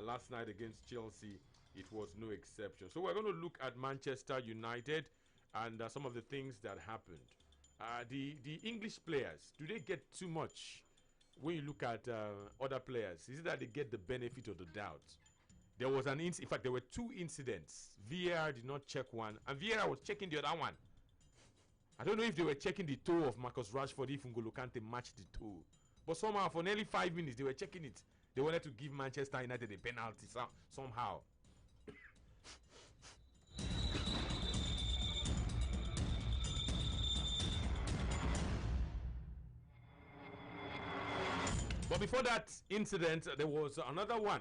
last night against Chelsea, it was no exception. So we're going to look at Manchester United and some of the things that happened. The English players, do they get too much when you look at other players? Is it that they get the benefit of the doubt? There was in fact, there were two incidents. VAR did not check one, and VAR was checking the other one. I don't know if they were checking the toe of Marcus Rashford, if N'Golo Kante matched the toe. But somehow, for nearly 5 minutes, they were checking it. They wanted to give Manchester United a penalty somehow. But before that incident, there was another one.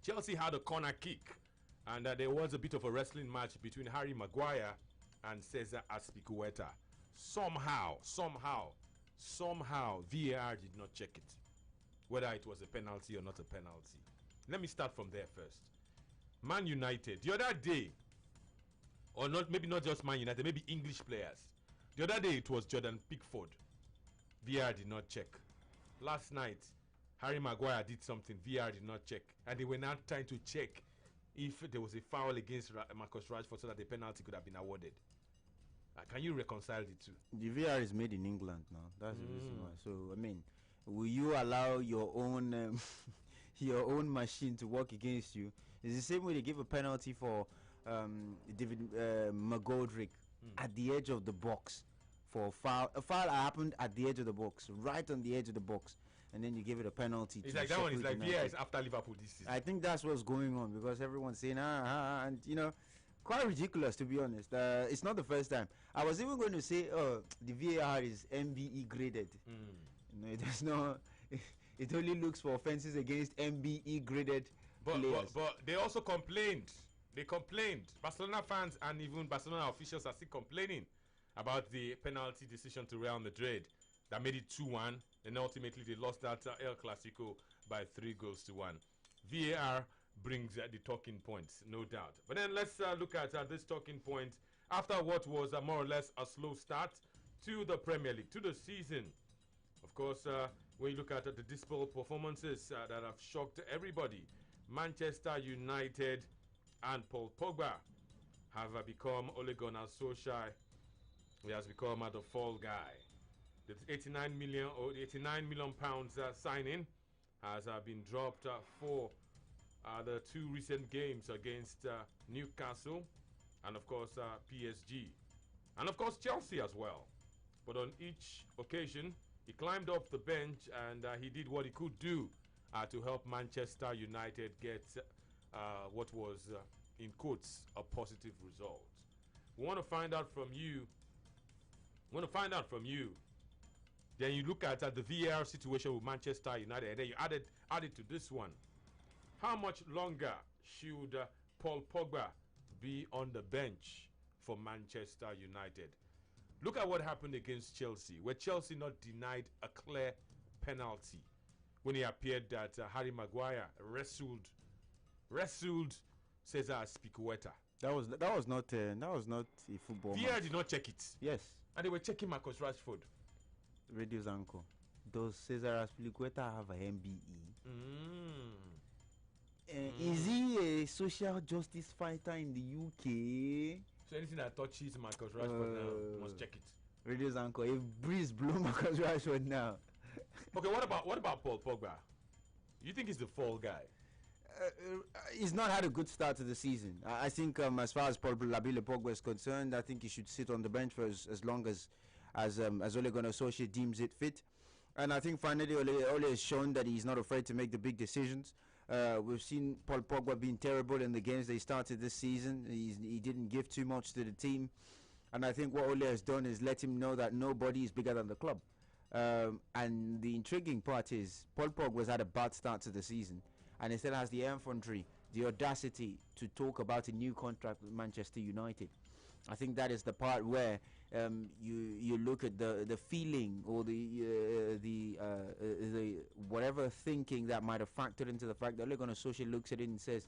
Chelsea had a corner kick, and there was a bit of a wrestling match between Harry Maguire and Cesar Azpilicueta. Somehow, VAR did not check it, whether it was a penalty or not a penalty. Let me start from there first. Man United, the other day, or not, maybe not just Man United, maybe English players. The other day it was Jordan Pickford. VAR did not check. Last night, Harry Maguire did something, VAR did not check, and they were now trying to check if there was a foul against Marcus Rashford so that the penalty could have been awarded. Can you reconcile the two? The VAR is made in England now. That's the reason why. So I mean, will you allow your own your own machine to work against you? It's the same way they give a penalty for David McGoldrick at the edge of the box for a foul. A foul happened at the edge of the box, right on the edge of the box, and then you give it a penalty. It's like that one. It's like VAR is after Liverpool this season. I think that's what's going on because everyone's saying and you know, quite ridiculous to be honest. It's not the first time. I was even going to say, oh, the VAR is MBE graded. You know, there's no. It only looks for offenses against MBE graded players. But they also complained. They complained. Barcelona fans and even Barcelona officials are still complaining about the penalty decision to Real Madrid that made it 2-1, and ultimately they lost that El Clasico by 3-1. VAR brings the talking points, no doubt. But then let's look at this talking point after what was more or less a slow start to the Premier League, to the season. Of course, when you look at the dismal performances that have shocked everybody, Manchester United and Paul Pogba have become Ole Gunnar Solskjaer. He has become the fall guy. The 89 million pounds signing has been dropped for the two recent games against Newcastle and of course PSG and of course Chelsea as well. But on each occasion he climbed off the bench and he did what he could do to help Manchester United get what was in quotes a positive result. We want to find out from you. Then you look at the VAR situation with Manchester United, and then you add it to this one. How much longer should Paul Pogba be on the bench for Manchester United? Look at what happened against Chelsea, where Chelsea not denied a clear penalty when he appeared that Harry Maguire wrestled Cesar Azpilicueta. That was not a football VAR match. did not check it. Yes. And they were checking Marcus Rashford. Radio's uncle. Does Cesar Azpilicueta have a MBE? Is he a social justice fighter in the UK? So anything that touches Marcus Rashford now must check it. Radio's uncle. If Breeze blew Marcus Rashford now. Okay, what about Paul Pogba? You think he's the fall guy? He's not had a good start to the season. I think as far as Paul Labile Pogba is concerned, I think he should sit on the bench for as long as Ole Gunnar Solskjaer deems it fit. And I think finally Ole has shown that he's not afraid to make the big decisions. We've seen Paul Pogba being terrible in the games they started this season. He didn't give too much to the team. And I think what Ole has done is let him know that nobody is bigger than the club. And the intriguing part is Paul Pogba's had a bad start to the season, and he still has the infantry, the audacity to talk about a new contract with Manchester United. I think that is the part where you look at the feeling or the whatever thinking that might have factored into the fact that Ole Gunnar Solskjaer looks at it and says,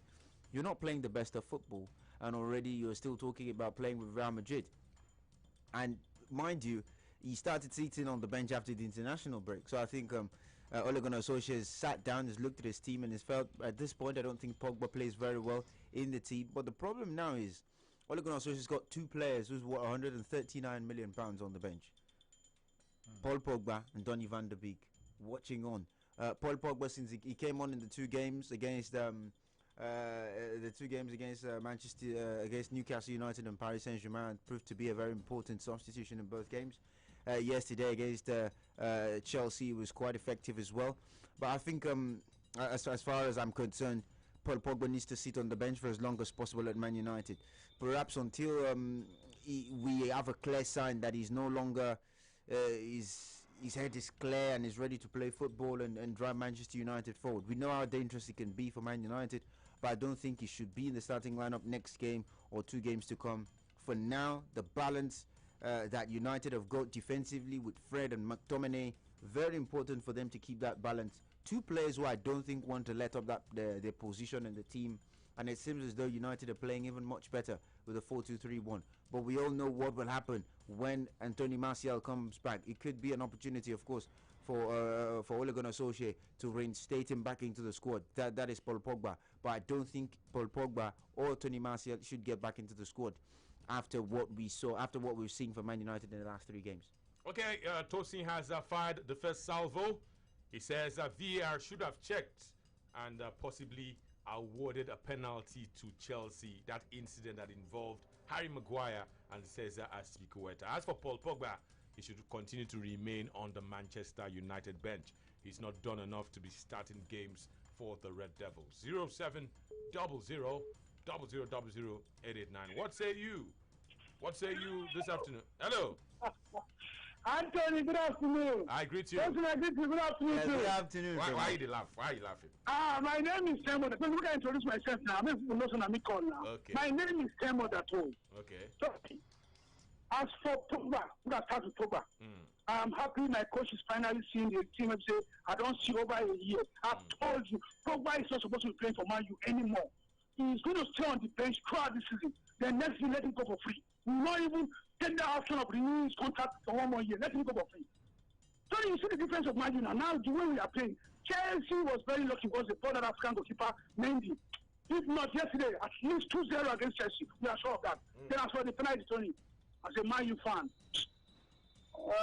you're not playing the best of football, and already you're still talking about playing with Real Madrid. And mind you, he started sitting on the bench after the international break. So I think Ole Gunnar Solskjaer has sat down, has looked at his team, and has felt at this point I don't think Pogba plays very well in the team. But the problem now is Ole Gunnar Solskjaer's got two players who's what 139 million pounds on the bench. Paul Pogba and Donny van der Beek watching on. Paul Pogba, since he came on in the two games against Manchester, against Newcastle United and Paris Saint-Germain, proved to be a very important substitution in both games. Yesterday against Chelsea was quite effective as well. But I think as far as I'm concerned, Paul Pogba needs to sit on the bench for as long as possible at Man United. Perhaps until we have a clear sign that he's no longer his head is clear and is ready to play football and drive Manchester United forward. We know how dangerous he can be for Man United, but I don't think he should be in the starting lineup next game or 2 games to come. For now, the balance that United have got defensively with Fred and McTominay, very important for them to keep that balance. 2 players who I don't think want to let up their position in the team, and it seems as though United are playing even much better with a 4-2-3-1. But we all know what will happen when Anthony Martial comes back. It could be an opportunity, of course, for Ole Gunnar Solskjaer to reinstate him back into the squad. That is Paul Pogba. But I don't think Paul Pogba or Tony Martial should get back into the squad after what we've seen from Man United in the last 3 games. Okay, Tosin has fired the first salvo. He says VAR should have checked and possibly awarded a penalty to Chelsea, that incident that involved Harry Maguire and Cesar Azpilicueta. As for Paul Pogba, he should continue to remain on the Manchester United bench. He's not done enough to be starting games for the Red Devils. 0700 0000 889. What say you? What say you this afternoon? Hello. Anthony, good afternoon. I greet you. Good afternoon. Yeah, good afternoon. Why you laugh? Why are you laughing? My name is Temo. Let me introduce myself now. I'm not me call now. Okay. My name is Temo Dato. Okay. So, as for Pogba, let's start with Pogba. I'm happy my coach is finally seeing the team and say, I don't see over a year. I've told you, Pogba is not supposed to be playing for Man U anymore. He's going to stay on the bench throughout the season. Then next year, let him go for free. We will not even take the option of renewing his contract for 1 more year. Let him go for free. So you see the difference of margin now. Now the way we are playing, Chelsea was very lucky because they brought that African goalkeeper, Mendy. If not yesterday, at least 2-0 against Chelsea. We are sure of that. Then as for the penalty, Tony, as a Man U fan,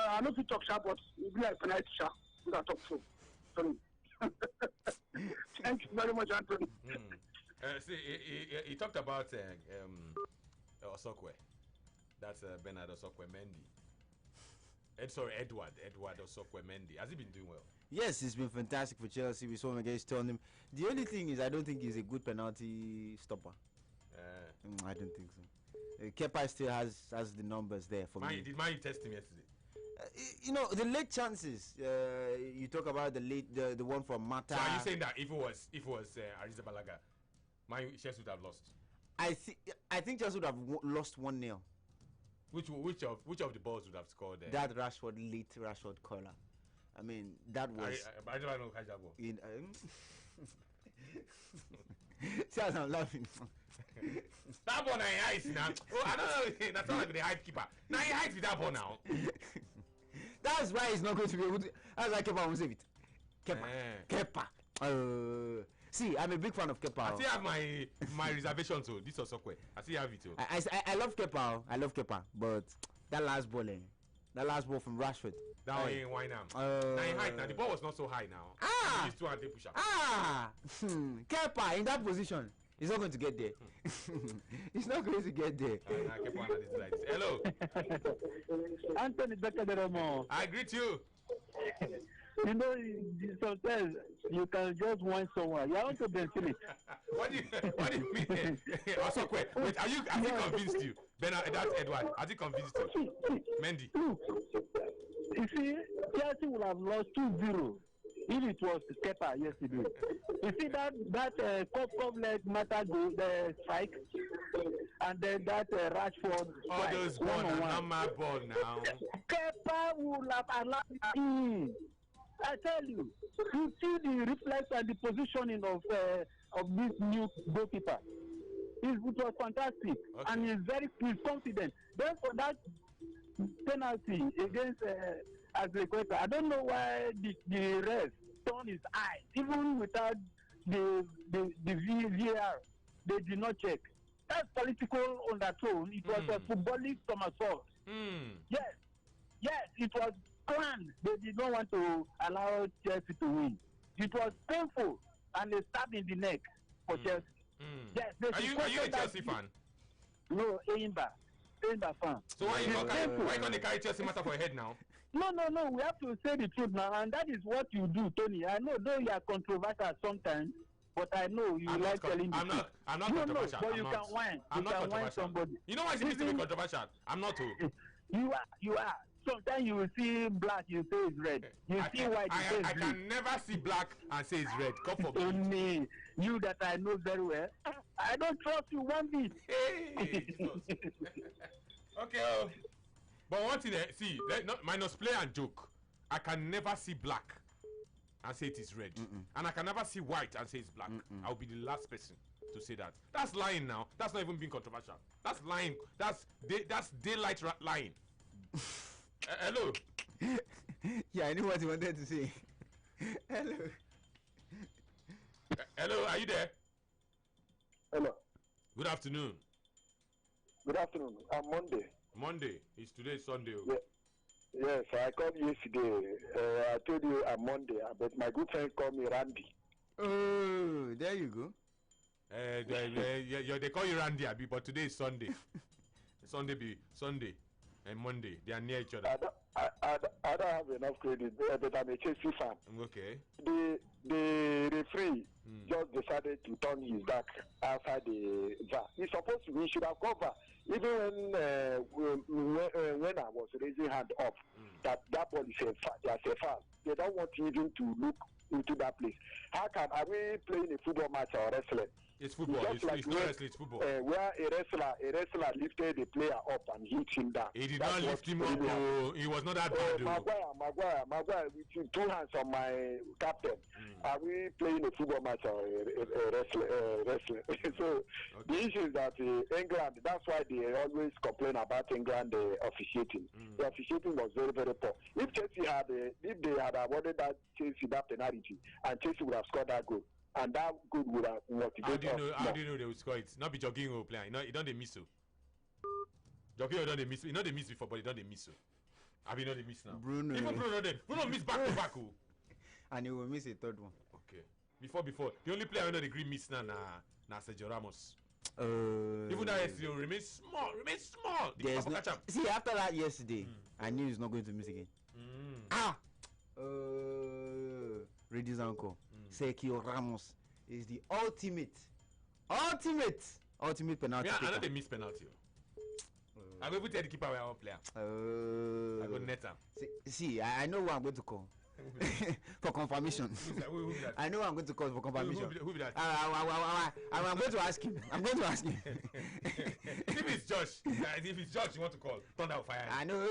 I know if you talk sharp, but it be like penalty sharp. We can talk so. Sorry. Thank you very much, Anthony. See, he talked about Osokwe. That's Bernard Osokwe Mendy. Edward Osokwe Mendy. Has he been doing well? Yes, he's been fantastic for Chelsea. We saw him against Tottenham. The only thing is, I don't think he's a good penalty stopper. I don't think so. Kepa still has the numbers there for me. Did Man test him yesterday? You know, the late chances. You talk about the one from Mata. So are you saying that if it was Arrizabalaga, Chelsea would have lost? I think Chelsea would have lost 1-0. Which of the balls would have scored? That late Rashford corner. I mean, that was. I don't know catch that ball. See as I'm laughing. That ball now he hides now. Oh, I don't know. That's not like the hide keeper. Now he hides with that ball now. That's why he's not going to be able to. That's why Kepa won't save it. Kepa. See, I'm a big fan of Kepa. I still have my reservation to this Osokwe. I still have it too. I love Kepa. I love Kepa, but that last ball, from Rashford. That one ain't why now. Now he hide now. The ball was not so high now. He's too hard to push up. Kepa in that position. He's not going to get there. He's not going to get there. Hello. Anthony Beccaderemo. I greet you. You know, sometimes you can just want someone. You want to be finished. What do you mean? Also, wait, has he convinced you? That's Edward. Has he convinced you? Mendy. You see, Chelsea would have lost 2-0 if it was Kepa yesterday. You see that Kovleg Mata goal, the strike, and then that Rashford strike. All those one my ball now. Kepa would have allowed him. I tell you, you see the reflex and the positioning of this new goalkeeper. It was fantastic, and he's confident. Then for that penalty against Azpilicueta, I don't know why the rest turn his eyes, even without the VAR. They did not check. That's political undertone. It was a footballing somersault. Yes, it was planned. They did not want to allow Chelsea to win. It was painful, and they stabbed in the neck for Chelsea. Yes, Are you a Chelsea fan? No, Eimba fan. So why can't they carry Chelsea matter for your head now? No. We have to say the truth now, and that is what you do, Tony. I know, though you are controversial sometimes, but I know you like telling the truth. I'm not controversial. But you can whine. I'm not controversial. Somebody. You know why it's supposed to be controversial? I'm not too. You are. Sometimes you will see black, you say it's red. You see white, you say it's blue. I can never see black and say it's red. God forbid. Only you that I know very well. I don't trust you one bit. Hey, okay. But one thing, see, minus play and joke. I can never see black and say it is red, and I can never see white and say it's black. I'll be the last person to say that. That's lying now. That's not even being controversial. That's lying. That's daylight lying. Hello. Yeah, I knew what you wanted to say. Hello. Hello, are you there? Hello. Good afternoon. Good afternoon. I'm Monday. Monday. It's today Sunday. Yeah. Yes, I called you yesterday. I told you I'm Monday, but my good friend called me Randy. Oh, there you go. They call you Randy, Abi, but today is Sunday. Sunday and Monday. They are near each other. I don't have enough credit, but I'm a Chelsea fan. Okay. The referee just decided to turn his back outside the VAR. He's supposed to. He should have covered. Even when I was raising hand up, that ball is a foul. They don't want even to look into that place. Are we playing a football match or wrestling? It's football. It's not wrestling. It's football. Where a wrestler lifted the player up and hit him down. He did not lift him up. He was not that bad. Maguire, with 2 hands on my captain. Are we playing a football match or a wrestling? So the issue is that England. That's why they always complain about England officiating. The officiating was very, very poor. If Chelsea if they had awarded Chelsea that penalty, and Chelsea would have scored that goal. And that good would have motivated us. How do you know they will score it? Not be jogging or playing. You don't they miss so. Jogging don't they miss. You know they miss before, but you don't they miss so. Have you know they miss now? Bruno. Even Bruno miss back to back. And he will miss a third one. Okay. Before. The only player I know the green miss now na Sergio Ramos. Even that yesterday remain small. See, after that yesterday, I knew he's not going to miss again. Reddy's uncle. Sergio Ramos is the ultimate penalty. Yeah, I know they miss penalty. I'm able to tell the keeper we are one player. I got netter. See, I know who I'm going to call for confirmation. Who that? I know who I'm going to call for confirmation. Who be that? I'm going to ask him. If it's Josh, you want to call, Thunder will fire. I know.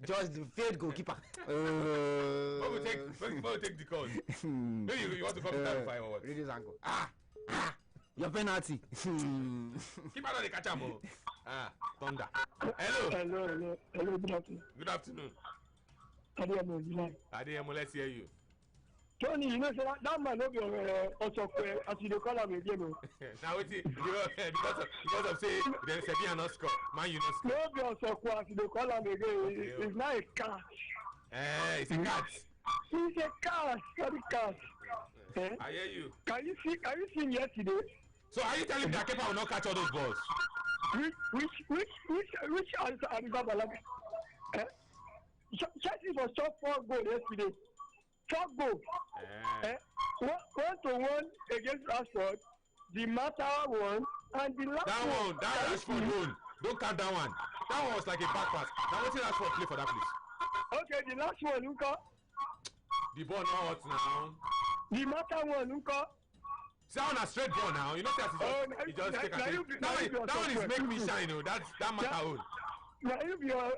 Josh, the failed goalkeeper. What will take the call? Maybe you want to call Thunder will fire or what? Read his ankle. Your penalty. Keep out of the catch up. Thunder. Hello. Hello, good afternoon. Good afternoon. Adeyemo, let's hear you. Tony, you know, that man will be also as you call him again. Now, because of saying there's a not score, man, you not score. No, be also as you call him again. It's not a cat. It's a cat. It's a cat. Sorry, cat. I hear you. Can you see him yesterday? So are you telling me that keeper will not catch all those balls? Which answer Arriba Balaga? Chelsea was shot 4 goals yesterday. 4 goals. 1-1 against Rashford. The Mata one and the last one. That Rashford one. Don't count that one. That one was like a back pass. Now what's Rashford play for that place? Okay, the last one, Luka. The ball now what now? The Mata one, Luka. See on a straight ball now. You know that he just take a thing. That one is make me shine. That Mata one. Now if you are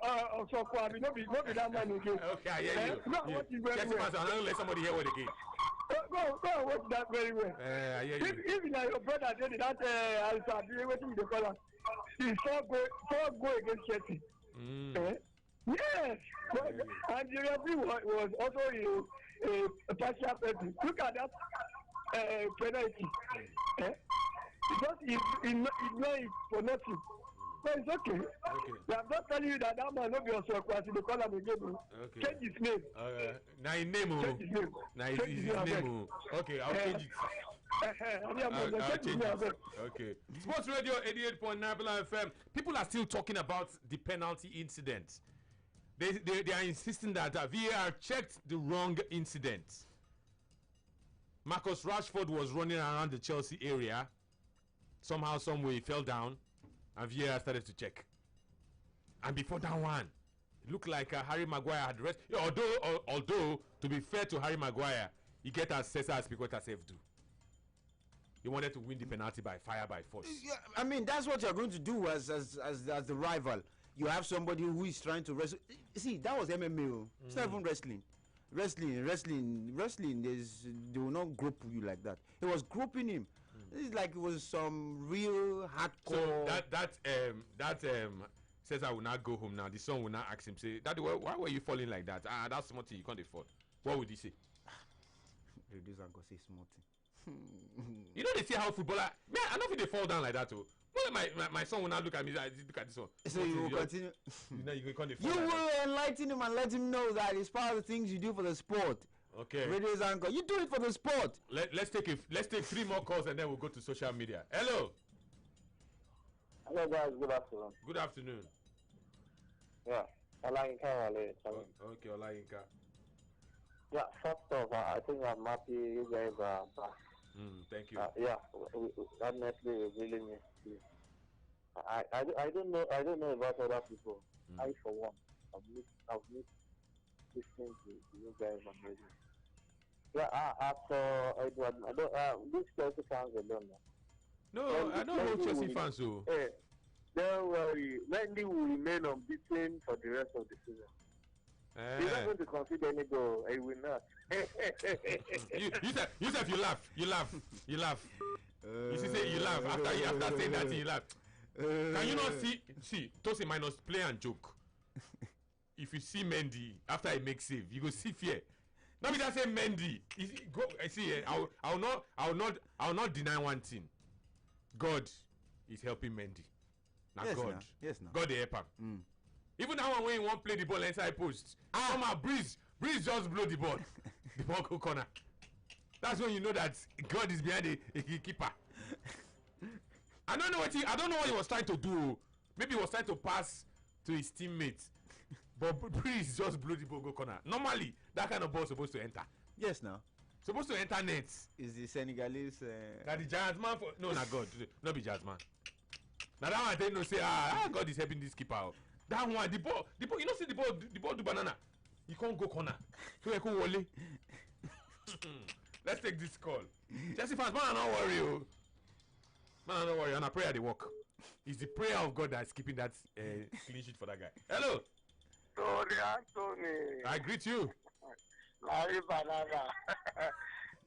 Sokwa, not be that man again. Okay, I hear you. No, what is very well. I'm not let somebody hear what again. Go watch that very well. I hear you. If your brother did that, I'll be waiting the color. He's 4 goal against Chelsea. Yes, and the referee was also a partial person. Look at that penalty. Eh? Because he know it for nothing. So it's okay. I'm not telling you that man not be on Sokwa, they call him again. Okay. Change his name. Now his name. Change his name. Now his name. Okay, I'll change it. I'll change it. Okay. Sports Radio 88.9 FM. People are still talking about the penalty incident. They are insisting that VAR checked the wrong incident. Marcus Rashford was running around the Chelsea area. Somehow, some way, he fell down, and VAR started to check. And before that one, it looked like Harry Maguire had rest. Although, to be fair to Harry Maguire, he get as Cesar as Piqueta safe do. He wanted to win the penalty by fire by force. Yeah, I mean, that's what you're going to do as the rival. You have somebody who is trying to wrestle. See, that was MMA. It's not even wrestling. Wrestling. They will not group you like that. It was grouping him. It's like it was some real hardcore. So that Cesar will not go home now. The son will not ask him, say, Daddy, why were you falling like that? That's small thing, you can't afford. What would he say? Reduce and go say small thing. You know they see how footballer. Man, I know if they fall down like that too. Well, my son will not look at me. Look at this one. So you will continue. You can't You will enlighten him and let him know that it's part of the things you do for the sport. Okay. Reduce and go. You do it for the sport. Let's take 3 more calls and then we'll go to social media. Hello. Hello guys, good afternoon. Good afternoon. Yeah, Olayinka Wale. Okay, Olayinka. Yeah, first off, I think I'm happy you guys are back. Thank you. Yeah, honestly, we really miss you. I don't know about other people. I for one, I've missed listening to you guys on radio. Yeah, after Edward, I don't. These Chelsea fans alone. No, I don't know Chelsea fans though. Hey, don't worry. Mendy will remain unbeaten for the rest of the season. He's not going to concede any goal. He will not. you laugh. You say you laugh after saying that you laugh. Can you not see Tosin minus play and joke? If you see Mendy after he makes save, you go see fear. Not be that say Mendy. Go. I see. I will not deny one thing. God is helping Mendy. Now Yes, God. now. Yes, now. God they help him. Even that one when he won't play the ball inside post. Somehow Breeze just blow the ball. The ball go corner. That's when you know that God is behind the keeper. I don't know what he was trying to do. Maybe he was trying to pass to his teammates. But Breeze just blew the ball go corner. Normally, that kind of ball is supposed to enter. Yes, now. Supposed to enter nets. Is the Senegalese? That the Giants man for no, not God. Not be Giants man. Now that one they no say God is helping this keeper. That one the ball you know see the ball do banana. You can't go corner. So you can wole. Let's take this call. Chelsea fans, man, don't worry. Man, don't worry. And I pray at the work. It's the prayer of God that's keeping that clean sheet for that guy. Hello. Tony Anthony. I greet you. Larry Banana.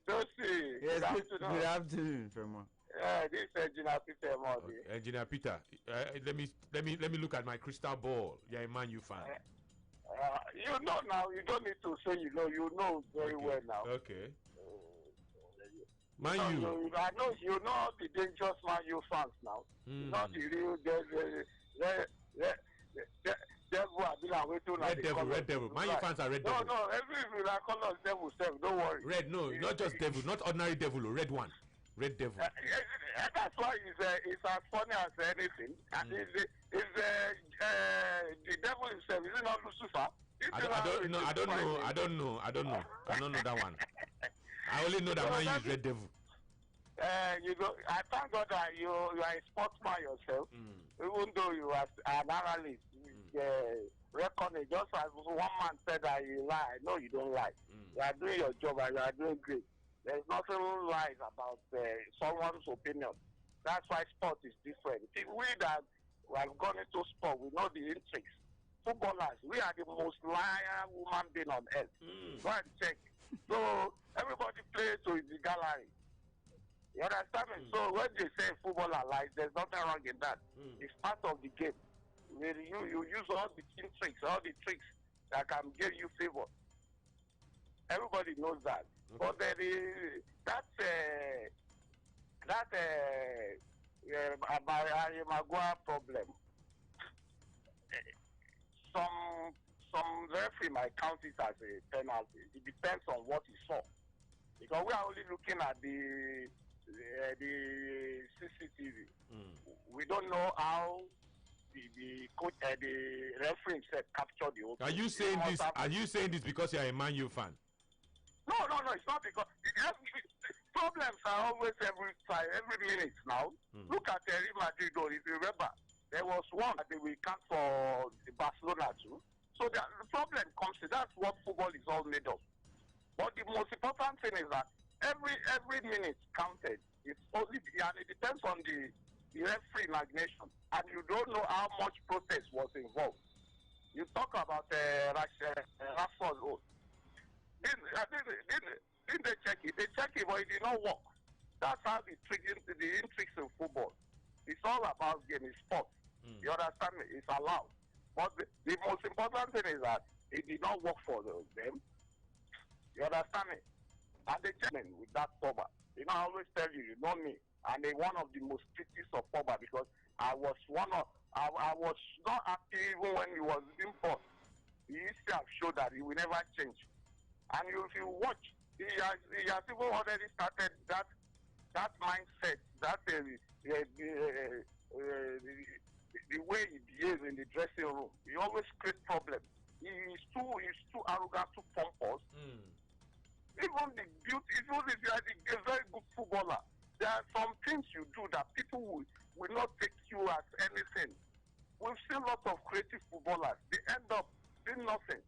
Josie. Yes, good afternoon, Fremont. Yeah, this is Engineer Peter Modi. Engineer Peter, let me look at my crystal ball. You're a Man U fan. You know now. You don't need to say you know very well now. Okay. Man U. I know you know the dangerous Man U fans now. Not the real Red devil. Man U fans are red devil. No, every like color devil self. Don't worry. Red, no, not just devil, not ordinary devil. Red one. Red devil. That's why it's as funny as anything. Is the devil himself? Is it not Lucifer? I don't know that one. I only know that Man U is red devil. I thank God that you are a sportsman yourself. Even though you are an analyst, reckoning just as one man said that you lie. No, you don't lie. You are doing your job and you are doing great. There's nothing lies about someone's opinion. That's why sport is different. We that have gone into sport, we know the intrigues. Footballers, we are the most liar human being on earth. Go and check. So everybody plays to the gallery. You understand me? So when they say footballer lies, there's nothing wrong in that. It's part of the game. You use all the tricks, all the tricks that can give you favor. Everybody knows that. Okay. But there is Maguire problem. Some referee might count it as a penalty. It depends on what he saw, because we are only looking at the CCTV. We don't know how the coach, the referee himself captured the whole Are thing. you saying It must this? have- Are you saying this because you're a Man U fan? No, it's not because problems are always every time, every minute now. Look at Real Madrid, though. If you remember, there was one that they will count for the Barcelona too. So the problem comes to that's what football is all made of. But the most important thing is that every minute counted. It's only and it depends on the referee imagination, and you don't know how much protest was involved. You talk about Rashford. Didn't they check it? They check it, but it did not work. That's how the intrigues in football. It's all about game, it's sport. You understand me? It's allowed. But the most important thing is that it did not work for them. You understand me? And they checked me with that Pogba. You know, I always tell you, you know me. And they one of the most critics of Pogba because I was not happy even when he was in post. He used to have showed that he will never change. And if you watch, he has even already started that mindset, that the way he behaves in the dressing room. He always creates problems. He's too arrogant, too pompous. Even if you are a very good footballer, there are some things you do that people will not take you as anything. We've seen lots of creative footballers. They end up doing nothing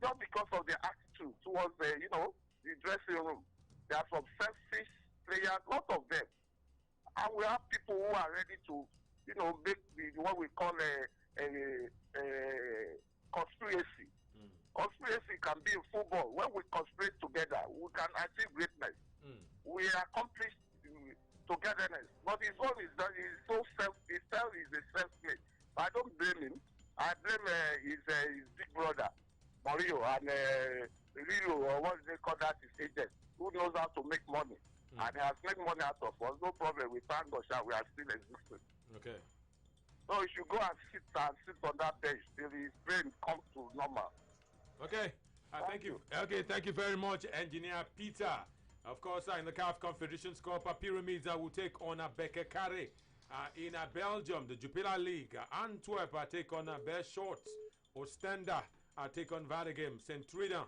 just because of their attitude towards the dressing room. There are some selfish players, lot of them. And we have people who are ready to, make what we call a conspiracy. Conspiracy can be in football. When we conspire together, we can achieve greatness. We accomplish togetherness. But his own is that he's so his style is a self-made. I don't blame him. I blame his big brother, Mario, and Rio, or what they call that, his agent, who knows how to make money. And he has made money out of us. No problem. We thank God that we are still existing. Okay. So he should go and sit on that bench till his brain comes to normal. Okay. Thank you. Okay, thank you very much, Engineer Peter. Of course, in the CAF Confederations Cup, Pyramids will take on Beke Carre. In Belgium, the Jupiler League, Antwerp take on Beerschot. Ostenda take on Waregem. Saint-Truiden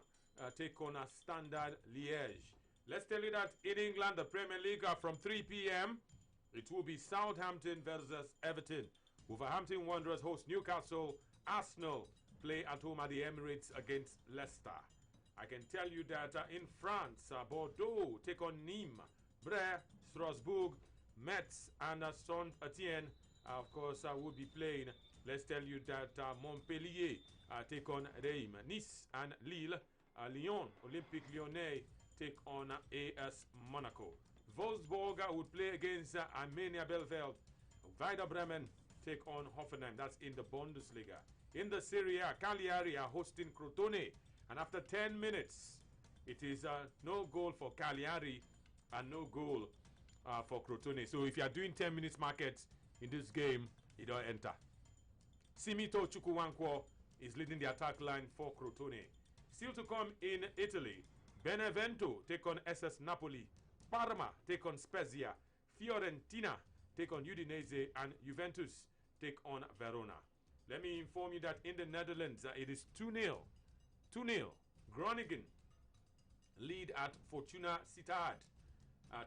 take on Standard Liège. Let's tell you that in England, the Premier League from 3 p.m., it will be Southampton versus Everton. Wolverhampton Wanderers host Newcastle. Arsenal play at home at the Emirates against Leicester. I can tell you that in France, Bordeaux take on Nîmes. Brest, Strasbourg, Metz, and Saint-Etienne, of course, will be playing. Let's tell you that Montpellier take on Reims. Nice and Lille. Lyon, Olympique Lyonnais take on AS Monaco. Wolfsburg would play against Arminia Bielefeld. Werder Bremen take on Hoffenheim. That's in the Bundesliga. In the Serie A, Cagliari are hosting Crotone. And after 10 minutes, it is no goal for Cagliari and no goal for Crotone. So if you are doing 10 minutes markets in this game, you don't enter. Simito Chukwuwankwo is leading the attack line for Crotone. Still to come in Italy, Benevento take on SS Napoli. Parma take on Spezia. Fiorentina take on Udinese. And Juventus take on Verona. Let me inform you that in the Netherlands, it is 2-0. 2-0. Groningen lead at Fortuna Sittard.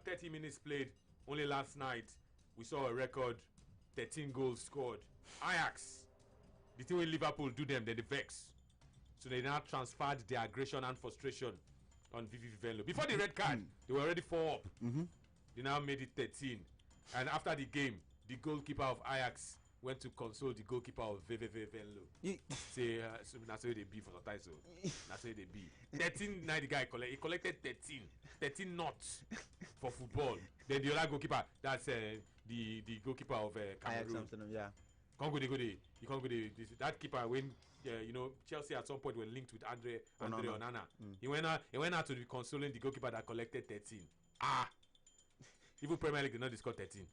30 minutes played. Only last night, we saw a record 13 goals scored. Ajax, the thing when Liverpool do them, then they vex. So they now transferred their aggression and frustration on Vivi Velo. Before the red card, they were already 4 up. They now made it 13. And after the game, the goalkeeper of Ajax went to console the goalkeeper of Vivi Velo. Say, so that's where they be for the title. That's where they be. 13, now the guy he collected 13. 13 knots for football. Then the other goalkeeper, that's the goalkeeper of Ajax Cameroon. Amsterdam, yeah. Can't go the you can't go that keeper when you know Chelsea at some point were linked with Andre Onana. He went out to be consoling the goalkeeper that collected 13. Even Premier League did not score 13.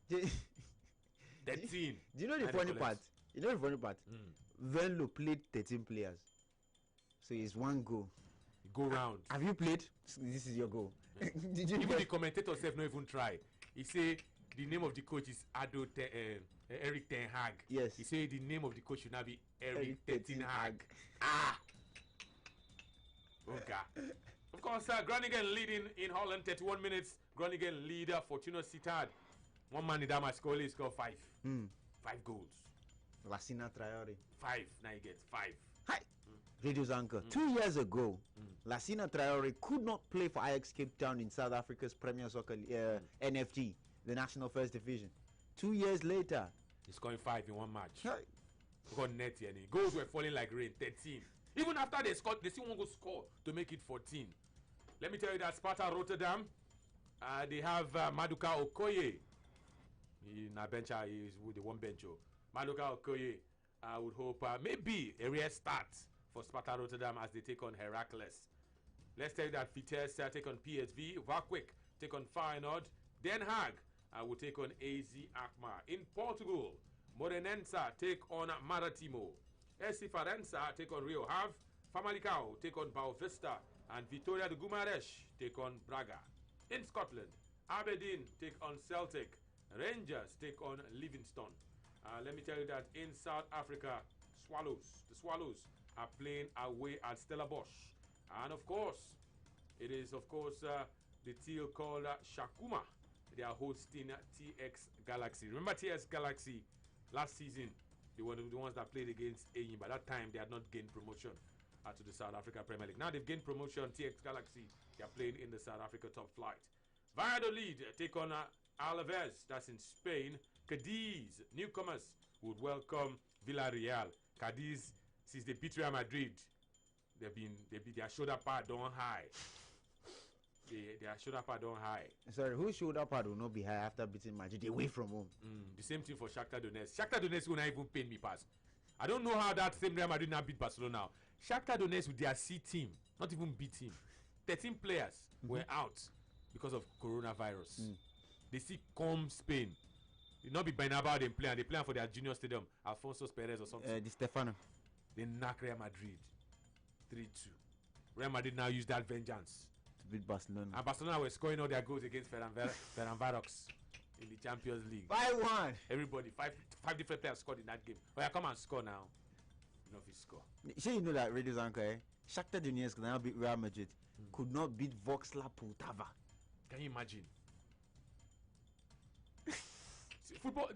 13. Do you know the funny part? Venlo played 13 players, so it's one goal. Go round. Have you played? This is your goal. Did you even the commentator self not even try. He say the name of the coach is Eric Ten Hag. Yes. He say the name of the coach should now be Eric Ten Hag. Okay. Of course, Groningen leading in Holland, 31 minutes. Groningen leader, Fortuna Sittard. One man in that match scored 5. 5 goals. Lassina Traore. 5. Now he gets 5. Hi. Radio's anchor. 2 years ago, Lassina Traore could not play for Ajax Cape Town in South Africa's Premier Soccer NFT, the National First Division. 2 years later, he's scoring 5 in one match. Hi. Got net here. Goals were falling like rain. 13. Even after they scored, they still want to score to make it 14. Let me tell you that Sparta Rotterdam, they have Maduka Okoye. In a bench, is with the one bench. Maduka Okoye, I would hope maybe a rare start for Sparta Rotterdam as they take on Heracles. Let's tell you that Vitesse take on PSV, Vakwik take on Feyenoord, Den Haag will take on AZ Alkmaar. In Portugal, Morenense take on Maratimo, SC Farense take on Rio Ave, Famalicão take on Boavista, and Vitória de Guimarães take on Braga. In Scotland, Aberdeen take on Celtic, Rangers take on Livingston. Let me tell you that in South Africa, the Swallows are playing away at Stellenbosch. And of course, it is the team called Shakuma. They are hosting TX Galaxy. Remember TX Galaxy last season? They were the ones that played against Enyimba. By that time, they had not gained promotion to the South Africa Premier League. Now they've gained promotion. TX Galaxy, they are playing in the South Africa top flight. Valladolid take on Alaves. That's in Spain. Cadiz, newcomers, would welcome Villarreal. Cadiz, since they beat Real Madrid, their shoulder pad don't high. Their shoulder pad don't high. Sorry, whose shoulder pad will not be high after beating Madrid away from home? The same thing for Shakhtar Donetsk. Shakhtar Donetsk will not even pay me pass. I don't know how that same Real Madrid now beat Barcelona. Shakhtar Donetsk with their C team, not even B team. 13 players were out because of coronavirus. They see come Spain. It not be Bernabeu they play, and they play for their junior stadium, Alfonso Perez or something. Di Stefano. They knock Real Madrid 3-2. Real Madrid now use that vengeance to beat Barcelona. And Barcelona were scoring all their goals against Ferencváros in the Champions League. 5-1. Everybody, five different players scored in that game. Oh yeah, come and score now. You know if you score. Sure, you know that Radio's anchor, Shakhtar Donetsk now beat Real Madrid. Could not beat Voxla Poltava. Can you imagine?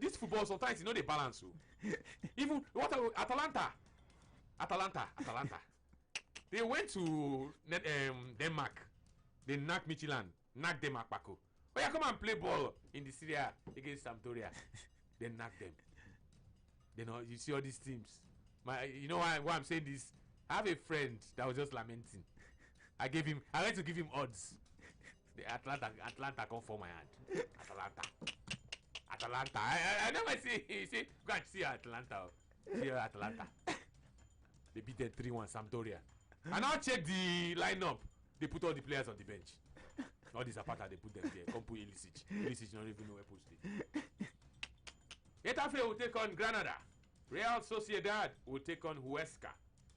This football sometimes they balance. Even what Atalanta. They went to Denmark. They knocked Michelin, knocked Denmark Paco. Oh yeah, come and play ball in the Serie A against Sampdoria. They knocked them. You know, you see all these teams. You know why I'm saying this? I have a friend that was just lamenting. I went to give him odds. The Atlanta come for my hand. Atalanta. I never see. Go and see Atlanta. See Atlanta. They beat them 3-1 Sampdoria. And now check the lineup. They put all the players on the bench. All these Zapata, they put them there. Come put Ilicic. Ilicic don't even know where posted. Getafe will take on Granada. Real Sociedad will take on Huesca.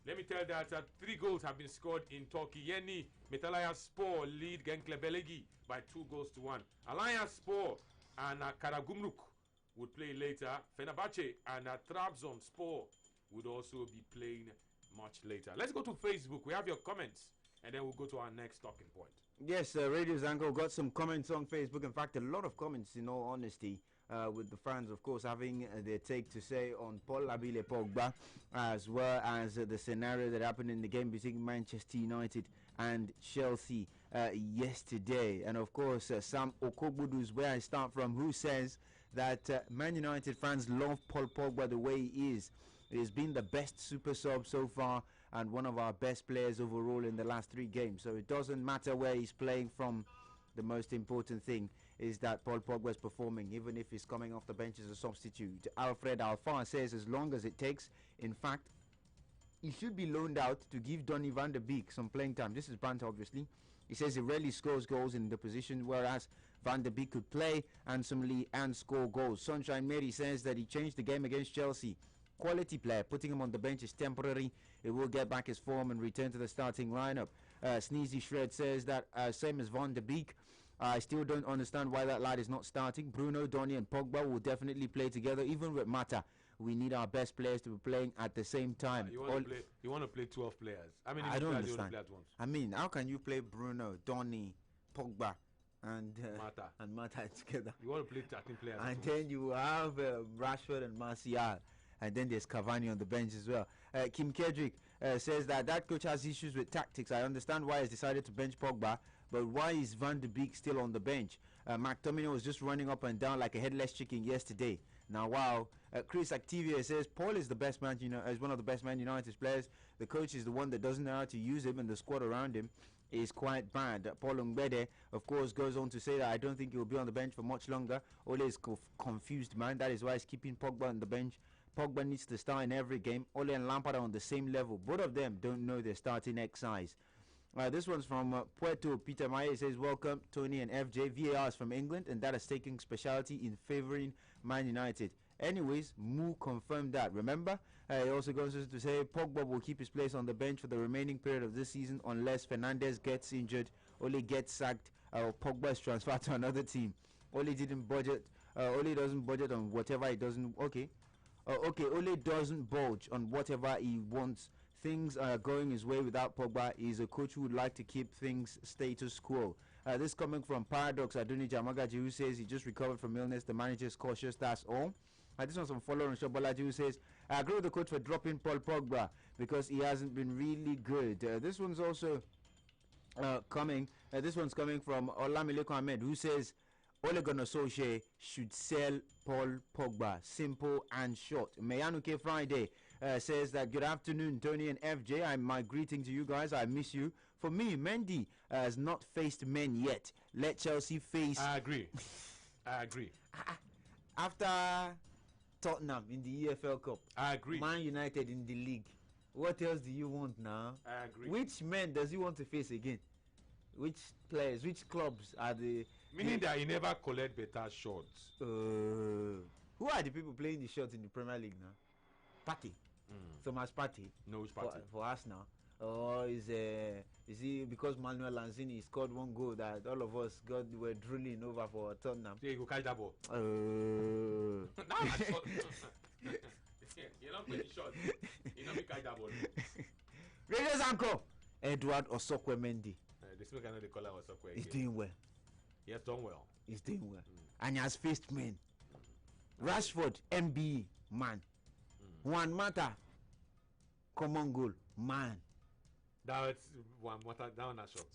Let me tell you that 3 goals have been scored in Turkey. Yeni Metalaya-Spor lead Genklebelegi by 2-1. Alanya-Spor and Karagümrük would play later. Fenerbahce and Trabzonspor would also be playing much later. Let's go to Facebook. We have your comments, and then we'll go to our next talking point. Yes, Radio Zango got some comments on Facebook. In fact, a lot of comments, in all honesty, with the fans, of course, having their take to say on Paul Labile Pogba, as well as the scenario that happened in the game between Manchester United and Chelsea yesterday. And, of course, Sam Okogbudu is where I start from, who says that Man United fans love Paul Pogba the way he is. He has been the best super sub so far and one of our best players overall in the last 3 games. So it doesn't matter where he's playing from. the most important thing is that Paul Pogba is performing, even if he's coming off the bench as a substitute. Alfred Alfan says as long as it takes. In fact, he should be loaned out to give Donny van der Beek some playing time. This is Brandt, obviously. He says he rarely scores goals in the position, whereas Van der Beek could play handsomely and score goals. Sunshine Mary says that he changed the game against Chelsea. Quality player. Putting him on the bench is temporary. He will get back his form and return to the starting lineup. Sneezy Shred says that same as Van der Beek. I still don't understand why that lad is not starting. Bruno, Donny and Pogba will definitely play together, even with Mata. We need our best players to be playing at the same time. You want to play 12 players. I mean, I don't players understand. You want to play at once? I mean, how can you play Bruno, Donny, Pogba, and Mata together? You want to play 13 players. And then you have Rashford and Martial. And then there's Cavani on the bench as well. Kim Kedrick says that coach has issues with tactics. I understand why he's decided to bench Pogba, but why is Van der Beek still on the bench? McTominay was just running up and down like a headless chicken yesterday. Now, wow. Chris Activia says Paul is the best man, is one of the best Man United players. The coach is the one that doesn't know how to use him, and the squad around him is quite bad. Paul Ngbede, of course, goes on to say that I don't think he will be on the bench for much longer. Ole is confused, man. That is why he's keeping Pogba on the bench. Pogba needs to start in every game. Ole and Lampard are on the same level. Both of them don't know their starting exercise. This one's from Puerto. Peter Maya says, welcome, Tony and FJ. VAR is from England, and that is taking speciality in favouring Man United. Anyways, Mu confirmed that. Remember? He also goes on to say, Pogba will keep his place on the bench for the remaining period of this season unless Fernandes gets injured, Ole gets sacked, or Pogba is transferred to another team. Ole didn't budget. Ole doesn't budget on whatever he doesn't. Ole doesn't budge on whatever he wants. Things are going his way without Pogba. He's a coach who would like to keep things status quo. This coming from Paradox Adoni Jamagaji, who says he just recovered from illness. The manager is cautious, that's all. This one's from Follower Shobolaji, who says, I agree with the coach for dropping Paul Pogba because he hasn't been really good. This one's also coming. This one's coming from Olamileko Ahmed, who says, Ole Gunnar Solskjaer should sell Paul Pogba. Simple and short. Mayanuke Friday says that good afternoon, Tony and FJ. My greeting to you guys. I miss you. For me, Mendy has not faced men yet. Let Chelsea face. I agree. After Tottenham in the EFL Cup. I agree. Man United in the league. What else do you want now? I agree. Which men does he want to face again? Which players, which clubs are the... Meaning that he never collect better shots. Who are the people playing the shots in the Premier League now? Partey. Thomas Partey. No, which Partey? For Arsenal. Or is he because Manuel Lanzini scored one goal that all of us were drooling over for Tottenham? So you go catch that ball. Now I'm shot. You're not playing shot. You're not catch that ball. Radio Zanko. Edward Osokwe Mendy. This man cannot call out Osokwe. He's doing well. He has done well. He's doing well. And he has faced men. Rashford, MBE, man. Juan Mata, common goal, man. That's one Mata down a shot.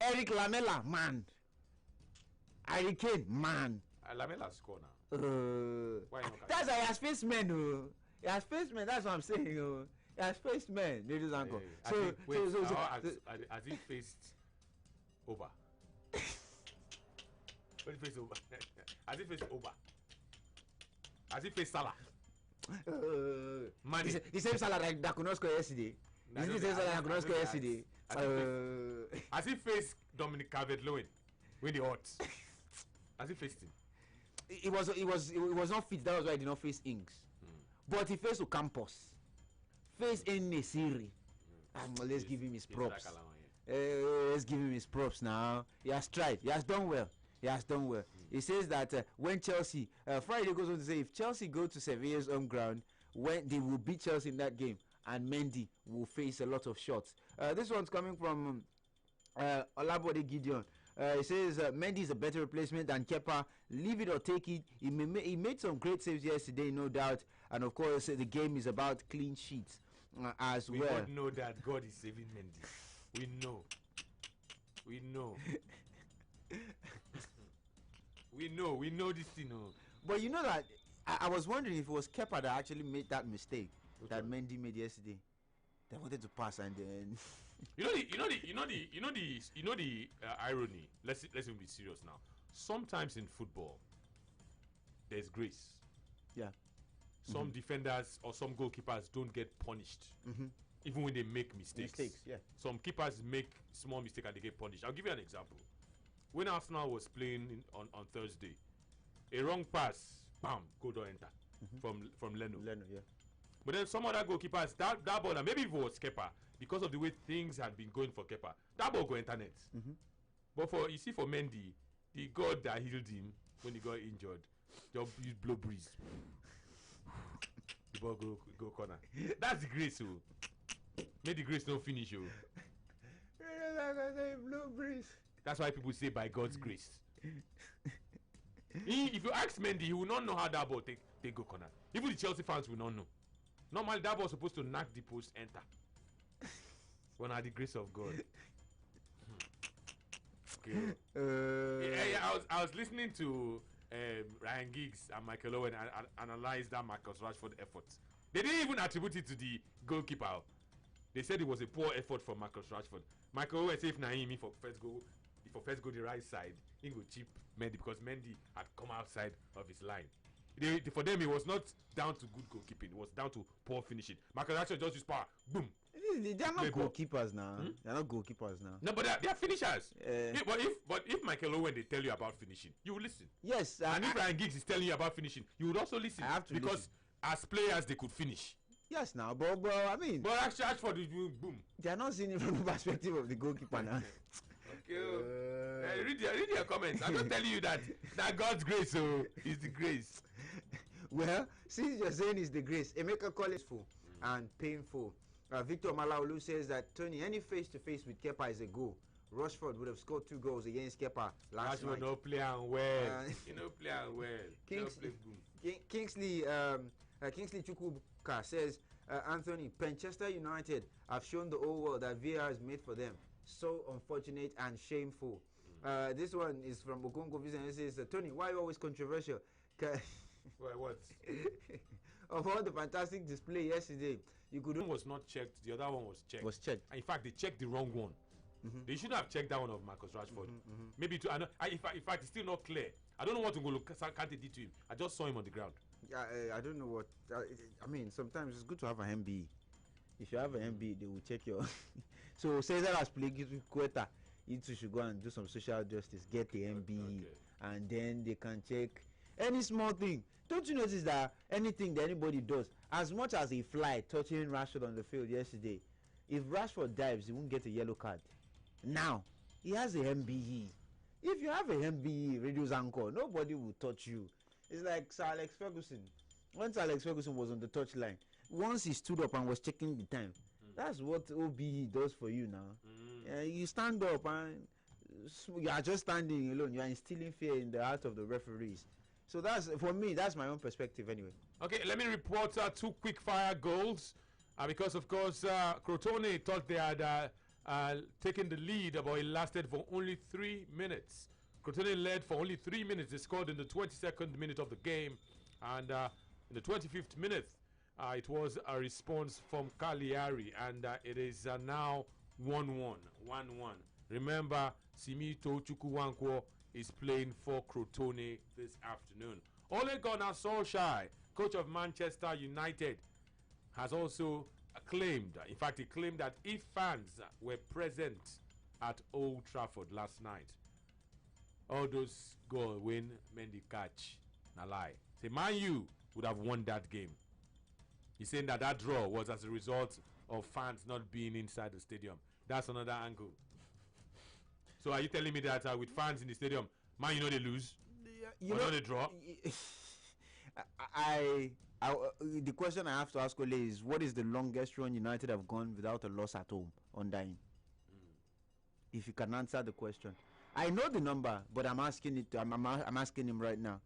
Eric Lamela, man. Harry Kane, man. Lamela score now. Why not? That's how he has faced men. He has faced men. That's what I'm saying. He has faced men, ladies and gentlemen. Has he faced over? What he faced over? Has he faced over? Has he faced Salah? Money. The same Salah that could not score yesterday. Is the same Salah that could not score yesterday? Has he faced Dominic Calvert-Lewin with the odds? Has he faced him? It was not fit. That was why he did not face Ings. But he faced Ocampos. Faced Enesiri. Let's give him his props. Let's give him his props now. He has tried. He has done well. He says that when Chelsea, Friday goes on to say, if Chelsea go to Sevilla's home ground, when they will beat Chelsea in that game, and Mendy will face a lot of shots. This one's coming from Olabode Gideon. He says Mendy is a better replacement than Kepa. Leave it or take it. He made some great saves yesterday, no doubt. And of course, the game is about clean sheets as well. We all know that God is saving Mendy. We know. We know this thing. But you know that I was wondering if it was Kepa that actually made that mistake that Mendy made yesterday. They wanted to pass and then irony. Let's even be serious now. Sometimes in football, there's grace. Yeah. Some defenders or some goalkeepers don't get punished, even when they make mistakes. Yeah. Some keepers make small mistake and they get punished. I'll give you an example. When Arsenal was playing on Thursday, a wrong pass, bam, goal don't enter from Leno. Leno, yeah. But then some other goalkeepers, that ball, and maybe if it was Kepa, because of the way things had been going for Kepa, that ball go enter net. But for Mendy, the God that healed him when he got injured, just use blow breeze. The ball go corner. That's the grace, oh. Make the grace no finish, oh. Blow breeze. That's why people say by God's grace. If you ask Mendy, he will not know how that ball take go corner. Even the Chelsea fans will not know. Normally, that ball was supposed to knock the post, enter. When at the grace of God. Okay. I was listening to Ryan Giggs and Michael Owen analyze that Marcus Rashford effort. They didn't even attribute it to the goalkeeper. They said it was a poor effort from Marcus Rashford. Michael Owen said if Naimi for first go the right side, he go chip Mendy because Mendy had come outside of his line. For them, it was not down to good goalkeeping. It was down to poor finishing. Marcus Rashford just used power. Boom. They are not goalkeepers now. They are not goalkeepers now. No, but they are finishers. But if Michael Owen they tell you about finishing, you will listen. Yes. And if Ryan Giggs is telling you about finishing, you would also listen. I have to because listen. As players they could finish. Yes, now, but I mean. But actually, Rashford is doing boom. They are not seeing it from the perspective of the goalkeeper now. Okay. Read your comments. I'm not telling you that God's grace is the grace. Well, since you're saying it's the grace, Emeka call is full and painful. Victor Malaulu says that Tony, any face-to-face with Kepa is a goal. Rashford would have scored 2 goals against Kepa last night. Rashford no play well. He no play well. Kingsley Chukwuka says, Anthony, Manchester United have shown the whole world that VAR is made for them. So unfortunate and shameful. This one is from Okongo Vision. It says, Tony, why are you always controversial? What? Of all the fantastic display yesterday, you could. One was not checked. The other one was checked. And in fact, they checked the wrong one. They should have checked that one of Marcus Rashford. Maybe to. In fact, it's still not clear. I don't know what N'Golo Kante did to him. I just saw him on the ground. I don't know what. I mean, sometimes it's good to have an MBE. If you have an MBE, they will check your. So Cesar has played Quetta. You two should go and do some social justice. Get the MBE, and then they can check any small thing. Don't you notice that anything that anybody does, as much as a fly touching Rashford on the field yesterday, if Rashford dives, he won't get a yellow card. Now, he has a MBE. If you have a MBE, reduce anchor, nobody will touch you. It's like Sir Alex Ferguson. When Sir Alex Ferguson was on the touchline, once he stood up and was checking the time, that's what OBE does for you now. You stand up and you are just standing alone. You are instilling fear in the heart of the referees. So that's, for me, that's my own perspective anyway. Okay, let me report 2 quick fire goals. Because, of course, Crotone thought they had taken the lead, but it lasted for only 3 minutes. Crotone led for only 3 minutes. They scored in the 22nd minute of the game. And in the 25th minute, it was a response from Cagliari. And it is now 1-1. Remember, Simito Chukwuwankwo is playing for Crotone this afternoon. Ole Gunnar Solskjaer, coach of Manchester United, has also claimed, in fact, he claimed that if fans were present at Old Trafford last night, all those goals win Mendy catch, na lie. Say, Man U would have won that game. He's saying that draw was as a result of fans not being inside the stadium. That's another angle. So are you telling me that with fans in the stadium, Man, you know they lose? You know they draw? The question I have to ask Ole is, what is the longest run United have gone without a loss at home on dying? If you can answer the question. I know the number, but I'm asking it. I'm asking him right now.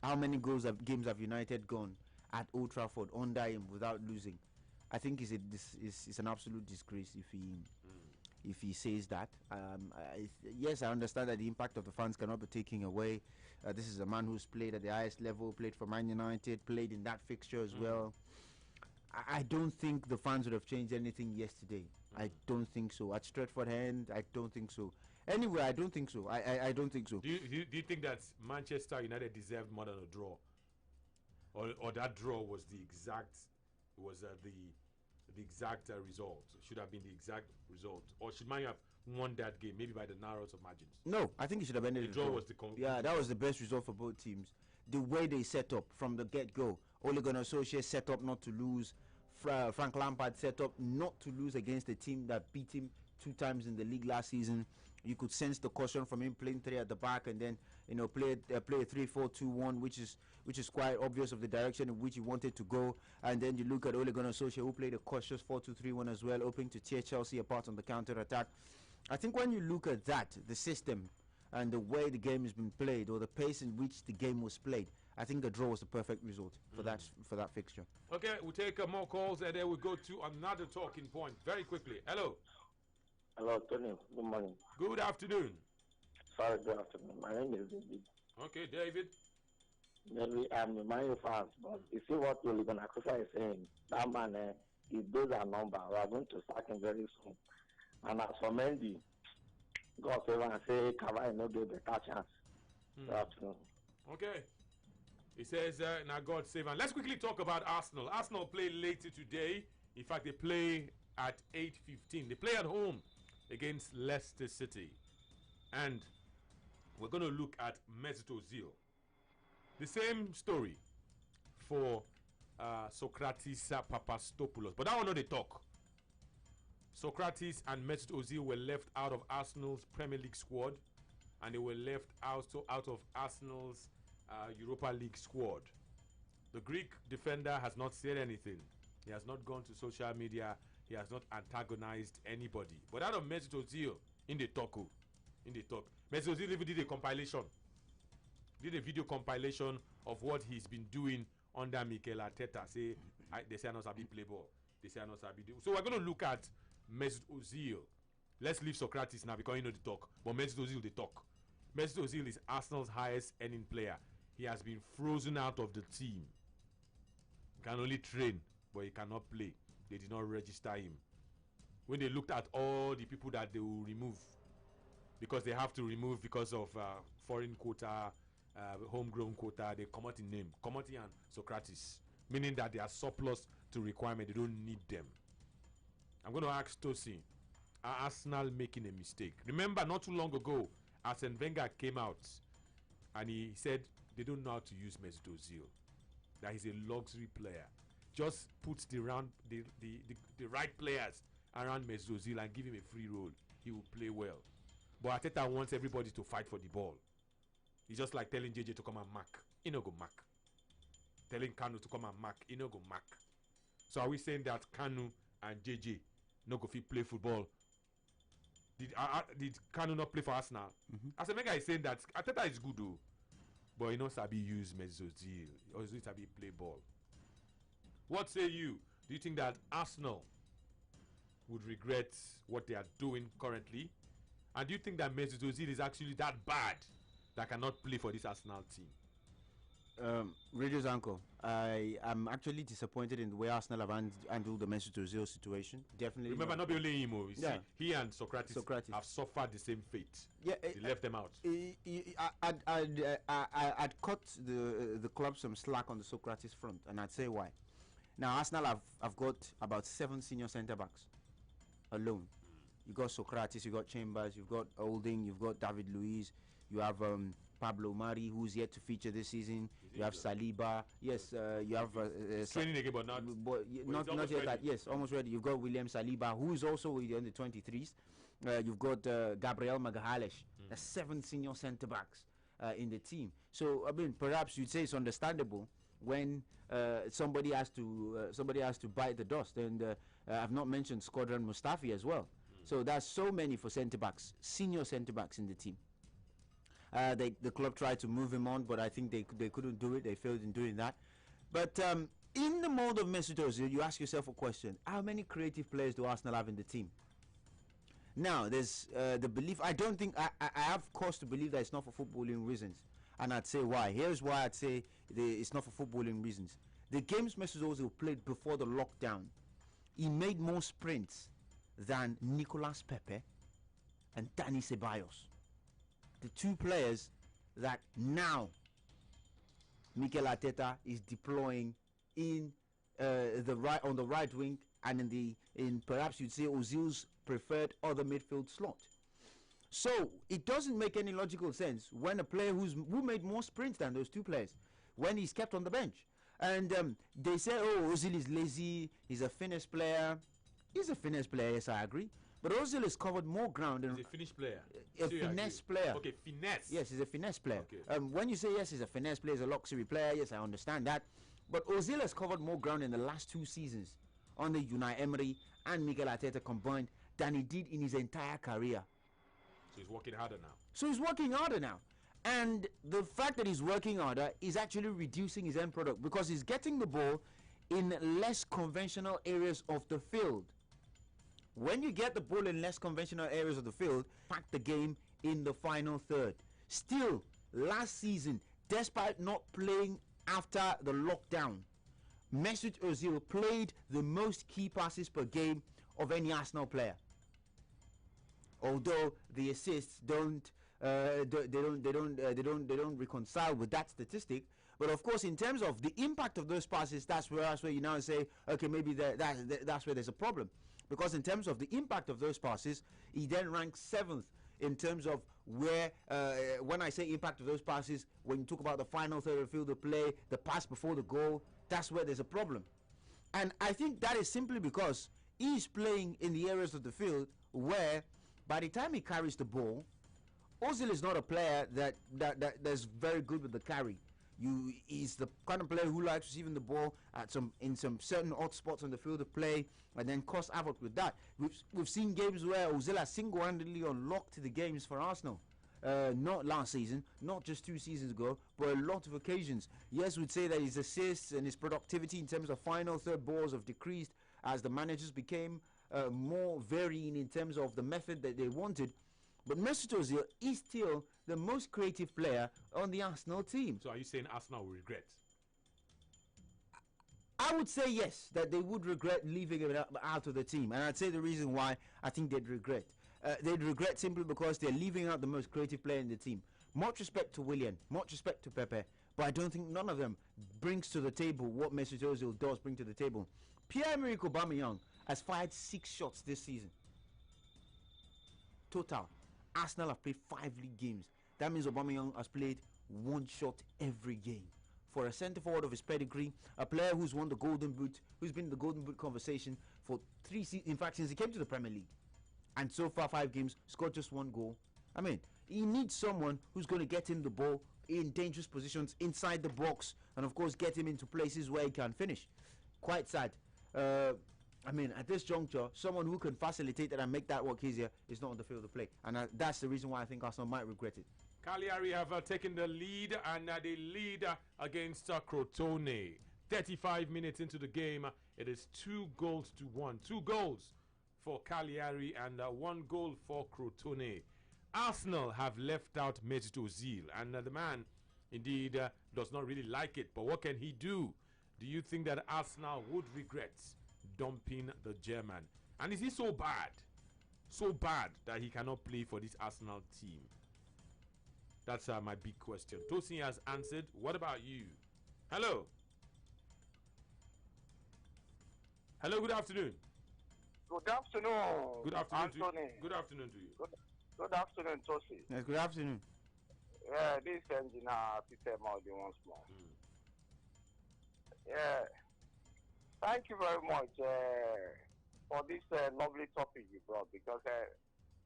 How many games have United gone at Old Trafford under him without losing? I think it's an absolute disgrace if he says that. Yes, I understand that the impact of the fans cannot be taken away. This is a man who's played at the highest level, played for Man United, played in that fixture as well. I don't think the fans would have changed anything yesterday. I don't think so. At Stretford End, I don't think so. Anyway, I don't think so. I don't think so. Do you think that Manchester United deserved more than a draw, or that draw was the exact result? Should have been the exact result, or should Man U have won that game maybe by the narrowest of margins? No, I think it should have ended. The draw was the yeah, that was the best result for both teams. The way they set up from the get-go. Ole Gunnar Solskjaer set up not to lose. Frank Lampard set up not to lose against a team that beat him 2 times in the league last season. You could sense the caution from him playing 3 at the back, and then play a 3-4-2-1, which is quite obvious of the direction in which he wanted to go. And then you look at Ole Gunnar Solskjaer, who played a cautious 4-2-3-1 as well, hoping to tear Chelsea apart on the counter-attack. I think when you look at that, the system and the way the game has been played, or the pace in which the game was played, I think the draw was the perfect result for that fixture. Okay, we'll take more calls, and then we'll go to another talking point very quickly. Hello. Hello, Tony. Good morning. Good afternoon. Sorry, good afternoon. My name is David. Okay, David. Maybe I'm a Man U fan, but you see what Ole Gunnar Solskjaer is saying. That man, his days are numbered. We are going to sack him very soon. And as for Mendy, God save and say Cavani no get better chance. Good afternoon. Okay. He says, now God save. And let's quickly talk about Arsenal. Arsenal play later today. In fact, they play at 8:15. They play at home against Leicester City. And we're going to look at Mesut Ozil. The same story for Socrates Papastopoulos. But that one, no, they talk. Socrates and Mesut Ozil were left out of Arsenal's Premier League squad, and they were left out of Arsenal's Europa League squad. The Greek defender has not said anything. He has not gone to social media. He has not antagonized anybody. But out of Mesut Ozil, in the talk. Mesut Ozil even did a compilation. Did a video compilation of what he's been doing under Mikel Arteta. They say I not sabi play ball. They say I not sabi do. So we're going to look at Mesut Ozil. Let's leave Socrates now because you know the talk. But Mesut Ozil, the talk. Mesut Ozil is Arsenal's highest earning player. He has been frozen out of the team. He can only train, but he cannot play. They did not register him. When they looked at all the people that they will remove, because they have to remove because of foreign quota, homegrown quota, they come out in name. Komoti and Socrates. Meaning that they are surplus to requirement. They don't need them. I'm going to ask Tosin, are Arsenal making a mistake? Remember, not too long ago, Arsene Wenger came out and he said they don't know how to use Mesut Ozil. That he's a luxury player. Just put the right players around Mesut Ozil and give him a free role. He will play well. But Arteta wants everybody to fight for the ball. It's just like telling JJ to come and mark. He no go mark. Telling Kanu to come and mark. He no go mark. So are we saying that Kanu and JJ no go fit play football? Did Kanu not play for Arsenal? Arsene Wenger is saying that Arteta is good though, but he knows sabi use Mesut Ozil. Or is it sabi play ball? What say you? Do you think that Arsenal would regret what they are doing currently? And do you think that Mesut Ozil is actually that bad that cannot play for this Arsenal team? Radio's uncle, I am actually disappointed in the way Arsenal have handled the Mesut Ozil situation. Definitely. Remember, not only him. You see, he and Socrates have suffered the same fate. Yeah, they left them out. I'd cut the club some slack on the Socrates front, and I'd say why. Now, Arsenal have got about 7 senior centre backs alone. You got Socrates, you got Chambers, you've got Holding, you've got David Luiz, you have Pablo Mari, who's yet to feature this season. You have Saliba. Yes, you have training again, but not yet. That, yes, almost ready. You've got William Saliba, who is also with the under 23s. You've got Gabriel Magalhaes. There's 7 senior centre backs in the team. So I mean, perhaps you'd say it's understandable when somebody has to bite the dust. And I've not mentioned Squadron Mustafi as well. So that's so many for centre backs, senior centre backs in the team. The club tried to move him on, but I think they couldn't do it. They failed in doing that. But in the mold of Mesut Ozil, you ask yourself a question: how many creative players do Arsenal have in the team? Now, there's the belief. I don't think I have cause to believe that it's not for footballing reasons, and I'd say why. Here's why I'd say it's not for footballing reasons. The games Mesut Ozil played before the lockdown, he made more sprints than Nicolas Pepe and Dani Ceballos. The two players that now Mikel Arteta is deploying in on the right wing and in perhaps you'd say Ozil's preferred other midfield slot. So it doesn't make any logical sense when a player who made more sprints than those two players, when he's kept on the bench. And they say, oh, Ozil is lazy, he's a finesse player. He's a finesse player, yes, I agree. But Ozil has covered more ground than He's a Finnish player. a finesse player. Okay, finesse. Yes, he's a finesse player. Okay. When you say yes, he's a finesse player, he's a luxury player, yes, I understand that. But Ozil has covered more ground in the last 2 seasons under Unai Emery and Mikel Arteta combined than he did in his entire career. So he's working harder now. So he's working harder now. And the fact that he's working harder is actually reducing his end product because he's getting the ball in less conventional areas of the field. When you get the ball in less conventional areas of the field, pack the game in the final third. Still, last season, despite not playing after the lockdown, Mesut Ozil played the most key passes per game of any Arsenal player. Although the assists don't reconcile with that statistic, but of course, in terms of the impact of those passes, that's where you now say, okay, maybe that's where there's a problem. Because in terms of the impact of those passes, he then ranks 7th in terms of where, when I say impact of those passes, when you talk about the final third of the field of play, the pass before the goal, that's where there's a problem. And I think that is simply because he's playing in the areas of the field where, by the time he carries the ball, Ozil is not a player that's very good with the carry. He's the kind of player who likes receiving the ball in some certain hot spots on the field of play and then cause havoc with that. We've seen games where Ozil has single-handedly unlocked the games for Arsenal. Not last season, not just 2 seasons ago, but a lot of occasions. Yes, we'd say that his assists and his productivity in terms of final third balls have decreased as the managers became more varying in terms of the method that they wanted. But Mesut Ozil is still the most creative player on the Arsenal team. So are you saying Arsenal will regret? I would say yes, that they would regret leaving him out of the team. And I'd say the reason why I think they'd regret. They'd regret simply because they're leaving out the most creative player in the team. Much respect to Willian, much respect to Pepe, but I don't think none of them brings to the table what Mesut Ozil does bring to the table. Pierre-Emerick Aubameyang has fired 6 shots this season. Total. Arsenal have played 5 league games. That means Aubameyang has played 1 shot every game. For a centre forward of his pedigree, a player who's won the Golden Boot, who's been in the Golden Boot conversation for 3 seasons, in fact, since he came to the Premier League. And so far, 5 games, scored just 1 goal. I mean, he needs someone who's going to get him the ball in dangerous positions inside the box and, of course, get him into places where he can finish. Quite sad. I mean, at this juncture, someone who can facilitate that and make that work easier is not on the field of play. And that's the reason why I think Arsenal might regret it. Cagliari have taken the lead, and they lead against Crotone. 35 minutes into the game, it is 2 goals to 1. 2 goals for Cagliari and 1 goal for Crotone. Arsenal have left out Mesut Ozil, and the man indeed does not really like it. But what can he do? Do you think that Arsenal would regret dumping the German? And is he so bad that he cannot play for this Arsenal team? That's my big question. Tosin has answered. What about you? Hello. Hello, good afternoon. Good afternoon. Good afternoon to you. Anthony. Good afternoon to you. Good afternoon, Tosi. Yes, good afternoon. Yeah, this engineer Peter Maldi once more. Yeah. Thank you very much for this lovely topic you brought, because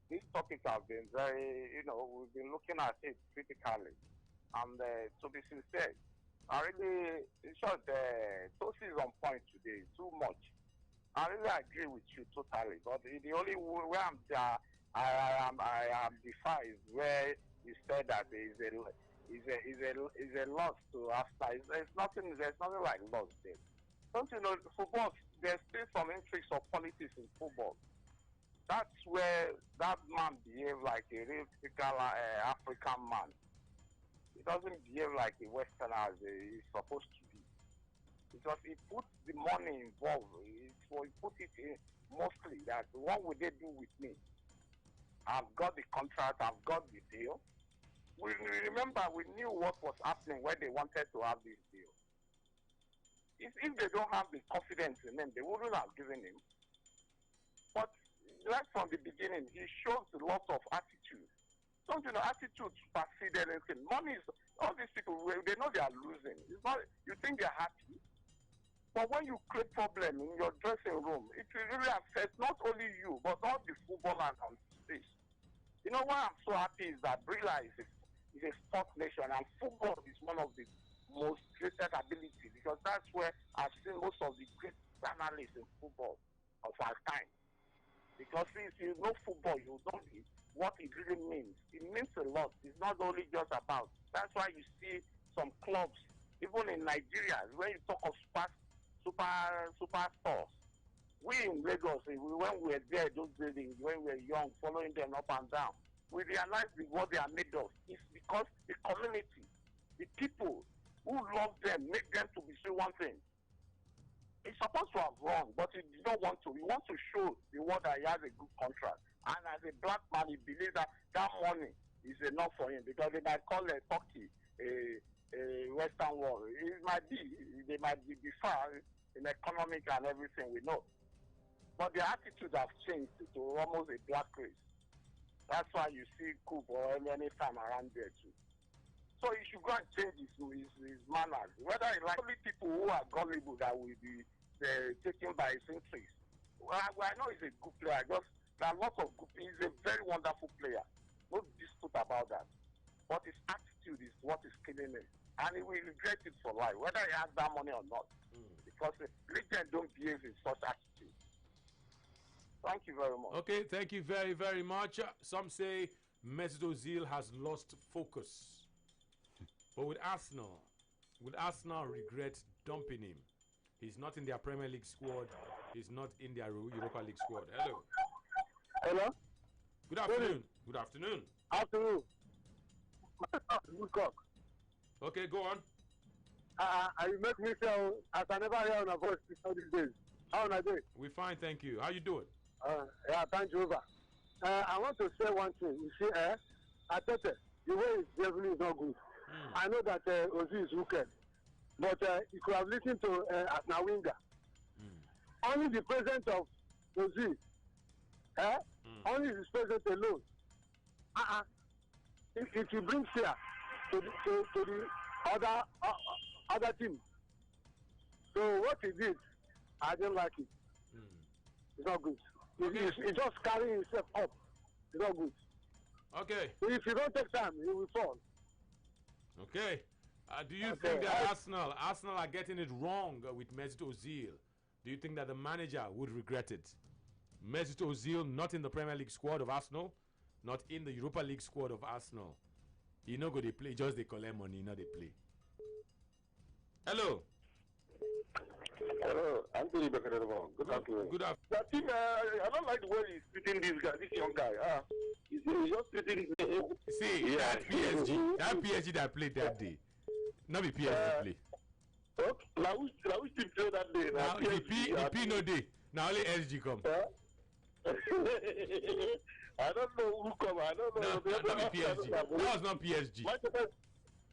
this topic has been very, we've been looking at it critically. And to be sincere, I really, in short, Tosi is on point today, too much. I really agree with you totally, but the only where I am defied is where you said that there is a loss to Arsenal. There's nothing like loss there. Don't you know, football, there's still some intrigues of politics in football. That's where that man behaves like a real typical African man. He doesn't behave like a Westerner as he's supposed to be. because he put the money involved. He put it in mostly that what would they do with me? I've got the contract, I've got the deal. We remember we knew what was happening when they wanted to have this deal. If they don't have the confidence in him, they wouldn't have given him. But right from the beginning, he shows a lot of attitude. Don't you know, attitude supersedes anything. Money is, all these people, they know they are losing. It's not, you think they're happy. But when you create problem in your dressing room, it will really affect not only you, but all the footballers on the stage. You know why I'm so happy is that Brilla is a sport nation, and football is one of the most greatest abilities, because that's where I've seen most of the great analysts in football of our time. Because if you know football, you know what it really means. It means a lot. It's not only just about. That's why you see some clubs, even in Nigeria, when you talk of superstars. We in Lagos, when we were there, those buildings, when we were young, following them up and down, we realized what they are made of. It's because the community, the people who love them, make them to be say one thing. He's supposed to have won, but he did not want to. He wants to show the world that he has a good contract. And as a black man, he believes that that money is enough for him, because they might call Turkey a Western world. It might be, they might be far in economic and everything, we know. But their attitudes have changed to almost a black race. That's why you see Coop or any time around there too. So he should go and change his manners. Whether he like only people who are gullible that will be taken by his interest. Well, I know he's a good player. Just there are lots of good. He's a very wonderful player. No dispute about that. But his attitude is what is killing him, and he will regret it for life, whether he has that money or not. Because the legend don't behave in such attitude. Thank you very much. Okay, thank you very, very much. Some say Mesut Ozil has lost focus. But would Arsenal regret dumping him? He's not in their Premier League squad. He's not in their Europa League squad. Hello. Hello. Good afternoon. Good afternoon. Afternoon. Good cock. Okay, go on. You make me feel as I never hear on a voice all these days. How are you? We're fine, thank you. How you doing? Yeah, thank you. I want to say one thing. You see, Atete, the way he's behaving is not good. I know that Ozil is wicked, but you could have listened to Asnawinga. Only the president of Ozil, only his president alone. If you bring fear to the other team, so what he did, I don't like it. It's not good. He just carrying himself up. It's not good. Okay. If you don't take time, he will fall. Okay. Do you think that Arsenal are getting it wrong with Mesut Ozil? Do you think that the manager would regret it? Mesut Ozil not in the Premier League squad of Arsenal, not in the Europa League squad of Arsenal. He no go they play, just they collect money, not they play. Hello. Hello, Anthony Bekerevo. Good afternoon. Good afternoon. That team, I don't like the way he's treating this young guy. He's just treating. See, that PSG that played that day, not be PSG play. Okay, now which team play that day? Now the P no day. Now only SG come. I don't know who come. I don't know. No, not be PSG. That was not PSG.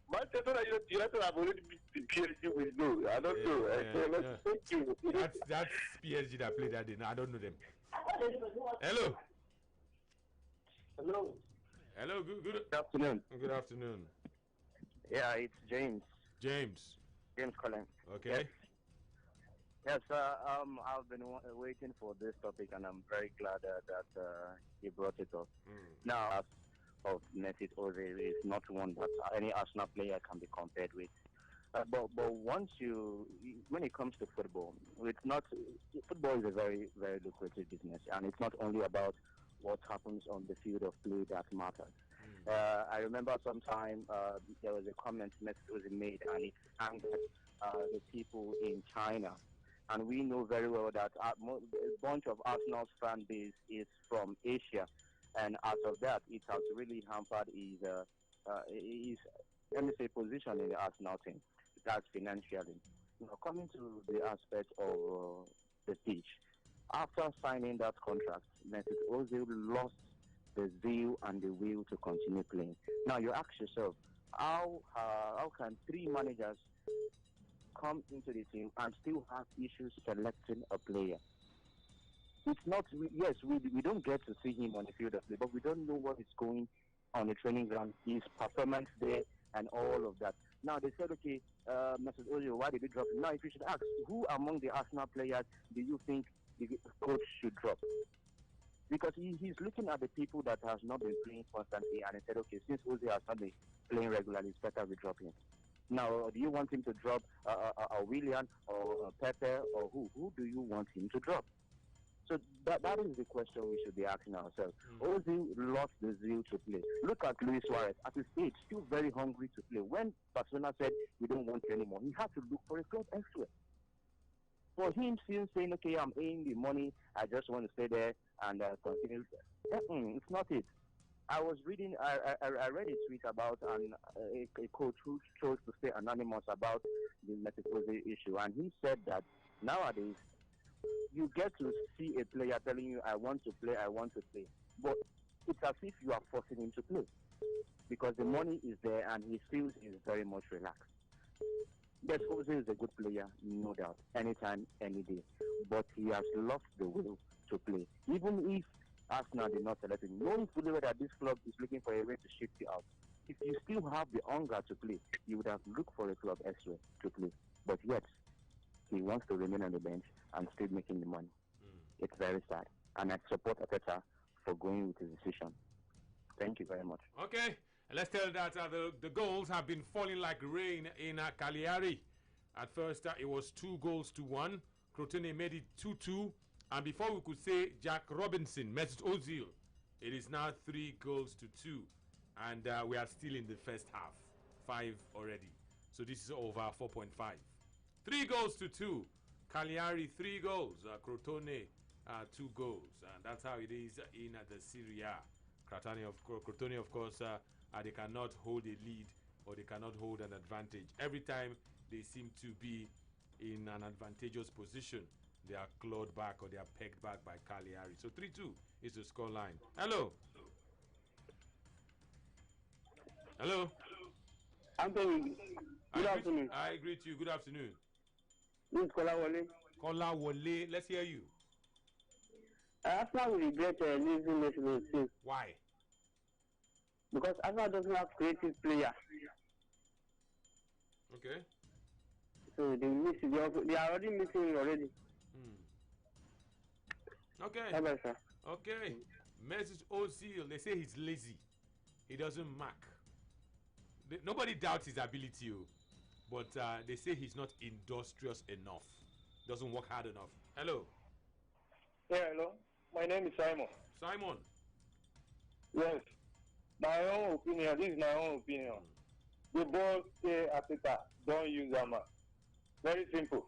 Manchester United have already beat the PSG with no. I don't know. Thank you. That's PSG that played that day. No, I don't know them. Hello. Hello. Hello. Good afternoon. Good afternoon. Yeah, it's James. James calling. Okay. Yes, I've been waiting for this topic, and I'm very glad that he brought it up. Now, of Mesut Ozil is not one that any Arsenal player can be compared with. But once when it comes to football, football is a very, very lucrative business, and it's not only about what happens on the field of play that matters. I remember sometime there was a comment Mesut Ozil made, and it angered the people in China. And we know very well that a bunch of Arsenal's fan base is from Asia. And out of that, it has really hampered his let me say, position in the Arsenal team. That's financially. Now, coming to the aspect of the pitch, after signing that contract, Mesut Ozil lost the zeal and the will to continue playing. Now, you ask yourself, how can three managers come into the team and still have issues selecting a player? It's not, yes, we don't get to see him on the field of play, but we don't know what is going on the training ground, his performance there, and all of that. Now, they said, okay, Mesut Ozil, why did he drop him? Now, if you should ask, who among the Arsenal players do you think the coach should drop? Because he's looking at the people that has not been playing constantly, and he said, okay, since Ozil has not been playing regularly, it's better we drop him. Now, do you want him to drop a Willian or a Pepe, or who? Who do you want him to drop? So that is the question we should be asking ourselves. Ozil lost the zeal to play. Look at Luis Suarez. At his age, still very hungry to play. When Barcelona said, we don't want you anymore, he had to look for a club elsewhere. For him still saying, okay, I'm paying the money, I just want to stay there and continue. It's not it. I was reading, I read a tweet about a coach who chose to stay anonymous about the Mesut Ozil issue, and he said that nowadays you get to see a player telling you, I want to play, but it's as if you are forcing him to play because the money is there and he feels he's very much relaxed. Yes, Ozil is a good player, no doubt, anytime, any day, but he has lost the will to play. Even if Arsenal did not select him, knowing fully well that this club is looking for a way to shift you out, if you still have the hunger to play, you would have looked for a club elsewhere to play. But yet, he wants to remain on the bench and still making the money. It's very sad. And I support Arteta for going with his decision. Thank you very much. Okay, let's tell that the goals have been falling like rain in Cagliari. At first, it was 2-1. Crotone made it 2-2. And before we could say Jack Robinson, Mesut Ozil, it is now 3-2. And we are still in the first half. 5 already. So this is over 4.5. 3-2. Cagliari 3 goals. Crotone 2 goals. And that's how it is in the Serie A. Crotone, of course, they cannot hold a lead or they cannot hold an advantage. Every time they seem to be in an advantageous position, they are clawed back or they are pegged back by Cagliari. So 3-2 is the scoreline. Hello. Hello. Anthony, good afternoon. I greet you. Good afternoon. This is Kola Wale. Kola Wale, let's hear you. Arsenal will regret losing Mesut Ozil. Why? Because Arsenal doesn't have creative player. Okay. So they miss it. They are already missing it already. Okay. Bye-bye, sir. Okay. Mesut Ozil, they say he's lazy. He doesn't mark. Nobody doubts his ability, but they say he's not industrious enough. Doesn't work hard enough. Hello. Yeah, hello. My name is Simon. Simon. Yes. My own opinion. This is my own opinion. The ball say Arteta don't use Zama. Very simple.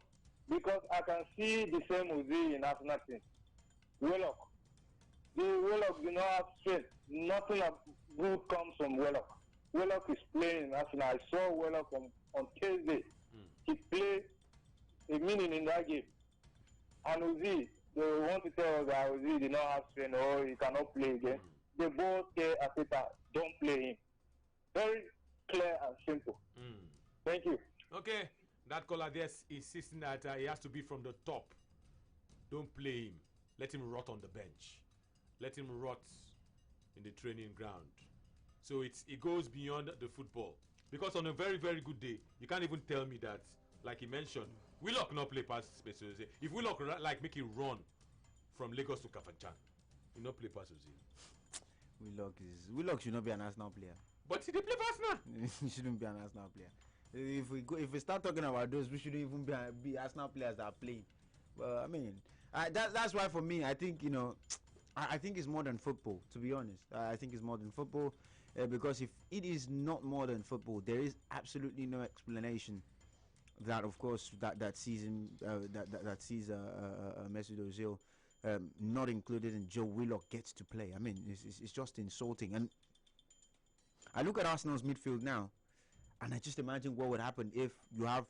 Because I can see the same Ozil in Arsenal team. Willock. The Willock do not have strength. Nothing good comes from Willock. Willock is playing in Arsenal. I saw Willock on Thursday. He played a minute in that game. And Ozil, they want to tell us that Ozil did not have strength or he cannot play again. They both say Arteta don't play him. Very clear and simple. Thank you. Okay. That caller there is insisting that he has to be from the top. Don't play him. Let him rot on the bench. Let him rot in the training ground. So it goes beyond the football. Because on a very, very good day, you can't even tell me that, like he mentioned, Willock not play past Space. If Willock like make him run from Lagos to Kafanchan, he not play past Ozil. Willock should not be an Arsenal player. But he did play for Arsenal. He shouldn't be an Arsenal player. If we start talking about those, we shouldn't even be Arsenal players that are playing. Well, I mean, that's why for me, I think I think it's more than football. To be honest, I think it's more than football because if it is not more than football, there is absolutely no explanation that, of course, that sees Mesut Ozil not included and Joe Willock gets to play. I mean, it's just insulting. And I look at Arsenal's midfield now. And I just imagine what would happen if you have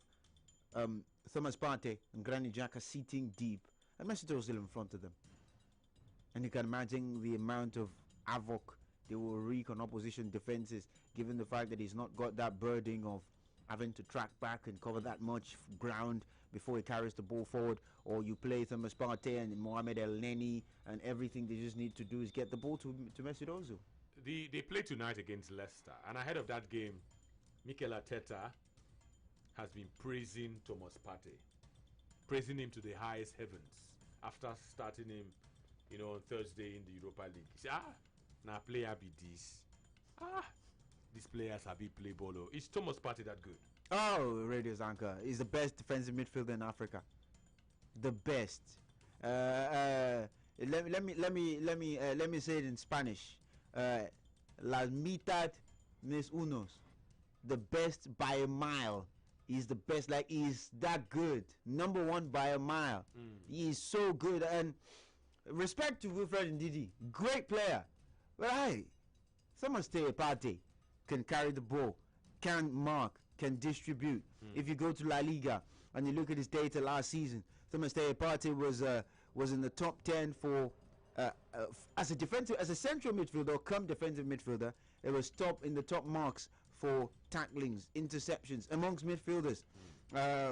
Thomas Partey and Granit Xhaka sitting deep, and Mesut Ozil in front of them. And you can imagine the amount of havoc they will wreak on opposition defenses, given the fact that he's not got that burden of having to track back and cover that much ground before he carries the ball forward. Or you play Thomas Partey and Mohamed El Neni, and everything they just need to do is get the ball to Mesut Ozil. They play tonight against Leicester, and ahead of that game, Mikel Arteta has been praising Thomas Partey, praising him to the highest heavens after starting him, on Thursday in the Europa League. He said, now player be this. These players have been play ball. Is Thomas Partey that good? Oh, Radio Zanka, he's the best defensive midfielder in Africa. The best. Let me say it in Spanish. La mitad mis unos. The best by a mile. He's the best. Like, he's that good. Number one by a mile. He is so good. And respect to Wilfred Ndidi. Great player. But hey, someone stay a party. Can carry the ball. Can mark. Can distribute. If you go to La Liga and you look at his data last season, Thomas Partey was in the top 10 for as a central midfielder or come defensive midfielder. It was in the top marks for tacklings, interceptions amongst midfielders,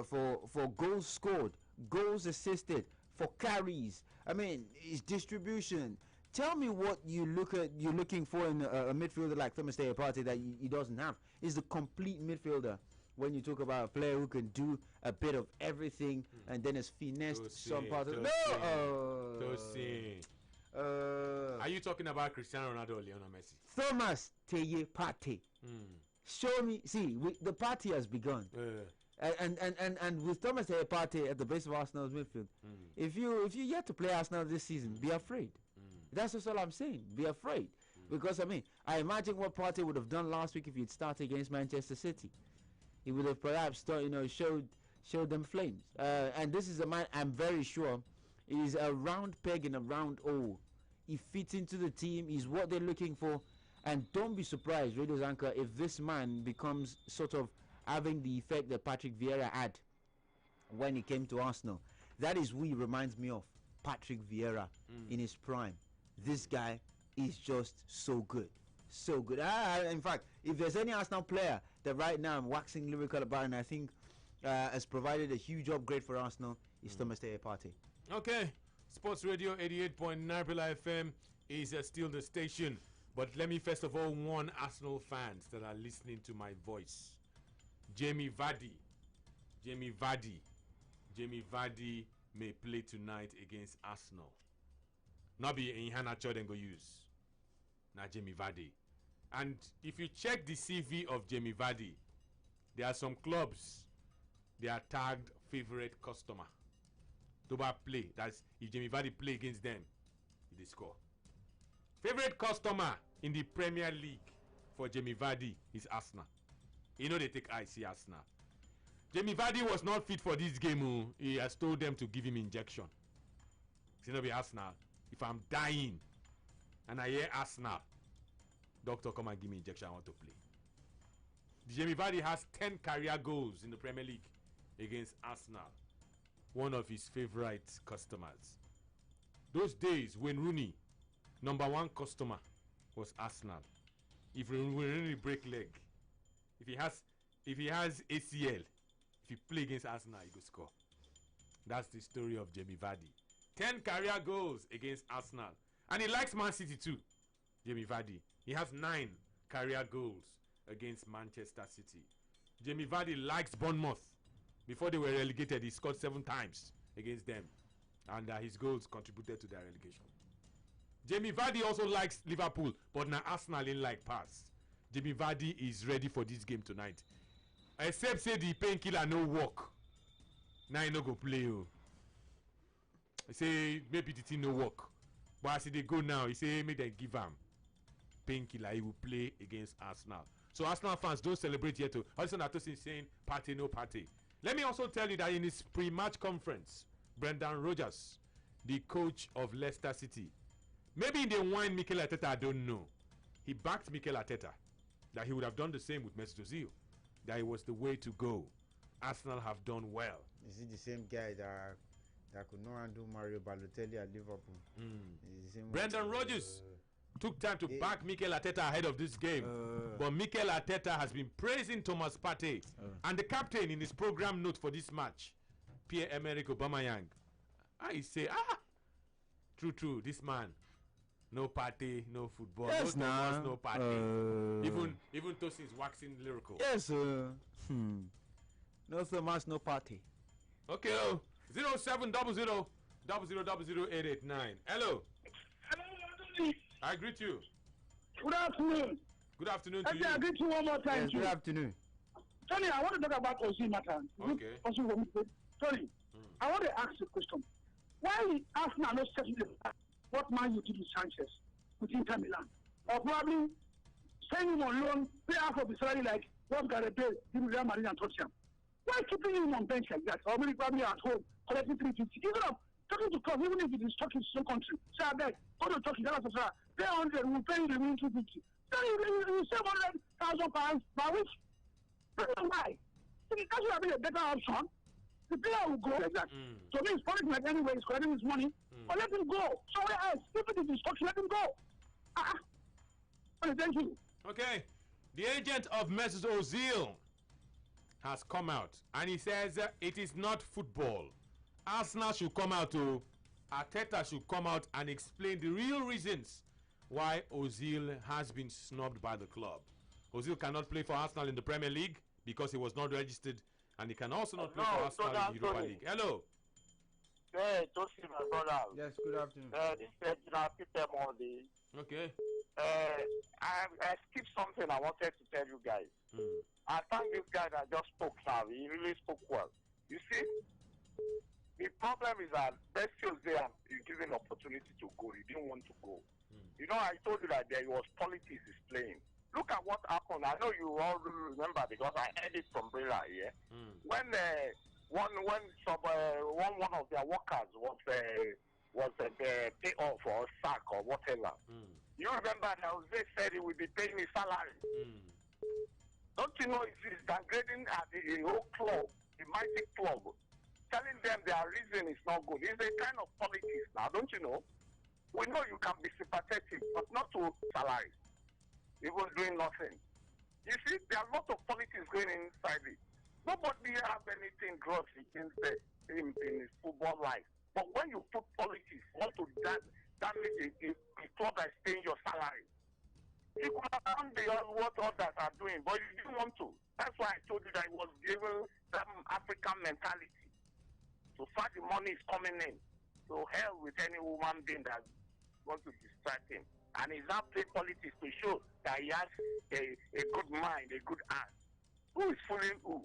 for goals scored, goals assisted, for carries. I mean, his distribution. Tell me what you're looking for in a midfielder like Thomas Partey that he doesn't have. He's the complete midfielder. When you talk about a player who can do a bit of everything and then has finessed some part of Are you talking about Cristiano Ronaldo or Lionel Messi? Thomas Partey. Show me. See, the party has begun. And with Thomas Partey at the base of Arsenal's midfield, if you yet to play Arsenal this season, be afraid. That's just all I'm saying. Be afraid. Because, I imagine what Partey would have done last week if he'd started against Manchester City. He would have perhaps showed them flames. And this is a man, I'm very sure, he's a round peg in a round hole. He fits into the team. He's what they're looking for. And don't be surprised, Radio Zanka, if this man becomes sort of having the effect that Patrick Vieira had when he came to Arsenal. That is who he reminds me of, Patrick Vieira in his prime. This guy is just so good. So good. In fact, if there's any Arsenal player that right now I'm waxing lyrical about and I think has provided a huge upgrade for Arsenal, is Thomas Partey. Okay. Sports Radio 88.9 Pillar FM is still the station. But let me first of all warn Arsenal fans that are listening to my voice. Jamie Vardy may play tonight against Arsenal. Not be in Hannah Chodden go use. Now Jamie Vardy. And if you check the CV of Jamie Vardy, there are some clubs they are tagged favorite customer. To play. That's if Jamie Vardy play against them, they score. Favorite customer in the Premier League for Jamie Vardy is Arsenal. They take IC Arsenal. Jamie Vardy was not fit for this game. He has told them to give him injection. It's not be Arsenal. If I'm dying and I hear Arsenal, doctor, come and give me injection. I want to play. Jamie Vardy has 10 career goals in the Premier League against Arsenal. One of his favorite customers. Those days when Rooney, number one customer, was Arsenal. If Rooney break leg, if he has ACL, if he play against Arsenal, he go score. That's the story of Jamie Vardy. 10 career goals against Arsenal. And he likes Man City too, Jamie Vardy. He has 9 career goals against Manchester City. Jamie Vardy likes Bournemouth. Before they were relegated, he scored 7 times against them. And his goals contributed to their relegation. Jamie Vardy also likes Liverpool, but now Arsenal in like pass. Jamie Vardy is ready for this game tonight. Except say the painkiller no work. Now he no go play. He say maybe the thing no work. But as they go now, he say make them give him painkiller. He will play against Arsenal. So Arsenal fans don't celebrate yet. Also Natosin saying party no party. Let me also tell you that in his pre-match conference, Brendan Rodgers, the coach of Leicester City, maybe in the wine Mikel Arteta, I don't know. He backed Mikel Arteta that he would have done the same with Mesut Ozil. That it was the way to go. Arsenal have done well. Is it the same guy that could not handle Mario Balotelli at Liverpool? Is the same Brendan one? Rodgers took time to back Mikel Arteta ahead of this game, but Mikel Arteta has been praising Thomas Partey and the captain in his program note for this match, Pierre-Emerick Aubameyang. I say, true, this man, no Partey, no football, Yes, no Thomas, nah. no Partey. Even Tosin is waxing lyrical. Yes, no Thomas, no party. Okay, 0700 0000889. Hello, I greet you. Good afternoon. Good afternoon to Let you. me agree to you one more time. Yes, good afternoon. Tony, I want to talk about Ozil matter. Okay. Tony, I want to ask you a question. Why Arsenal not settling what Man U did with Sanchez with Inter Milan? Or probably send him on loan, pay half of his salary like what Gareth Bale did with Real Madrid and Tottenham. Why keeping him on bench like that? Or maybe probably at home collecting 350. Even up talking to club, even if it is talking to some country. Say I beg, go to Turkey, pay 100, we'll pay you the remaining 250. Then you save 100,000 pounds by which? Why? That should have been a better option. The player will go like that. So me, it's probably like anyway, he's collecting his money. But let him go. Somewhere else. If it is instruction, let him go. Thank you. Okay, the agent of Mesut Ozil has come out and he says it is not football. Arsenal should come out to Arteta should come out and explain the real reasons why Ozil has been snubbed by the club. Ozil cannot play for Arsenal in the Premier League because he was not registered, and he can also not play for Arsenal in the Europa League. Hello. Hey, Tosin, my brother. Yes, good afternoon. This is Peter Mondi. Okay. I skipped something I wanted to tell you guys. I thank this guy that just spoke now. He really spoke well. You see, the problem is that Mesut Ozil is given opportunity to go. He didn't want to go. You know, I told you that there was politics is playing. Look at what happened. I know you all remember because I heard it from Brilla here. When one of their workers was pay off or sack or whatever. You remember that Jose said he would be paying his salary. Don't you know it's downgrading at the whole club, the mighty club, telling them their reason is not good. It's a kind of politics now, don't you know? We know you can be sympathetic, but not to salaries. Even doing nothing. You see, there are a lot of politics going inside it. Nobody have anything gross against him in his football life. But when you put politics, want to damage a club that's paying your salary. You could have done what others are doing, but you didn't want to. That's why I told you that it was given some African mentality. So far the money is coming in. So hell with any woman being that wants to distract him. And he's now playing politics to show that he has a good mind, a good heart. Who is fooling who?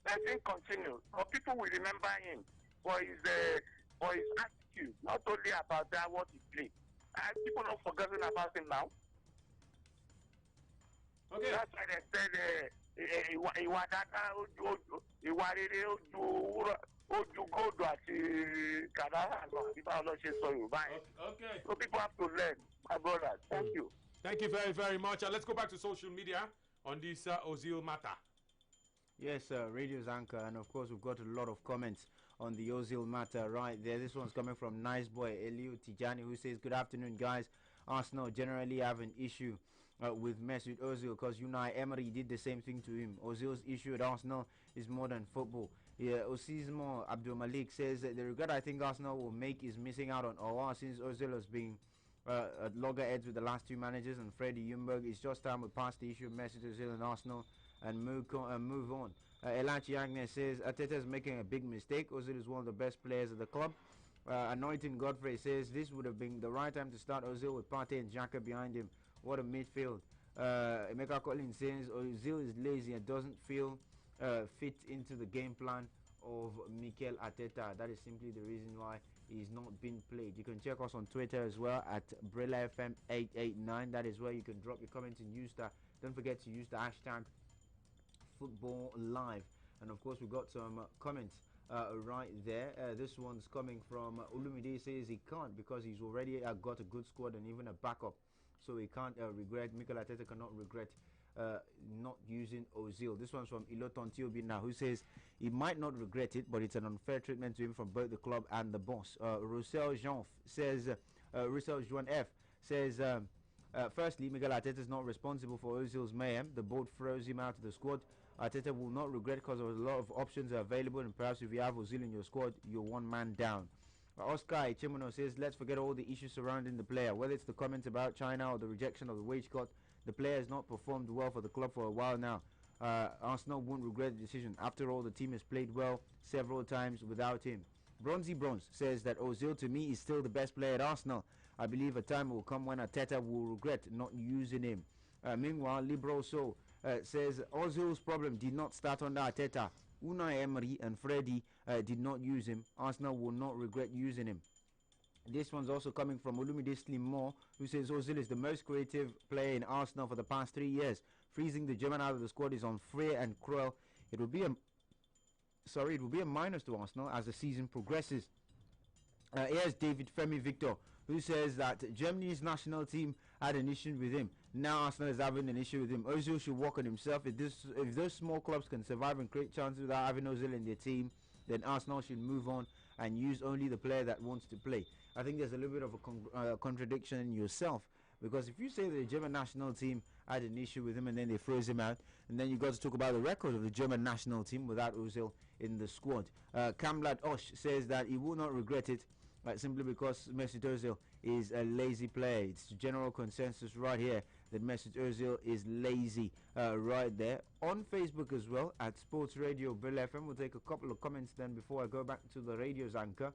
Let him continue. But people will remember him for his attitude, not only about that what he played. And people are forgetting about him now. Okay. That's why they said ìwà dáadáa ìwà rere ojú góòdù àti kàdáhà lọ bí báwo lọ ṣe sọ Yorùbá yẹn. Okay. So people have to learn, my brothers. Thank you. Thank you very, very much. Let's go back to social media on this Ozil matter. Yes, Radio's Anchor, and of course we've got a lot of comments on the Ozil matter right there. This one's coming from Nice Boy Eliu Tijani, who says, "Good afternoon, guys. Arsenal generally have an issue with Mesut Ozil because Unai Emery did the same thing to him. Ozil's issue at Arsenal is more than football." Yeah, Osismo Abdul Malik says that the regret I think Arsenal will make is missing out on Aouar since Ozil has been at loggerheads with the last two managers and Freddie Ljungberg. It's just time we pass the issue of Mesut Ozil and Arsenal and move on. Elachi Agnes says Arteta is making a big mistake. Ozil is one of the best players of the club. Anointing Godfrey says this would have been the right time to start Ozil with Partey and Xhaka behind him. What a midfield. Emeka Collins says Ozil is lazy and doesn't feel fit into the game plan of Mikel Arteta. That is simply the reason why he's not been played. You can check us on Twitter as well at Brilla FM 889. That is where you can drop your comments and use that. Don't forget to use the hashtag Football Live. And of course, we've got some comments right there. This one's coming from Olumide. Says he can't because he's already got a good squad and even a backup, so he can't regret. Mikel Arteta cannot regret not using Ozil. This one's from Iloton Tiobina, who says he might not regret it, but it's an unfair treatment to him from both the club and the boss. Roussel Jean says, Roussel Juan F says, firstly, Miguel Arteta is not responsible for Ozil's mayhem. The board throws him out of the squad. Arteta will not regret because a lot of options are available, and perhaps if you have Ozil in your squad, you're one man down. Oscar Chimono says, let's forget all the issues surrounding the player, whether it's the comments about China or the rejection of the wage cut. The player has not performed well for the club for a while now. Arsenal won't regret the decision. After all, the team has played well several times without him. Bronzy Bronze says that Ozil to me is still the best player at Arsenal. I believe a time will come when Arteta will regret not using him. Meanwhile, Liberal Soul says Ozil's problem did not start under Arteta. Unai Emery and Freddy did not use him. Arsenal will not regret using him. This one's also coming from Olumide Slimmo, who says Ozil is the most creative player in Arsenal for the past 3 years. Freezing the German out of the squad is unfair and cruel. It will be a minus to Arsenal as the season progresses. Here's David Femi Victor, who says that Germany's national team had an issue with him. Now Arsenal is having an issue with him. Ozil should work on himself. If those small clubs can survive and create chances without having Ozil in their team, then Arsenal should move on and use only the player that wants to play. I think there's a little bit of a contradiction in yourself, because if you say that the German national team had an issue with him and then they froze him out, and then you got to talk about the record of the German national team without Ozil in the squad. Kamlad Osh says that he will not regret it, simply because Mesut Ozil is a lazy player. It's general consensus right here that Mesut Ozil is lazy right there. On Facebook as well, at Sports Radio Bill FM. We'll take a couple of comments then before I go back to the radio's anchor.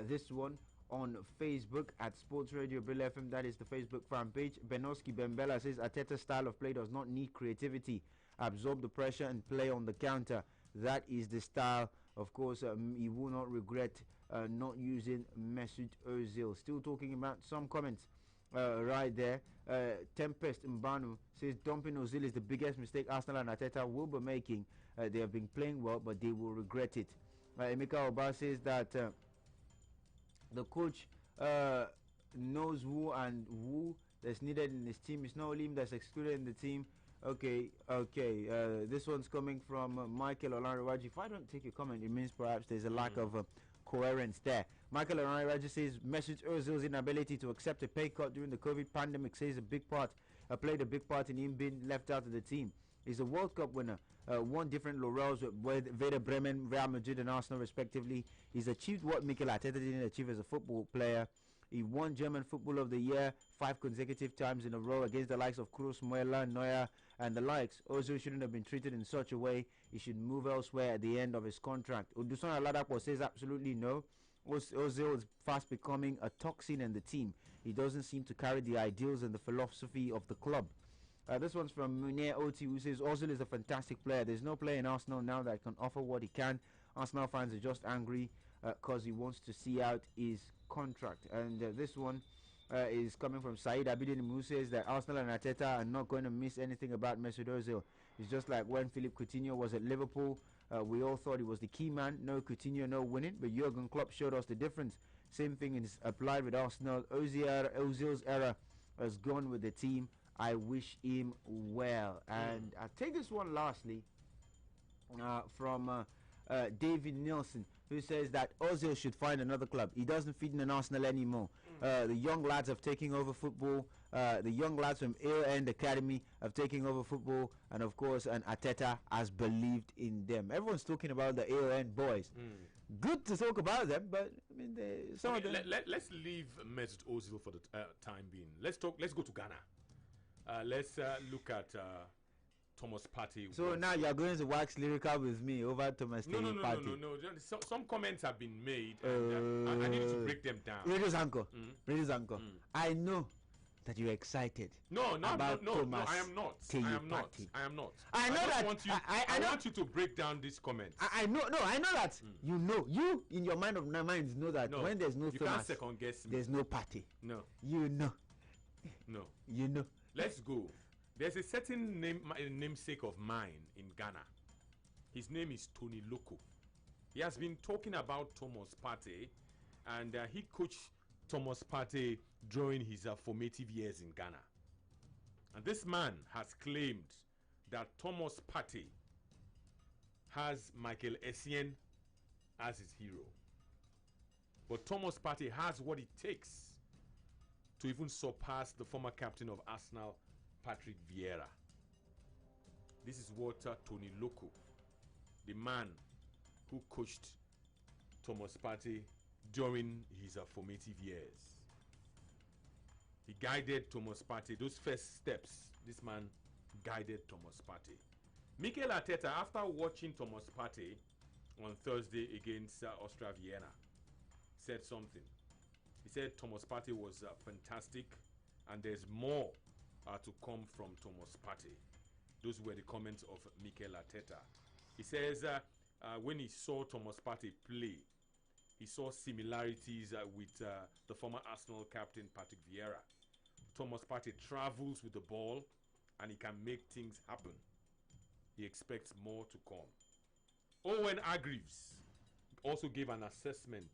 This one on Facebook at Sports Radio Bill FM. That is the Facebook fan page. Benoski Bembela says Arteta's style of play does not need creativity. Absorb the pressure and play on the counter. That is the style. Of course, he will not regret not using Mesut Ozil. Still talking about some comments right there. Tempest Mbanu says dumping Ozil is the biggest mistake Arsenal and Arteta will be making. They have been playing well, but they will regret it. Emeka Oba says that the coach knows who and who that's needed in his team. It's not only him that's excluded in the team. Okay. This one's coming from Michael Olaniwaji. If I don't take your comment, it means perhaps there's a lack of coherence there. Michael Olaniwaji says Mesut Ozil's inability to accept a pay cut during the COVID pandemic played a big part in him being left out of the team. He's a World Cup winner, won different laurels with Werder Bremen, Real Madrid and Arsenal respectively. He's achieved what Mikel Arteta didn't achieve as a football player. He won German Football of the Year 5 consecutive times in a row against the likes of Kroos, Mueller, Neuer and the likes. Ozil shouldn't have been treated in such a way. He should move elsewhere at the end of his contract. Oduson Aladapo says absolutely no. Ozil is fast becoming a toxin in the team. He doesn't seem to carry the ideals and the philosophy of the club. This one's from Munir Oti, who says Ozil is a fantastic player. There's no player in Arsenal now that can offer what he can. Arsenal fans are just angry because he wants to see out his contract. And this one is coming from Saeed Abidin, who says that Arsenal and Arteta are not going to miss anything about Mesut Ozil. It's just like when Philippe Coutinho was at Liverpool. We all thought he was the key man. No Coutinho, no winning. But Jurgen Klopp showed us the difference. Same thing is applied with Arsenal. Ozil's era has gone with the team. I wish him well. And I'll take this one lastly from David Nielsen, who says that Ozil should find another club. He doesn't fit in an Arsenal anymore. The young lads have taken over football. The young lads from Ale End Academy have taken over football, and of course, and Arteta has believed in them. Everyone's talking about the Ale End boys. Good to talk about them, but I mean, some of them. Let's leave Mesut Ozil for the time being. Let's go to Ghana. Let's look at Thomas Partey. So now you're going to wax lyrical with me over Thomas Partey. No. Some comments have been made, and I need to break them down. Radio Anchor. I know that you're excited. No, Thomas I am not. Partey. I am not. I know that. I want you to break down these comments. I know that. You know. You in your mind of minds know that when there's no you Thomas, can't second guess me. There's no Partey. No. You know. No. You know. Let's go. There's a certain namesake of mine in Ghana. His name is Tony Loco. He has been talking about Thomas Partey, and he coached Thomas Partey during his formative years in Ghana. And this man has claimed that Thomas Partey has Michael Essien as his hero. But Thomas Partey has what it takes to even surpass the former captain of Arsenal, Patrick Vieira. This is what Tony Loco, the man who coached Thomas Partey during his formative years. He guided Thomas Partey. Those first steps, this man guided Thomas Partey. Mikel Arteta, after watching Thomas Partey on Thursday against Austria Vienna, said something. He said Thomas Partey was fantastic and there's more to come from Thomas Partey. Those were the comments of Mikel Arteta. He says when he saw Thomas Partey play, he saw similarities with the former Arsenal captain Patrick Vieira. Thomas Partey travels with the ball and he can make things happen. He expects more to come. Owen Hargreaves also gave an assessment.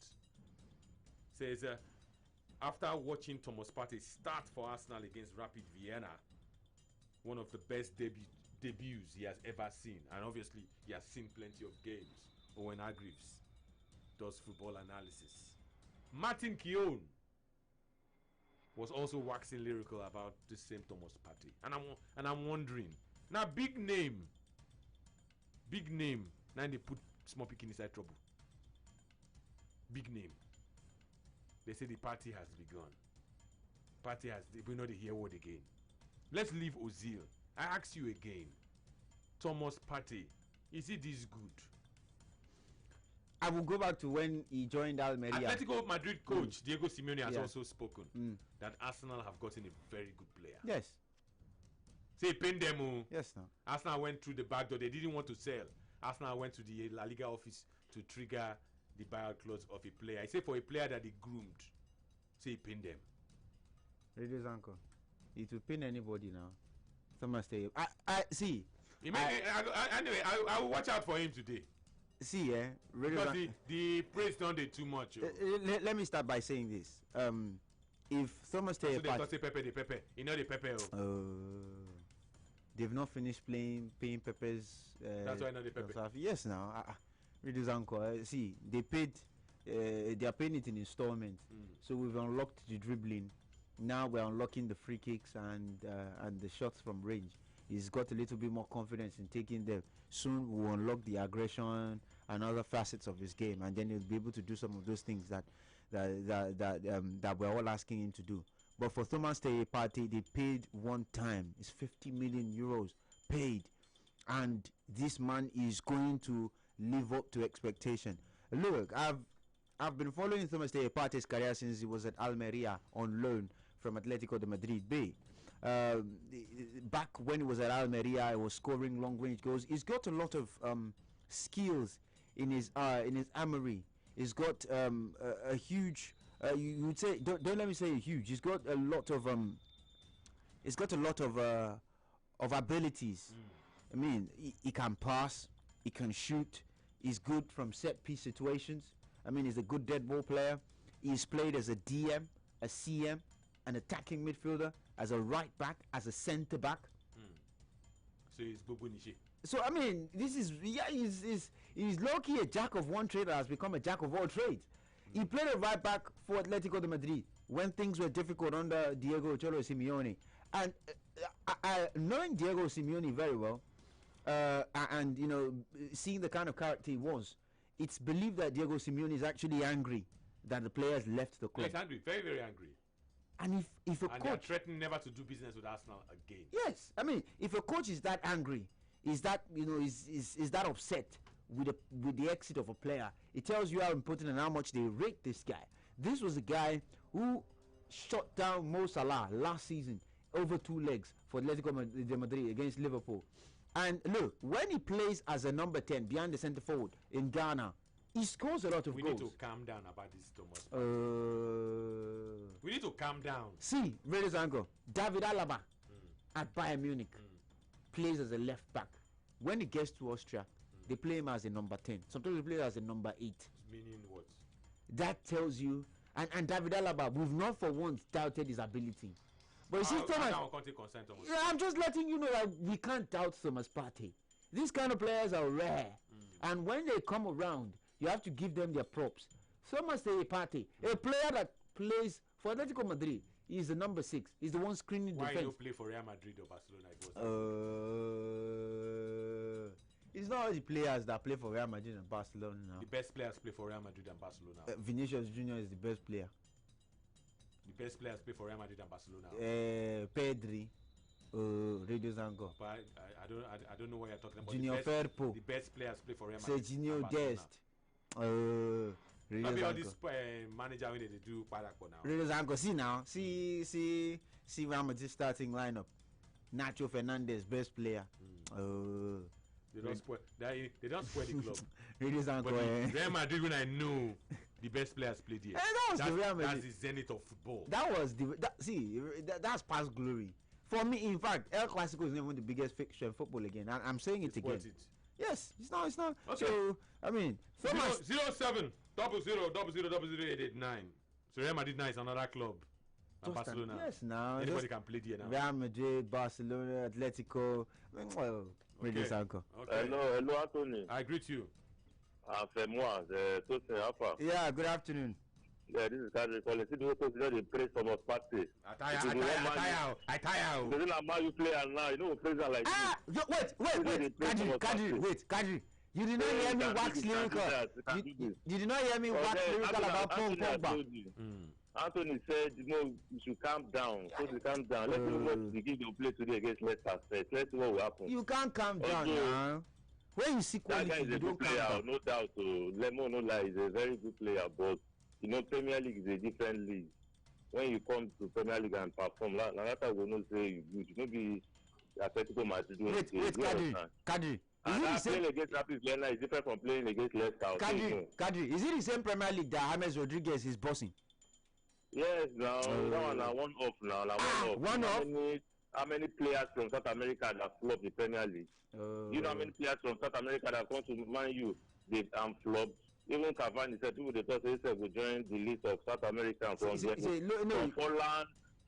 Says after watching Thomas Partey start for Arsenal against Rapid Vienna, one of the best debuts he has ever seen, and obviously he has seen plenty of games. Owen Hargreaves does football analysis. Martin Keown was also waxing lyrical about the same Thomas Partey, and I'm wondering now, big name, now they put small picking inside trouble. Big name. They say the party has begun. Party has, we know the hear word again. Let's leave Ozil. I ask you again, Thomas Partey, is he this good? I will go back to when he joined Almeria. Atletico Madrid coach Diego Simeone has also spoken that Arsenal have gotten a very good player. Yes. Say pain them. Yes, no. Arsenal went through the back door. They didn't want to sell. Arsenal went to the La Liga office to trigger the buyout clause of a player. I say for a player that they groomed. Say pin them. Radio Zanko. It will pin anybody now. Someone stay. I see. Anyway, I will watch out for him today. See, because the praise don't do too much. Let me start by saying this. If Thomas Partey, so they say Pepe, the Pepe. You know the Pepe. They've not finished paying Pepe's. That's why I know the Pepe. Yes, now. Reduce uncle. See, they paid. They are paying it in installments. So we've unlocked the dribbling. Now we're unlocking the free kicks and the shots from range. He's got a little bit more confidence in taking them. Soon we'll unlock the aggression and other facets of his game, and then he'll be able to do some of those things that we're all asking him to do. But for Thomas Partey, they paid one time. It's 50 million euros paid, and this man is going to live up to expectation. Look, I've been following Thomas Partey's career since he was at Almeria on loan from Atletico de Madrid B. Back when he was at Almeria, he was scoring long range goals. He's got a lot of skills in his armory. He's got a huge. You would say don't let me say huge. He's got a lot of of abilities. I mean, he can pass, he can shoot. He's good from set piece situations. I mean, he's a good dead ball player. He's played as a DM, a CM, an attacking midfielder, as a right back, as a centre back. So he's Bubunishi. So I mean, this is he's low-key a jack of one trade that has become a jack of all trades. He played a right back for Atletico de Madrid when things were difficult under Diego Cholo Simeone, and knowing Diego Simeone very well, and you know, seeing the kind of character he was, it's believed that Diego Simeone is actually angry that the players left the club. He's angry, very, very angry. And if a coach threatening never to do business with Arsenal again. Yes, I mean, if a coach is that angry, is that is that upset with the exit of a player, it tells you how important and how much they rate this guy. This was a guy who shut down Mo Salah last season over 2 legs for Atletico de Madrid against Liverpool. And look, when he plays as a number 10 behind the centre forward in Ghana, he scores a lot of goals. We need to calm down about this, Thomas. We need to calm down. See, Radio Zango, David Alaba at Bayern Munich plays as a left back. When he gets to Austria, they play him as a number 10. Sometimes they play him as a number 8. Meaning what? That tells you, and David Alaba, we've not for once doubted his ability. But you see, Thomas, I can't take consent, Thomas. yeah, I'm just letting you know that we can't doubt Thomas Partey. These kind of players are rare, and when they come around, you have to give them their props. Thomas Partey, a player that plays for Atletico Madrid, is the number 6. He's the one screening Why defense. you play for Real Madrid or Barcelona? It was It's not all the players that play for Real Madrid and Barcelona now. the best players play for Real Madrid and Barcelona. Vinicius Junior is the best player. The best players play for Real Madrid and Barcelona. Pedri, Radio Zango, But I don't know what you're talking about. Junior Firpo, The best players play for Real Madrid. Serginho and Barcelona. Dest, Radio Maybe all Zango. this manager when they do Padakpo now. Radio Zango. See now, see Real Madrid starting lineup. Nacho Fernandez, best player. They don't spoil. They don't spoil the club. Radio Zango. But the Real Madrid, when I know the best players played here, that was the Real Madrid. That's the zenith of football. That was that's past glory. For me, in fact, El Clasico is not even the biggest fixture in football again. I'm saying it It's again. worth it. Yes, it's not. Okay. So I mean, Thomas, 07 00008889. So Real Madrid now is another club. And Just Barcelona. yes, now Anybody just can play there now. Real Madrid, Barcelona, Atletico. Well, Radio Okay. Zango. Okay. Hello, Anthony. I greet you. Moi, Tosin Alpha. Yeah, good afternoon. Yeah, this is Kadri calling. See, the consider the praise from us party. I tire. The reason I'm you play and now, you know, praise her like this. Wait, Kadri. You did not hear me wax lyrical. You did not hear me wax lyrical about Paul Pogba. Anthony said, you know, you should calm down. So you calm down. Let's see what the game you play today against Leicester. Let's see what will happen. You can't calm down Okay. now. When you see That guy quality, is you a don't good calm player, down. no doubt. So Lemon, no lie, is a very good player. But you know, Premier League is a different league. When you come to Premier League and perform, Nagata will not say you good. You know, be Atletico Madrid. Wait, Kadri. And Is it playing the against Rapid Vienna is different from playing against Leicester. same? Kadri, is it the same Premier League that James Rodriguez is bossing? Yes, now that one are one off now. One off? How many players from South America that flop the Premier League? You know how many players from South America that come to Man U they flopped? Even Cavani said people they thought he said will join the list of South Americans from from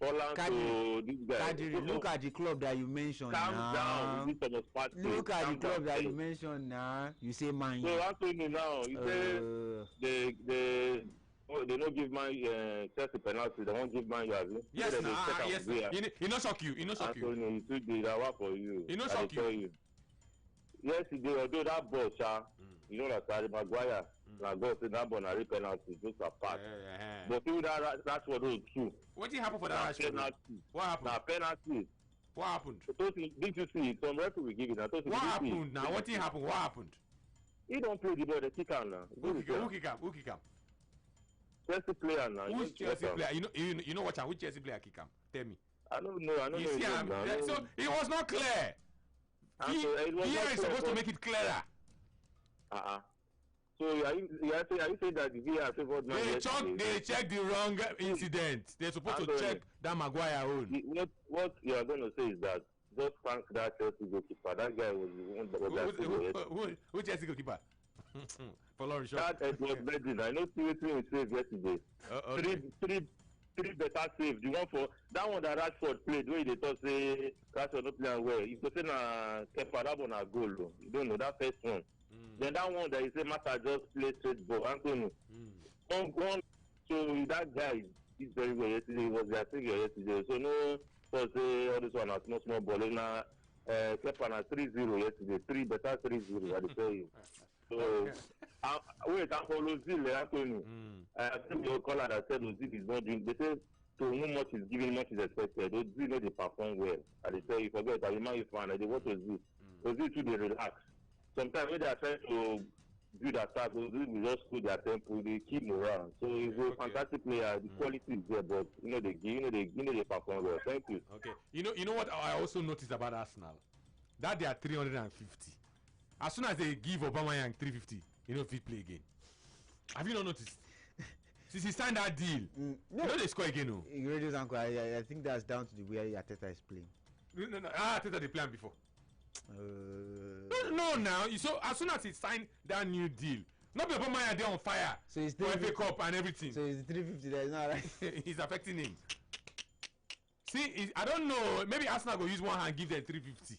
Poland to this guy. Kadri, look at the club that you mentioned Calm now. down. This Thomas Partey. Look at the Calm club down. that you mentioned now. You say Man U. So Anthony now, you say they don't give Man Chelsea penalty. They won't give Man U. Yes, yes. He not shock you. He not shock you. Anthony, he did that one for you. He not shock you. Yes, he did. Although that ball, you know that Harry Maguire, na God say that ball na real penalty, just a pass. But even that's what those two. What did happen for that? Penalty. What happened? Na penalty. What happened? Did you see it? Some referee will give it. What happened now? What did happen? What happened? He don't play the ball. They kick him now. Who kick him? Chelsea player now. Who's Chelsea player? You know what? Which Chelsea player kick him? Tell me. I don't know. You see, so it was not clear. Here is supposed to make it clearer. So are you saying that the VR favored Man United? They checked the wrong incident. They're supposed to check that Maguire own. What you are going to say is that just thank that Chelsea goalkeeper. That guy was the one that was who Chelsea goalkeeper? For Laurie Shaw. That Edward Bedin. I know seriously we saved yesterday. Three better save. The one for that one that Rashford played where they thought say Rashford not playing well. If you say na Kepa that one a goal. You don't know that first one. Then that one that you say Mata just play straight ball. Anthony. One. So that guy is very well yesterday. He was their figure yesterday. So no, so say all this one a small ball. Na Kepa na 3-0 yesterday. 3-0. I tell you. So wait, I follow Ozil, Anthony. I think your caller that said Ozil is not doing. They say to whom much is given, much is expected. Ozil know they perform well. I they say you forget. I remind you fan. They watch Ozil. Ozil too they relax. Sometimes when they are trying to build attack, Ozil will just put their tempo. They keep morale. So he's a fantastic player. The quality is there, but they perform well. Thank you. Okay. You know what I also noticed about Arsenal? That they are 350. As soon as they give Aubameyang 350, he don't fit play again. Have you not noticed? Since he signed that deal, no, they score again. No. I think that's down to the way Arteta is playing. No. Arteta they played before. No, now. So as soon as he signed that new deal, not be Aubameyang there on fire. So he's for FA Cup and everything. So it's 350 that is not right. He's affecting him. I don't know. Maybe Arsenal go use one hand, give them 350.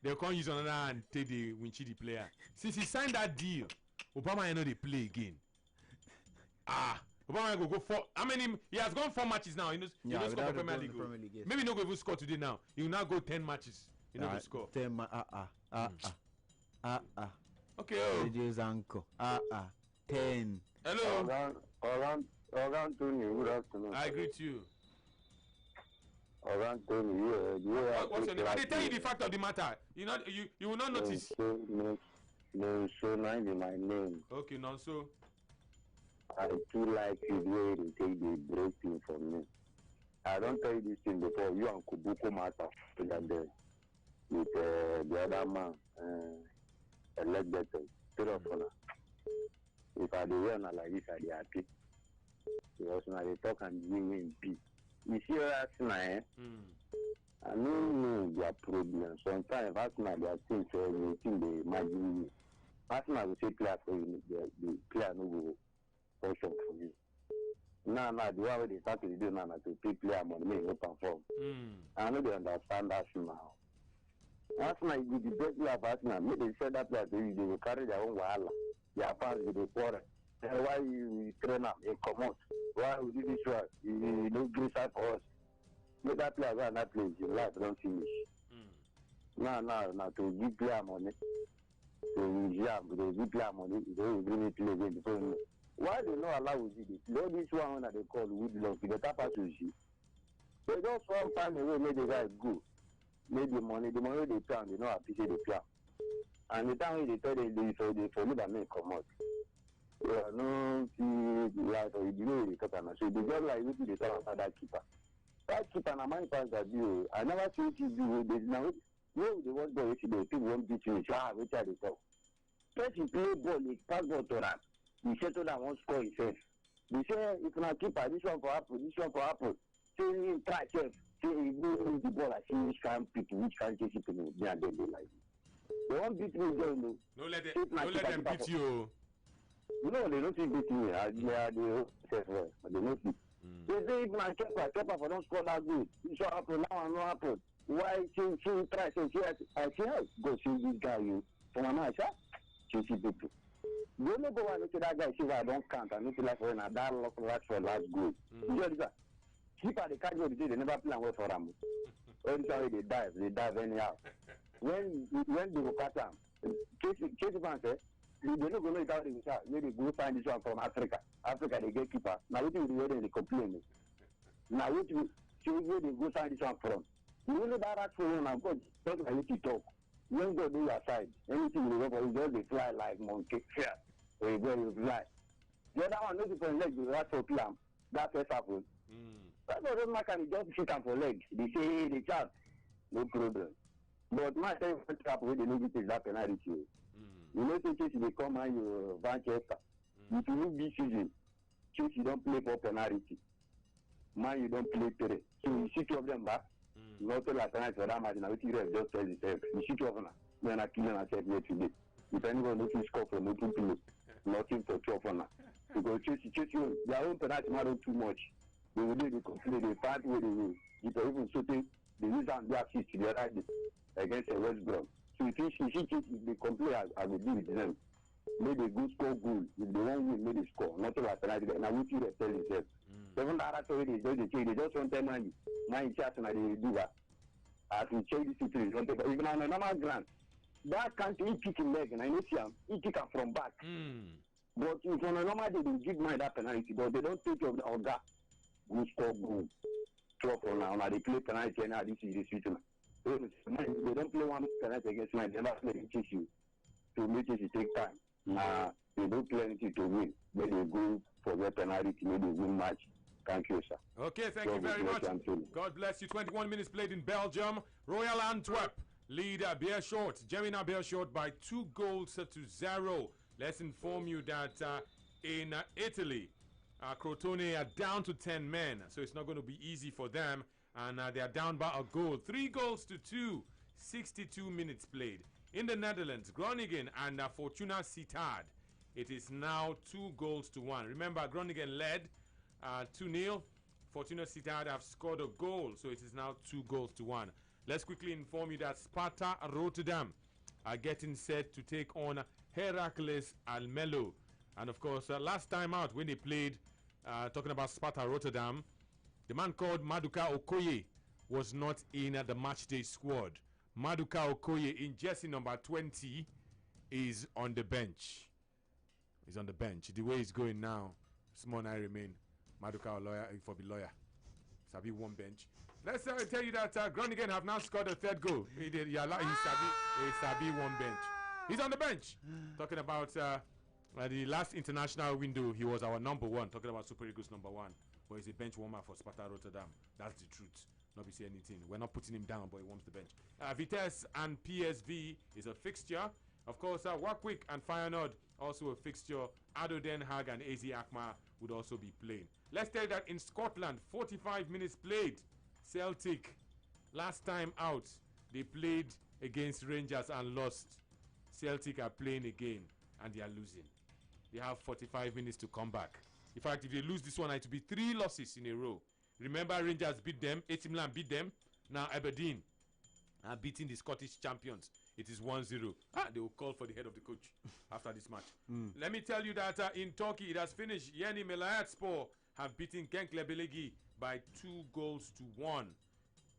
They can't use another hand, take the Winchidi player. Since he signed that deal, Obama you know they play again. Obama go for how many? He has gone 4 matches now. He knows score for Premier League. Yes. Maybe no go even score today now. He will now go 10 matches. He know go score. 10 Okay. Oh. Radio's uncle. 10. Hello. Oran Tony, good afternoon. I greet you. Oran Tony, What's your name? I tell you the fact of the matter. You will not notice. No, so now in my name. Okay, non so. I too like it where they take the break thing from me. I don't tell you this thing before. You and Kubuko matter together with the other man, elected If I do well like this, I be happy. Because when they talk and give me in peace. You see what I'm saying? I don't know their problem. Sometimes Arsenal, their things, they think they imagine me. Arsenal will say player for you, the player no go function for you. Now, the one where they start to do now to pay player money, may no perform. I know they understand Arsenal. Arsenal is the best player of Arsenal. Make they sell that player to you, they will carry their own wahala. Their fans will be quarrel. Why you train up, they come out. Why we do this one? You don't give side for us. Make that player go and that place, your life don't finish. Now, to give player money, to give player money, they will bring it to again before you know. Why they not allow you this? All this one that they call with love, the better part to see. They just one time away, make the guy go. Make the money they pay, and they don't appreciate the player. And the time they tell them they for me that may come out. No, like or you they talk about. So they just like what they talk about that keeper. That keeper na my pass that you. I never see it do this now. No, they want ball they think won't beat you. Which are they talk? First you play ball, they pass ball to that. You settle that one score himself. They say if not keeper, this one for Apple. So you try self. Say you go the ball, I see which kind people, which kind chase people. They are dead like this. They won't beat me, don't know. No let them beat you. No, they don't beat me. They are the self-well, but they don't beat. They say if my keeper for don't score that good, it should happen now and not happen. Why she try to say I say go see this guy you from my mind, she see people. The only go and say that guy see I don't count and not like when I that luck for last goal. You know that keeper the carry the day they never play well for them. Every time they dive anyhow. When they go catch them, Chase fan say they don't go know how they will start. Maybe go find this one from Africa. Africa they get keeper. Now what do they complain? Now what do where they go find this one from? You know that for you now, God, talk like what you talk. When God do your side, anything you go for, you just they fly like monkey. Yeah. Or you go you fly. The other one, no different leg, you have for plan. That first happen. That's what don't matter, you just shoot them for leg. They say, hey, they chat. No problem. But my time first happen when they know it is that penalty. You know, Chelsea they come and you Manchester. If you look this season, Chelsea don't play for penalty. Man, you don't play 3. So you see 2 of them back. Not like tonight for that match. Now you just tell yourself, you see 2 of them. When I kill myself here today. If anyone knows to score from open play, nothing for 2 of them. Because Chelsea, their own penalty matter too much. They will do the complain, they find where they will. If they even shooting, they use and do assist to the other day against the West Brom. So if you see Chelsea, they complain, I will deal with them. May they go score goal. If they won't win, may they score. Nothing like penalty. Now we see they tell themselves. Even that story they just want 10 money. Man, chance and they do that. As we check this situation, even on a normal ground, that can't he kick him leg, and I know he kick him from back. But if on a normal day they give my that penalty, but they don't take of that. We score goal. 12 for now. They play penalty and now this is the situation. They don't play one penalty against mine. They never play against you. To make it take time. They don't play anything to win. But they go for their penalty, maybe win match. Thank you, sir. Okay, thank you very much. God bless you. 21 minutes played in Belgium. Royal Antwerp lead Beerschot, Gemina Beerschot by 2 goals to 0. Let's inform you that in Italy, Crotone are down to 10 men, so it's not going to be easy for them. And they are down by a goal. 3 goals to 2, 62 minutes played. In the Netherlands, Groningen and Fortuna Sittard. It is now 2 goals to 1. Remember, Groningen led 2-0. Fortuna Sittard have scored a goal, so it is now 2-1. Let's quickly inform you that Sparta Rotterdam are getting set to take on Heracles Almelo. And of course, last time out when they played, talking about Sparta Rotterdam, the man called Maduka Okoye was not in the matchday squad. Maduka Okoye in jersey number 20 is on the bench. He's on the bench. The way it's going now, small I remain. Maduka lawyer for the lawyer. Sabi one bench. Let's tell you that Groningen have now scored a third goal. He Sabi one bench. He's on the bench. Talking about the last international window, he was our number one. Talking about Super Eagles number one. But he's a bench warmer for Sparta Rotterdam. That's the truth. Not be saying anything. We're not putting him down, but he warms the bench. Vitesse and PSV is a fixture. Of course, Warwick and Feyenoord also a fixture. ADO Den Haag and AZ Alkmaar would also be playing. Let's tell you that in Scotland, 45 minutes played. Celtic, last time out, they played against Rangers and lost. Celtic are playing again and they are losing. They have 45 minutes to come back. In fact, if they lose this one, it will be 3 losses in a row. Remember, Rangers beat them, AC Milan beat them. Now Aberdeen are beating the Scottish champions. It is 1-0. They will call for the head of the coach after this match. Let me tell you that in Turkey, it has finished. Yeni Malatyaspor have beaten Genk Lebelegi by 2-1.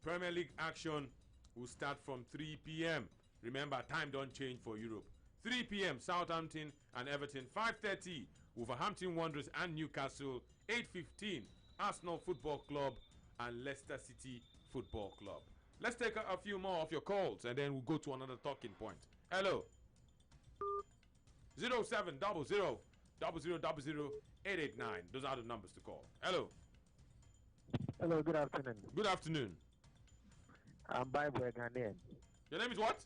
Premier League action will start from 3 p.m. Remember, time don't change for Europe. 3 p.m. Southampton and Everton. 5:30 Wolverhampton Wanderers and Newcastle. 8:15 Arsenal Football Club and Leicester City Football Club. Let's take a few more of your calls and then we'll go to another talking point. Hello. 0700 0000 889. Those are the numbers to call. Hello. Hello, good afternoon. Good afternoon. I'm Bible Ghanaian. Your name is what?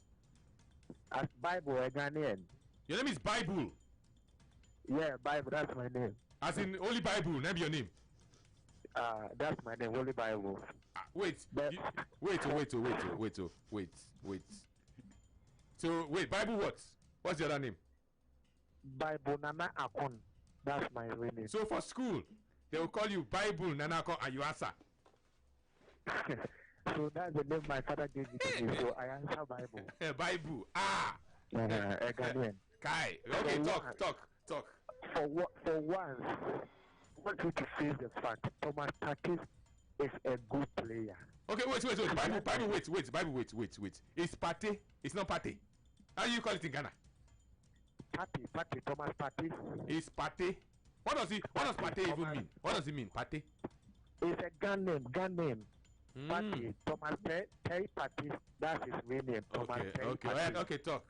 I'm Bible Ghanaian. Your name is Bible. Yeah, Bible, that's my name. As in Holy Bible, name your name. That's my name, Holy Bible. Wait. Wait. So wait, Bible what? What's your other name? Bible Nana Akon. That's my real name. So for school, they will call you Bible Nana Akon and you answer. So that's the name my father gave me to me, so I answer Bible. Bible. A Ghanaian. Kai. Okay, talk. For once, I want you to face the fact Thomas Partey is a good player. Okay, wait. Bible, wait. It's Partey. It's not Partey. How do you call it in Ghana? Partey, Thomas Partey. It's Partey. What does Partey even mean? What does it mean, Partey? It's a gun name. Partey, Thomas Terry Partey. That's his real name. Thomas Terry Partey. Okay, talk.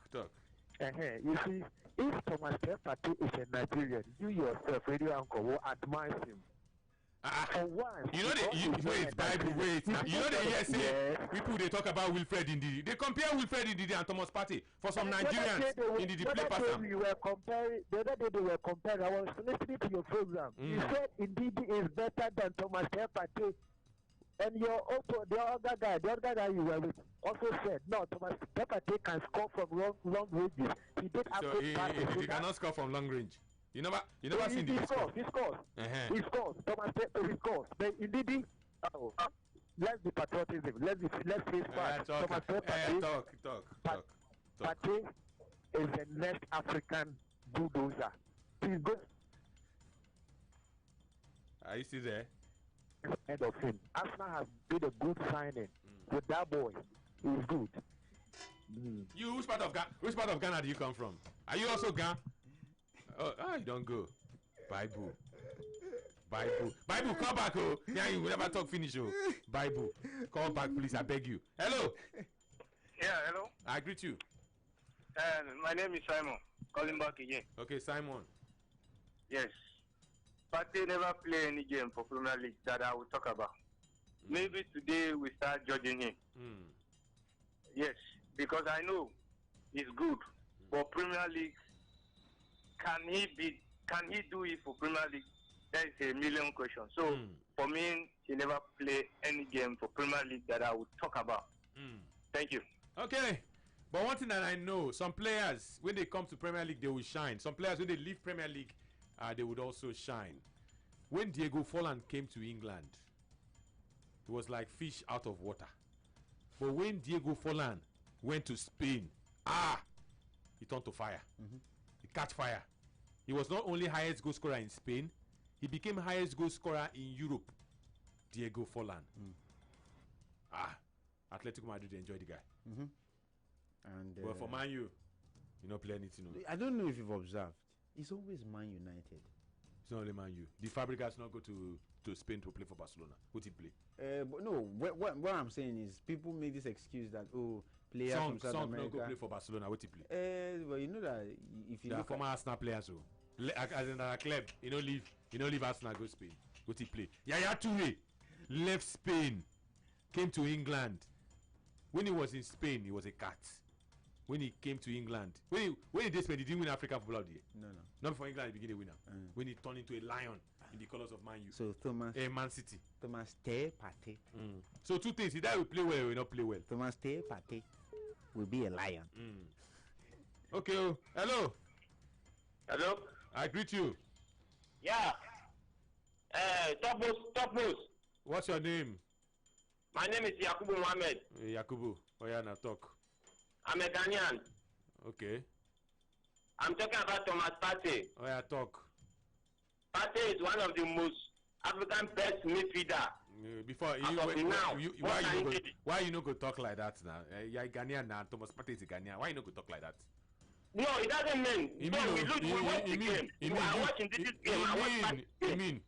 You see, if Thomas Terry Partey is a Nigerian, you yourself, Radio Uncle, will admire him. For once, you know Bible, wait. You know people they talk about Wilfred Ndidi. They compare Wilfred Ndidi and Thomas Partey. For some Nigerians, Ndidi play pass them. The other day they were comparing. I was listening to your program. You said Ndidi is better than Thomas Terry Partey. And the other guy you were with also said, no, Thomas Partey can score from long ranges. He did have good passes. He cannot score from long range. You never seen the score. He scores. He scores. Thomas Partey scores. But indeed, let's be patriotism. Let's face facts. Thomas Partey. Talk. Partey is the next African bulldozer. He's good. Are you still there? End of him. Arsenal has been a good signing with that boy. He's good. You which part of Ghana do you come from? Are you also Ghana? Oh, you don't go. Bible, call back, oh. Yeah, you will never talk finish, oh. Bible, call back, please, I beg you. Hello. Yeah, hello. I greet you. My name is Simon. Calling back again. Okay, Simon. Yes. Partey never play any game for Premier League that I will talk about. Maybe today we start judging him. Yes, because I know he's good for Premier League. Can he do it for Premier League? That is a million questions. So for me, he never play any game for Premier League that I would talk about. Thank you. Okay. But one thing that I know, some players, when they come to Premier League, they will shine. Some players, when they leave Premier League, they would also shine. When Diego Forlan came to England, It was like fish out of water. But when Diego Forlan went to Spain, he turned to fire. He catch fire. He was not only highest goal scorer in Spain, he became highest goal scorer in Europe. Diego Forlan. Atletico Madrid enjoy the guy. And But for Man U, you not play anything. No. I don't know if you've observed. It's always Man United. It's not only Man U. The Fabregas not go to Spain to play for Barcelona. What he play? But no, what I'm saying is people make this excuse that players from South Song America. no go play for Barcelona. What he play? Well, you know that if you They are look former Arsenal players. So, as in a club, you know leave Arsenal go Spain. What he play? Yaya Toure left Spain, came to England. When he was in Spain, he was a cat. When he came to England, when he did Spain, he didn't win African Footballer of the Year. No. Not before England he became a winner. When he turned into a lion in the colours of Man U. So Man City. Thomas Partey. So two things: either we play well or we not play well. Thomas Partey will be a lion. Okay. Hello. Hello? I greet you. Yeah. Top post. What's your name? My name is Yakubu Mohammed. Yakubu. Oh yeah, now talk. I'm a Ghanaian. Okay. I'm talking about Thomas Partey. Oh yeah, talk. Partey is one of the most African best midfielder. Before why you no go talk like that now? You're a Ghanaian now. Thomas Partey is a Ghanaian. Why you no go talk like that? No, it doesn't mean. We watch the game. We are watching this game. I mean,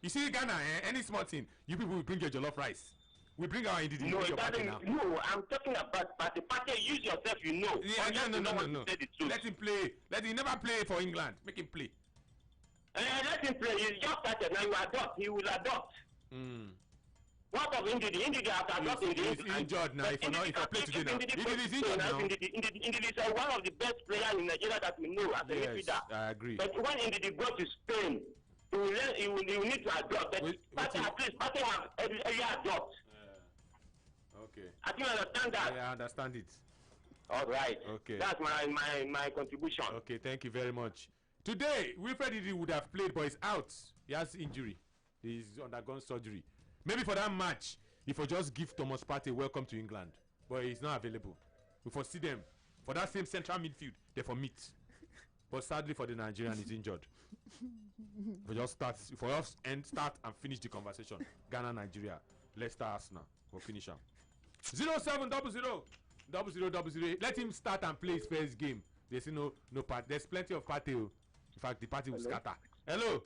you see Ghana, any small thing, you people will bring your jollof rice. We bring our indidi. No, it doesn't. No, I'm talking about Partey. Partey, use yourself. You know. Yeah, no. Let him play. He never play for England. Make him play. Let him play. He's just started. Now you adopt. He will adopt. What of Ndidi? Ndidi has adopted. He's injured now. If I play today now, Ndidi is injured now. Ndidi is one of the best players in Nigeria that we know as a midfielder. I agree. But when Ndidi goes to Spain, he will need to adopt. But at least Partey have early adopt. Okay. I think you understand that. Yeah, I understand it. All right. Okay. That's my contribution. Okay, thank you very much. Today, Wilfred Ndidi would have played, but he's out. He has injury. He's undergone surgery. Maybe for that match, if we just give Thomas Partey welcome to England, but he's not available. We foresee them for that same central midfield. They for meet, but sadly for the Nigerian, he's injured. Start and finish the conversation. Ghana, Nigeria, Leicester, Arsenal. We'll finish up. 0700 0000. Let him start and play his first game. There's no part. There's plenty of party. In fact, the party will scatter. Hello.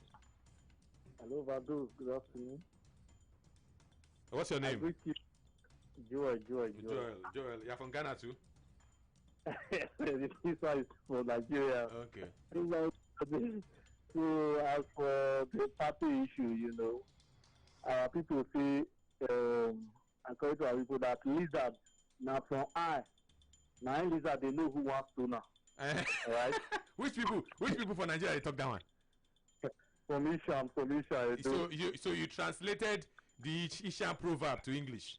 Hello, Vadu. Good afternoon. What's your name? Joel. Joel. You're from Ghana too? This one is from Nigeria. Okay. So as for the party issue, people say, according to our people, that lizard now from now lizard they know who wants to now. Alright? Which people for Nigeria they talk that one? From Isham. So you translated the Ishan proverb to English.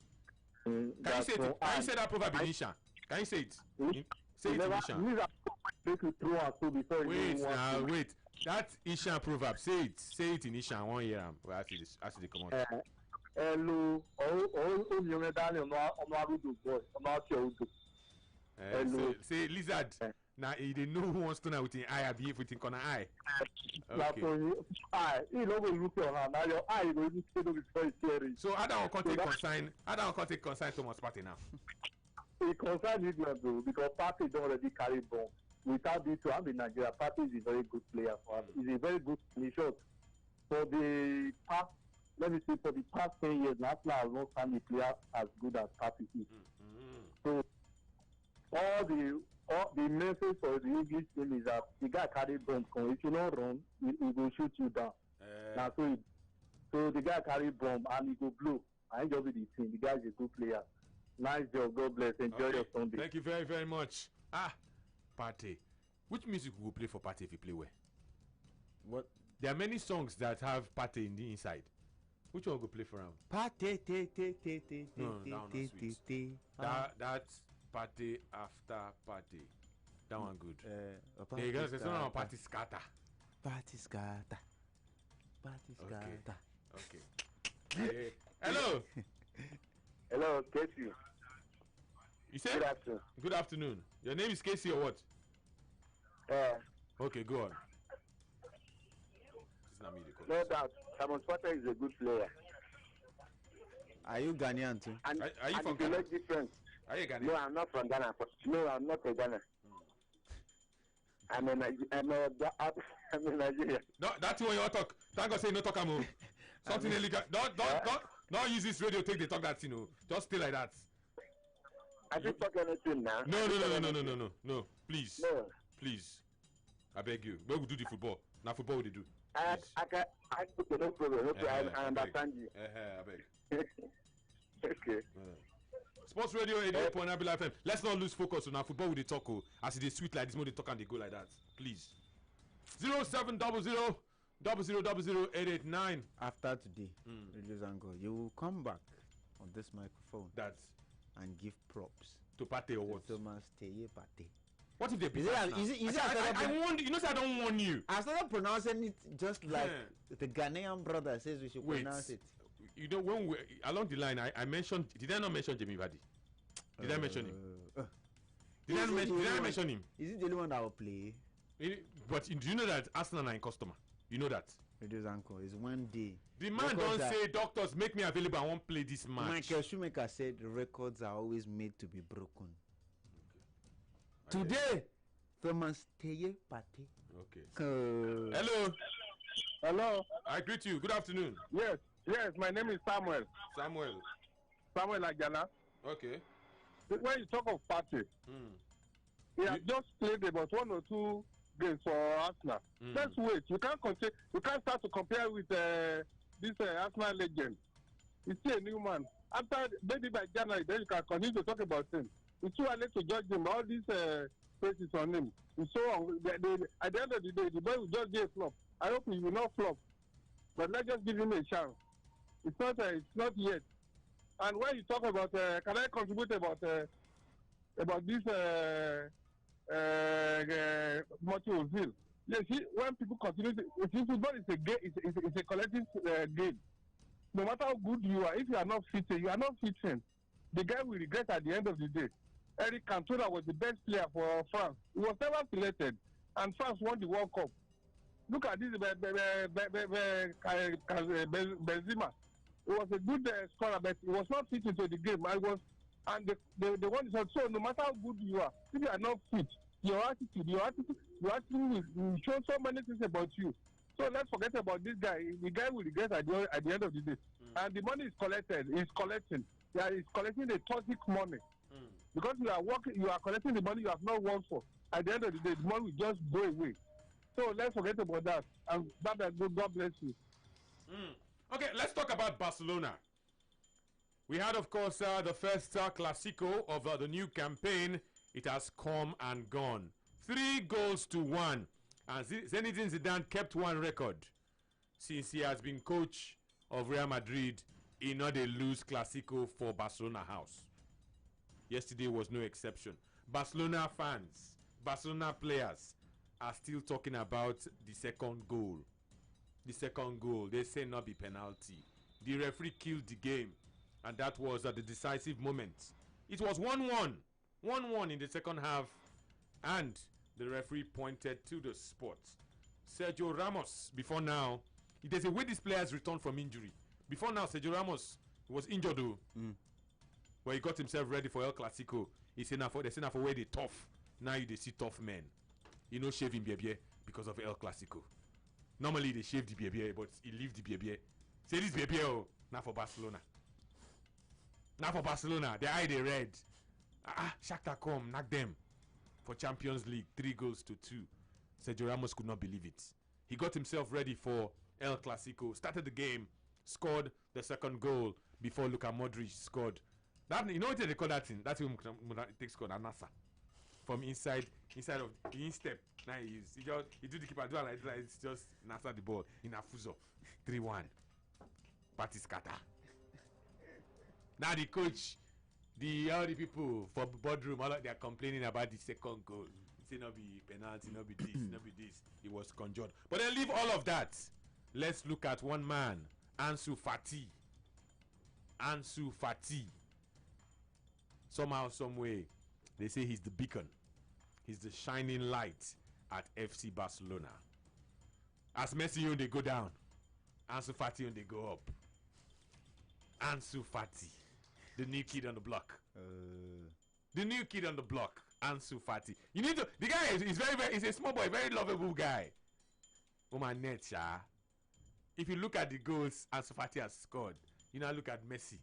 Can you say that proverb in Ishan? Can you say it? Say it in Ishan. Wait. That Ishan proverb. Say it in Ishan. 1 year. Well, actually come on. Hello. Say lizard. Now he didn't know who wants to know with an eye. Behave with an corner eye. Okay. So I don't want to take consign Thomas Partey now. It concerns England though, because Partey don't already carry bomb. Without this to have in Nigeria, Partey is a very good player for us. He's a very good finisher. For the past, let me say, for the past 10 years, Arsenal has not found a player as good as Partey is. So all the message for the English team is that the guy carry bomb. If you not run, he will shoot you down. Now so the guy carry bomb and he go blow. I enjoy the team. The guy is a good player. Nice job. God bless. Enjoy your Sunday. Thank you very, very much. Partey. Which music will play for Partey if you play well? What? There are many songs that have Partey in the inside. Which one will play for him? Partey. No, that's Partey after Partey. That one good. There's one on Partey scatter. Partey scatter. Okay. Hello. Hello, Casey. You said? Good afternoon. Good afternoon. Your name is Casey or what? Okay, go on. It's not me, the coach. No doubt, Simon Potter is a good player. Are you Ghanaian too? And, Are you and from if you Ghana? make difference. Are you Ghanaian? No, I'm not from Ghana. No, I'm not a Ghana. I'm a Nigerian. No, that's when you talk. Thank God say no talk amo. Something illegal. Don't use this radio take the talk that, you know. Just stay like that. I should talk anything now. No. Please. No. Please. I beg you. Where we do the football? Now football we dey do. I okay, no problem. No problem. I understand you. I beg. Okay. Sports Radio 88.9 Bila FM. Let's not lose focus on our football with the talk. As it is sweet like this, more they talk and they go like that. Please. 0700 0000889. After today, Radio Zango, you will come back on this microphone That and give props to Pate or what? to Thomas Teye Pate. What if they beat Is it- Arsenal? is it- is it I Arsenal- warned you. You know, say I don't warn you. I started pronouncing it just like Yeah. the Ghanaian brother says we should Wait. pronounce it. You know, when we along the line, I mentioned. Did I not mention Jamie Vardy? Did I mention him? Did I mention him? Is it the only one that will play? But do you know that Arsenal are in customer? You know that. Radio Zango is one day. The man Records don't are- say, doctors, make me available. I won't play this match. Michael Schumacher said records are always made to be broken. Today, Thomas Teye Pate. Okay. Uh, Hello. Hello. I greet you. Good afternoon. Yes. My name is Samuel. Samuel. Samuel Ajala. Okay. When you talk of party, he has just played about 1 or 2 games for Arsenal. Let's wait. You can't start to compare with this Arsenal legend. He's still a new man. After maybe by January, then you can continue to talk about him. It's too early to judge him. All these praises on him. It's so at the end of the day, the boy will just be a flop. I hope he will not flop. But let's just give him a chance. It's not yet. And when you talk about, can I contribute about this Martin Ozil? Yes, when people continue to, football is a game, it's a collective game. No matter how good you are, if you are not fitting, the guy will regret at the end of the day. Eric Cantona was the best player for France. He was never selected, and France won the World Cup. Look at this Benzema. He was a good scorer, but he was not fit into the game. The one is so no matter how good you are, if you are not fit, your attitude will show so many things about you. So let's forget about this guy. The guy will regret at the end of the day. And the money is collected. He's collecting. Yeah, he's collecting the toxic money. Because you are collecting the money you have not worked for. At the end of the day, the money will just go away. So let's forget about that. And God bless you. Okay, let's talk about Barcelona. We had, of course, the first Clasico of the new campaign. It has come and gone. 3-1. And Zinedine Zidane kept one record since he has been coach of Real Madrid. He not a lose Clasico for Barcelona house. Yesterday was no exception. Barcelona fans, Barcelona players are still talking about the second goal. The second goal, they say not be penalty. The referee killed the game, and that was at the decisive moment. It was 1-1. 1-1 in the second half, and the referee pointed to the spot. Sergio Ramos, before now, there's a way this player has returned from injury. Before now, Sergio Ramos was injured though. But he got himself ready for El Clasico. They say now for where they tough. Now they see tough men. You know, shave him because of El Clasico. Normally they shave the BBA, but he leave the BBA. Say this BBA, oh, not for Barcelona. Not for Barcelona. The eye they red. Shakhtar come, knock them. For Champions League, 3-2. Sergio Ramos could not believe it. He got himself ready for El Clasico. Started the game, scored the second goal before Luka Modric scored. That, you know what they call that thing? That's what it takes called Anasa. From inside of the instep. Now he do the keeper do like that. It's just Nasa the ball in a fuso. 3-1. Party scatter. Now the coach, all the people for boardroom, all of they are complaining about the second goal. Say not be penalty, not be this, not be this. It was conjured. But then leave all of that. Let's look at one man, Ansu Fati. Ansu Fati. Somehow, some way, they say he's the beacon. He's the shining light at FC Barcelona. As Messi on they go down, Ansu Fati on they go up. Ansu Fati, the new kid on the block. The new kid on the block, Ansu Fati. You need to. The guy is very. He's a small boy, very lovable guy. Oh my net, yeah. If you look at the goals Ansu Fati has scored, you now look at Messi.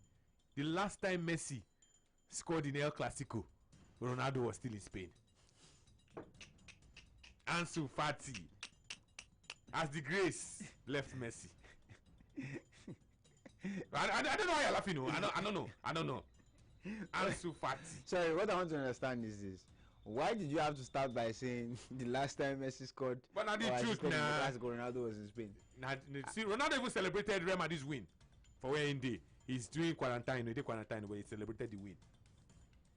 The last time Messi scored in El Clasico, Ronaldo was still in Spain. Ansu Fati, as the grace left Messi. I don't know why you're laughing. I don't know. Ansu Fati. Sorry, what I want to understand is this. Why did you have to start by saying the last time Messi scored? But now the truth, nah. Ronaldo was in Spain. Now, see, Ronaldo even celebrated Real Madrid's win for where in day. He's doing quarantine, he did quarantine where he celebrated the win.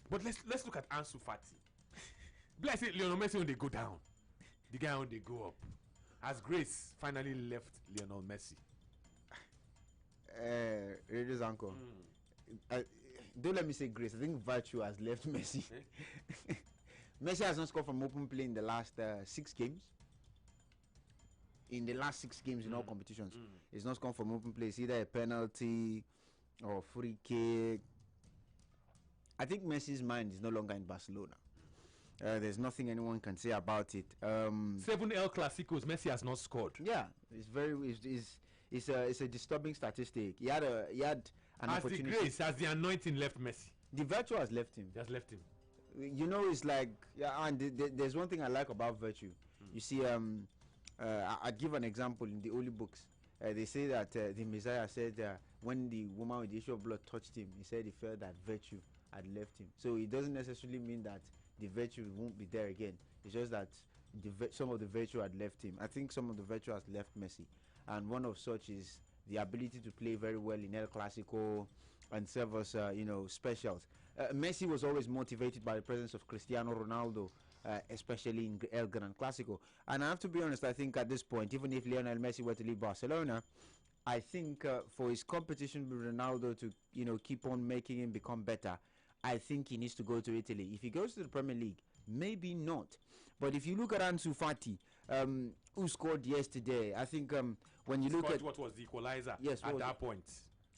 But let's look at Ansu Fati. Bless it, Lionel Messi when they go down, the guy when they go up. As Grace finally left Lionel Messi. Radio uncle. Don't let me say Grace. I think virtue has left Messi. Messi has not scored from open play in the last 6 games. In the last 6 games in all competitions, he's not scored from open play. It's either a penalty or free kick. I think Messi's mind is no longer in Barcelona. There's nothing anyone can say about it. 7 El Clasicos, Messi has not scored. Yeah, it's a disturbing statistic. He had an opportunity. The grace, has the anointing left Messi? The virtue has left him. He has left him. You know, it's like, and there's one thing I like about virtue. You see, I'd give an example in the Holy Books. They say that the Messiah said when the woman with the issue of blood touched him, he said he felt that virtue had left him. So it doesn't necessarily mean that the virtue won't be there again. It's just that some of the virtue had left him. I think some of the virtue has left Messi, and one of such is the ability to play very well in El Clasico and serve us, specials. Messi was always motivated by the presence of Cristiano Ronaldo, especially in El Gran Clasico. And I have to be honest, I think at this point, even if Lionel Messi were to leave Barcelona, I think for his competition with Ronaldo to, keep on making him become better, I think he needs to go to Italy. If he goes to the Premier League, maybe not. But if you look at Ansu Fati, who scored yesterday, I think when you look at what was the equalizer yes, at that point.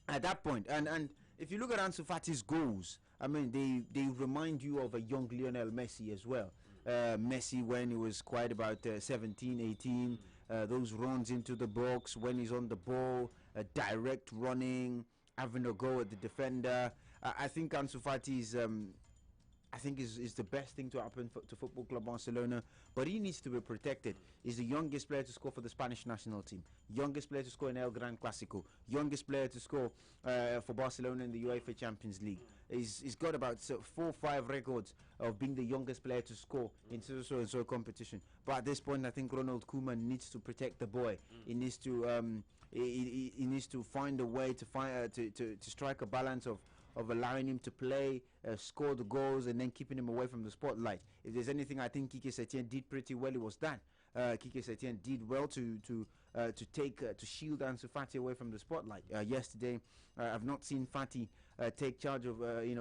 At that point, and if you look at Ansu Fati's goals, I mean, they remind you of a young Lionel Messi as well. Messi when he was quite about 17, 18, those runs into the box when he's on the ball, direct running, having a go at the defender. I think Ansu Fati is the best thing to happen to Football Club Barcelona, but he needs to be protected. He's the youngest player to score for the Spanish national team, youngest player to score in El Gran Clasico, youngest player to score for Barcelona in the UEFA Champions League. He's got about 4 or 5 records of being the youngest player to score in so competition. But at this point, I think Ronald Koeman needs to protect the boy. He needs to he needs to find a way to strike a balance of allowing him to play, score the goals, and then keeping him away from the spotlight. If there's anything I think Quique Setien did pretty well, it was that. Quique Setien did well to shield Ansu Fati away from the spotlight. Yesterday, I've not seen Fati take charge of,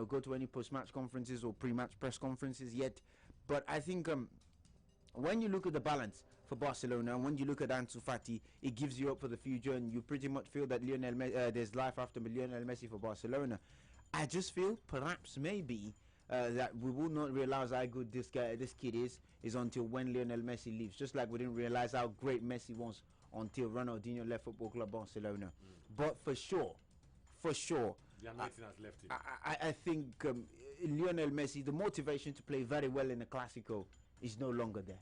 go to any post-match conferences or pre-match press conferences yet. But I think when you look at the balance for Barcelona, and when you look at Ansu Fati, it gives you up for the future, and you pretty much feel that there's life after Lionel Messi for Barcelona. I just feel perhaps maybe that we will not realize how good this kid is until when Lionel Messi leaves. Just like we didn't realize how great Messi was until Ronaldinho left Football Club Barcelona. But for sure, the anointing has left him. I think Lionel Messi, the motivation to play very well in the Clasico is no longer there,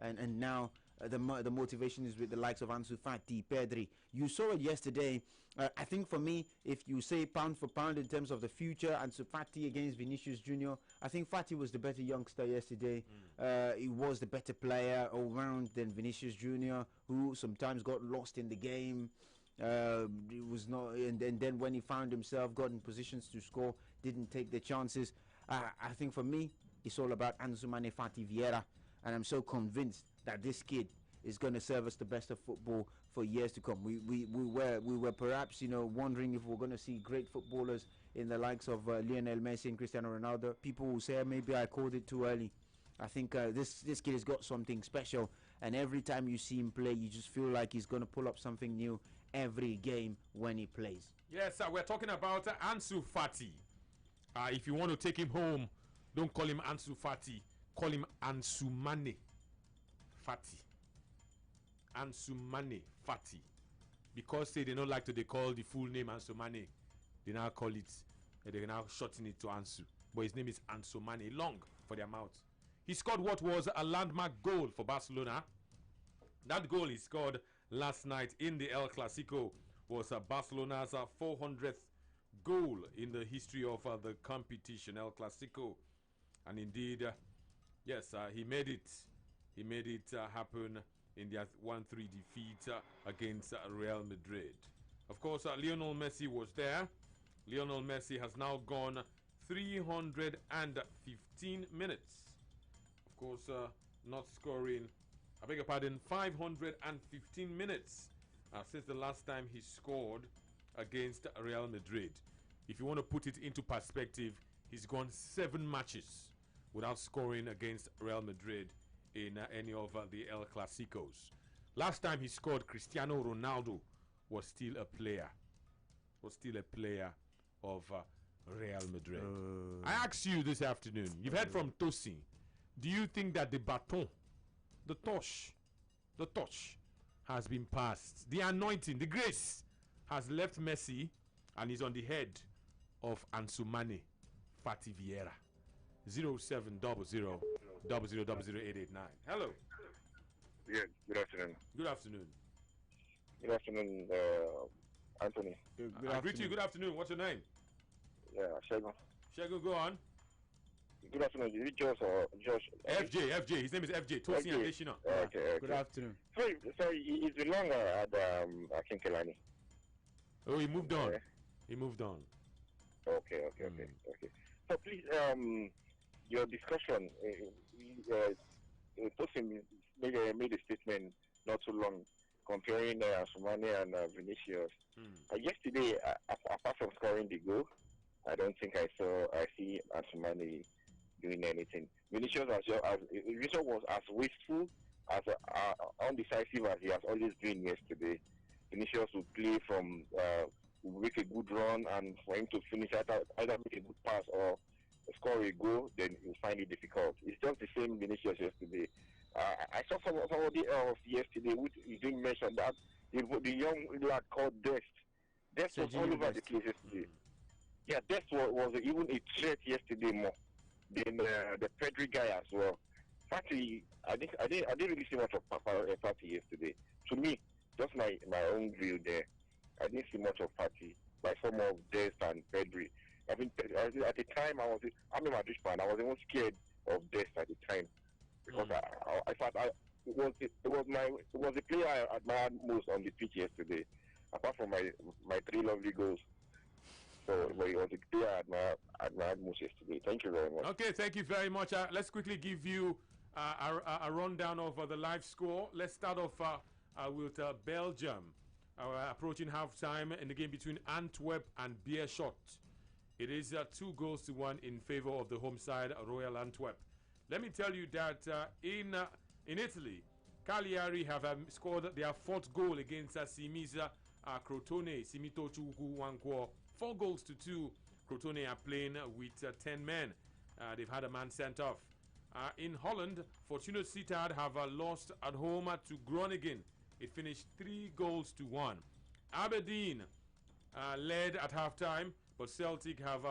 and now the motivation is with the likes of Ansu Fati, Pedri. You saw it yesterday. I think for me, if you say pound for pound in terms of the future, Ansu Fati against Vinicius Junior, I think Fati was the better youngster yesterday. He was the better player all round than Vinicius Junior, who sometimes got lost in the game. It was not, and then when he found himself, got in positions to score, didn't take the chances. I think for me, it's all about Ansu Fati Vieira, and I'm so convinced that this kid is going to serve us the best of football for years to come. We were perhaps, wondering if we're going to see great footballers in the likes of Lionel Messi and Cristiano Ronaldo. People will say maybe I called it too early. I think this kid has got something special, and every time you see him play, you just feel like he's going to pull up something new every game when he plays. Yes, we're talking about Ansu Fati. If you want to take him home, don't call him Ansu Fati. Call him Ansumane Fati. Ansumane Fati. Because they don't like to they call the full name Ansumane. They now call it, they now shorten it to Ansu. But his name is Ansumane, long for their mouth. He scored what was a landmark goal for Barcelona. That goal he scored last night in the El Clasico was Barcelona's 400th goal in the history of the competition, El Clasico. And indeed, yes, he made it. He made it happen in their 1-3 defeat against Real Madrid. Of course, Lionel Messi was there. Lionel Messi has now gone 315 minutes. Of course, not scoring, I beg your pardon, 515 minutes since the last time he scored against Real Madrid. If you want to put it into perspective, he's gone 7 matches without scoring against Real Madrid in any of the El Clasicos. Last time he scored, Cristiano Ronaldo was still a player. Of Real Madrid. I asked you this afternoon, you've heard from Tosin. Do you think that the baton, the torch has been passed? The anointing, the grace has left Messi and is on the head of Ansumane Fati Vieira. 0700 00889. Hello. Yeah, good afternoon. Good afternoon. Good afternoon, Anthony. I greet you. Good afternoon. What's your name? Yeah, Shegun. Shegun, go on. Good afternoon. Is it Josh or Josh? FJ. His name is FJ. Tosin Adesina. Okay. Good afternoon. Sorry, he's been long at Kinkelani. Oh, he moved on. He moved on. Okay. So please, your discussion, Tosin made a statement not too long comparing Ansumane and Vinicius. Yesterday, apart from scoring the goal, I don't think I see Ansumane doing anything. Vinicius was as wasteful, as undecisive as he has always been yesterday. Vinicius would play from make a good run, and for him to finish either make a good pass or score a goal, then he'll find it difficult. It's just the same Vinicius yesterday. I saw somebody else yesterday which you didn't mention that the young lad called Dest. Dest was all over the place yesterday. Yeah, Dest was even a threat yesterday more than the Pedri guy as well. Fati, I didn't really see much of Fati yesterday. To me, just my own view there, I didn't see much of Fati. By some of Dest and Pedri. I mean, at the time I'm a Madrid fan. I was even scared of Dest at the time because I thought it was the player I admired most on the pitch yesterday, apart from my 3 lovely goals. So but it was the player I admired most yesterday. Thank you very much. Okay, thank you very much. Let's quickly give you a rundown of the live score. Let's start off with Belgium. Approaching halftime in the game between Antwerp and Beerschot. It is 2-1 in favor of the home side, Royal Antwerp. Let me tell you that in Italy, Cagliari have scored their 4th goal against Simiza Crotone, Simito Chuku Wankwo. 4-2. Crotone are playing with 10 men. They've had a man sent off. In Holland, Fortuna Sittard have lost at home to Groningen. It finished 3-1. Aberdeen led at halftime, but Celtic have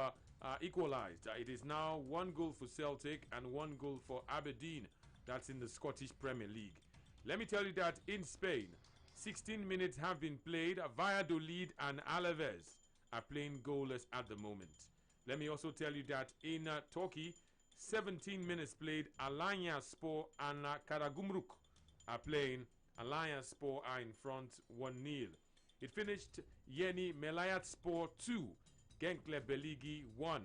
equalized. It is now 1 goal for Celtic and 1 goal for Aberdeen. That's in the Scottish Premier League. Let me tell you that in Spain, 16 minutes have been played. Valladolid and Alaves are playing goalless at the moment. Let me also tell you that in Turkey, 17 minutes played. Alanya Spor and Karagümrük are playing. Alanya Spor are in front 1-0. It finished Yeni Malatyaspor 2, Gençler Beligi 1.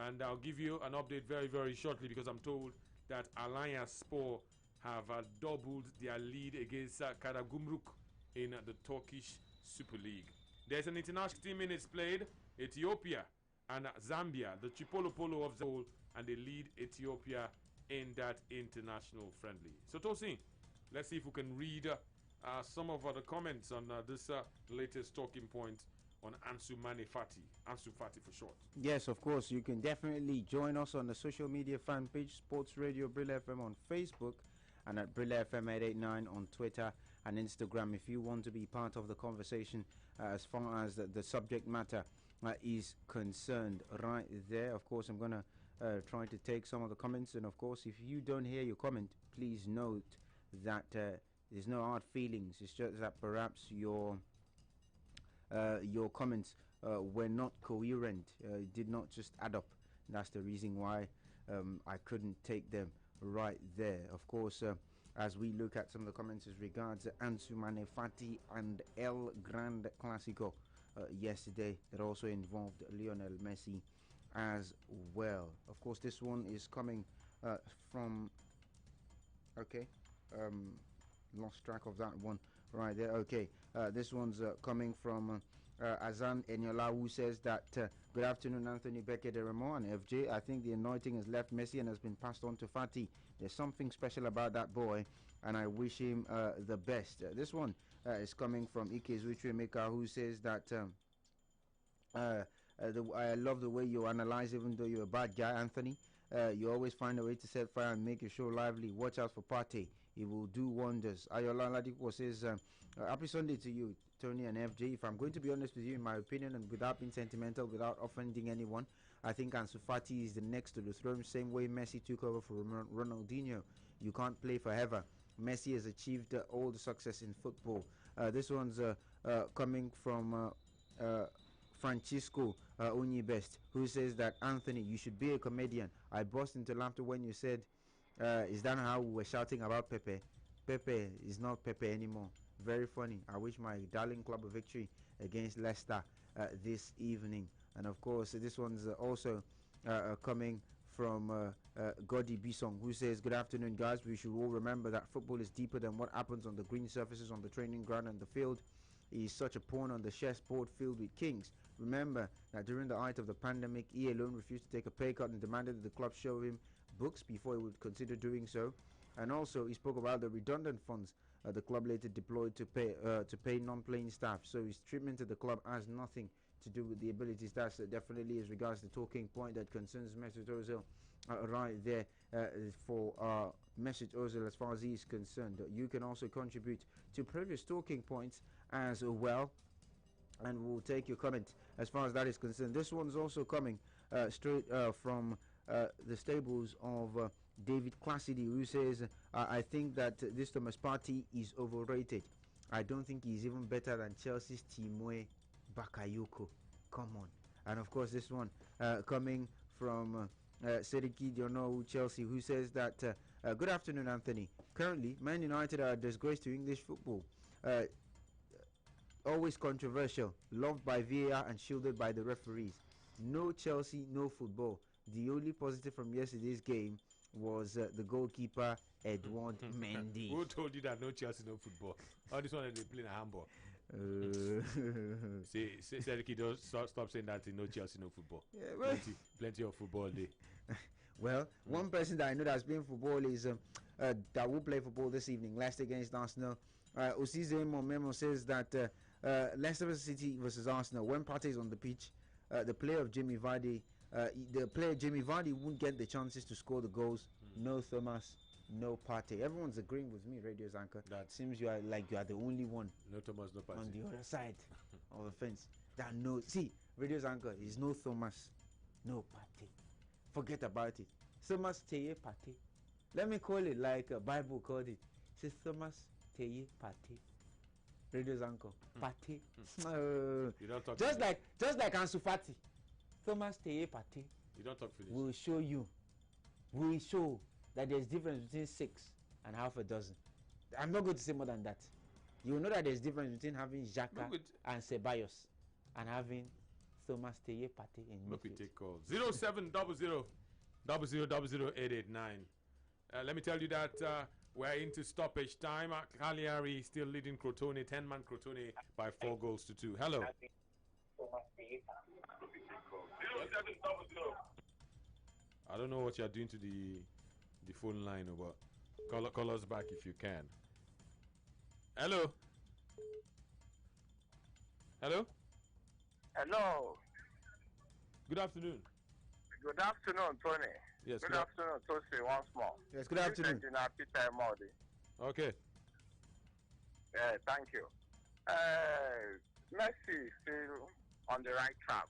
And I'll give you an update very, very shortly because I'm told that Alanya Spor have doubled their lead against Karagumruk in the Turkish Super League. There's an international 60 minutes played. Ethiopia and Zambia, the Chipolo Polo of Zol, and they lead Ethiopia in that international friendly. So Tosin, let's see if we can read some of the comments on this latest talking point on Ansu Fati. Ansu Fati for short. Yes, of course. You can definitely join us on the social media fan page, Sports Radio Brilla FM on Facebook, and at Brilla FM 889 on Twitter and Instagram if you want to be part of the conversation as far as the subject matter is concerned right there. Of course, I'm going to try to take some of the comments, and of course, if you don't hear your comment, please note that there's no hard feelings. It's just that perhaps your comments were not coherent, did not just add up. That's the reason why I couldn't take them right there. Of course, as we look at some of the comments as regards Ansu Fati and El Grande Clasico yesterday, that also involved Lionel Messi as well. Of course, this one is coming from lost track of that one right there. Okay, this one's coming from Azan Enyola, who says that good afternoon, Anthony, Beckett, Remo, and FJ. I think the anointing has left Messi and has been passed on to Fati. There's something special about that boy, and I wish him the best. This one is coming from Ike Zutremeka, who says that I love the way you analyze, even though you're a bad guy, Anthony. You always find a way to set fire and make your show lively. Watch out for Partey. He will do wonders. Ayola Ladipo says, happy Sunday to you, Tony and FJ. If I'm going to be honest with you, in my opinion, and without being sentimental, without offending anyone, I think Ansu Fati is the next to the throne, same way Messi took over for Ronaldinho. You can't play forever. Messi has achieved all the success in football. This one's coming from Francisco Unibest, who says that, Anthony, you should be a comedian. I burst into laughter when you said, is that how we were shouting about Pepe? Pepe is not Pepe anymore. Very funny. I wish my darling club a victory against Leicester this evening. And of course, this one's also coming from Godi Bisong, who says, good afternoon, guys. We should all remember that football is deeper than what happens on the green surfaces, on the training ground and the field. He is such a pawn on the chessboard filled with kings. Remember that during the height of the pandemic, he alone refused to take a pay cut and demanded that the club show him books before he would consider doing so. And also, he spoke about the redundant funds the club later deployed to pay non-playing staff. So his treatment of the club has nothing to do with the abilities. That's definitely as regards the talking point that concerns Mesut Ozil right there for Mesut Ozil as far as he is concerned. You can also contribute to previous talking points as well, and we'll take your comment as far as that is concerned. This one's also coming straight from the stables of David Classidy, who says, I think that this Thomas Partey is overrated. I don't think he's even better than Chelsea's Timothy Bakayoko. Come on. And of course, this one coming from Seriki Diono Chelsea, who says that good afternoon, Anthony. Currently, Man United are a disgrace to English football. Always controversial, loved by VAR and shielded by the referees. No Chelsea, no football. The only positive from yesterday's game was the goalkeeper Edward Mendy. Who told you that no Chelsea, no football? Oh, this one they play in a handball. Seriki, don't stop saying that. No Chelsea, no football. Yeah, well, plenty of football day. Well, one person that I know that's playing football is that will play football this evening. Leicester against Arsenal. Osize Memo says that Leicester City versus Arsenal. When Partey is on the pitch, the player Jamie Vardy won't get the chances to score the goals. No Thomas, no Partey. Everyone's agreeing with me, Radio's anchor. That seems you are the only one. No Thomas, no Partey. On the other side of the fence. That no, see, Radio's anchor is no Thomas, no Partey. Forget about it. Thomas Teye Partey. Let me call it like a Bible called it. It says Thomas Teye Partey. Radio's anchor. Partey. You don't talk. Just like Ansu Fati. Thomas Teye Partey. You don't talk Finnish. We'll show you. We'll show that there's difference between 6 and half a dozen. I'm not going to say more than that. You will know that there's difference between having Xhaka and Ceballos and having Thomas Teye Partey in midfield. Look, we take calls. 0700 000889. Let me tell you that We're into stoppage time. Cagliari still leading Crotone, 10-man Crotone by 4 goals to 2. Hello. I don't know what you're doing to the phone line, but call us back if you can. Hello. Hello. Hello. Good afternoon. Good afternoon, Tony. Yes. Good afternoon, Tosi, once more. Yes, good afternoon. This is Engineer Peter Modi. Okay. Thank you. Messi is still on the right track.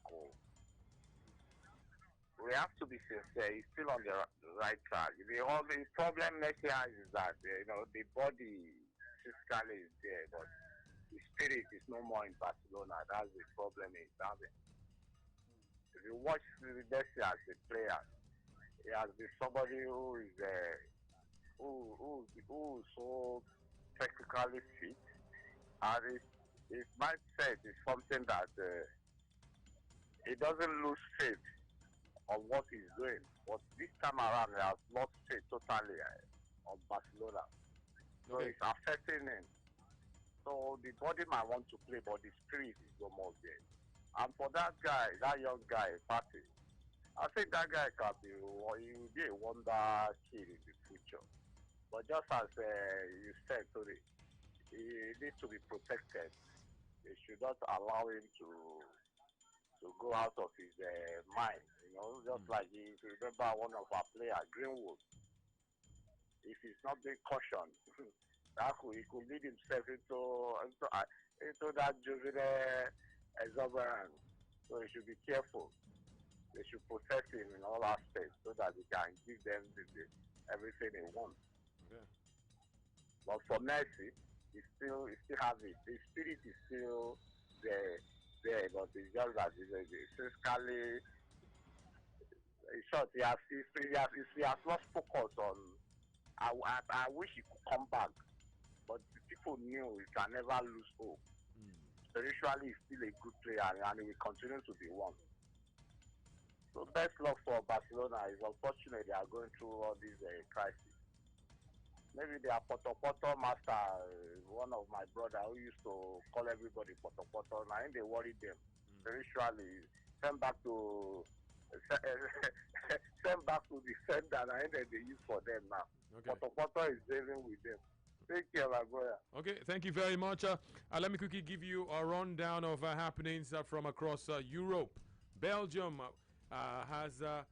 We have to be sincere. He's still on the right track. The only problem Messi has is that the body physically is there, but the spirit is no more in Barcelona. That's the problem he's having. If you watch Messi as a player, he has been somebody who is so technically fit, and his mindset is something that he doesn't lose faith on what he's doing. But this time around, he has lost faith totally on Barcelona. So it's affecting him. So the body might want to play, but the spirit is no more there. And for that guy, that young guy, Partey, I think that guy he will be a wonder kid in the future. But just as you said, Tony, he needs to be protected. They should not allow him to go out of his mind. Just like you remember one of our players, Greenwood. If he's not being cautioned, he could lead himself into that juvenile exuberance. So he should be careful. They should protect him in all aspects so that he can give them everything he wants. Okay. But for Messi, he still has it. The spirit is still there, but it's just that physically, in short, he has lost focus on. I wish he could come back, but people knew he can never lose hope. Spiritually, he's still a good player, and he will continue to be one. So best luck for Barcelona. It's unfortunate they are going through all these crises. Maybe they are Poto master, one of my brother who used to call everybody Poto. Now they worry them. Spiritually, send back to the sender, and then they use for them now. Okay. Poto is dealing with them. Take care, my brother. Okay, thank you very much. Let me quickly give you a rundown of happenings from across Europe. Belgium has the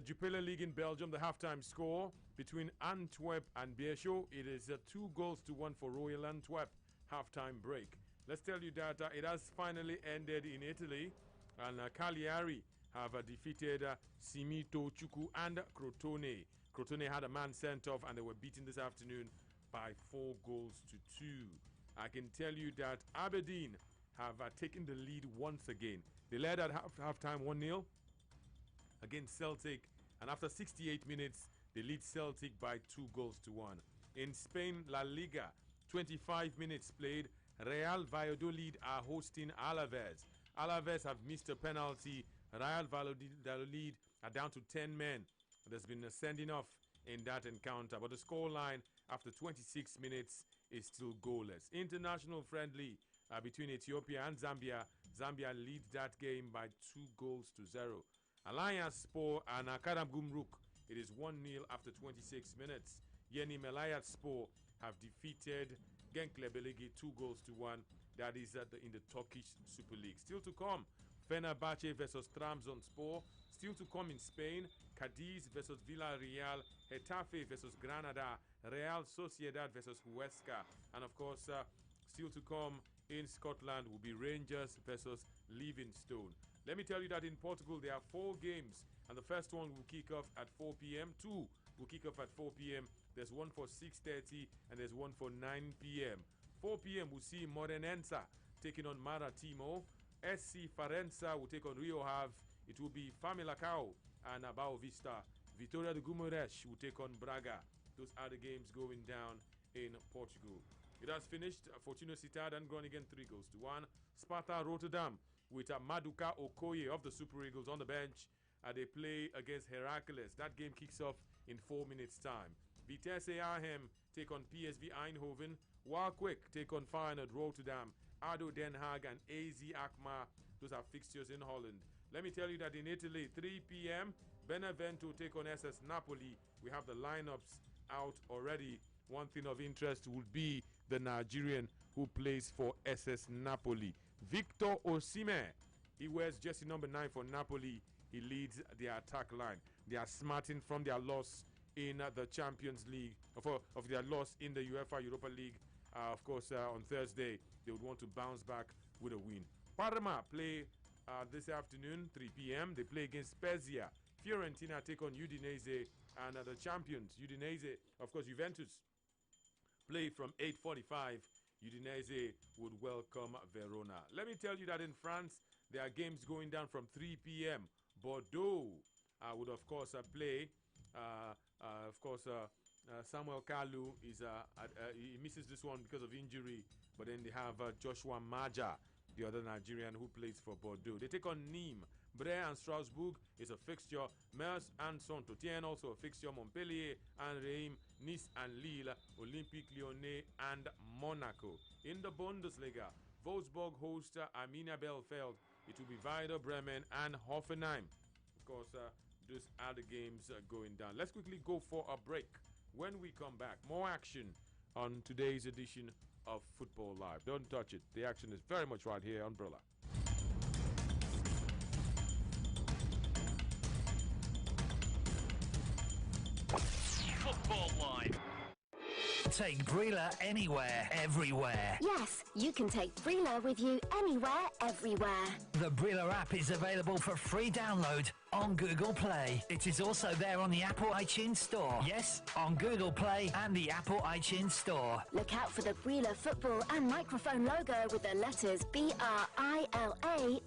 Jupiler League in Belgium. The halftime score between Antwerp and Beerschot, it is 2 goals to 1 for Royal Antwerp. Halftime break. Let's tell you that it has finally ended in Italy, and Cagliari have defeated Simito Chuku and Crotone. Crotone had a man sent off, and they were beaten this afternoon by 4 goals to 2. I can tell you that Aberdeen have taken the lead once again. They led at halftime 1-0 against Celtic, and after 68 minutes, they lead Celtic by 2 goals to 1. In Spain, La Liga, 25 minutes played. Real Valladolid are hosting Alaves. Alaves have missed a penalty. Real Valladolid are down to 10 men. There's been a sending off in that encounter, but the scoreline after 26 minutes is still goalless. International friendly between Ethiopia and Zambia. Zambia leads that game by 2 goals to 0. Alliance Sport and Akadam Gumruk, it is 1-0 after 26 minutes. Yeni Melayat Sport have defeated Genkle Belegi 2 goals to 1. That is in the Turkish Super League. Still to come, Fenerbahce versus Trabzonspor. Still to come in Spain, Cadiz versus Villarreal, Getafe versus Granada, Real Sociedad versus Huesca, and of course, still to come in Scotland will be Rangers versus Livingstone. Let me tell you that in Portugal there are 4 games, and the first one will kick off at 4 p.m. 2 will kick off at 4 p.m. There's one for 6:30 and there's one for 9 p.m. 4 p.m. we'll see Morenense taking on Maratimo. SC Farensa will take on Rio Ave. It will be Familacao and Boa Vista. Vitória de Guimarães will take on Braga. Those are the games going down in Portugal. It has finished. Fortuna Sittard and Groningen 3 goals to 1. Sparta Rotterdam with Maduka Okoye of the Super Eagles on the bench. They play against Heracles. That game kicks off in 4 minutes' time. Vitesse Arnhem take on PSV Eindhoven. Warwick take on Feyenoord Rotterdam. ADO Den Haag and AZ Alkmaar. Those are fixtures in Holland. Let me tell you that in Italy, 3 p.m., Benevento take on SS Napoli. We have the lineups out already. One thing of interest would be the Nigerian who plays for SS Napoli, Victor Osimhen. He wears jersey number 9 for Napoli. He leads the attack line. They are smarting from their loss in the Champions League, of their loss in the UEFA Europa League. Of course, on Thursday, they would want to bounce back with a win. Parma play this afternoon, 3 p.m. They play against Spezia. Fiorentina take on Udinese, and the champions, Udinese, of course, Juventus, play from 8:45. Udinese would welcome Verona. Let me tell you that in France, there are games going down from 3 p.m. Bordeaux would, of course, play. Samuel Kalu is he misses this one because of injury, but then they have Joshua Maja, the other Nigerian who plays for Bordeaux. They take on Nîmes. Brest and Strasbourg is a fixture. Metz and Saint-Étienne also a fixture. Montpellier and Reims, Nice and Lille, Olympique Lyonnais and Monaco. In the Bundesliga, Wolfsburg host Arminia Bielefeld. It will be Werder Bremen and Hoffenheim. Of course, those are the games going down. Let's quickly go for a break. When we come back, more action on today's edition of Football Live. Don't touch it. The action is very much right here on Brilla. Football Live. Take Brilla anywhere, everywhere. Yes, you can take Brilla with you anywhere, everywhere. The Brilla app is available for free download on Google Play. It is also there on the Apple iTunes Store. Yes, on Google Play and the Apple iTunes Store. Look out for the Brilla football and microphone logo with the letters BRILA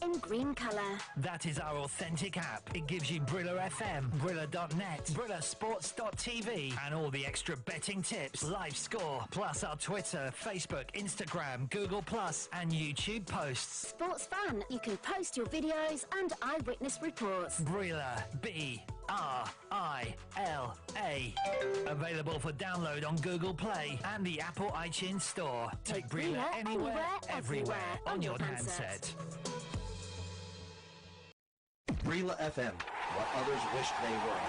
in green colour. That is our authentic app. It gives you Brilla FM, Brilla.net, BrillaSports.tv, and all the extra betting tips, live score, plus our Twitter, Facebook, Instagram, Google Plus, and YouTube posts. Sports fan, you can post your videos and eyewitness reports. Brilla, BRILA. Available for download on Google Play and the Apple iTunes Store. Take Brilla anywhere, everywhere on your handset. Brilla FM, what others wished they were.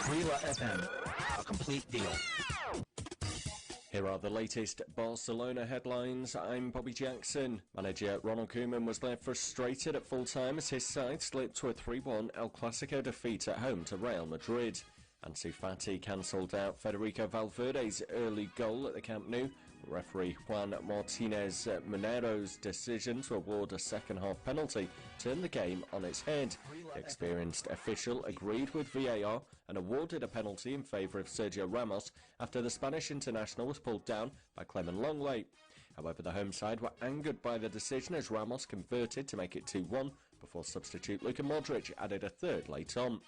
Brilla FM, a complete deal. Here are the latest Barcelona headlines. I'm Bobby Jackson. Manager Ronald Koeman was left frustrated at full-time as his side slipped to a 3-1 El Clasico defeat at home to Real Madrid. Ansu Fati cancelled out Federico Valverde's early goal at the Camp Nou. Referee Juan Martinez Monero's decision to award a second-half penalty turned the game on its head. The experienced official agreed with VAR and awarded a penalty in favour of Sergio Ramos after the Spanish international was pulled down by Clement Lenglet. However, the home side were angered by the decision as Ramos converted to make it 2-1 before substitute Luka Modric added a third late on.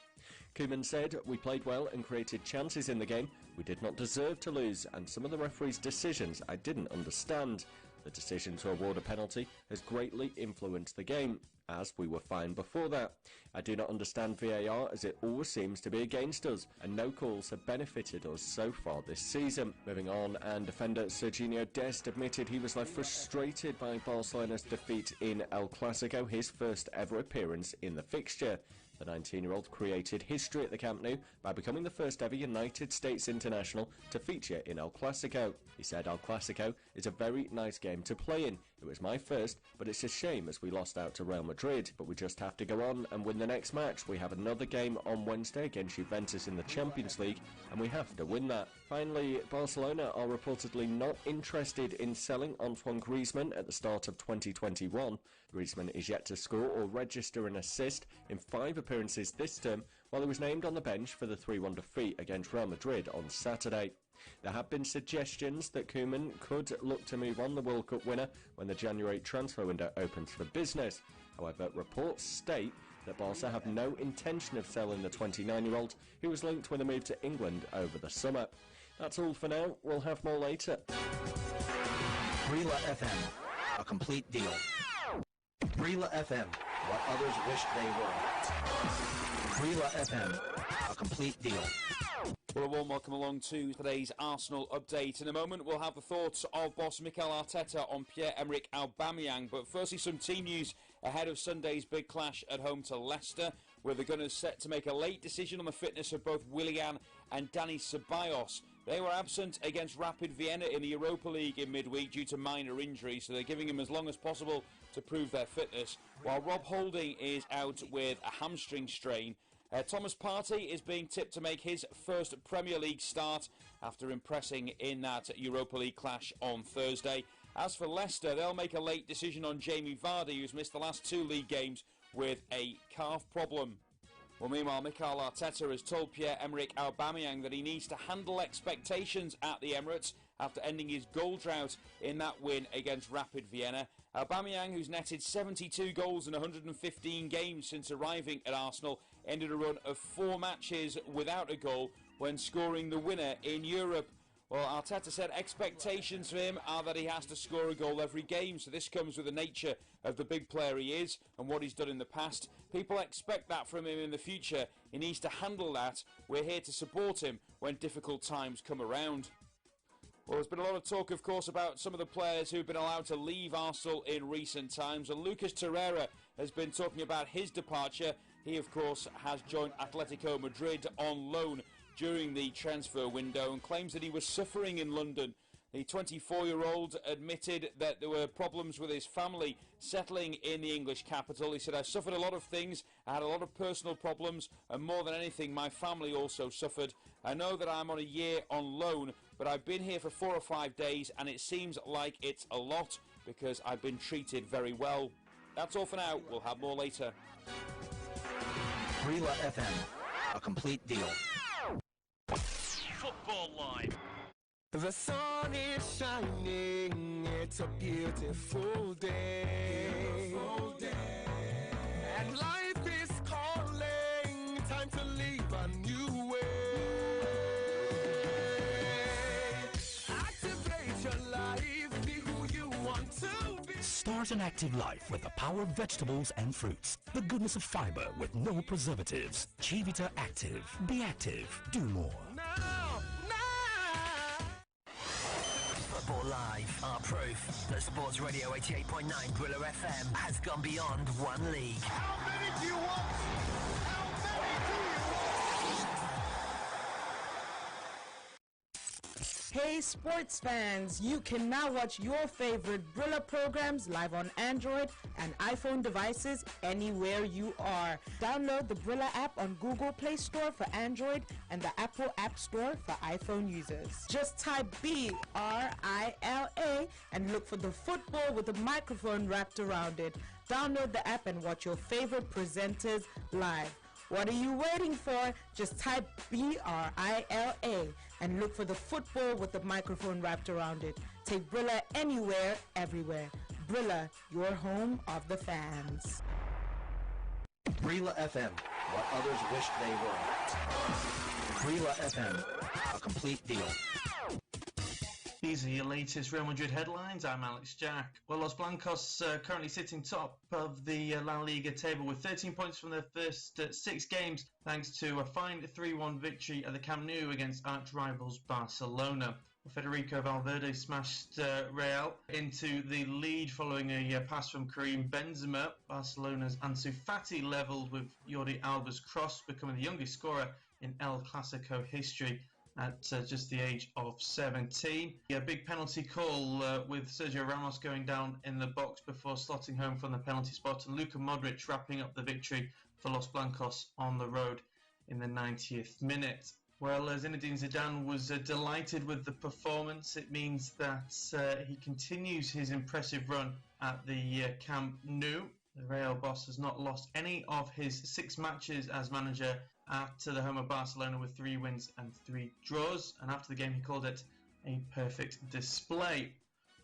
Koeman said, "We played well and created chances in the game. We did not deserve to lose, and some of the referee's decisions I didn't understand. The decision to award a penalty has greatly influenced the game, as we were fine before that. I do not understand VAR as it always seems to be against us, and no calls have benefited us so far this season." Moving on, and defender Serginho Dest admitted he was left frustrated by Barcelona's defeat in El Clasico, his first ever appearance in the fixture. The 19-year-old created history at the Camp Nou by becoming the first ever United States international to feature in El Clasico. He said, "El Clasico is a very nice game to play in. It was my first, but it's a shame as we lost out to Real Madrid. But we just have to go on and win the next match. We have another game on Wednesday against Juventus in the Champions League, and we have to win that." Finally, Barcelona are reportedly not interested in selling Antoine Griezmann at the start of 2021. Griezmann is yet to score or register an assist in 5 appearances this term, while he was named on the bench for the 3-1 defeat against Real Madrid on Saturday. There have been suggestions that Koeman could look to move on the World Cup winner when the January transfer window opens for business. However, reports state that Barca have no intention of selling the 29-year-old, who was linked with a move to England over the summer. That's all for now. We'll have more later. Brilla FM, a complete deal. Brilla FM, what others wished they were. Brilla FM, a complete deal. Well, a warm welcome along to today's Arsenal update. In a moment, we'll have the thoughts of boss Mikel Arteta on Pierre-Emerick Aubameyang. But firstly, some team news ahead of Sunday's big clash at home to Leicester, where the Gunners set to make a late decision on the fitness of both Willian and Dani Ceballos. They were absent against Rapid Vienna in the Europa League in midweek due to minor injuries, so they're giving him as long as possible to prove their fitness, while Rob Holding is out with a hamstring strain. Thomas Partey is being tipped to make his first Premier League start after impressing in that Europa League clash on Thursday. As for Leicester, they'll make a late decision on Jamie Vardy, who's missed the last 2 league games with a calf problem. Well, meanwhile, Mikel Arteta has told Pierre-Emerick Aubameyang that he needs to handle expectations at the Emirates after ending his goal drought in that win against Rapid Vienna. Aubameyang, who's netted 72 goals in 115 games since arriving at Arsenal, ended a run of 4 matches without a goal when scoring the winner in Europe. Well, Arteta said expectations for him are that he has to score a goal every game, so this comes with the nature of the big player he is and what he's done in the past. People expect that from him in the future. He needs to handle that. We're here to support him when difficult times come around. Well, there's been a lot of talk, of course, about some of the players who've been allowed to leave Arsenal in recent times, and Lucas Torreira has been talking about his departure. He, of course, has joined Atletico Madrid on loan during the transfer window and claims that he was suffering in London. The 24-year-old admitted that there were problems with his family settling in the English capital. He said, "I suffered a lot of things, I had a lot of personal problems, and more than anything, my family also suffered. I know that I'm on a year on loan, but I've been here for 4 or 5 days, and it seems like it's a lot because I've been treated very well." That's all for now. We'll have more later. Brila FM, a complete deal. Football Live. The sun is shining, it's a beautiful day. And life is calling, time to live a new way. Activate your life, be who you want to be. Start an active life with the power of vegetables and fruits. The goodness of fiber with no preservatives. Chivita Active. Be active. Do more. Football Live are proof that Sports Radio 88.9 Brilla FM has gone beyond one league. How many do you want? How many do you want? Hey sports fans, you can now watch your favorite Brilla programs live on Android and iPhone devices anywhere you are. Download the Brilla app on Google Play Store for Android and the Apple App Store for iPhone users. Just type BRILA and look for the football with a microphone wrapped around it. Download the app and watch your favorite presenters live. What are you waiting for? Just type BRILA and look for the football with the microphone wrapped around it. Take Brilla anywhere, everywhere. Brilla, your home of the fans. Brila FM, what others wished they were. Brila FM, a complete deal. These are your latest Real Madrid headlines. I'm Alex Jack. Well, Los Blancos currently sitting top of the La Liga table with 13 points from their first 6 games, thanks to a fine 3-1 victory at the Camp Nou against arch-rivals Barcelona. Federico Valverde smashed Real into the lead following a pass from Karim Benzema. Barcelona's Ansu Fati levelled with Jordi Alba's cross, becoming the youngest scorer in El Clasico history at just the age of 17. A big penalty call with Sergio Ramos going down in the box before slotting home from the penalty spot, and Luka Modric wrapping up the victory for Los Blancos on the road in the 90th minute. Well, Zinedine Zidane was delighted with the performance. It means that he continues his impressive run at the Camp Nou. The Real boss has not lost any of his 6 matches as manager at the home of Barcelona, with 3 wins and 3 draws. And after the game, he called it a perfect display.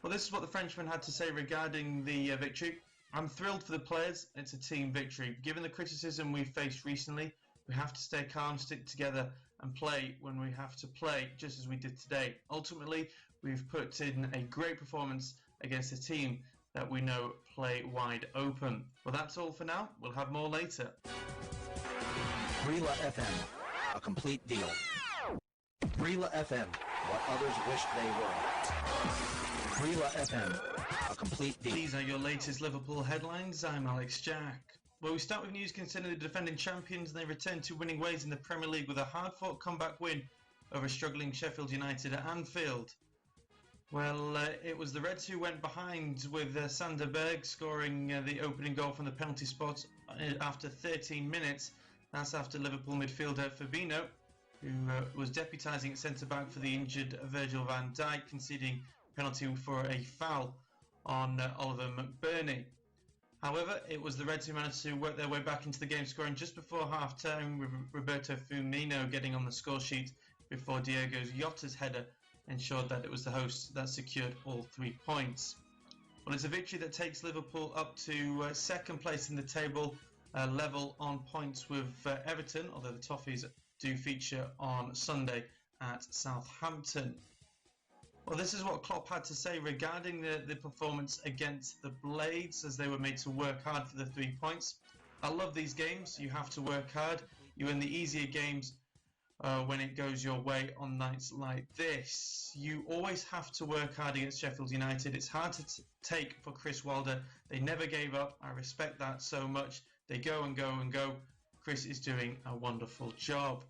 Well, this is what the Frenchman had to say regarding the victory. "I'm thrilled for the players. It's a team victory. Given the criticism we've faced recently, we have to stay calm, stick together and play when we have to play, just as we did today. Ultimately, we've put in a great performance against a team that we know play wide open." Well, that's all for now. We'll have more later. Brila FM, a complete deal. Brila FM, what others wished they were. Brila FM, a complete deal. These are your latest Liverpool headlines. I'm Alex Jack. Well, we start with news concerning the defending champions, and they return to winning ways in the Premier League with a hard-fought comeback win over struggling Sheffield United at Anfield. Well, it was the Reds who went behind with Sander Berg scoring the opening goal from the penalty spot after 13 minutes. That's after Liverpool midfielder Fabinho, who was deputising at centre-back for the injured Virgil van Dijk, conceding penalty for a foul on Oliver McBurney. However, it was the Reds who managed to work their way back into the game, scoring just before half-time with Roberto Firmino getting on the score sheet before Diego Jota's header ensured that it was the hosts that secured all 3 points. Well, it's a victory that takes Liverpool up to second place in the table, level on points with Everton, although the Toffees do feature on Sunday at Southampton. Well, this is what Klopp had to say regarding the performance against the Blades, as they were made to work hard for the 3 points. I love these games. You have to work hard. You win the easier games when it goes your way on nights like this. You always have to work hard against Sheffield United. It's hard to take for Chris Wilder. They never gave up. I respect that so much. They go and go and go. Chris is doing a wonderful job.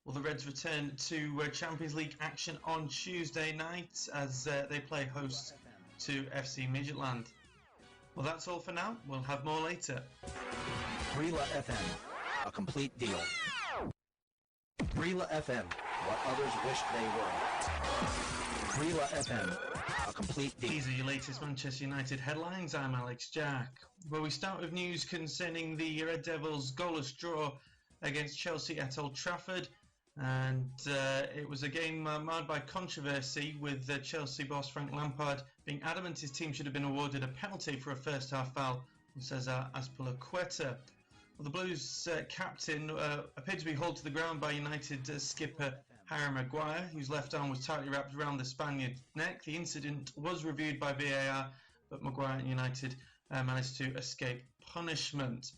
Well, the Reds return to Champions League action on Tuesday night as they play host to FC Midtjylland. Well, that's all for now. We'll have more later. Brila FM, a complete deal. Brila FM, what others wished they were. Brila FM, a complete deal. These are your latest Manchester United headlines. I'm Alex Jack. Well, we start with news concerning the Red Devils' goalless draw against Chelsea at Old Trafford. And it was a game marred by controversy, with Chelsea boss Frank Lampard being adamant his team should have been awarded a penalty for a first half foul from Cesar Azpilicueta. Well, the Blues captain appeared to be hauled to the ground by United skipper Harry Maguire, whose left arm was tightly wrapped around the Spaniard's neck. The incident was reviewed by VAR, but Maguire and United managed to escape punishment.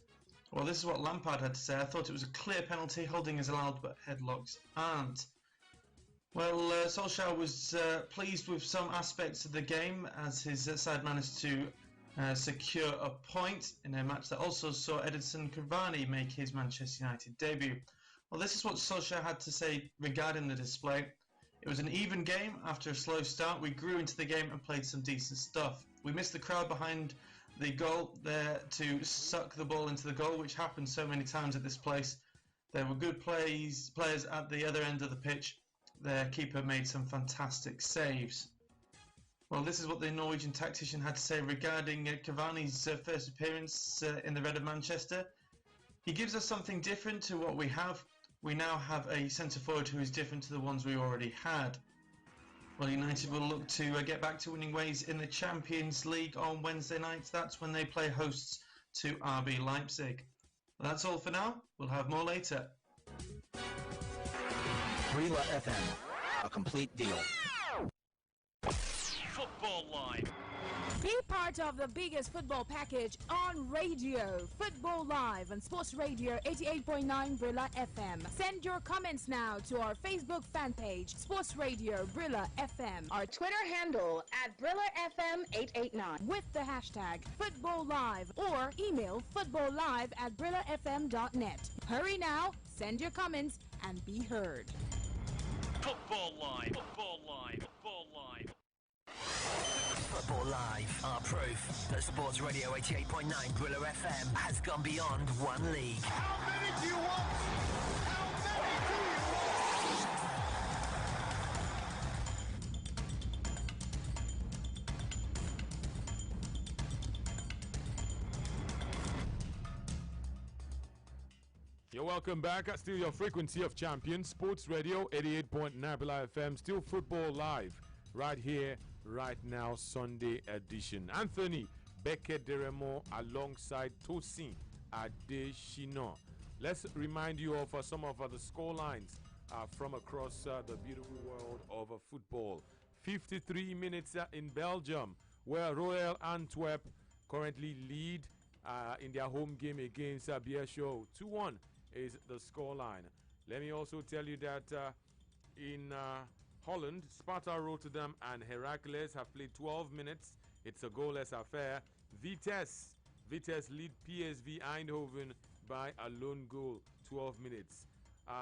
Well, this is what Lampard had to say. I thought it was a clear penalty, holding is allowed, but headlocks aren't. Well, Solskjaer was pleased with some aspects of the game, as his side managed to secure a point in a match that also saw Edinson Cavani make his Manchester United debut. Well, this is what Solskjaer had to say regarding the display. It was an even game after a slow start. We grew into the game and played some decent stuff. We missed the crowd behind the goal there to suck the ball into the goal, which happened so many times at this place. There were good players at the other end of the pitch. Their keeper made some fantastic saves. Well, this is what the Norwegian tactician had to say regarding Cavani's first appearance in the Red of Manchester. He gives us something different to what we have. We now have a centre-forward who is different to the ones we already had. Well, United will look to get back to winning ways in the Champions League on Wednesday night. That's when they play hosts to RB Leipzig. Well, that's all for now. We'll have more later. Brila FM, a complete deal. Football Live. Be part of the biggest football package on radio. Football Live on Sports Radio 88.9 Brilla FM. Send your comments now to our Facebook fan page, Sports Radio Brilla FM. Our Twitter handle at Brilla FM 889 with the hashtag Football Live, or email footballlive@brillafm.net. Hurry now, send your comments and be heard. Football Live. Football Live. Football Live. Football Live are proof that Sports Radio 88.9 Brilla FM has gone beyond one league. How many do you want? How many do you You're welcome back. At still your frequency of champions, Sports Radio 88.9 Brilla FM. Still Football Live right here, right now, Sunday edition. Anthony Bekederemo alongside Tosin Adeshina. Let's remind you of some of the score lines from across the beautiful world of football. 53 minutes in Belgium, where Royal Antwerp currently lead in their home game against Biesho. 2-1 is the score line. Let me also tell you that in Holland, Sparta Rotterdam and Heracles have played 12 minutes. It's a goalless affair. Vitesse lead PSV Eindhoven by a lone goal, 12 minutes.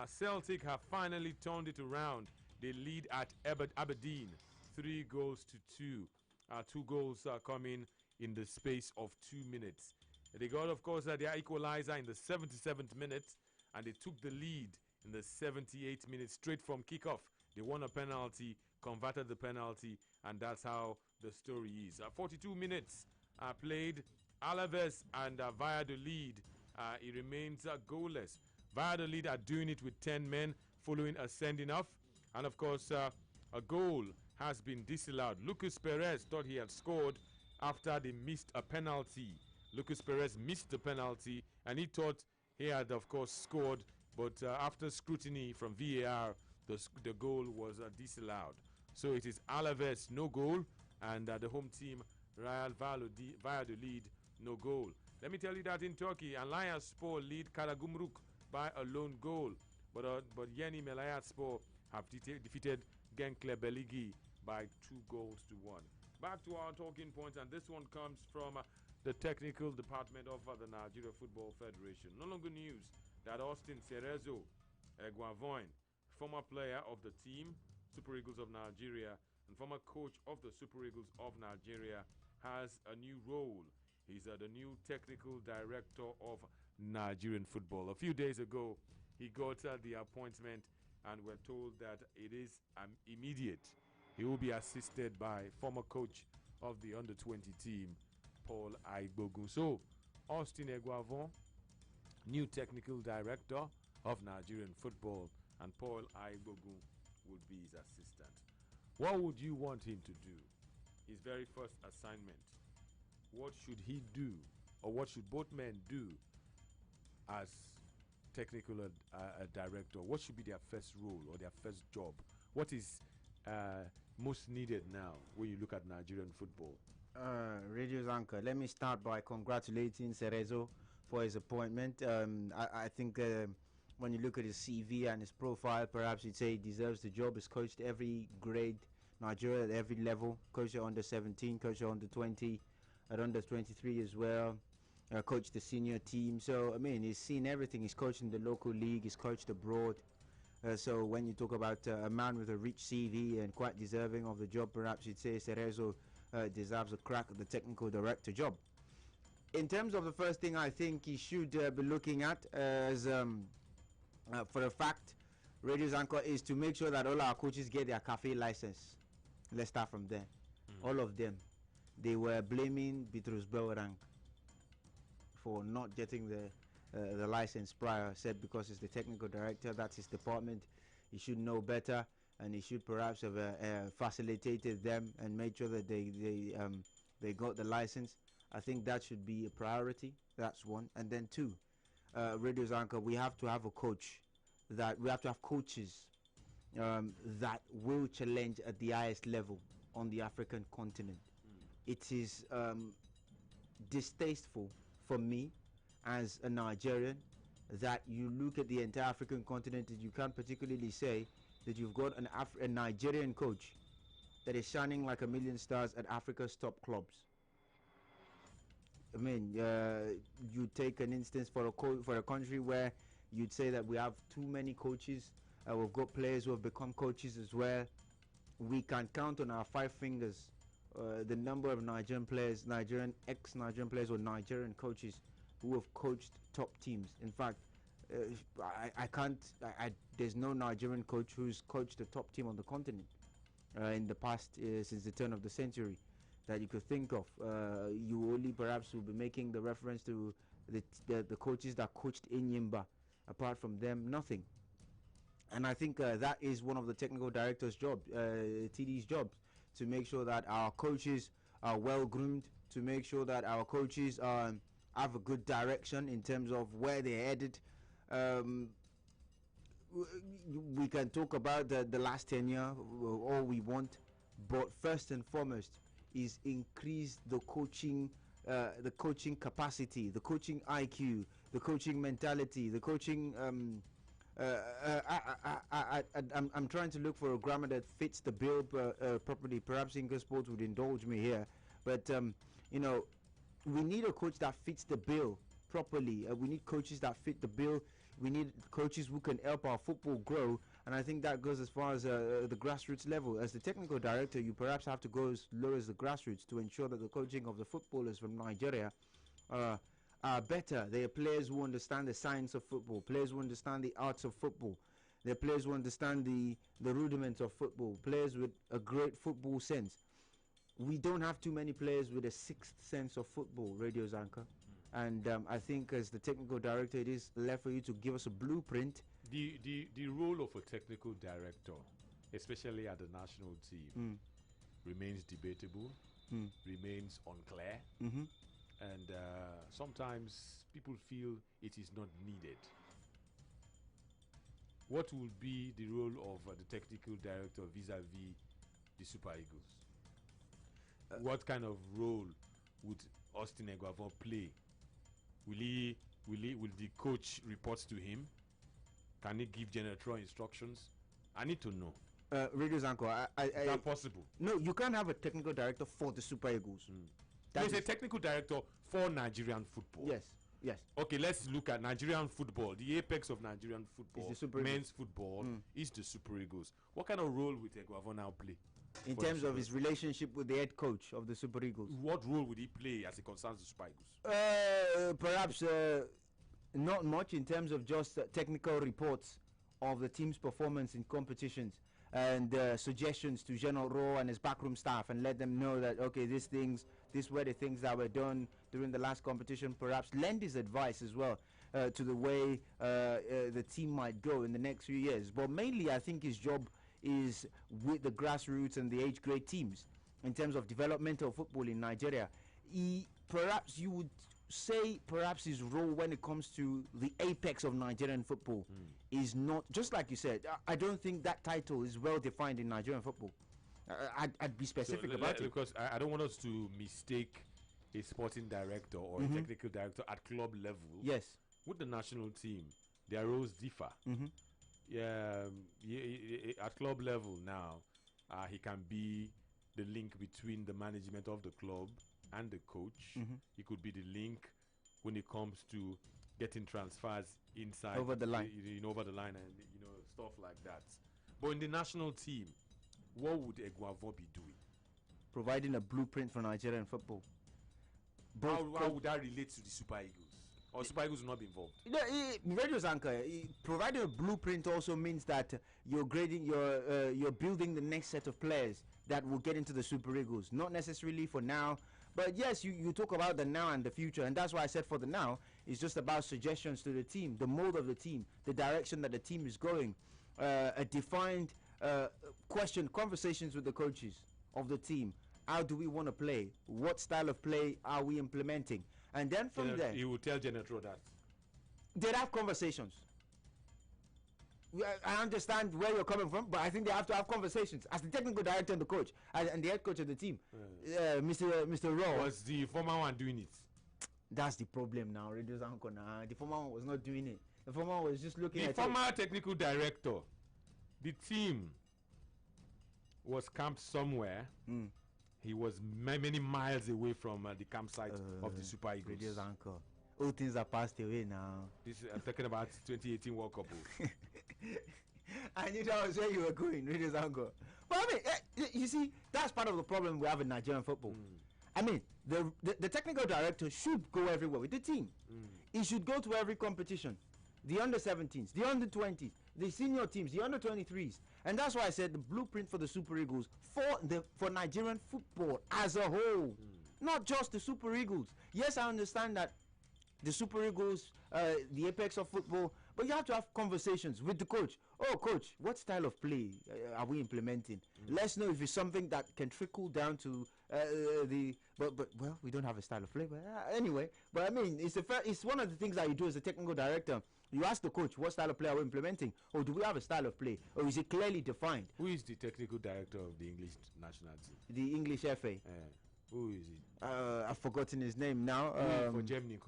Celtic have finally turned it around. They lead at Aberdeen, 3 goals to 2. 2 goals coming in the space of 2 minutes. They got, of course, their equalizer in the 77th minute, and they took the lead in the 78th minute straight from kickoff. They won a penalty, converted the penalty, and that's how the story is. 42 minutes played. Alaves and Valladolid, it remains goalless. Valladolid are doing it with 10 men following a sending off, and of course a goal has been disallowed. Lucas Perez thought he had scored after they missed a penalty. Lucas Perez missed the penalty and he thought he had, of course, scored, but after scrutiny from VAR, the goal was disallowed. So it is Alaves, no goal, and the home team, Real Valladolid, no goal. Let me tell you that in Turkey, Alanyaspor lead Karagümrük by a lone goal, but Yeni Malatyaspor have defeated Gençler Beligi by 2 goals to 1. Back to our talking points, and this one comes from the technical department of the Nigeria Football Federation. No longer news that Austin Cerezo Eguavoin, former player of the team, Super Eagles of Nigeria, and former coach of the Super Eagles of Nigeria, has a new role. He's the new technical director of Nigerian football. A few days ago, he got the appointment, and we're told that it is immediate. He will be assisted by former coach of the under-20 team, Paul Aigbogun. So, Austin Eguavoin, new technical director of Nigerian football, and Paul Aigbogun would be his assistant. What would you want him to do? His very first assignment. What should he do, or what should both men do as technical director? What should be their first role or their first job? What is most needed now when you look at Nigerian football? Radio's anchor, let me start by congratulating Cerezo for his appointment. I think when you look at his CV and his profile, perhaps you'd say he deserves the job. He's coached every grade, Nigeria at every level, coached at under 17, coached at under 20, at under 23 as well, coached the senior team. So, I mean, he's seen everything. He's coached in the local league, he's coached abroad. So when you talk about a man with a rich CV and quite deserving of the job, perhaps you'd say Cerezo deserves a crack at the technical director job. In terms of the first thing I think he should be looking at as for a fact, Radio's anchor, is to make sure that all our coaches get their cafe license. Let's start from there. All of them. They were blaming Bitrus Belrang for not getting the license prior. Said because he's the technical director, that's his department, he should know better, and he should perhaps have facilitated them and made sure that they got the license. I think that should be a priority. That's one. And then two, Radio's anchor, we have to have a coach we have to have coaches that will challenge at the highest level on the African continent. It is distasteful for me as a Nigerian that you look at the entire African continent and you can't particularly say that you've got a Nigerian coach that is shining like a million stars at Africa's top clubs. I mean, you take an instance for a country where you'd say that we have too many coaches. We've got players who have become coaches as well. We can count on our 5 fingers the number of Nigerian players, ex-Nigerian players or Nigerian coaches who have coached top teams. In fact, there's no Nigerian coach who's coached a top team on the continent in the past, since the turn of the century, that you could think of. You only perhaps will be making the reference to the coaches that coached Enyimba. Apart from them, nothing. And I think that is one of the technical director's job, TD's job, to make sure that our coaches are well groomed, to make sure that our coaches have a good direction in terms of where they're headed. We can talk about the last 10 years, all we want, but first and foremost is increase the coaching capacity, the coaching IQ, the coaching mentality, the coaching I'm trying to look for a grammar that fits the bill properly. Perhaps English Sports would indulge me here, but you know, we need a coach that fits the bill properly. We need coaches that fit the bill. We need coaches who can help our football grow, and I think that goes as far as the grassroots level. As the technical director, you perhaps have to go as low as the grassroots to ensure that the coaching of the footballers from Nigeria are better. They are players who understand the science of football, players who understand the arts of football. They're players who understand the rudiments of football, players with a great football sense. We don't have too many players with a sixth sense of football, Radio Zanka. And I think as the technical director, it is left for you to give us a blueprint. The role of a technical director, especially at the national team, remains debatable, remains unclear, and sometimes people feel it is not needed. What will be the role of the technical director vis-a-vis the Super Eagles? What kind of role would Austin Eguavoen play? Will the coach report to him? Can he give general instructions? I need to know. Radio Zanko, is that possible? No, you can't have a technical director for the Super Eagles. There's a technical director for Nigerian football. Yes, yes. Okay, let's look at Nigerian football. The apex of Nigerian football, is the Super men's Eagles. football, is the Super Eagles. What kind of role would Eguavoen now play? In terms of his relationship with the head coach of the Super Eagles. What role would he play as it concerns the Super Eagles? Perhaps not much in terms of just technical reports of the team's performance in competitions and suggestions to General Rowe and his backroom staff, and let them know that, okay, these were the things that were done during the last competition. Perhaps lend his advice as well to the way the team might go in the next few years. But mainly, I think his job is with the grassroots and the age grade teams in terms of developmental football in Nigeria. Perhaps you would say perhaps his role when it comes to the apex of Nigerian football is not, just like you said, I don't think that title is well defined in Nigerian football. I'd be specific about it. Because I don't want us to mistake a sporting director or a technical director at club level. Yes. With the national team, their roles differ. At club level now, he can be the link between the management of the club and the coach. He could be the link when it comes to getting transfers inside over the line, over the line, and stuff like that. But in the national team, what would Eguavoen be doing? Providing a blueprint for Nigerian football. How would that relate to the Super Eagles? Or Super Eagles will not be involved? Radio Zanka, providing a blueprint also means that you're building the next set of players that will get into the Super Eagles. Not necessarily for now, but yes, you talk about the now and the future, and that's why I said for the now, it's just about suggestions to the team, the mold of the team, the direction that the team is going, a defined conversations with the coaches of the team. How do we want to play? What style of play are we implementing? And then from there, you will tell Genetro that they'd have conversations. I understand where you're coming from, but I think they have to have conversations as the technical director and the coach and the head coach of the team, Mr. Rowe. Was the former one doing it? That's the problem now, Radio Zanko. The former one was not doing it. The former one was just looking at the former technical director. The team was camped somewhere. He was many miles away from the campsite of the Super Eagles. Radio Zanko. All things are passed away now. I'm talking about 2018 World Cup. I knew that was where you were going, Radio Zanko. But I mean, you see, that's part of the problem we have in Nigerian football. I mean, the technical director should go everywhere with the team. He should go to every competition. The under-17s, the under-20s, the senior teams, the under-23s. And that's why I said the blueprint for the Super Eagles for Nigerian football as a whole. Not just the Super Eagles. Yes, I understand that the Super Eagles, the apex of football, but you have to have conversations with the coach. Oh, coach, what style of play are we implementing? Let's know if it's something that can trickle down to well, we don't have a style of play, but anyway. But I mean, it's one of the things that you do as a technical director. You ask the coach, what style of play are we implementing? Or do we have a style of play? Or is it clearly defined? Who is the technical director of the English national team? The English FA. Who is he? I've forgotten his name now. For Germany.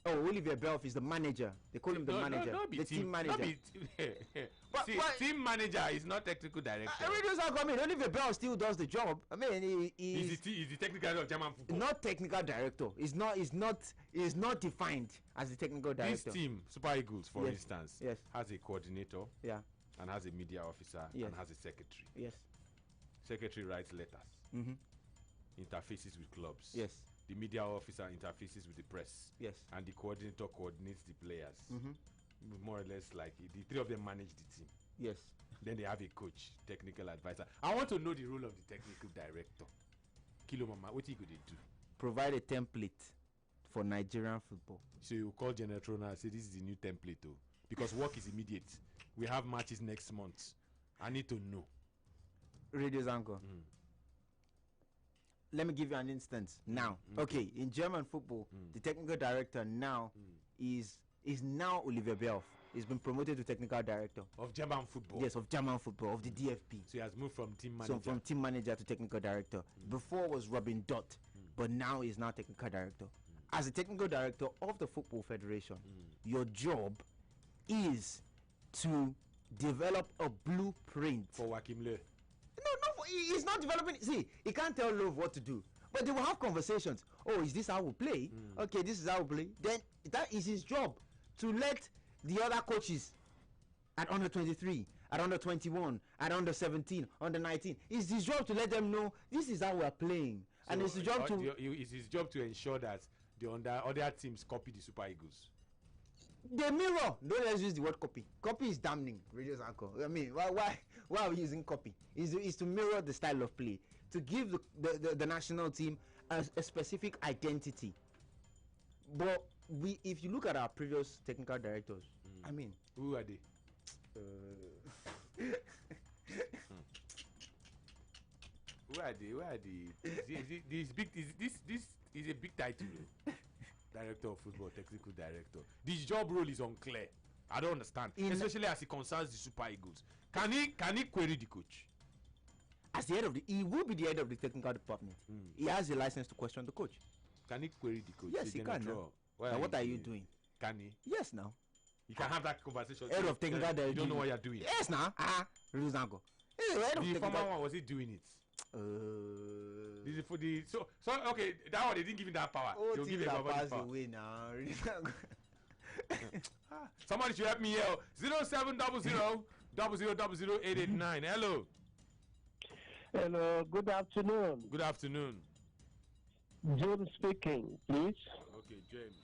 Oh, Olivier Belf is the manager. They call him the manager. Be the team manager. See, team manager is not technical director. Olivier Belf still does the job. I mean, he's the technical director of German football. Not technical director. He's not defined as the technical director. This team, Super Eagles, for instance, yes, has a coordinator. Yeah. And has a media officer. Yes. And has a secretary. Yes. Secretary writes letters. Mm-hmm. Interfaces with clubs. Yes. The media officer interfaces with the press. Yes. And the coordinator coordinates the players. Mm-hmm. More or less like the three of them manage the team. Yes. Then they have a coach, technical advisor. I want to know the role of the technical director. Kilo Mama, what you could do? Provide a template for Nigerian football. So you call General Trona and say this is the new template too. Because work is immediate. We have matches next month. I need to know. Radio Zanko. Let me give you an instance now. Okay, in German football, the technical director now is now Olivier Belf. He's been promoted to technical director of German football. Yes, of German football, of the DFB. So he has moved from team manager. So from team manager to technical director. Before was Robin Dott, but now he's now technical director. As a technical director of the Football Federation, your job is to develop a blueprint for Joachim Löw. No, he's not developing. See, he can't tell Love what to do, but they will have conversations. Oh, is this how we play? Okay, this is how we play. Then that is his job to let the other coaches at under 23, at under 21, at under 17, under 19. It's his job to let them know this is how we are playing, so and it's his job to. It's his job to ensure that the other teams copy the Super Eagles. The mirror. Don't let's use the word copy. Copy is damning. Radio Zanko. I mean, why are we using copy? Is to mirror the style of play, to give the national team a specific identity. But if you look at our previous technical directors, I mean, who are they? Who are they? This is a big title. Director of football, technical director. This job role is unclear. I don't understand, especially as it concerns the Super Eagles. Can he query the coach? As the head of he will be the head of the technical department. He has a license to question the coach. Can he query the coach? Yes, he can. Now what are you doing? Can he? Yes, now. You can have that conversation. Head of technical director. You don't know what you're doing. Yes, now. Rizango. The former one, was he doing it? This is for the so okay. That one they didn't give him that power. Oh, they'll give him pass away now. Somebody should help me here. 0700 Hello. Hello. Good afternoon. Good afternoon. James speaking, please. Okay, James.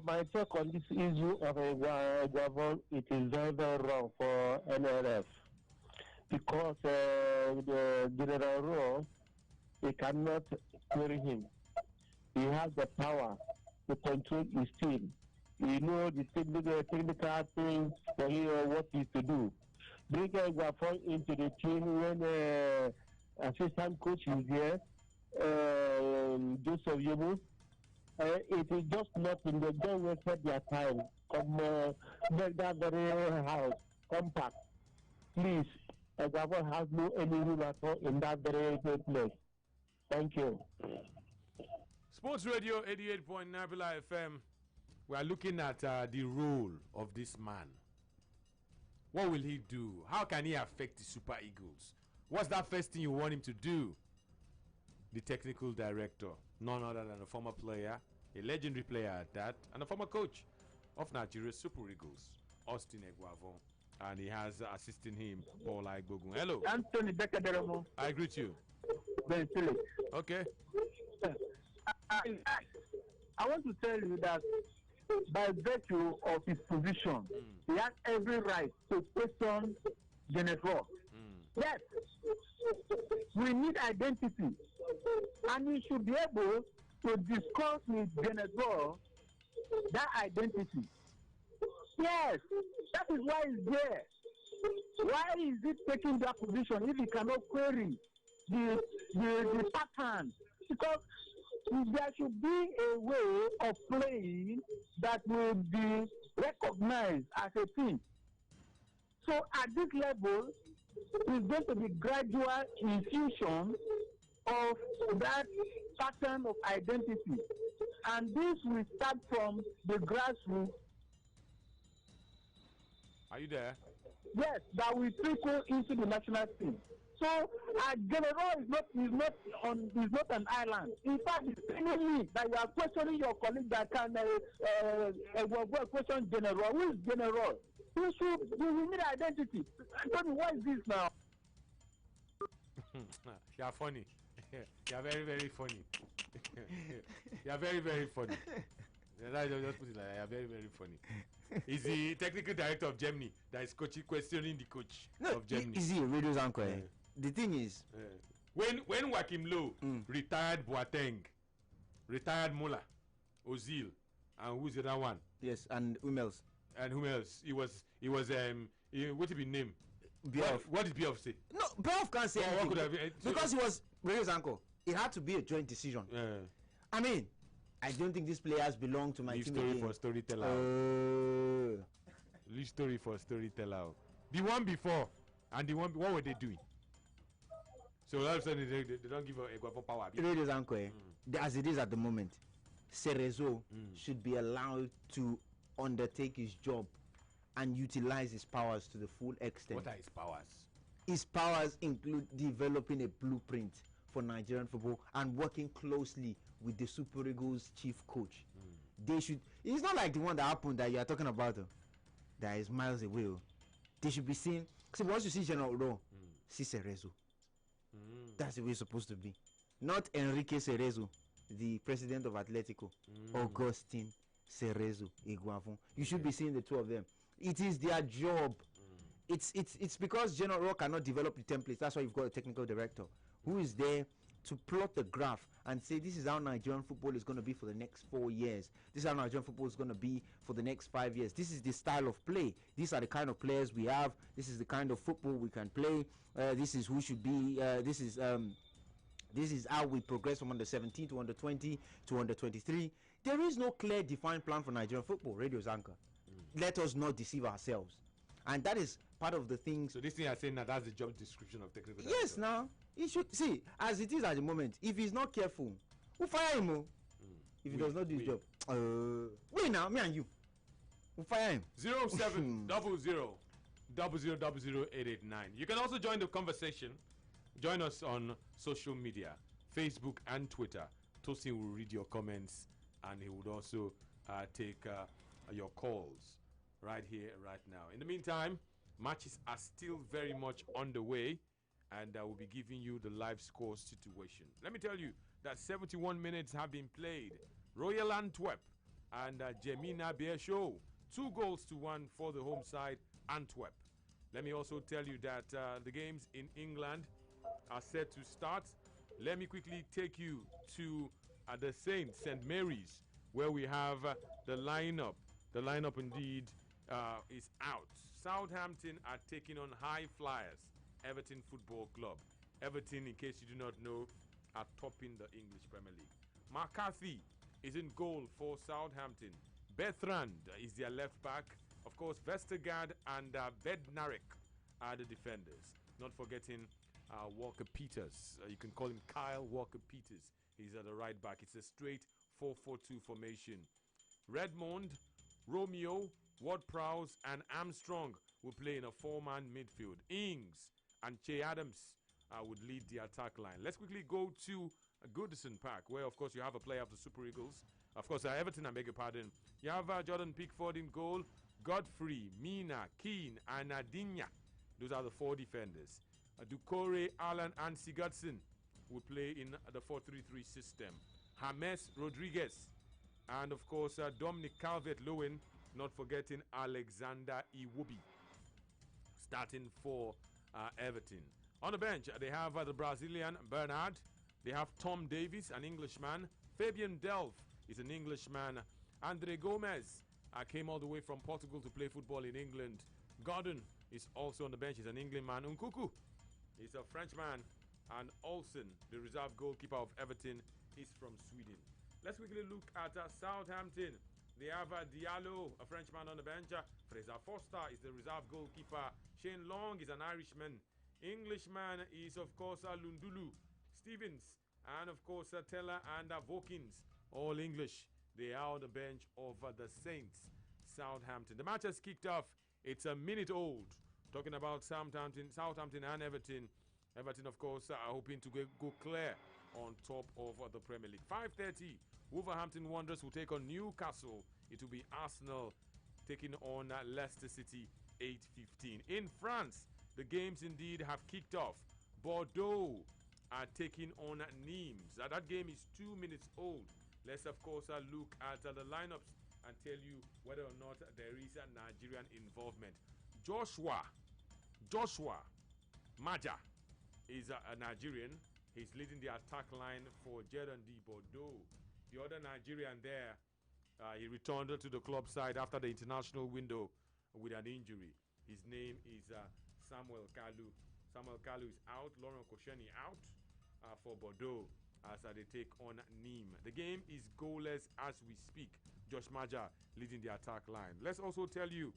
My take on this issue of Gabon, it is very, very wrong for NRF. Because the General Rowe, they cannot query him. He has the power to control his team. He knows the technical things for him, what he to do. Bring Guafon into the team when assistant coach is there, Joseph Yobu. It is just nothing. They don't waste their time. Come make that very house compact. Please. Gabon has no any rule at all in that very good place. Thank you. Sports Radio 88.9 Bila FM. We are looking at the role of this man. What will he do? How can he affect the Super Eagles? What's that first thing you want him to do? The technical director, none other than a former player, a legendary player at that, and a former coach of Nigeria's Super Eagles, Austin Eguavon. And he has assisting him, Paul Aigbogun. Hello. Anthony Becker. I greet you. Very silly. Okay. I want to tell you that by virtue of his position, he has every right to question Genetro. Yes. We need identity. And we should be able to discuss with Genetro that identity. Yes, that is why he's there. Why is he taking that position if he cannot query the pattern? Because there should be a way of playing that will be recognized as a team. So at this level, it's going to be gradual infusion of that pattern of identity. And this will start from the grassroots. Are you there? Yes, that will trickle into the national team. So General is not an island. In fact, it's telling me that you are questioning your colleague that can question General. Who is General? We need identity. Anthony, what is this now? You are funny. You are very, very funny. You are very, very funny. Just put it like that. You are very, very funny. Is the technical director of Germany that is questioning the coach of Germany? Is he a radio's anchor? The thing is, when Joachim Low retired Boateng, retired Muller, Ozil, and who's the other one? Yes, and whom else? And whom else? He was what did he name? Bioff. What did Bioff say? No, Bioff can't say anything. What could have because he was radio's anchor. It had to be a joint decision. I mean, I don't think these players belong to my Leave team. Story again. for storyteller. Leave story for storyteller. The one before and the one, what were they doing? So all of a sudden they don't give a guapo power. Radio's anchor, as it is at the moment, Cerezo should be allowed to undertake his job and utilize his powers to the full extent. What are his powers? His powers include developing a blueprint for Nigerian football and working closely with the Super Eagles chief coach. They should. It's not like the one that happened that you are talking about. That is miles away. They should be seen. See, once you see General Ro, see Cerezo. That's the way it's supposed to be. Not Enrique Cerezo, the president of Atletico. Augustine Cerezo Iguavon. You should be seeing the two of them. It is their job. It's because General Ro cannot develop the templates. That's why you've got a technical director who is there to plot the graph and say this is how Nigerian football is going to be for the next 4 years. This is how Nigerian football is going to be for the next 5 years. This is the style of play. These are the kind of players we have. This is the kind of football we can play. This is who should be. This is how we progress from under 17 to under 20 to under 23. There is no clear defined plan for Nigerian football. Radio's anchor. Let us not deceive ourselves. And that is part of the things. So this thing you're saying now, that's the job description of technical director. Yes, now he should see as it is at the moment. If he's not careful, we'll fire him. If he does not do his job, we now, me and you, we'll fire him. 0700 You can also join the conversation. Join us on social media, Facebook and Twitter. Tosin will read your comments and he would also take your calls right here, right now. In the meantime, matches are still very much on the way, and I will be giving you the live score situation. Let me tell you that 71 minutes have been played. Royal Antwerp and Jemina Beershow, 2-1 for the home side, Antwerp. Let me also tell you that the games in England are set to start. Let me quickly take you to the St. Mary's, where we have the lineup. The lineup indeed is out. Southampton are taking on High Flyers, Everton Football Club. Everton, in case you do not know, are topping the English Premier League. McCarthy is in goal for Southampton. Bertrand is their left back. Of course, Vestergaard and Bednarek are the defenders. Not forgetting Walker Peters. You can call him Kyle Walker Peters. He's at the right back. It's a straight 4-4-2 formation. Redmond, Romeo, Ward-Prowse and Armstrong will play in a 4-man midfield. Ings and Che Adams would lead the attack line. Let's quickly go to Goodison Park, where, of course, you have a player of the Super Eagles. Of course, Everton, I beg your pardon. You have Jordan Pickford in goal, Godfrey, Mina, Keane, and Adinya. Those are the 4 defenders. Ducore, Allen, and Sigurdsson will play in the 4-3-3 system. James Rodriguez, and, of course, Dominic Calvert-Lewin. Not forgetting Alexander Iwobi starting for Everton. On the bench, they have the Brazilian Bernard. They have Tom Davies, an Englishman. Fabian Delph is an Englishman. Andre Gomez came all the way from Portugal to play football in England. Gordon is also on the bench. He's an Englishman. Nkuku is a Frenchman. And Olsen, the reserve goalkeeper of Everton, is from Sweden. Let's quickly look at Southampton. They have Diallo, a Frenchman on the bench. Fraser Foster is the reserve goalkeeper. Shane Long is an Irishman. Englishman is, of course, Lundulu, Stevens, and, of course, Teller and Vokins All English. They are on the bench of the Saints, Southampton. The match has kicked off. It's a minute old. Talking about Southampton and Everton. Everton, of course, are hoping to go clear on top of the Premier League. 5:30, Wolverhampton Wanderers will take on Newcastle. It will be Arsenal taking on Leicester City, 8:15. In France, the games indeed have kicked off. Bordeaux are taking on Nimes. That game is 2 minutes old. Let's, of course, look at the lineups and tell you whether or not there is a Nigerian involvement. Joshua Maja is a Nigerian. He's leading the attack line for Gerandi Bordeaux. The other Nigerian there, he returned to the club side after the international window with an injury. His name is Samuel Kalu. Samuel Kalu is out. Lauren Kosheni out for Bordeaux as they take on Nîmes. The game is goalless as we speak. Josh Maja leading the attack line. Let's also tell you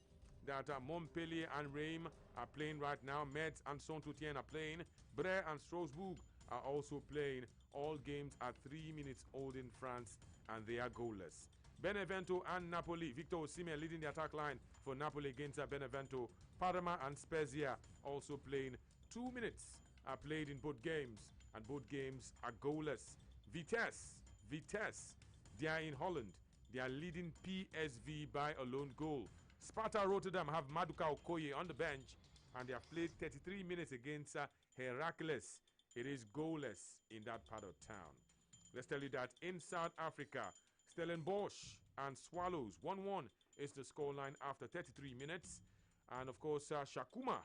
that Montpellier and Reims are playing right now. Metz and Saint-Étienne are playing. Bre and Strasbourg are also playing. All games are 3 minutes old in France and they are goalless. Benevento and Napoli. Victor Osimhen leading the attack line for Napoli against Benevento. Parma and Spezia also playing. 2 minutes are played in both games and both games are goalless. Vitesse, they are in Holland. They are leading PSV by a lone goal. Sparta Rotterdam have Maduka Okoye on the bench and they have played 33 minutes against Heracles. It is goalless in that part of town. Let's tell you that in South Africa, Stellenbosch and Swallows 1-1 is the scoreline after 33 minutes. And of course, Shakuma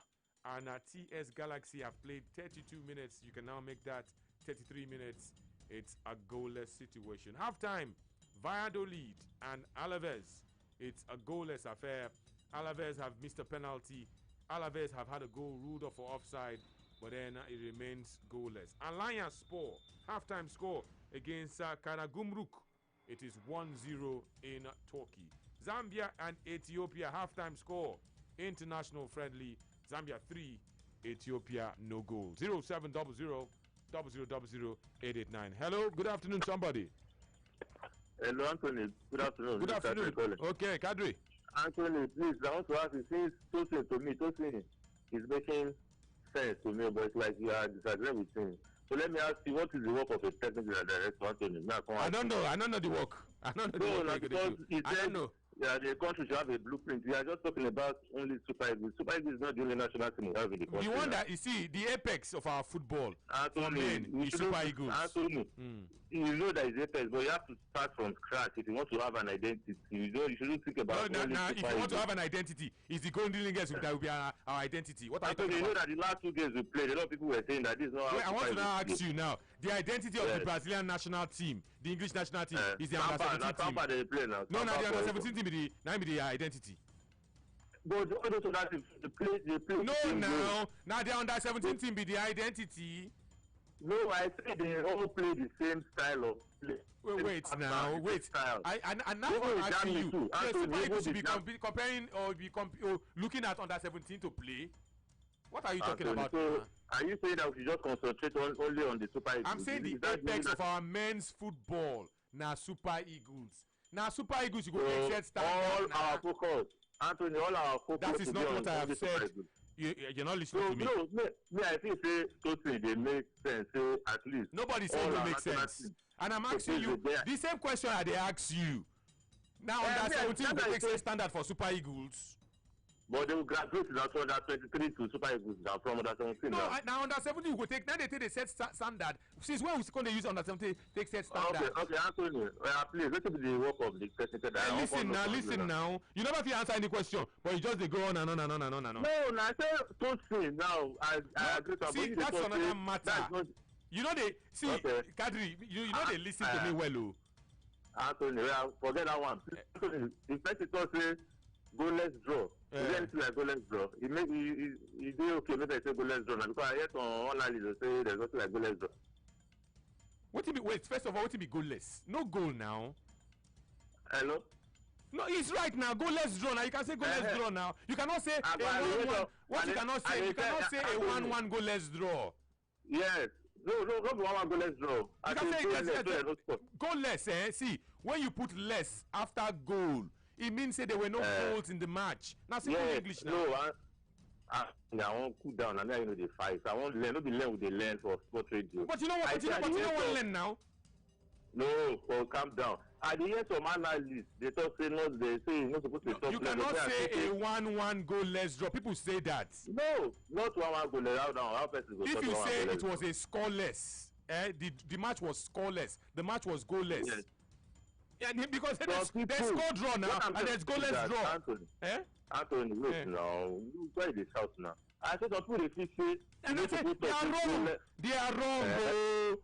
and TS Galaxy have played 32 minutes. You can now make that 33 minutes. It's a goalless situation. Halftime, Valladolid and Alaves. It's a goalless affair. Alaves have missed a penalty. Alaves have had a goal ruled off for offside, but then it remains goalless. Alliance Sport, halftime score against Karagumruk. It is 1-0 in Turkey. Zambia and Ethiopia, halftime score. International friendly. Zambia 3, Ethiopia no goal. 0700 0000 889. Hello, good afternoon, somebody. Hello, Anthony. Good afternoon. Good afternoon. Okay, Kadri. Anthony, please, I want to ask you, since Tosin is making sense to me, but it's like you are disagreeing with him. So let me ask you, what is the work of a technical director, Anthony? I don't know the work. I don't know the work. I don't know. Yeah, the country should have a blueprint. We are just talking about only Super Eagles. Super Eagles is not the only national team we have in the country. The one that, you see, the apex of our football is Super Eagles. You know that is apex, but you have to start from scratch if you want to have an identity. You shouldn't think about if you want to have an identity, it's the Golden Lingers that will be our identity. What are you talking about? You know that the last 2 games we played, a lot of people were saying that this is not I want to now ask you now, the identity of the Brazilian national team, the English national team, is the under 17 team. They play now. No, the under 17 team be the identity. But also that they play. No, now the under 17 team be the identity. No, I say they all play the same style of play. Wait. And now I'm asking you, Super Eagles should be comparing or looking at under 17 to play. What are you talking about? So, are you saying that we should just concentrate only on the Super Eagles? I'm saying the apex of our men's football. Now Super Eagles. Now Super Eagles, you go exert standard. All our focus, Anthony, all our focus. That is not what I have said. You're not listening to me. No, I think say totally they make sense. So at least nobody said it makes sense. And I'm asking you the same question I they ask you. Now under 17 will take standard for Super Eagles. But they will graduate now to under 23 to Super Eagles now from under 17. No, now under 17 will take. Now they take the set standard. Since when we going to use under 17 take set standard? Okay, Anthony, please let me the work of the technical director. Listen now. You never feel answer any question, but you just they go on and on and on and on and on. No, I say don't say now. I agree. See, that's another matter. You know they see, okay. Kadri. You know they listen to me well, Anthony, forget that one. Anthony, the technical say go let's draw. Is there anything like go let's draw? It may be okay. Maybe I say go let's draw now because I heard on online they say there's nothing like go let's draw. Wait, first of all, what to be goalless? No goal now. Hello. No, it's right now. Go let's draw now. You can say go let's draw now. You cannot say a 1-1. What you cannot say? You cannot say a 1-1 go let's draw. Yes. No, not 1-1 goalless draw. I can say no score. goalless, eh? See, when you put less after goal, it means that there were no goals in the match. Now, simple English now. No, I want cool down, and then the fight. I want learn, not be learn with the learn for sport radio. But you know what? But you know what learn now? No, calm down. At the end of analysis, they talk say not. They say you're not supposed to talk. You cannot say a 1-1 goalless draw. People say that. No, not 1-1 goalless. How person go? If you say it was a scoreless, the match was scoreless. The match was goalless. Yes. Yeah, because there's score draw now and there's goalless draw. Anthony, wait now. Why they shout now? I said some people they say they are wrong. They are wrong, bro.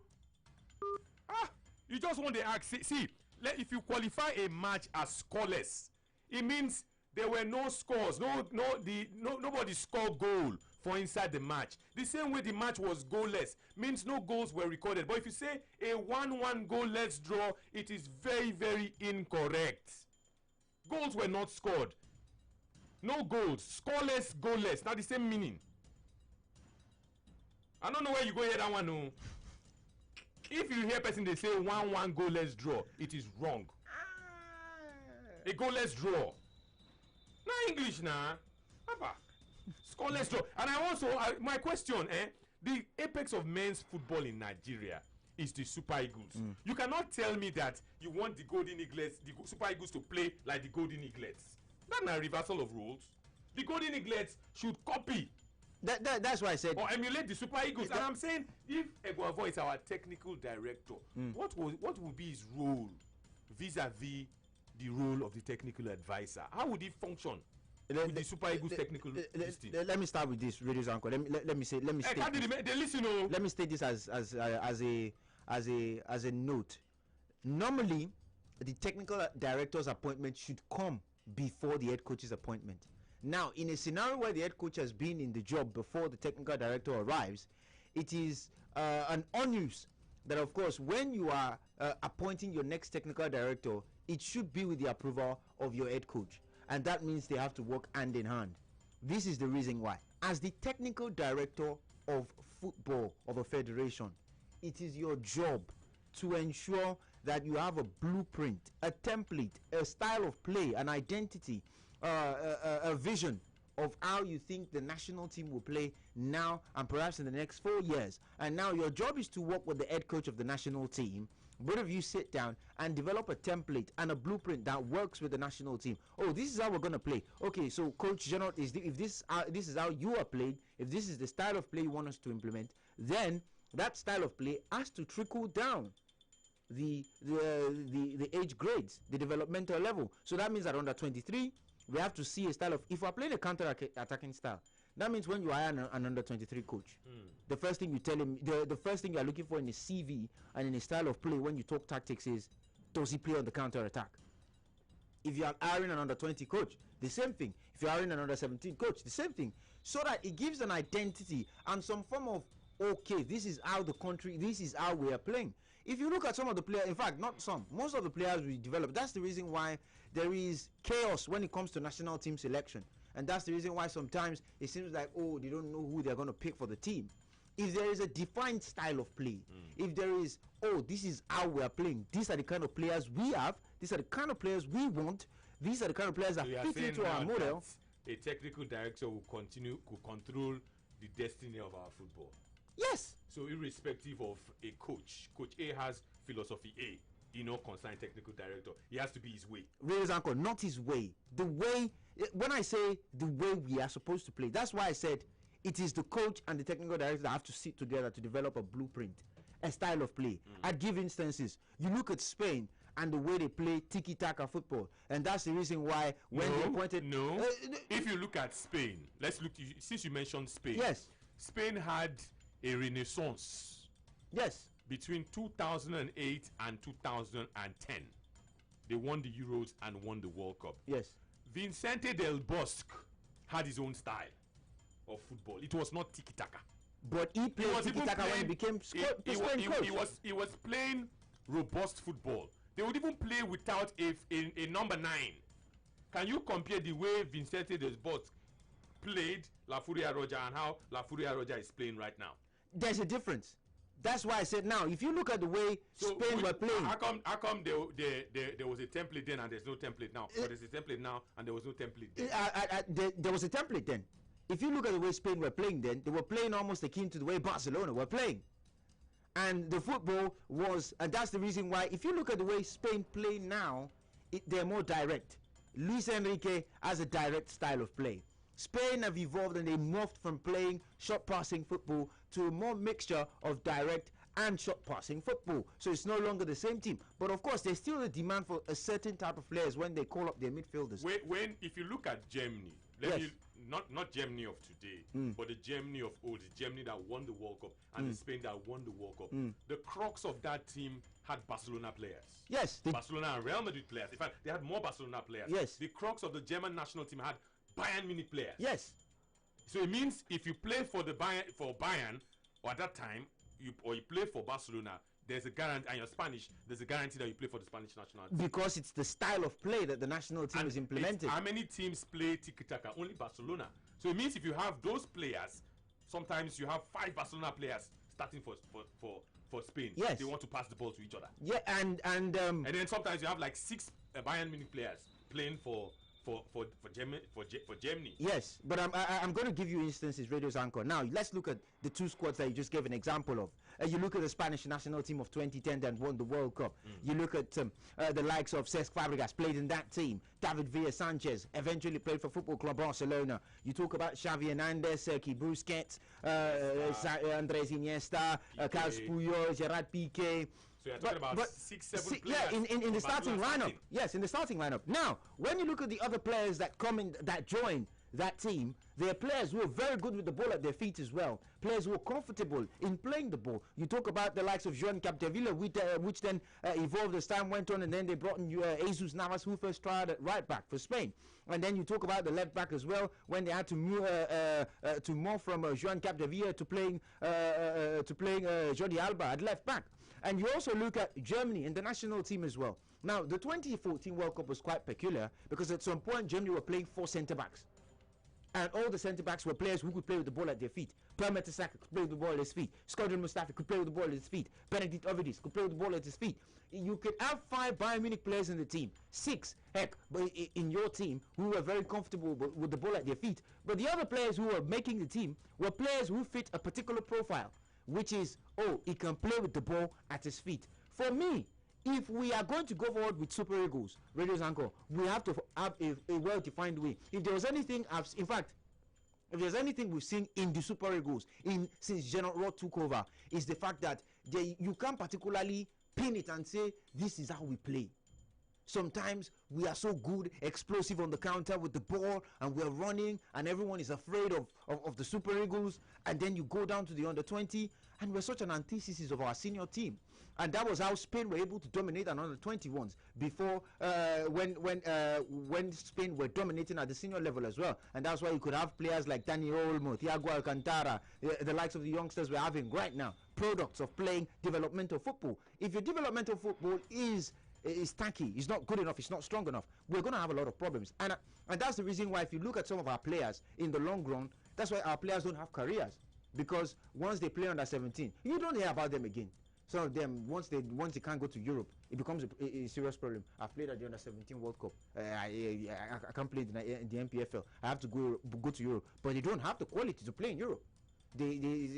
You just want to ask. See, if you qualify a match as scoreless, it means there were no scores. Nobody scored goal for inside the match. The same way the match was goalless means no goals were recorded. But if you say a 1-1 goalless draw, it is very, very incorrect. Goals were not scored. No goals. Scoreless, goalless. Not the same meaning. I don't know where you go hear that one. No. If you hear person they say 1-1 goalless draw, it is wrong. A goalless draw. Now English now. Papa. Scoreless draw. And I also, my question, the apex of men's football in Nigeria is the Super Eagles. You cannot tell me that you want the Golden Eaglets, the Super Eagles to play like the Golden Eaglets. That's not a reversal of rules. The Golden Eaglets should copy. That's why I said. Or emulate the Super Eagles. And I'm saying, if Eguavo is our technical director, what would be his role vis-a-vis the role of the technical advisor? How would he function with the Super Eagles technical system? Let me start with this, Radio Uncle. Let me state this as a note. Normally, the technical director's appointment should come before the head coach's appointment. Now, in a scenario where the head coach has been in the job before the technical director arrives, it is an onus that, of course, when you are appointing your next technical director, it should be with the approval of your head coach. And that means they have to work hand in hand. This is the reason why. As the technical director of football of a federation, it is your job to ensure that you have a blueprint, a template, a style of play, an identity, a vision of how you think the national team will play now and perhaps in the next 4 years. And now your job is to work with the head coach of the national team. Both of you sit down and develop a template and a blueprint that works with the national team. Oh, this is how we're going to play. Okay, so Coach General, if this is how you are played, if this is the style of play you want us to implement, then that style of play has to trickle down the age grades, the developmental level. So that means that under 23, we have to see a style of, if we're playing a counter-attacking style, that means when you hire an under 23 coach, the first thing you tell him, the first thing you are looking for in a CV and in a style of play when you talk tactics is, does he play on the counter-attack? If you are hiring an under 20 coach, the same thing. If you're hiring an under 17 coach, the same thing. So that it gives an identity and some form of, okay, this is how the country, this is how we are playing. If you look at some of the players, in fact, not some, most of the players we develop, that's the reason why there is chaos when it comes to national team selection. And that's the reason why sometimes it seems like, oh, they don't know who they're going to pick for the team. If there is a defined style of play, if there is, oh, this is how we are playing, these are the kind of players we have, these are the kind of players we want, these are the kind of players that fit into our model. A technical director will control the destiny of our football. Yes. So irrespective of a coach, Coach A has philosophy A, concerned technical director. He has to be his way. Raise uncle, not his way. The way, when I say the way we are supposed to play, that's why I said it is the coach and the technical director that have to sit together to develop a blueprint, a style of play. I'd give instances. You look at Spain and the way they play tiki-taka football, and that's the reason why when they appointed. If you look at Spain, let's look. Since you mentioned Spain, yes, Spain had a renaissance. Yes. Between 2008 and 2010, they won the Euros and won the World Cup. Yes. Vicente Del Bosque had his own style of football. It was not tiki-taka. But he played tiki-taka when he became Spain coach. He was playing robust football. They would even play without a number 9. Can you compare the way Vicente Del Bosque played La Furia Roja and how La Furia Roja is playing right now? There's a difference. That's why I said now, if you look at the way Spain were playing. How come there was a template then and there's no template now? Or there's a template now and there was no template then? There was a template then. If you look at the way Spain were playing then, they were playing almost akin to the way Barcelona were playing. And the football was, and that's the reason why, if you look at the way Spain play now, they're more direct. Luis Enrique has a direct style of play. Spain have evolved and they morphed from playing short passing football to a more mixture of direct and short passing football. So it's no longer the same team. But of course, there's still a demand for a certain type of players when they call up their midfielders. If you look at Germany, not Germany of today, but the Germany of old, the Germany that won the World Cup and the Spain that won the World Cup, the crux of that team had Barcelona players. Yes. Barcelona and Real Madrid players. In fact, they had more Barcelona players. Yes. The crux of the German national team had Bayern Munich players. Yes. So it means if you play for Bayern, or at that time, you play for Barcelona, there's a guarantee, and you're Spanish, there's a guarantee that you play for the Spanish national team. Because it's the style of play that the national team is implementing. How many teams play tiki-taka? Only Barcelona. So it means if you have those players, sometimes you have 5 Barcelona players starting for Spain. Yes. They want to pass the ball to each other. Yeah, and then sometimes you have like 6 Bayern Munich players playing for Germany. Yes, but I'm going to give you instances, Radio Zanko. Now, let's look at the 2 squads that you just gave an example of. You look at the Spanish national team of 2010 that won the World Cup. You look at the likes of Cesc Fabregas, played in that team. David Villa Sanchez eventually played for Football Club Barcelona. You talk about Xavi Hernandez, Sergi Busquets, Andres Iniesta, Carles Puyol, Gerard Piqué. So you're talking about 6, 7 players. Yeah, in the starting lineup. Yes, in the starting lineup. Now, when you look at the other players that join that team, they are players who are very good with the ball at their feet as well. Players who are comfortable in playing the ball. You talk about the likes of Joan Capdevila, which then evolved as time went on, and then they brought in Jesus Navas, who first tried at right back for Spain. And then you talk about the left back as well, when they had to move from Joan Capdevila to playing Jordi Alba at left back. And you also look at Germany in the national team as well. Now, the 2014 World Cup was quite peculiar because at some point Germany were playing 4 centre-backs. And all the centre-backs were players who could play with the ball at their feet. Per Mertesacker could play with the ball at his feet. Skodran Mustafi could play with the ball at his feet. Benedikt Ovidis could play with the ball at his feet. You could have 5 Bayern Munich players in the team. 6, heck, but in your team who were very comfortable with the ball at their feet. But the other players who were making the team were players who fit a particular profile, which is, he can play with the ball at his feet. For me, if we are going to go forward with Super Eagles, Radio Zanko, we have to have a well-defined way. If there was anything, if there's anything we've seen in the Super Eagles since General Roth took over, is the fact that you can't particularly pin it and say, this is how we play. Sometimes we are so good, explosive on the counter with the ball, and we're running, and everyone is afraid of the Super Eagles, and then you go down to the under-20, and we're such an antithesis of our senior team. And that was how Spain were able to dominate an under-21s before, when Spain were dominating at the senior level as well. And that's why you could have players like Dani Olmo, Thiago Alcantara, the likes of the youngsters we're having right now, products of playing developmental football. If your developmental football is tacky, it's not good enough, it's not strong enough, we're going to have a lot of problems. And that's the reason why, if you look at some of our players in the long run, that's why our players don't have careers. Because once they play under 17, you don't hear about them again. Some of them, once they can't go to Europe, it becomes a serious problem. I've played at the under 17 World Cup. I can't play in the MPFL. I have to go to Europe, but they don't have the quality to play in Europe.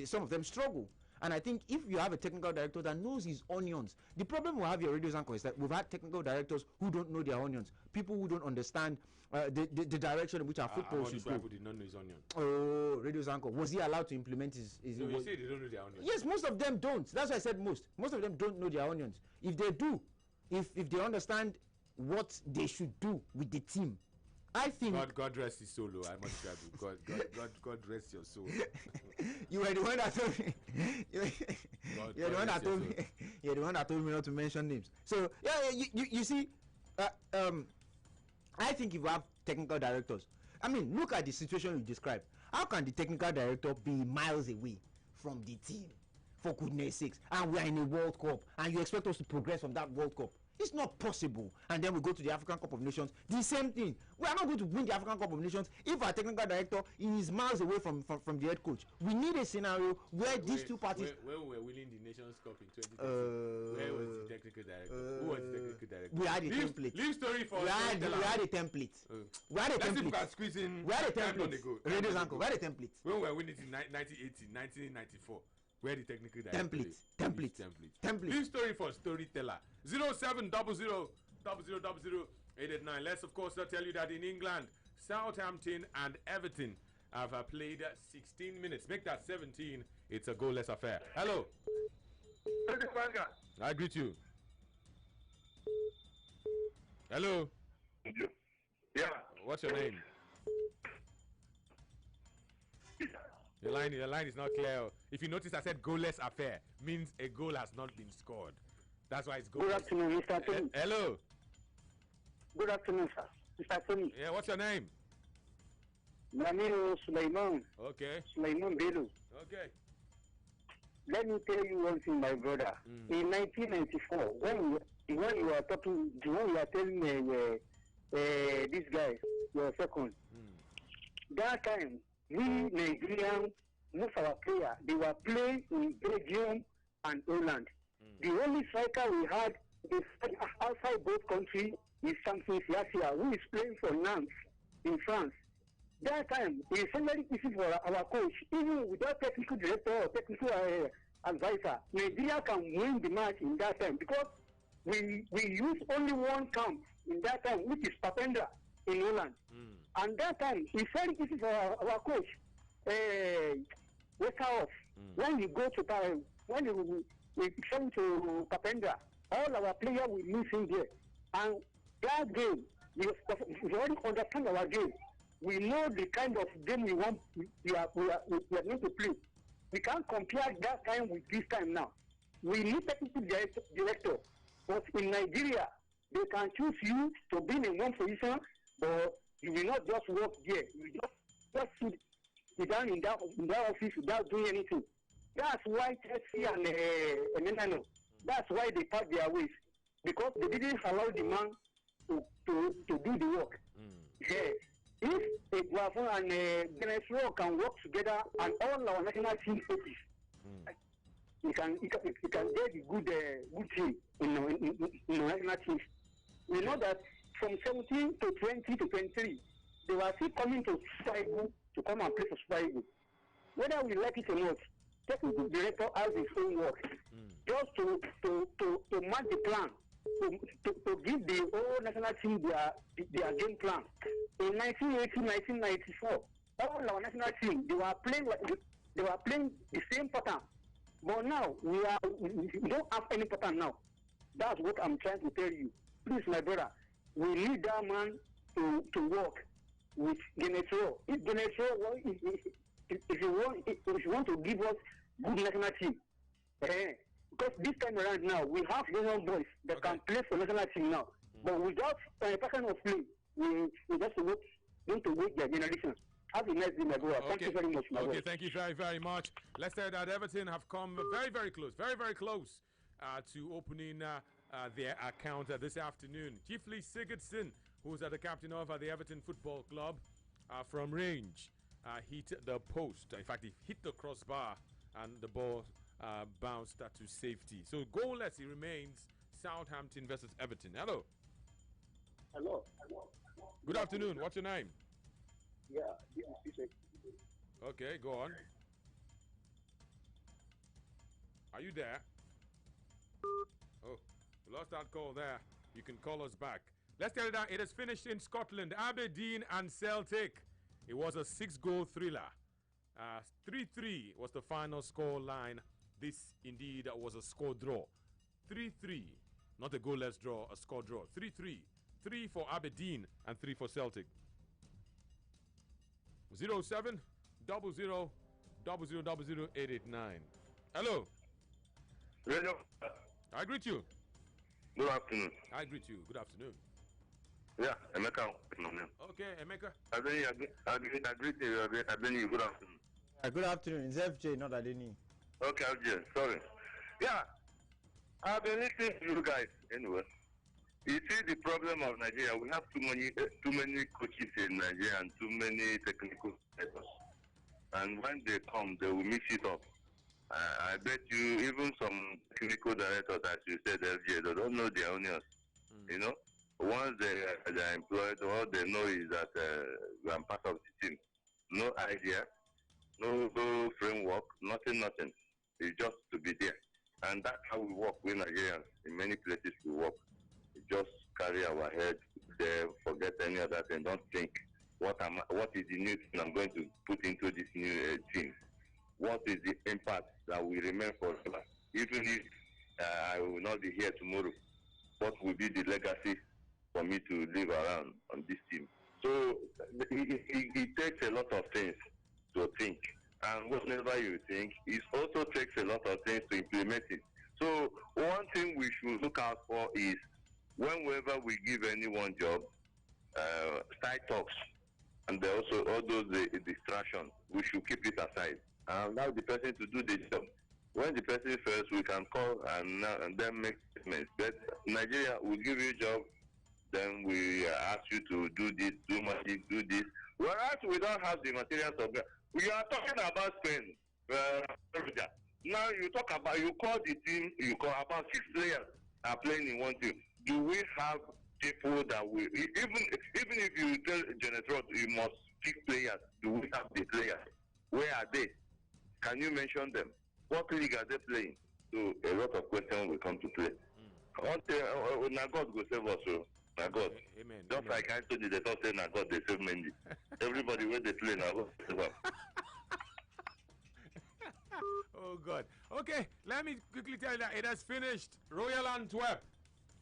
Some of them struggle. And I think if you have a technical director that knows his onions, the problem we have here, Radio Zanko, is that we've had technical directors who don't know their onions, people who don't understand the direction in which our football should go. People did not know his onion. Oh, Radio Zanko, was he allowed to implement his? So you say they don't know their onions? Yes, most of them don't. That's why I said most. Most of them don't know their onions. If they do, if they understand what they should do with the team, I think God rest his soul. I must tell you, God rest your soul. You were the one that told me. You're the one that told me. You're the one that told me not to mention names. So you see, I think if you have technical directors, I mean, look at the situation you described. How can the technical director be miles away from the team, for goodness sakes, and we are in a World Cup, and you expect us to progress from that World Cup? It's not possible. And then we go to the African Cup of Nations. The same thing. We are not going to win the African Cup of Nations if our technical director is miles away from the head coach. We need a scenario where these two parties. Where we were winning the Nations Cup in 2020, where was the technical director? Who was the technical director? We had a template. Leave story for we had a template. We had a template. Let's see if we can squeeze in. We had a template. Radio Zanko, we had a template. When we were winning in 1980, 1994. Where the technical director template. Leave story for storyteller. 0700000889. Let's of course tell you that in England, Southampton and Everton have played 16 minutes. Make that 17. It's a goalless affair. Hello. I greet you. Hello. Yeah. What's your name? Your line is not clear. If you notice, I said goalless affair means a goal has not been scored. That's why it's goalless. Good afternoon, Mr. Tony. Hello. Good afternoon, sir. Mr. Tony. Yeah, what's your name? My name is Sulaiman. Okay. Sulaiman Bello. Okay. Let me tell you one thing, my brother. In 1994, when you are talking, when you are telling this guy, your second, that time, we Nigerians, most of our players, they were playing in Belgium and Holland. The only striker we had outside both countries is Samson Siasia, who is playing for Nantes in France. That time, it is very easy for our coach, even without technical director or technical advisor, Nigeria can win the match in that time because we use only one camp in that time, which is Papendra in Holland. And that time, it's very easy for our coach, Westerhoff. When you go to when we come to Papendra, all our players will lose in there. And that game, we already understand our game. We know the kind of game we are going to play. We can't compare that time with this time now. We need technical director. But in Nigeria, they can choose you to be in one position, but you will not just work there. You will just sit down in that office without doing anything. That's why Chelsea and Menano, that's why they part their ways. Because they didn't allow the man to do the work. Yeah. If a Guavon and Venezuela can work together and all our national team coaches, we can get a good team in national teams. We know that from 17 to 20 to 23, they were still coming to Super Eagles to come and play for Super Eagles. Whether we like it or not, technical director has his own work. Just to match the plan, to give the whole national team their game plan. In 1980, 1994, all our national team, they were playing the same pattern. But now we don't have any pattern now. That's what I'm trying to tell you. Please, my brother, we need that man to work with Genesio. If Genesio, if you want to give us good national team, because this time around now we have young boys that can play for national team now, but without a pattern of play, we just want to wait their generation. Have a nice day, my brother. Thank you very much, my brother. Okay, thank you very, very much. Let's say that Everton have come very, very close to opening their account this afternoon. Kifli Sigurdsson, who's the captain of the Everton Football Club, from range, hit the post. In fact, he hit the crossbar and the ball bounced to safety. So goalless, he remains. Southampton versus Everton. Hello. Hello. Good afternoon. What's your name? Yeah, this is Cisse. Okay, go on. Are you there? Oh, we lost that call there. You can call us back. Let's tell you that it is finished in Scotland. Aberdeen and Celtic. It was a 6-goal thriller. 3-3 was the final score line. This indeed was a score draw. 3-3. Not a goalless draw, a score draw. 3-3. 3 for Aberdeen and 3 for Celtic. 07 00 000889. Hello. Radio. I greet you. Good afternoon. I greet you. Good afternoon. Yeah, Emeka. Okay, Emeka. I greet you. Good afternoon. Good afternoon. It's FJ, not Adeni. Okay, FJ. Sorry. Yeah. I've been listening to you guys anyway. You see the problem of Nigeria. We have too many coaches in Nigeria and too many technical directors. And when they come, they will mix it up. I bet you even some technical directors, as you said, FJ, they don't know their onions. You know, once they are employed, all they know is that I'm part of the team. No idea, no framework, nothing. It's just to be there. And that's how we work with Nigerians. In many places we work. We just carry our head there, forget any other thing. Don't think, what is the new thing I'm going to put into this new team? What is the impact that will remain forever? Even if I will not be here tomorrow, what will be the legacy for me to live around on this team? So it takes a lot of things to think. And whatever you think, it also takes a lot of things to implement it. So one thing we should look out for is whenever we give anyone job, side talks, and also all those distractions, we should keep it aside. Allow the person to do the job. When the person fails, we can call and then make statements. But Nigeria will give you a job, then we ask you to do this, do magic, do this. Whereas we don't have the materials of that. We are talking about Spain. Now you call the team, you call about 6 players are playing in one team. Do we have people that will, even if you tell Janet Roth you must pick players, do we have the players? Where are they? Can you mention them? What league are they playing? So a lot of questions will come to play. Now God will save us. Now God. Amen. Just Amen. like I told you, they don't say now God they save Mendy. Everybody where they play now God save them. Oh God. Okay, let me quickly tell you that it has finished. Royal Antwerp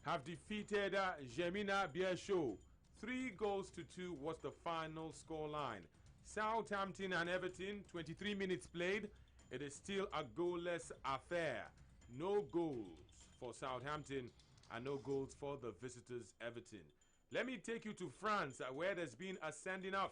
have defeated Jemina Biesho. 3-2 was the final scoreline. Southampton and Everton, 23 minutes played. It is still a goalless affair. No goals for Southampton and no goals for the visitors Everton. Let me take you to France, where there's been a sending off.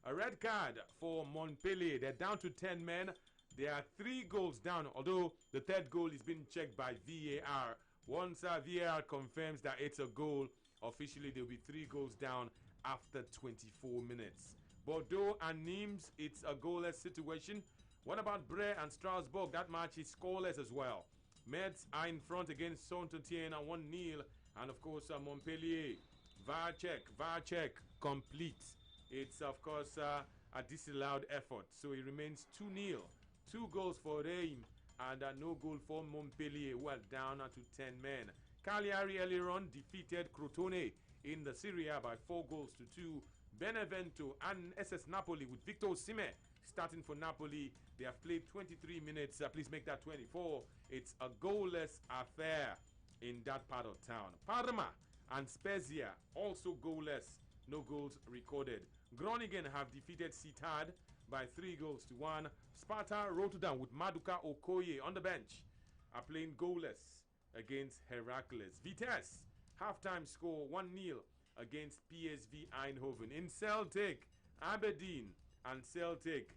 A red card for Montpellier. They're down to 10 men. They are 3 goals down, although the third goal is being checked by VAR. Once VAR confirms that it's a goal, officially there will be 3 goals down after 24 minutes. Bordeaux and Nimes, it's a goalless situation. What about Bray and Strasbourg? That match is scoreless as well. Metz are in front against Saint-Etienne at 1-0. And of course, Montpellier, Varchek complete. It's of course a disallowed effort. So it remains 2-0. 2 goals for Reims and no goal for Montpellier. Well, down to 10 men. Cagliari earlier on defeated Crotone in the Serie A by 4-2. Benevento and SS Napoli with Victor Osimhen starting for Napoli. They have played 23 minutes. Please make that 24. It's a goalless affair in that part of town. Parma and Spezia also goalless. No goals recorded. Groningen have defeated Cittad by 3-1. Sparta Rotterdam with Maduka Okoye on the bench are playing goalless against Heracles. Vitesse halftime score 1-0 against PSV Eindhoven. In Celtic, Aberdeen and Celtic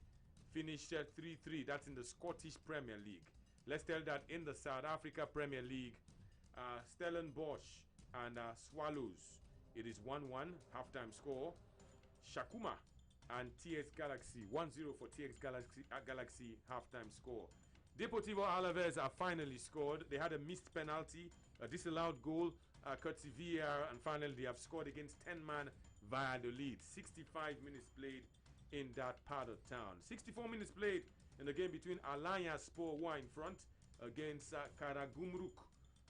finished at 3-3. That's in the Scottish Premier League. Let's tell that in the South Africa Premier League, Stellenbosch and Swallows, it is 1-1 halftime score. Shakuma and TX Galaxy 1-0 for TX Galaxy halftime score. Deportivo Alaves are finally scored. They had a missed penalty, a disallowed goal, courtesy VAR, and finally they have scored against 10-man Valladolid. 65 minutes played in that part of town. 64 minutes played in the game between Alanya Spor, who are in front, against Karagumruk.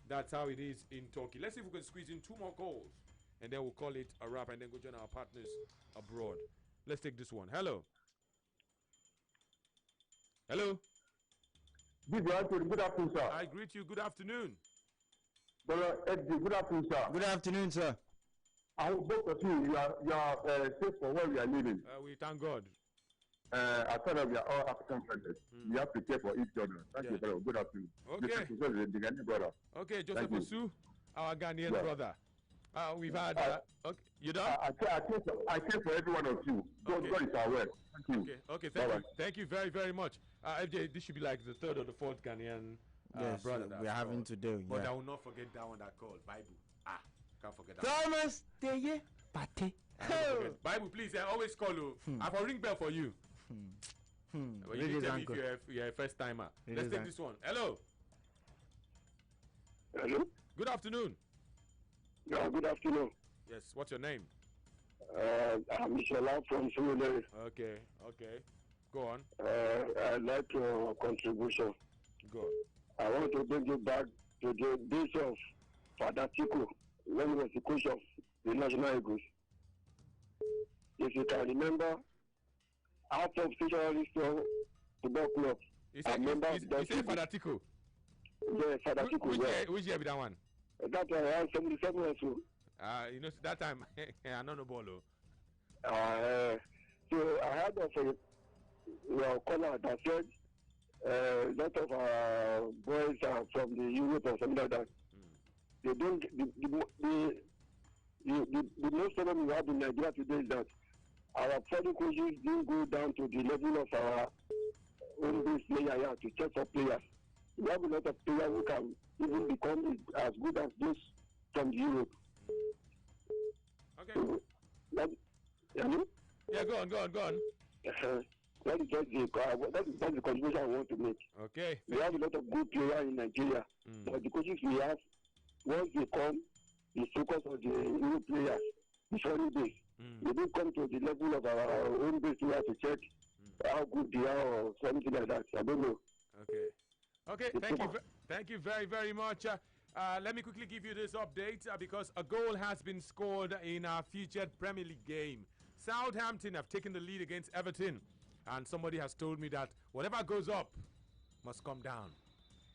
That's how it is in Turkey. Let's see if we can squeeze in 2 more calls, and then we'll call it a wrap and then go join our partners abroad. Let's take this one. Hello. Hello. Good afternoon, sir. I greet you. Good afternoon. Brother Edgy, good afternoon, sir. Good afternoon, sir. I hope both of you are safe for where we are living. We thank God. I thought that we are all African friends. We have to care for each other. Thank you, brother. Good afternoon. Okay. Okay, Joseph Osu, our Ghanaian brother. We've had. Okay, you done? I care for every one of you. God is our word. Thank you. Okay. Thank you. Thank you very, very much. FJ, this should be like the 3rd or the 4th Ghanaian yes, brother. we're having to do. But I will not forget that one that called Bible. can't forget that. Thomas Deye Pate. Bible, please, always call you. I have a ring bell for you. Well, you can tell me if you're a first timer. Let's take this one. Hello. Hello. Good afternoon. Yeah, good afternoon. Yes, what's your name? I'm Michelle from Surulere. Okay. Go on. I like your contribution. Go on. I want to bring you back to the days of Father Tico when he was the coach of the National Eagles. If you can remember, out of Stationary Store Football Club, You say Father Tico? Yeah, Father Tico. Which year be that one? That was around 77 years old. That time, I don't know ball. So I had your caller that said a lot of our boys are from the Europe or something like that. They don't. The most problem we have in Nigeria today is that our foreign coaches didn't go down to the level of our own base player here to check for players. We have a lot of players who can even become as good as those from Europe. Okay. Yeah, go on. That is just the contribution I want to make. Okay. We have a lot of good players in Nigeria, but the coaches we have, once they come, they focus on the new players, the foreign base. They don't come to the level of our own base players to check how good they are or something like that. I don't know. Okay. Thank you very, very much. Let me quickly give you this update because a goal has been scored in our featured Premier League game. Southampton have taken the lead against Everton, and somebody has told me that whatever goes up must come down.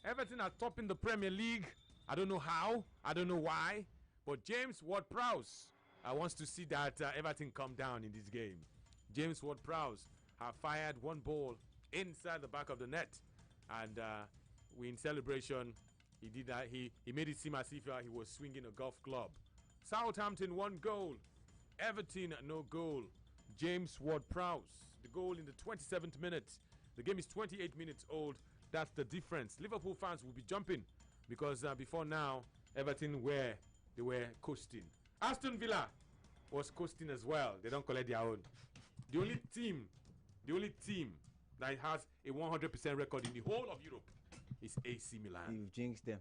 Everton are top in the Premier League. I don't know how, I don't know why, but James Ward-Prowse wants to see that Everton come down in this game. James Ward-Prowse have fired one ball inside the back of the net, and we in celebration. He did that. He made it seem as if he was swinging a golf club. Southampton 1 goal, Everton no goal. James Ward-Prowse, the goal in the 27th minute. The game is 28 minutes old. That's the difference. Liverpool fans will be jumping because before now, Everton were coasting. Aston Villa was coasting as well. They don't collect their own. The only team that has a 100% record in the whole of Europe is AC Milan. You've jinxed them.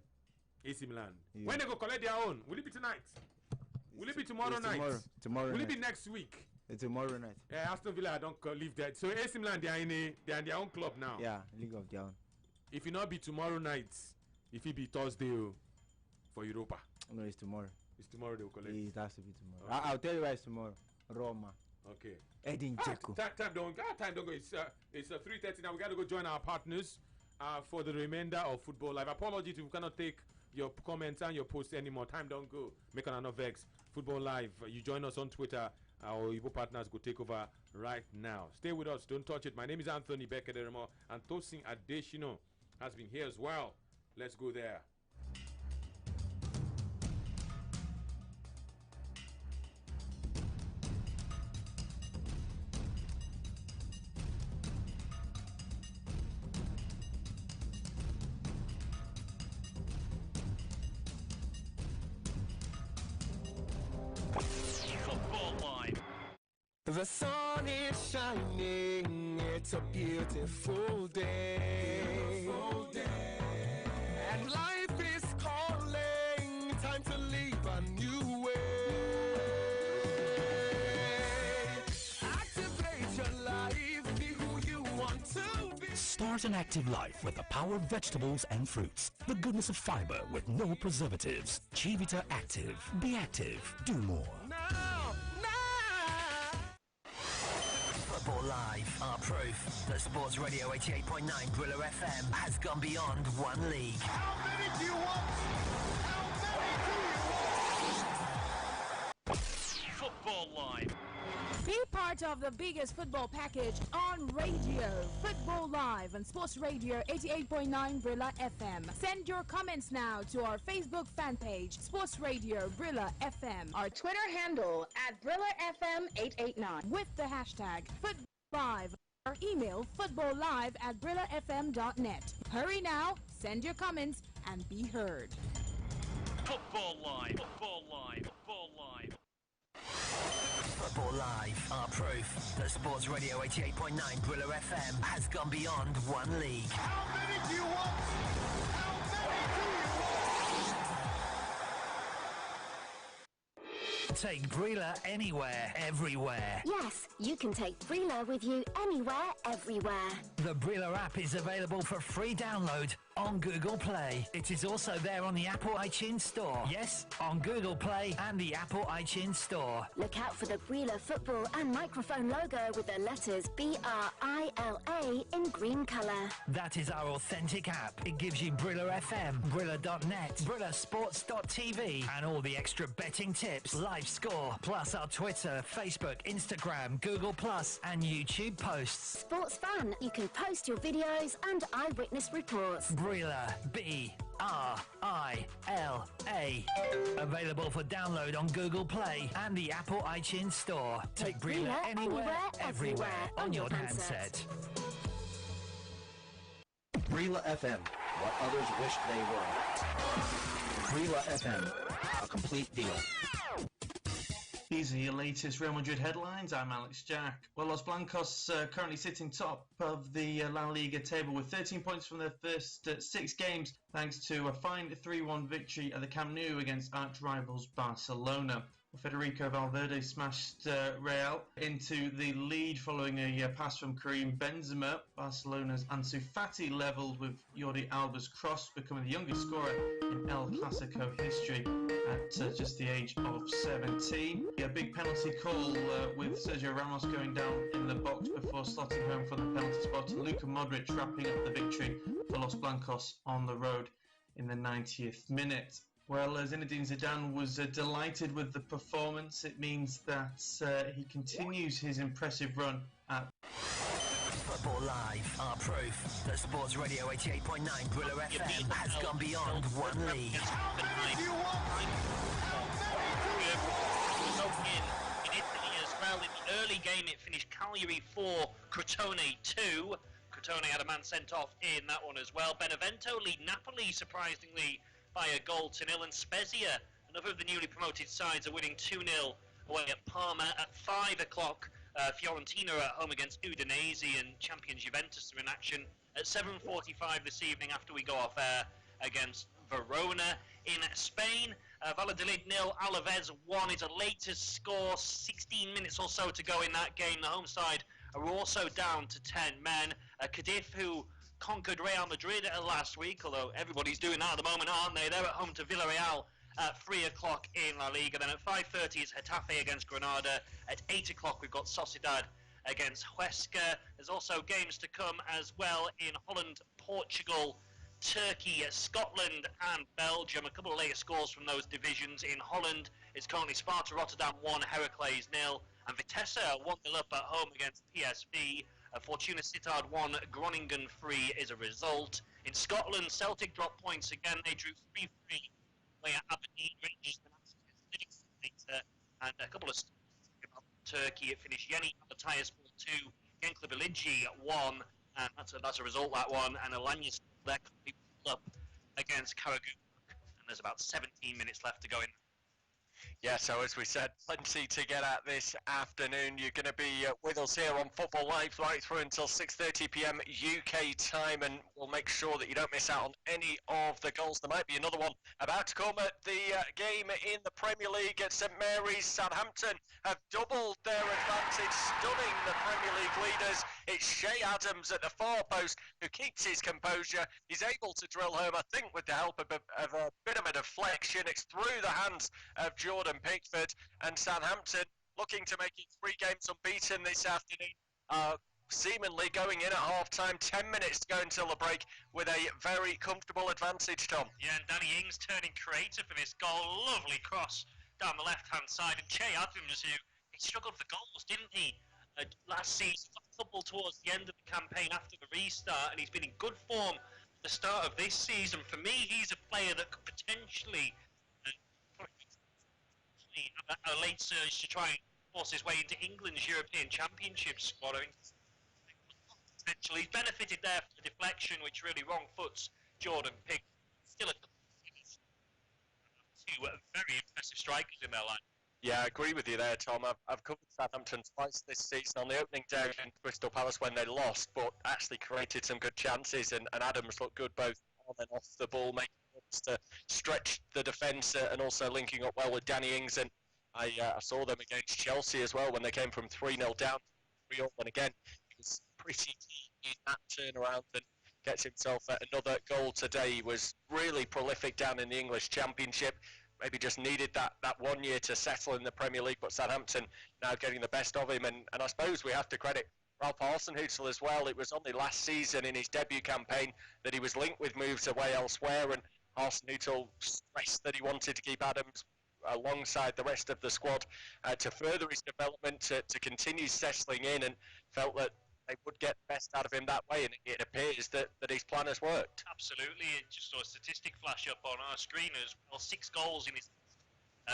AC Milan. When they go collect their own? Will it be tonight? Will it be tomorrow night? Tomorrow Will night. it be next week? Tomorrow night. Yeah, Aston Villa don't leave that. So AC Milan, they are in their own club now. Yeah, league of their own. If it not be tomorrow night, if it be Thursday for Europa. No, it's tomorrow. It's tomorrow they will collect. It has to be tomorrow. Okay. I'll tell you why it's tomorrow. Roma. Okay. Edin Dzeko. Time don't go. It's 3:30 now. We got to go join our partners for the remainder of Football Live. Apologies if we cannot take your comments and your posts anymore. Time don't go. Make another vex. Football Live. You join us on Twitter. Our Igbo partners go take over right now. Stay with us. Don't touch it. My name is Anthony Bekederemo, and Tosin Adeshino has been here as well. Let's go there. The sun is shining, it's a beautiful day. And life is calling, time to live a new way. Activate your life, be who you want to be. Start an active life with the power of vegetables and fruits. The goodness of fiber with no preservatives. Chivita Active. Be active. Do more. Football Live are proof that Sports Radio 88.9 Brilla FM has gone beyond one league. How many do you want? Football Live. Be part of the biggest football package on radio. Football Live on Sports Radio 88.9 Brilla FM. Send your comments now to our Facebook fan page, Sports Radio Brilla FM. Our Twitter handle @BrillaFM889. With the hashtag Football Live. Or email footballlive@brillafm.net. Hurry now, send your comments, and be heard. Football Live. Football Live. Football Live. Football Live are proof that Sports Radio 88.9 Brilla FM has gone beyond one league. How many do you want? How many do you want? Take Brilla anywhere, everywhere. Yes, you can take Brilla with you anywhere, everywhere. The Brilla app is available for free download on Google Play. It is also there on the Apple iTunes Store. Yes, on Google Play and the Apple iTunes Store. Look out for the Brilla football and microphone logo with the letters BRILA in green colour. That is our authentic app. It gives you Brilla FM, Brilla.net, BrillaSports.tv and all the extra betting tips, live score, plus our Twitter, Facebook, Instagram, Google Plus and YouTube posts. Sports fan, you can post your videos and eyewitness reports. Brilla, B-R-I-L-A. Available for download on Google Play and the Apple iTunes Store. Take Brilla anywhere, everywhere on your handset. Brilla FM, what others wished they were. Brilla FM, a complete deal. These are your latest Real Madrid headlines. I'm Alex Jack. Well, Los Blancos currently sitting top of the La Liga table with 13 points from their first 6 games, thanks to a fine 3-1 victory at the Camp Nou against arch-rivals Barcelona. Federico Valverde smashed Real into the lead following a pass from Karim Benzema. Barcelona's Ansu Fati levelled with Jordi Alba's cross, becoming the youngest scorer in El Clasico history at just the age of 17. A big penalty call with Sergio Ramos going down in the box before slotting home from the penalty spot. Luka Modric wrapping up the victory for Los Blancos on the road in the 90th minute. Well, Zinedine Zidane was delighted with the performance. It means that he continues his impressive run at Football Live are proof that Sports Radio 88.9 Brilla FM has gone beyond one league. How many do you want? How many do you want? In Italy as well. In the early game, it finished Cagliari 4, Crotone 2. Crotone had a man sent off in that one as well. Benevento lead Napoli, surprisingly, by a goal to 0, and Spezia, another of the newly promoted sides, are winning 2-0 away at Parma. At 5 o'clock, Fiorentina are at home against Udinese, and champions Juventus are in action at 7:45 this evening after we go off air against Verona. In Spain, Valladolid 0, Alaves 1 is a latest score, 16 minutes or so to go in that game. The home side are also down to 10 men. Cadiz, who conquered Real Madrid last week, although everybody's doing that at the moment, aren't they? They're at home to Villarreal at 3 o'clock in La Liga. Then at 5:30 is Getafe against Granada. At 8 o'clock we've got Sociedad against Huesca. There's also games to come as well in Holland, Portugal, Turkey, Scotland and Belgium. A couple of later scores from those divisions. In Holland, it's currently Sparta Rotterdam 1, Heracles 0, and Vitesse 1-0 up at home against PSV. Fortuna Sittard 1, Groningen 3 is a result. In Scotland, Celtic dropped points again. They drew 3-3 away at Aberdeen. Rangers later, and a couple of Turkey. It finished Yeni Malatyaspor 2, Gençler Birliği 1, and that's a result, that one. And Alanya they're up against Karagümrük, and there's about 17 minutes left to go in. Yeah, so as we said, plenty to get at this afternoon. You're going to be with us here on Football Live right through until 6:30 p.m. UK time, and we'll make sure that you don't miss out on any of the goals. There might be another one about to come at the game in the Premier League at St Mary's. Southampton have doubled their advantage, stunning the Premier League leaders. It's Shea Adams at the far post who keeps his composure. He's able to drill home, I think, with the help of a bit of a deflection. It's through the hands of Jordan Pickford, and Southampton looking to make it 3 games unbeaten this afternoon. Seemingly going in at half-time, 10 minutes to go until the break with a very comfortable advantage, Tom. Yeah, and Danny Ings turning creative for this goal. Lovely cross down the left-hand side. And Che Adams, who he struggled for goals, didn't he? Last season, a couple towards the end of the campaign after the restart, and he's been in good form at the start of this season. For me, he's a player that could potentially a late surge to try and force his way into England's European Championship squad. I mean, potentially, he's benefited there from the deflection, which really wrong foots Jordan Pickford. Still a impressive strikers in their line. Yeah, I agree with you there, Tom. I've covered Southampton twice this season on the opening day against Crystal Palace when they lost, but actually created some good chances, and Adams looked good both on and off the ball, making moves to stretch the defence and also linking up well with Danny Ings. And I saw them against Chelsea as well when they came from 3-0 down to 3-0, and again, he was pretty key in that turnaround and gets himself another goal today. He was really prolific down in the English Championship. Maybe just needed that 1 year to settle in the Premier League, but Southampton now getting the best of him. And I suppose we have to credit Ralph Hasenhüttl as well. It was only last season in his debut campaign that he was linked with moves away elsewhere, and Hasenhüttl stressed that he wanted to keep Adams alongside the rest of the squad to further his development, to continue settling in, and felt that they would get the best out of him that way, and it appears that his plan has worked. Absolutely. It just saw a statistic flash up on our screen as well. 6 goals in his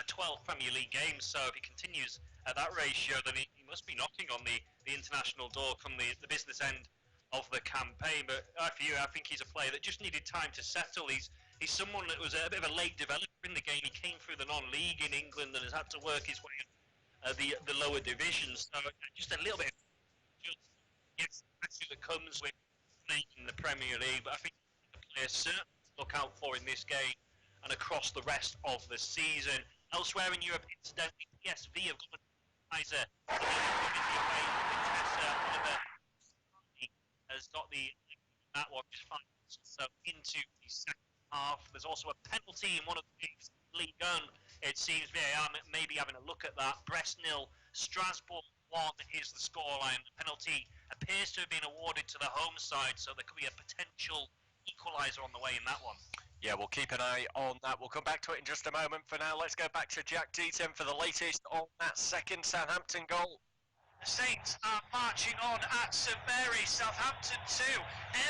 12 Premier League games, so if he continues at that ratio, then he must be knocking on the international door from the business end of the campaign. But I think he's a player that just needed time to settle. He's someone that was a bit of a late developer in the game. He came through the non-league in England and has had to work his way up the lower divisions, so just a little bit yes, that comes with playing in the Premier League, but I think the players certainly to look out for in this game and across the rest of the season. Elsewhere in Europe, incidentally, PSV have got Kaiser has got that one just fine. So into the second half, there's also a penalty in one of the games. League One, it seems VAR maybe having a look at that. Brest 0, Strasbourg 1 is the scoreline. The penalty appears to have been awarded to the home side, so there could be a potential equaliser on the way in that one. Yeah, we'll keep an eye on that. We'll come back to it in just a moment. For now, let's go back to Jack Deaton for the latest on that second Southampton goal. The Saints are marching on at St Mary's. Southampton 2,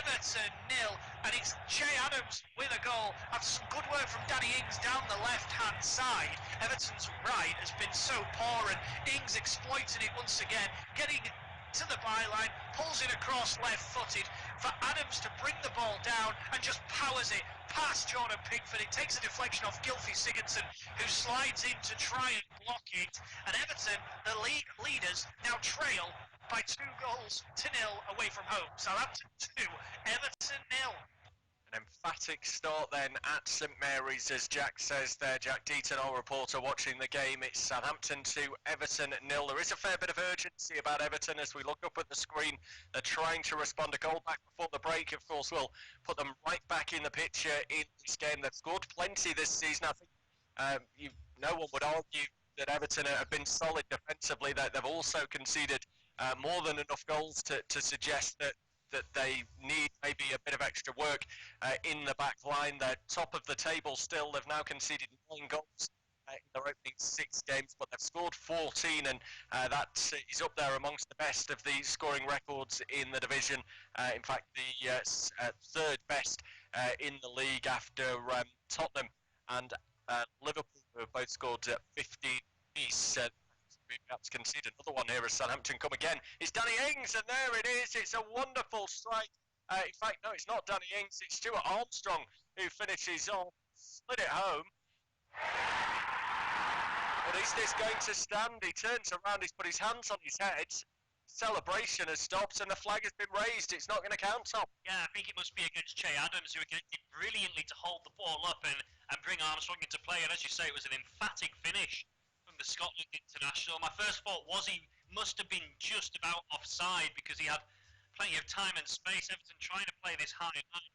Everton 0, and it's Che Adams with a goal after some good work from Danny Ings down the left-hand side. Everton's right has been so poor, and Ings exploiting it once again, getting to the byline, pulls it across left-footed for Adams to bring the ball down and just powers it past Jordan Pickford. It takes a deflection off Gylfi Sigurdsson, who slides in to try and block it. And Everton, the league leaders, now trail by 2 goals to 0 away from home. Southampton 2, Everton 0. An emphatic start then at St Mary's, as Jack says there. Jack Deaton, our reporter, watching the game. It's Southampton 2, Everton 0. There is a fair bit of urgency about Everton as we look up at the screen. They're trying to respond. A goal back before the break, of course, will put them right back in the picture in this game. They've scored plenty this season. I think no one would argue that Everton have been solid defensively. They've also conceded more than enough goals to suggest that they need maybe a bit of extra work in the back line. They're top of the table still. They've now conceded 9 goals in their opening 6 games, but they've scored 14, and that is up there amongst the best of the scoring records in the division. In fact, the 3rd best in the league after Tottenham and Liverpool, who have both scored 15 apiece. Perhaps concede another one here as Southampton come again. It's Danny Ings, and there it is. It's a wonderful strike. In fact, no, it's not Danny Ings. It's Stuart Armstrong who finishes off, slid it home. But is this going to stand? He turns around, he's put his hands on his head. Celebration has stopped and the flag has been raised. It's not going to count, Tom. Yeah, I think it must be against Che Adams, who again did brilliantly to hold the ball up and bring Armstrong into play. And as you say, it was an emphatic finish the Scotland international. My first thought was he must have been just about offside because he had plenty of time and space. Everton trying to play this high line.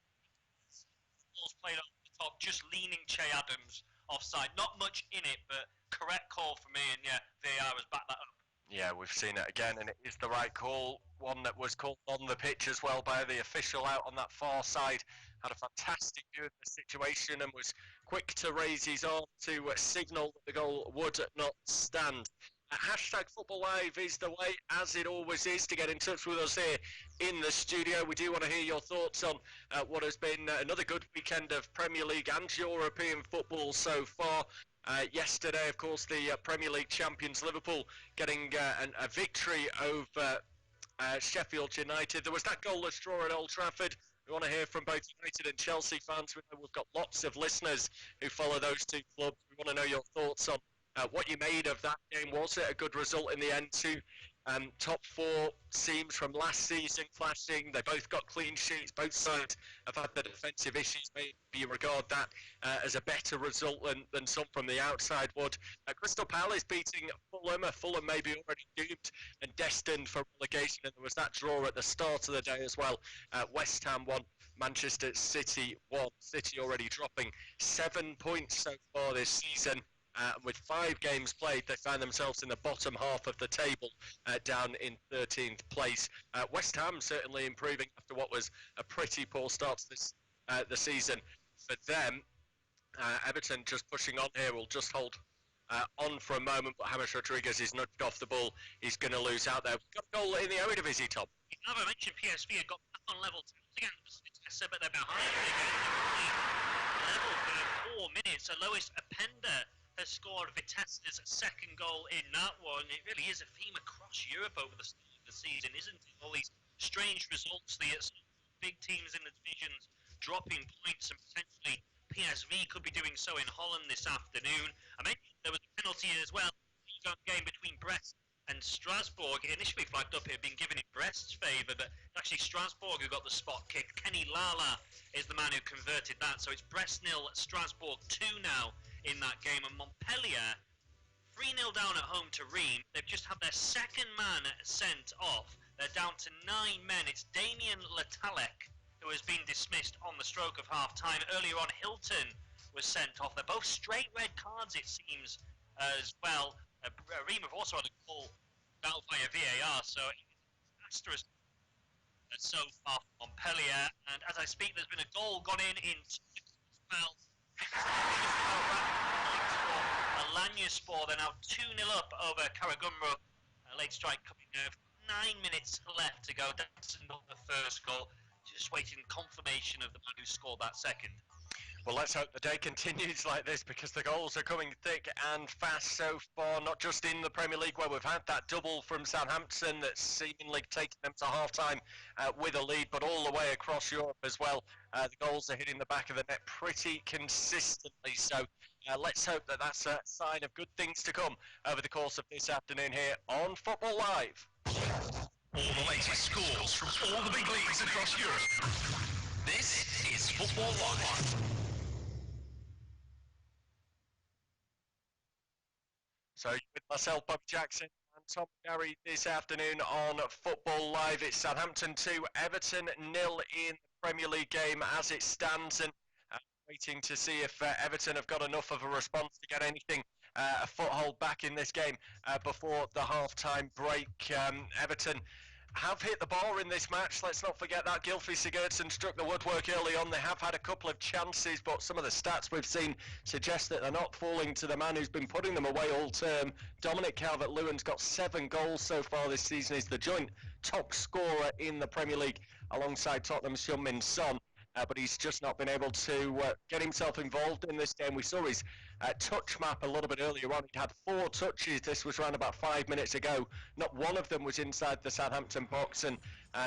Ball's played off the top, just leaning Che Adams offside. Not much in it, but correct call for me, and yeah, VAR has backed that up. Yeah, we've seen it again, and it is the right call. One that was called on the pitch as well by the official out on that far side. Had a fantastic view of the situation and was quick to raise his arm to signal that the goal would not stand. Hashtag Football Live is the way, as it always is, to get in touch with us here in the studio. We do want to hear your thoughts on what has been another good weekend of Premier League and European football so far. Yesterday, of course, the Premier League champions Liverpool getting a victory over Sheffield United. There was that goalless draw at Old Trafford. We want to hear from both United and Chelsea fans. We know we've got lots of listeners who follow those two clubs. We want to know your thoughts on what you made of that game. Was it a good result in the end? Two top four teams from last season clashing. They both got clean sheets. Both sides have had the defensive issues. Maybe you regard that as a better result than some from the outside would. Crystal Palace beating Fulham. Fulham maybe already doomed and destined for relegation. And there was that draw at the start of the day as well. West Ham won. Manchester City won. City already dropping 7 points so far this season. With 5 games played, they found themselves in the bottom half of the table, down in 13th place. West Ham certainly improving after what was a pretty poor start to this the season for them. Everton just pushing on here. We'll just hold on for a moment, but James Rodriguez is nudged off the ball. He's going to lose out there. We've got a goal in the Eredivisie, Tom. Now I mentioned PSV have got back on level against Vitesse, but they're behind again. Level for 4 minutes. So Lois Openda has scored Vitesse's second goal in that one. It really is a theme across Europe over the start of the season, isn't it? All these strange results, the big teams in the divisions dropping points, and potentially PSV could be doing so in Holland this afternoon. I mentioned there was a penalty as well. The game between Brest and Strasbourg, initially flagged up, it had been given in Brest's favour, but actually Strasbourg who got the spot kick. Kenny Lala is the man who converted that, so it's Brest 0, Strasbourg 2 now in that game. And Montpellier 3-0 down at home to Reims. They've just had their second man sent off. They're down to 9 men. It's Damien Letalek who has been dismissed on the stroke of half time. Earlier on, Hilton was sent off. They're both straight red cards, it seems, as well. Reims have also had a goal battled via VAR, so it's disastrous so far for Montpellier. And as I speak, there's been a goal gone in well. Alanyaspor, they're now 2-0 up over Karagumruk. A late strike coming there. 9 minutes left to go. That's not the first goal. Just waiting confirmation of the man who scored that second. Well, let's hope the day continues like this, because the goals are coming thick and fast so far, not just in the Premier League where we've had that double from Southampton that's seemingly taken them to half-time with a lead, but all the way across Europe as well. The goals are hitting the back of the net pretty consistently, so let's hope that that's a sign of good things to come over the course of this afternoon here on Football Live. All the latest scores from all the big leagues across Europe. This is Football Live. So with myself, Bob Jackson, and Tom Gary this afternoon on Football Live. It's Southampton 2, Everton 0 in the Premier League game as it stands, and waiting to see if Everton have got enough of a response to get anything, a foothold back in this game before the half-time break. Everton have hit the bar in this match. Let's not forget that Gylfi Sigurdsson struck the woodwork early on. They have had a couple of chances, but some of the stats we've seen suggest that they're not falling to the man who's been putting them away all term. Dominic Calvert-Lewin's got 7 goals so far this season. He's the joint top scorer in the Premier League alongside Tottenham's Heung-min Son. But he's just not been able to get himself involved in this game. We saw his touch map a little bit earlier on. He'd had 4 touches. This was around about 5 minutes ago. Not one of them was inside the Southampton box, and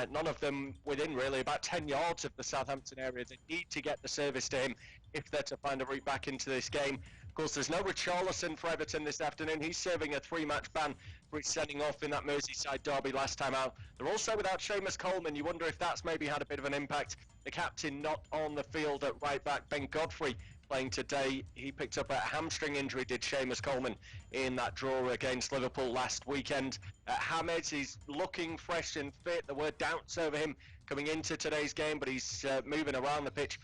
none of them within really about 10 yards of the Southampton area. They need to get the service to him if they're to find a route back into this game. Of course, there's no Richarlison for Everton this afternoon. He's serving a 3-match ban for his sending off in that Merseyside derby last time out. They're also without Seamus Coleman. You wonder if that's maybe had a bit of an impact. The captain not on the field at right back. Ben Godfrey playing today. He picked up a hamstring injury, did Seamus Coleman, in that draw against Liverpool last weekend. James, he's looking fresh and fit. There were doubts over him coming into today's game, but he's moving around the pitch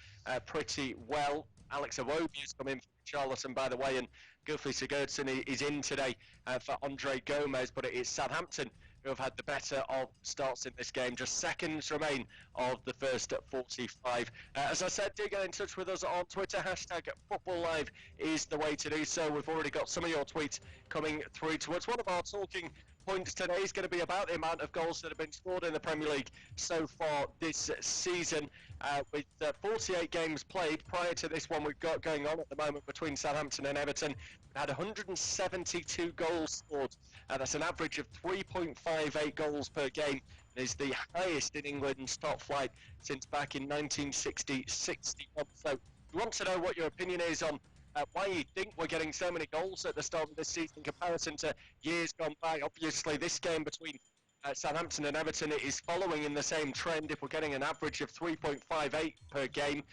pretty well. Alex Iwobi has come in for Charlton, by the way, and Gylfi Sigurdsson is in today for Andre Gomez, but it is Southampton who have had the better of starts in this game. Just seconds remain of the first 45. As I said, do get in touch with us on Twitter. Hashtag Football Live is the way to do so. We've already got some of your tweets coming through to us. One of our talking points today is going to be about the amount of goals that have been scored in the Premier League so far this season. With 48 games played prior to this one we've got going on at the moment between Southampton and Everton, we've had 172 goals scored. That's an average of 3.58 goals per game is the highest in England's top flight since back in 1960-61. So we want to know what your opinion is on why you think we're getting so many goals at the start of this season in comparison to years gone by. Obviously, this game between Southampton and Everton is following in the same trend. If we're getting an average of 3.58 per game,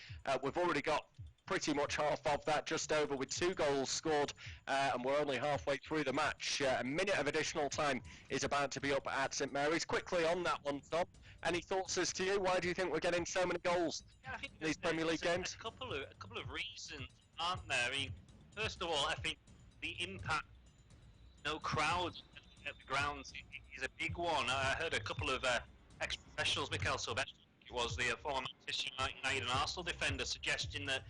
we've already got pretty much half of that, just over, with 2 goals scored, and we're only halfway through the match. A minute of additional time is about to be up at St Mary's. Quickly on that one, Tom, any thoughts as to you? Why do you think we're getting so many goals in these Premier League games? A couple of reasons, aren't there? I mean, first of all, I think the impact, no crowds at the grounds is a big one. I heard a couple of ex-professionals, Mikel Silvestri, it was the former Manchester United and Arsenal defender, suggesting that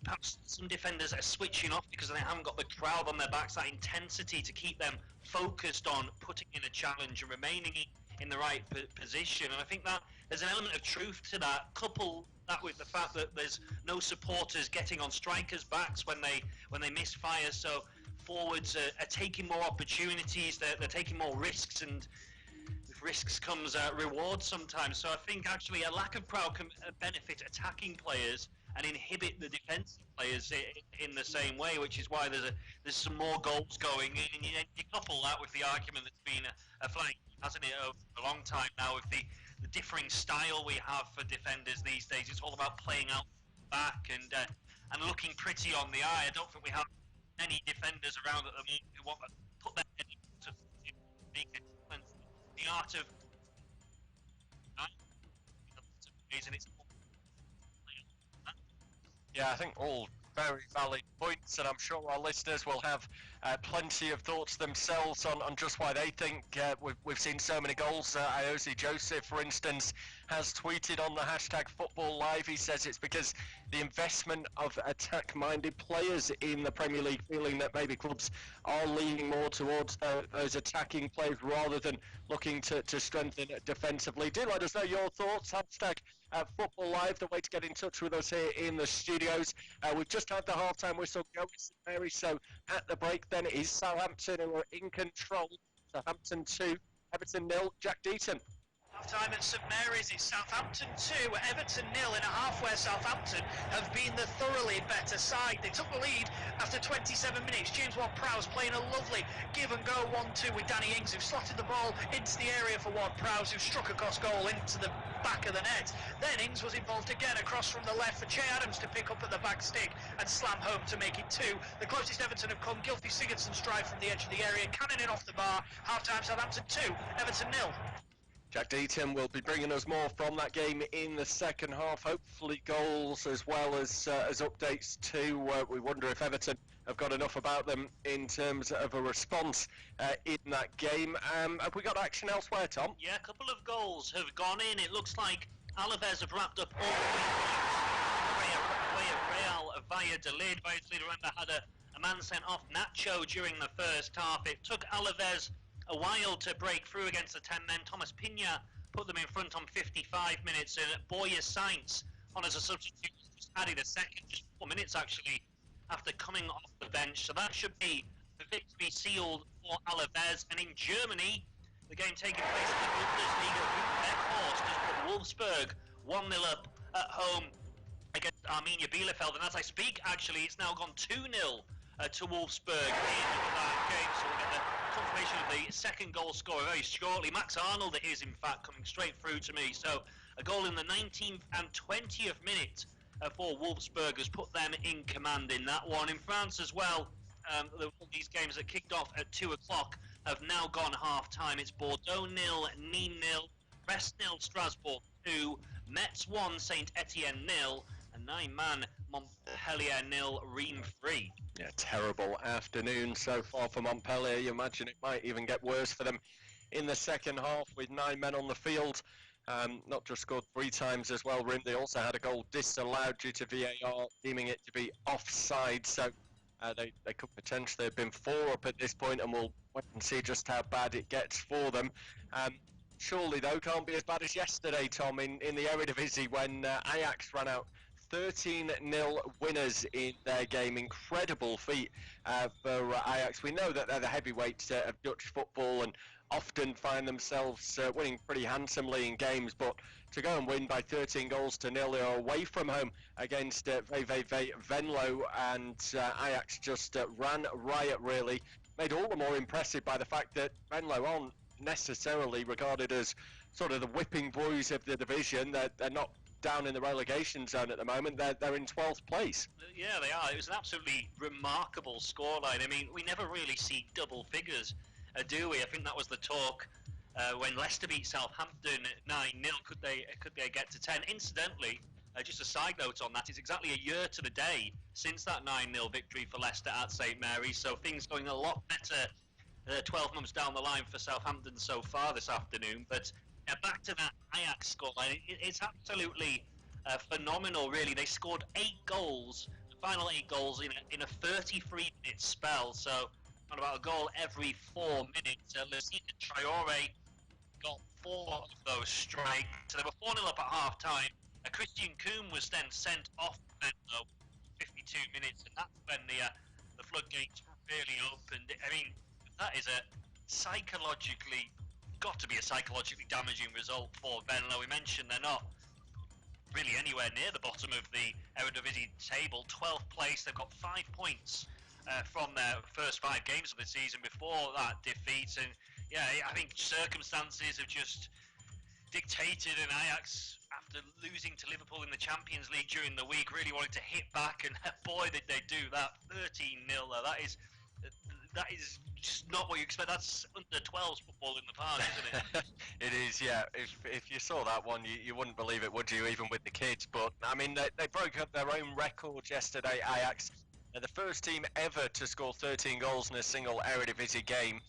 perhaps some defenders are switching off because they haven't got the crowd on their backs, that intensity to keep them focused on putting in a challenge and remaining in the right position. And I think that there's an element of truth to that. Couple that with the fact that there's no supporters getting on strikers' backs when they misfire, so forwards are taking more opportunities, they're taking more risks, and with risks comes reward sometimes. So I think actually a lack of crowd can benefit attacking players and inhibit the defensive players in the same way, which is why there's some more goals going in. And you couple that with the argument that's been a flying, hasn't it, over a long time now, with the differing style we have for defenders these days. It's all about playing out back and looking pretty on the eye. I don't think we have many defenders around at the moment who want to put their head into the art of and it's Yeah, I think all very valid points, and I'm sure our listeners will have plenty of thoughts themselves on just why they think we've seen so many goals. Iosi Joseph, for instance, has tweeted on the hashtag Football Live. He says it's because the investment of attack-minded players in the Premier League, feeling that maybe clubs are leaning more towards those attacking players rather than looking to strengthen defensively. Do let us know your thoughts. Hashtag Football Live, the way to get in touch with us here in the studios. We've just had the half-time whistle go with St Mary, so at the break then it is Southampton who are in control. Southampton 2, Everton 0. Jack Deaton. Half-time at St Mary's, it's Southampton 2, Everton 0, in a half where Southampton have been the thoroughly better side. They took the lead after 27 minutes. James Ward-Prowse playing a lovely give-and-go 1-2 with Danny Ings, who slotted the ball into the area for Ward-Prowse, who struck across goal into the back of the net. Then Ings was involved again across from the left for Che Adams to pick up at the back stick and slam home to make it 2. The closest Everton have come, Gylfi Sigurdsson's drive from the edge of the area, cannoning off the bar. Half-time, Southampton 2, Everton 0. Jack Deaton will be bringing us more from that game in the second half. Hopefully goals as well as updates too. We wonder if Everton have got enough about them in terms of a response in that game. Have we got action elsewhere, Tom? Yeah, a couple of goals have gone in. It looks like Alaves have wrapped up all Real Valladolid. Valladolid had a man sent off, Nacho, during the first half. It took Alaves a while to break through against the 10 men. Thomas Pina put them in front on 55 minutes, and Boya Sainz on as a substitute just added a second, just 4 minutes actually, after coming off the bench. So that should be the victory sealed for Alaves. And in Germany, the game taking place in the Bundesliga, Weghorst has put Wolfsburg 1-0 up at home against Arminia Bielefeld. And as I speak, actually, it's now gone 2-0 to Wolfsburg in that game. So we'll get the confirmation of the second goal scorer very shortly. Max Arnold is in fact coming straight through to me. So a goal in the 19th and 20th minute for Wolfsburg has put them in command in that one. In France as well, these games that kicked off at 2 o'clock have now gone half-time. It's Bordeaux 0, Nîmes 0, Brest 0, Strasbourg 2, Metz 1, Saint-Etienne 0, and 9-man Montpellier 0, Reims 3. Yeah, terrible afternoon so far for Montpellier. You imagine it might even get worse for them in the second half with 9 men on the field. Not just scored 3 times as well, Rim. They also had a goal disallowed due to VAR, deeming it to be offside. So they could potentially have been 4 up at this point, and we'll wait and see just how bad it gets for them. Surely, though, can't be as bad as yesterday, Tom, in the Eredivisie when Ajax ran out 13-0 winners in their game. Incredible feat for Ajax. We know that they're the heavyweights of Dutch football, and often find themselves winning pretty handsomely in games, but to go and win by 13-0 they are away from home against VVV Venlo, and Ajax just ran riot, really. Made all the more impressive by the fact that Venlo aren't necessarily regarded as sort of the whipping boys of the division. They're not down in the relegation zone at the moment. They're in 12th place. Yeah, they are. It was an absolutely remarkable scoreline. I mean, we never really see double figures, do we? I think that was the talk when Leicester beat Southampton 9-0. Could they get to 10? Incidentally, just a side note on that, it's exactly a year to the day since that 9-0 victory for Leicester at St Mary's, so things going a lot better 12 months down the line for Southampton so far this afternoon. But back to that Ajax scoreline, it's absolutely phenomenal, really. They scored 8 goals, the final 8 goals in a 33-minute spell, so on about a goal every 4 minutes. Lucina Traore got 4 of those strikes, so they were 4-0 up at half-time. Christian Kuhn was then sent off Venlo 52 minutes, and that's when the floodgates really opened. I mean, that is got to be a psychologically damaging result for Venlo. We mentioned they're not really anywhere near the bottom of the Eredivisie table. 12th place, they've got 5 points from their first 5 games of the season before that defeat. And yeah, I think circumstances have just dictated, and Ajax, after losing to Liverpool in the Champions League during the week, really wanted to hit back, and boy did they do that. 13-0, that is just not what you expect. That's under 12s football in the park, isn't it? It is, yeah. If you saw that one, you wouldn't believe it, would you, even with the kids? But, I mean, they broke up their own record yesterday, Ajax. They're the first team ever to score 13 goals in a single Eredivisie game.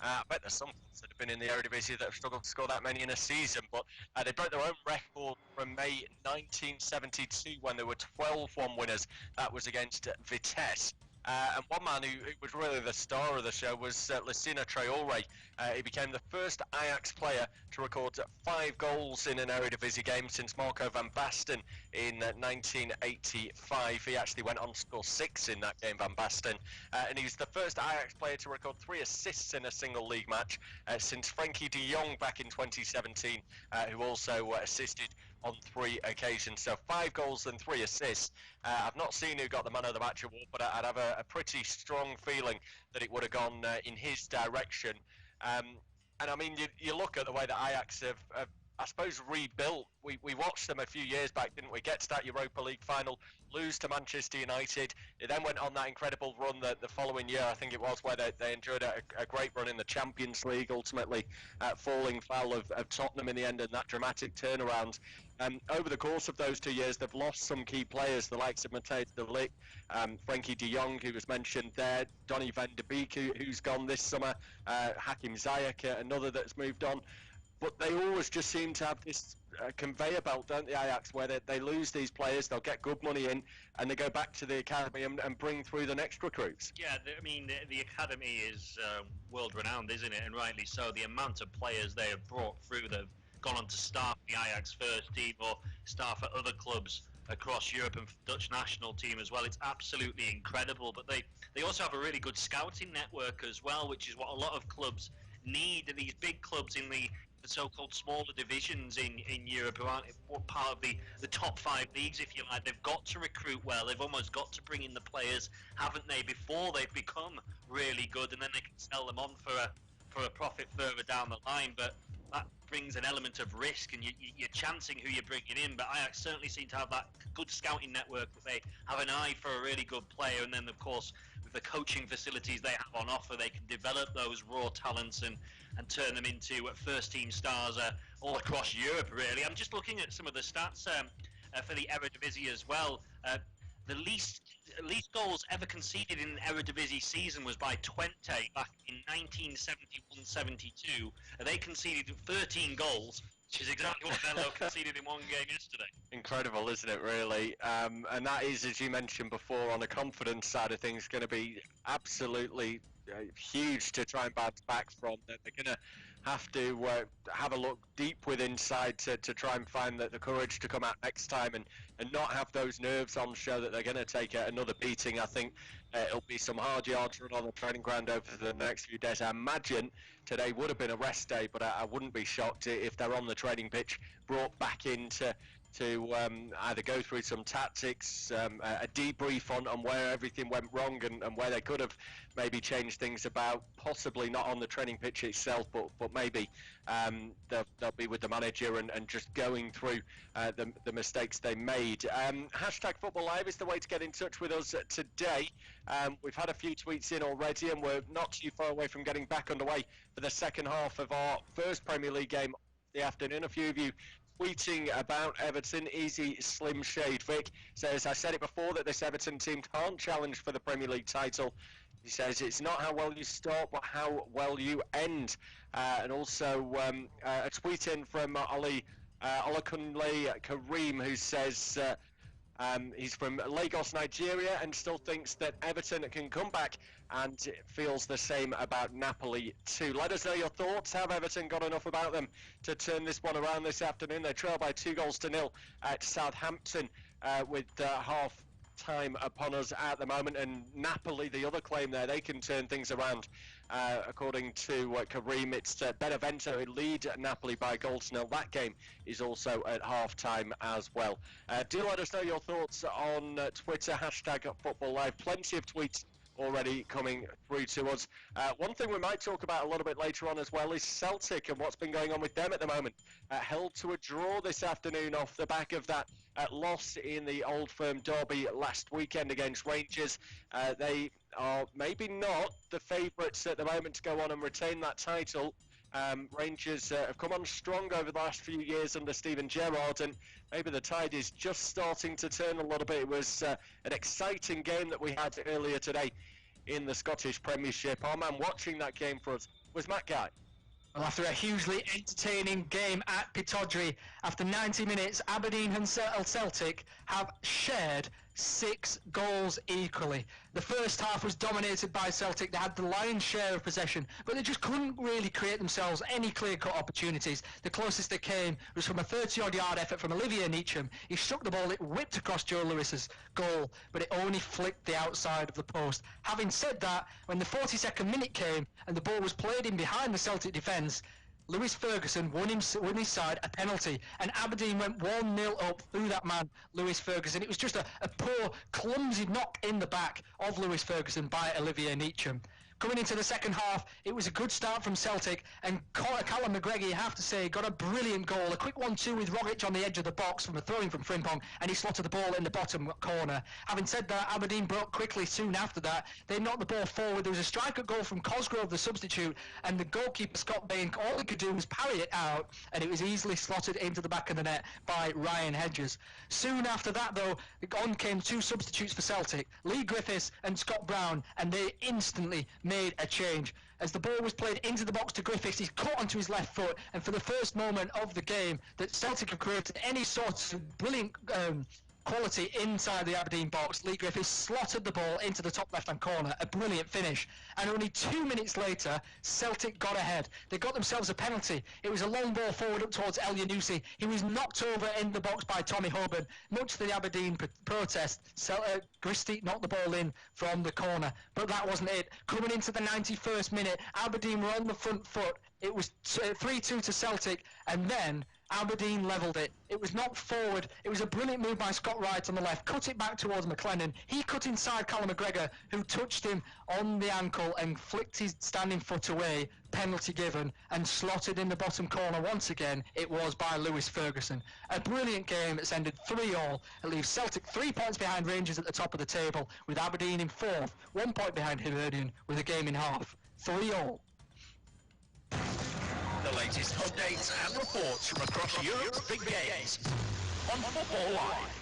I bet there's some teams that have been in the Eredivisie that have struggled to score that many in a season, but they broke their own record from May 1972 when they were 12-1 winners. That was against Vitesse. And one man who was really the star of the show was Lucina Traore. He became the first Ajax player to record 5 goals in an Eredivisie game since Marco van Basten in 1985. He actually went on to score 6 in that game, Van Basten. And he's the first Ajax player to record 3 assists in a single league match since Frenkie de Jong back in 2017, who also assisted on 3 occasions. So 5 goals and 3 assists. I've not seen who got the man of the match award, but I'd have a pretty strong feeling that it would have gone in his direction. And I mean, you look at the way that Ajax have I suppose, rebuilt. We watched them a few years back, didn't we? Get to that Europa League final, lose to Manchester United. It then went on that incredible run the following year, I think it was, where they enjoyed a great run in the Champions League, ultimately falling foul of Tottenham in the end, and that dramatic turnaround. Over the course of those 2 years, they've lost some key players, the likes of Matthijs de Ligt, Frenkie de Jong, who was mentioned there, Donny van de Beek, who's gone this summer, Hakim Ziyech, another that's moved on. But they always just seem to have this conveyor belt, don't they, Ajax, where they lose these players, they'll get good money in, and they go back to the academy and bring through the next recruits. Yeah, I mean, the academy is world-renowned, isn't it? And rightly so. The amount of players they have brought through that have gone on to start the Ajax first team or start for other clubs across Europe and Dutch national team as well. It's absolutely incredible. But they also have a really good scouting network as well, which is what a lot of clubs need. And these big clubs in the so-called smaller divisions in Europe, who aren't part of the top 5 leagues, if you like, they've got to recruit well. They've almost got to bring in the players, haven't they, before they've become really good, and then they can sell them on for a profit further down the line. But that brings an element of risk, and you're chancing who you're bringing in. But Ajax certainly seem to have that good scouting network, that they have an eye for a really good player, and then of course with the coaching facilities they have on offer, they can develop those raw talents and turn them into first-team stars all across Europe, really. I'm just looking at some of the stats for the Eredivisie as well. The least goals ever conceded in an Eredivisie season was by Twente back in 1971-72. They conceded 13 goals, which is exactly what Venlo conceded in one game yesterday. Incredible, isn't it, really? And that is, as you mentioned before, on the confidence side of things, going to be absolutely huge to try and bounce back from. They're going to have to have a look deep within side to try and find the courage to come out next time and not have those nerves on show that they're going to take another beating. I think it'll be some hard yards run on the training ground over the next few days. I imagine today would have been a rest day, but I wouldn't be shocked if they're on the training pitch, brought back into either go through some tactics, a debrief on where everything went wrong and where they could have maybe changed things about, possibly not on the training pitch itself, but maybe they'll be with the manager and just going through the mistakes they made. Hashtag Football Live is the way to get in touch with us today. We've had a few tweets in already, and we're not too far away from getting back underway for the second half of our first Premier League game of the afternoon. A few of you tweeting about Everton. Easy Slim Shade Vic says, I said it before that this Everton team can't challenge for the Premier League title. He says it's not how well you start but how well you end. And also a tweet in from Olakunle Kareem, who says he's from Lagos, Nigeria, and still thinks that Everton can come back, and feels the same about Napoli too. Let us know your thoughts. Have Everton got enough about them to turn this one around this afternoon? They trail by 2-0 at Southampton with half time upon us at the moment, and Napoli, the other claim there, they can turn things around. According to Kareem, it's Benevento who lead Napoli by 1-0. That game is also at half-time as well. Do let us know your thoughts on Twitter, hashtag Football Live. Plenty of tweets already coming through to us. One thing we might talk about a little bit later on as well is Celtic and what's been going on with them at the moment. Held to a draw this afternoon off the back of that loss in the Old Firm derby last weekend against Rangers. They are maybe not the favourites at the moment to go on and retain that title. Rangers have come on strong over the last few years under Steven Gerrard, and maybe the tide is just starting to turn a little bit. It was an exciting game that we had earlier today in the Scottish Premiership. Our man watching that game for us was Matt Guy. Well, after a hugely entertaining game at Pittodrie, after 90 minutes, Aberdeen and Celtic have shared 6 goals equally. The first half was dominated by Celtic. They had the lion's share of possession, but they just couldn't really create themselves any clear-cut opportunities. The closest they came was from a 30-odd yard effort from Olivier Neacham. He struck the ball, it whipped across Joe Lewis's goal, but it only flicked the outside of the post. Having said that, when the 42nd minute came and the ball was played in behind the Celtic defence, Lewis Ferguson won his side a penalty, and Aberdeen went 1-0 up through that man, Lewis Ferguson. It was just a poor, clumsy knock in the back of Lewis Ferguson by Olivier Neacham. Coming into the second half, it was a good start from Celtic, and Callum McGregor, you have to say, got a brilliant goal. A quick 1-2 with Rogic on the edge of the box from a throwing from Frimpong, and he slotted the ball in the bottom corner. Having said that, Aberdeen broke quickly soon after that. They knocked the ball forward. There was a striker goal from Cosgrove, the substitute, and the goalkeeper, Scott Bain, all he could do was parry it out, and it was easily slotted into the back of the net by Ryan Hedges. Soon after that, though, on came 2 substitutes for Celtic, Lee Griffiths and Scott Brown, and they instantly made a change. As the ball was played into the box to Griffiths, he caught onto his left foot, and for the first moment of the game that Celtic have created any sort of brilliant quality inside the Aberdeen box, Lee Griffiths slotted the ball into the top left-hand corner, a brilliant finish. And only 2 minutes later, Celtic got ahead. They got themselves a penalty. It was a long ball forward up towards El Yanusi. He was knocked over in the box by Tommy Hoban. Much to the Aberdeen protest, Christie knocked the ball in from the corner. But that wasn't it. Coming into the 91st minute, Aberdeen were on the front foot. It was 3-2 to Celtic, and then Aberdeen levelled it. It was knocked forward. It was a brilliant move by Scott Wright on the left. Cut it back towards McLennan. He cut inside Callum McGregor, who touched him on the ankle and flicked his standing foot away. Penalty given and slotted in the bottom corner once again. It was by Lewis Ferguson. A brilliant game that's ended 3-3. It leaves Celtic 3 points behind Rangers at the top of the table, with Aberdeen in 4th, 1 point behind Hibernian with a game in half. 3-3. The latest updates and reports from across Europe's big games on Football Live.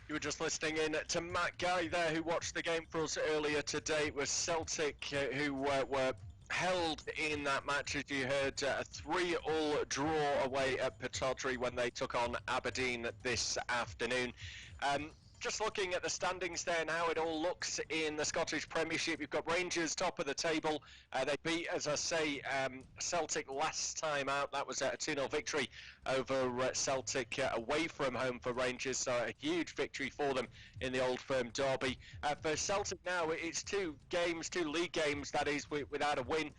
You were just listening in to Matt Guy there, who watched the game for us earlier today. It was Celtic who were held in that match, as you heard, a 3-3 draw away at Pittodrie when they took on Aberdeen this afternoon. just looking at the standings there and how it all looks in the Scottish Premiership. You've got Rangers top of the table. They beat, as I say, Celtic last time out. That was a 2-0 victory over Celtic away from home for Rangers, so a huge victory for them in the Old Firm derby. For Celtic now, it's 2 league games, that is, without a win.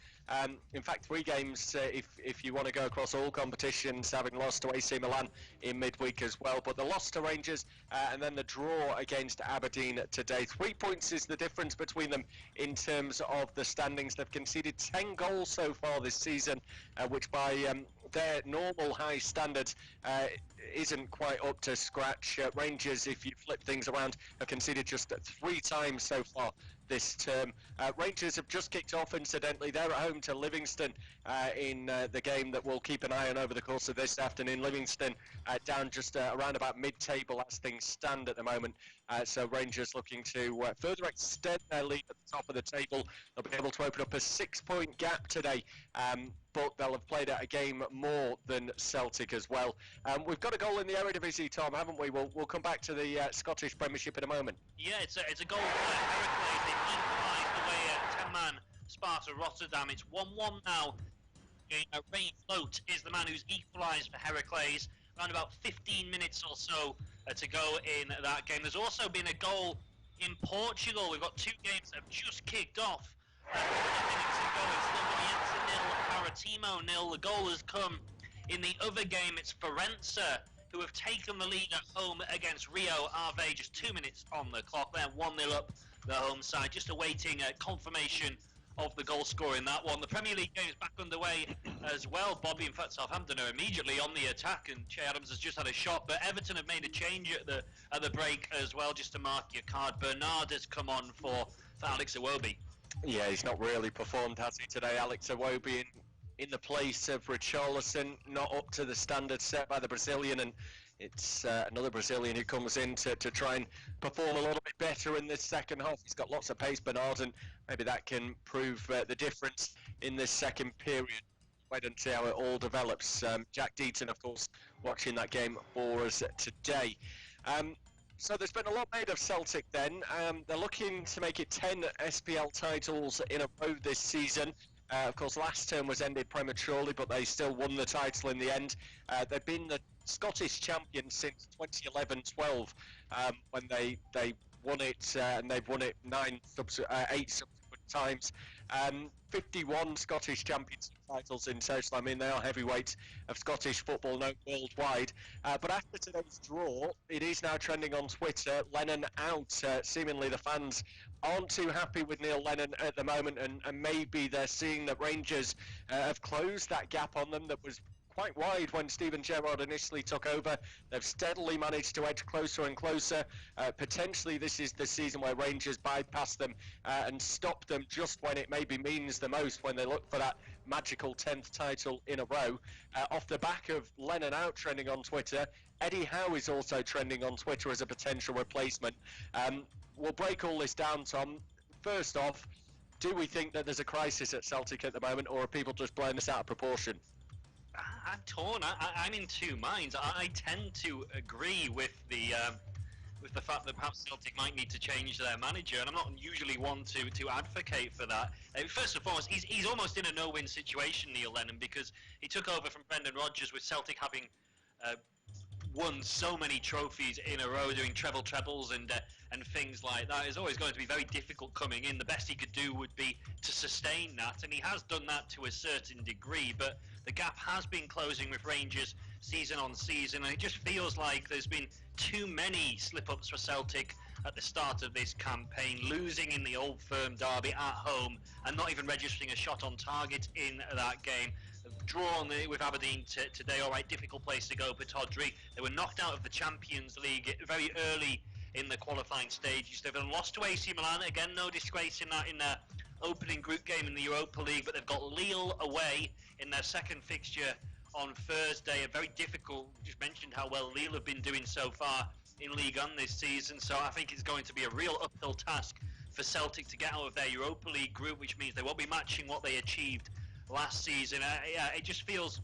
In fact, 3 games if you want to go across all competitions, having lost to AC Milan in midweek as well. But the loss to Rangers and then the draw against Aberdeen today. 3 points is the difference between them in terms of the standings. They've conceded 10 goals so far this season, which by their normal high standards isn't quite up to scratch. Rangers, if you flip things around, have conceded just 3 times so far this term. Rangers have just kicked off, incidentally. They're at home to Livingston in the game that we'll keep an eye on over the course of this afternoon. Livingston down just around about mid-table as things stand at the moment. So Rangers looking to further extend their lead at the top of the table. They'll be able to open up a 6-point gap today, but they'll have played out a game more than Celtic as well. We've got a goal in the Eredivisie, Tom, haven't we? We'll come back to the Scottish Premiership in a moment. Yeah, it's a goal for Heracles. They've equalised away at 10-man Sparta Rotterdam. It's 1-1 now. Ray Float is the man who's equalised for Heracles. Around about 15 minutes or so to go in that game. There's also been a goal in Portugal. We've got 2 games that have just kicked off. 4 minutes ago, it's Lumoniense 0, Maritimo 0. The goal has come in the other game. It's Forense who have taken the lead at home against Rio Ave. Just 2 minutes on the clock. They're 1-0 up the home side. Just awaiting confirmation of the goal scorer in that one. The Premier League game is back underway as well. Bobby, in fact, Southampton are immediately on the attack, and Che Adams has just had a shot. But Everton have made a change at the break as well, just to mark your card. Bernard has come on for Alex Iwobi. Yeah, he's not really performed, has he, today? Alex Iwobi in the place of Richarlison, not up to the standard set by the Brazilian, and it's another Brazilian who comes in to try and perform a little bit better in this second half. He's got lots of pace, Bernard, and maybe that can prove the difference in this second period. Wait and see how it all develops. Jack Deaton, of course, watching that game for us today. So there's been a lot made of Celtic then. They're looking to make it 10 SPL titles in a row this season. Of course, last term was ended prematurely, but they still won the title in the end. They've been the Scottish champions since 2011-12 when they won it, and they've won it 8 subsequent times. 51 Scottish championship titles in total. I mean, they are heavyweights of Scottish football known worldwide. But after today's draw, it is now trending on Twitter. Lennon out. Seemingly the fans aren't too happy with Neil Lennon at the moment, and maybe they're seeing that Rangers have closed that gap on them that was quite wide when Steven Gerrard initially took over. They've steadily managed to edge closer and closer. Potentially this is the season where Rangers bypass them and stop them just when it maybe means the most, when they look for that magical 10th title in a row. Off the back of Lennon out trending on Twitter, Eddie Howe is also trending on Twitter as a potential replacement. We'll break all this down, Tom. First off, do we think that there's a crisis at Celtic at the moment, or are people just blowing this out of proportion? I'm torn. I'm in 2 minds. I tend to agree with the fact that perhaps Celtic might need to change their manager, and I'm not usually one to advocate for that. First and foremost, he's almost in a no-win situation, Neil Lennon, because he took over from Brendan Rodgers with Celtic having won so many trophies in a row, doing trebles and things like that. It's always going to be very difficult coming in. The best he could do would be to sustain that, and he has done that to a certain degree, but the gap has been closing with Rangers season on season, and it just feels like there's been too many slip-ups for Celtic at the start of this campaign, losing in the Old Firm derby at home and not even registering a shot on target in that game. Drawn with Aberdeen today, all right, difficult place to go, Pittodrie. They were knocked out of the Champions League very early in the qualifying stages. They've lost to AC Milan, again, no disgrace in their opening group game in the Europa League, but they've got Lille away in their second fixture on Thursday. A very difficult, just mentioned how well Lille have been doing so far in Ligue 1 this season, so I think it's going to be a real uphill task for Celtic to get out of their Europa League group, which means they won't be matching what they achieved last season. Yeah, it just feels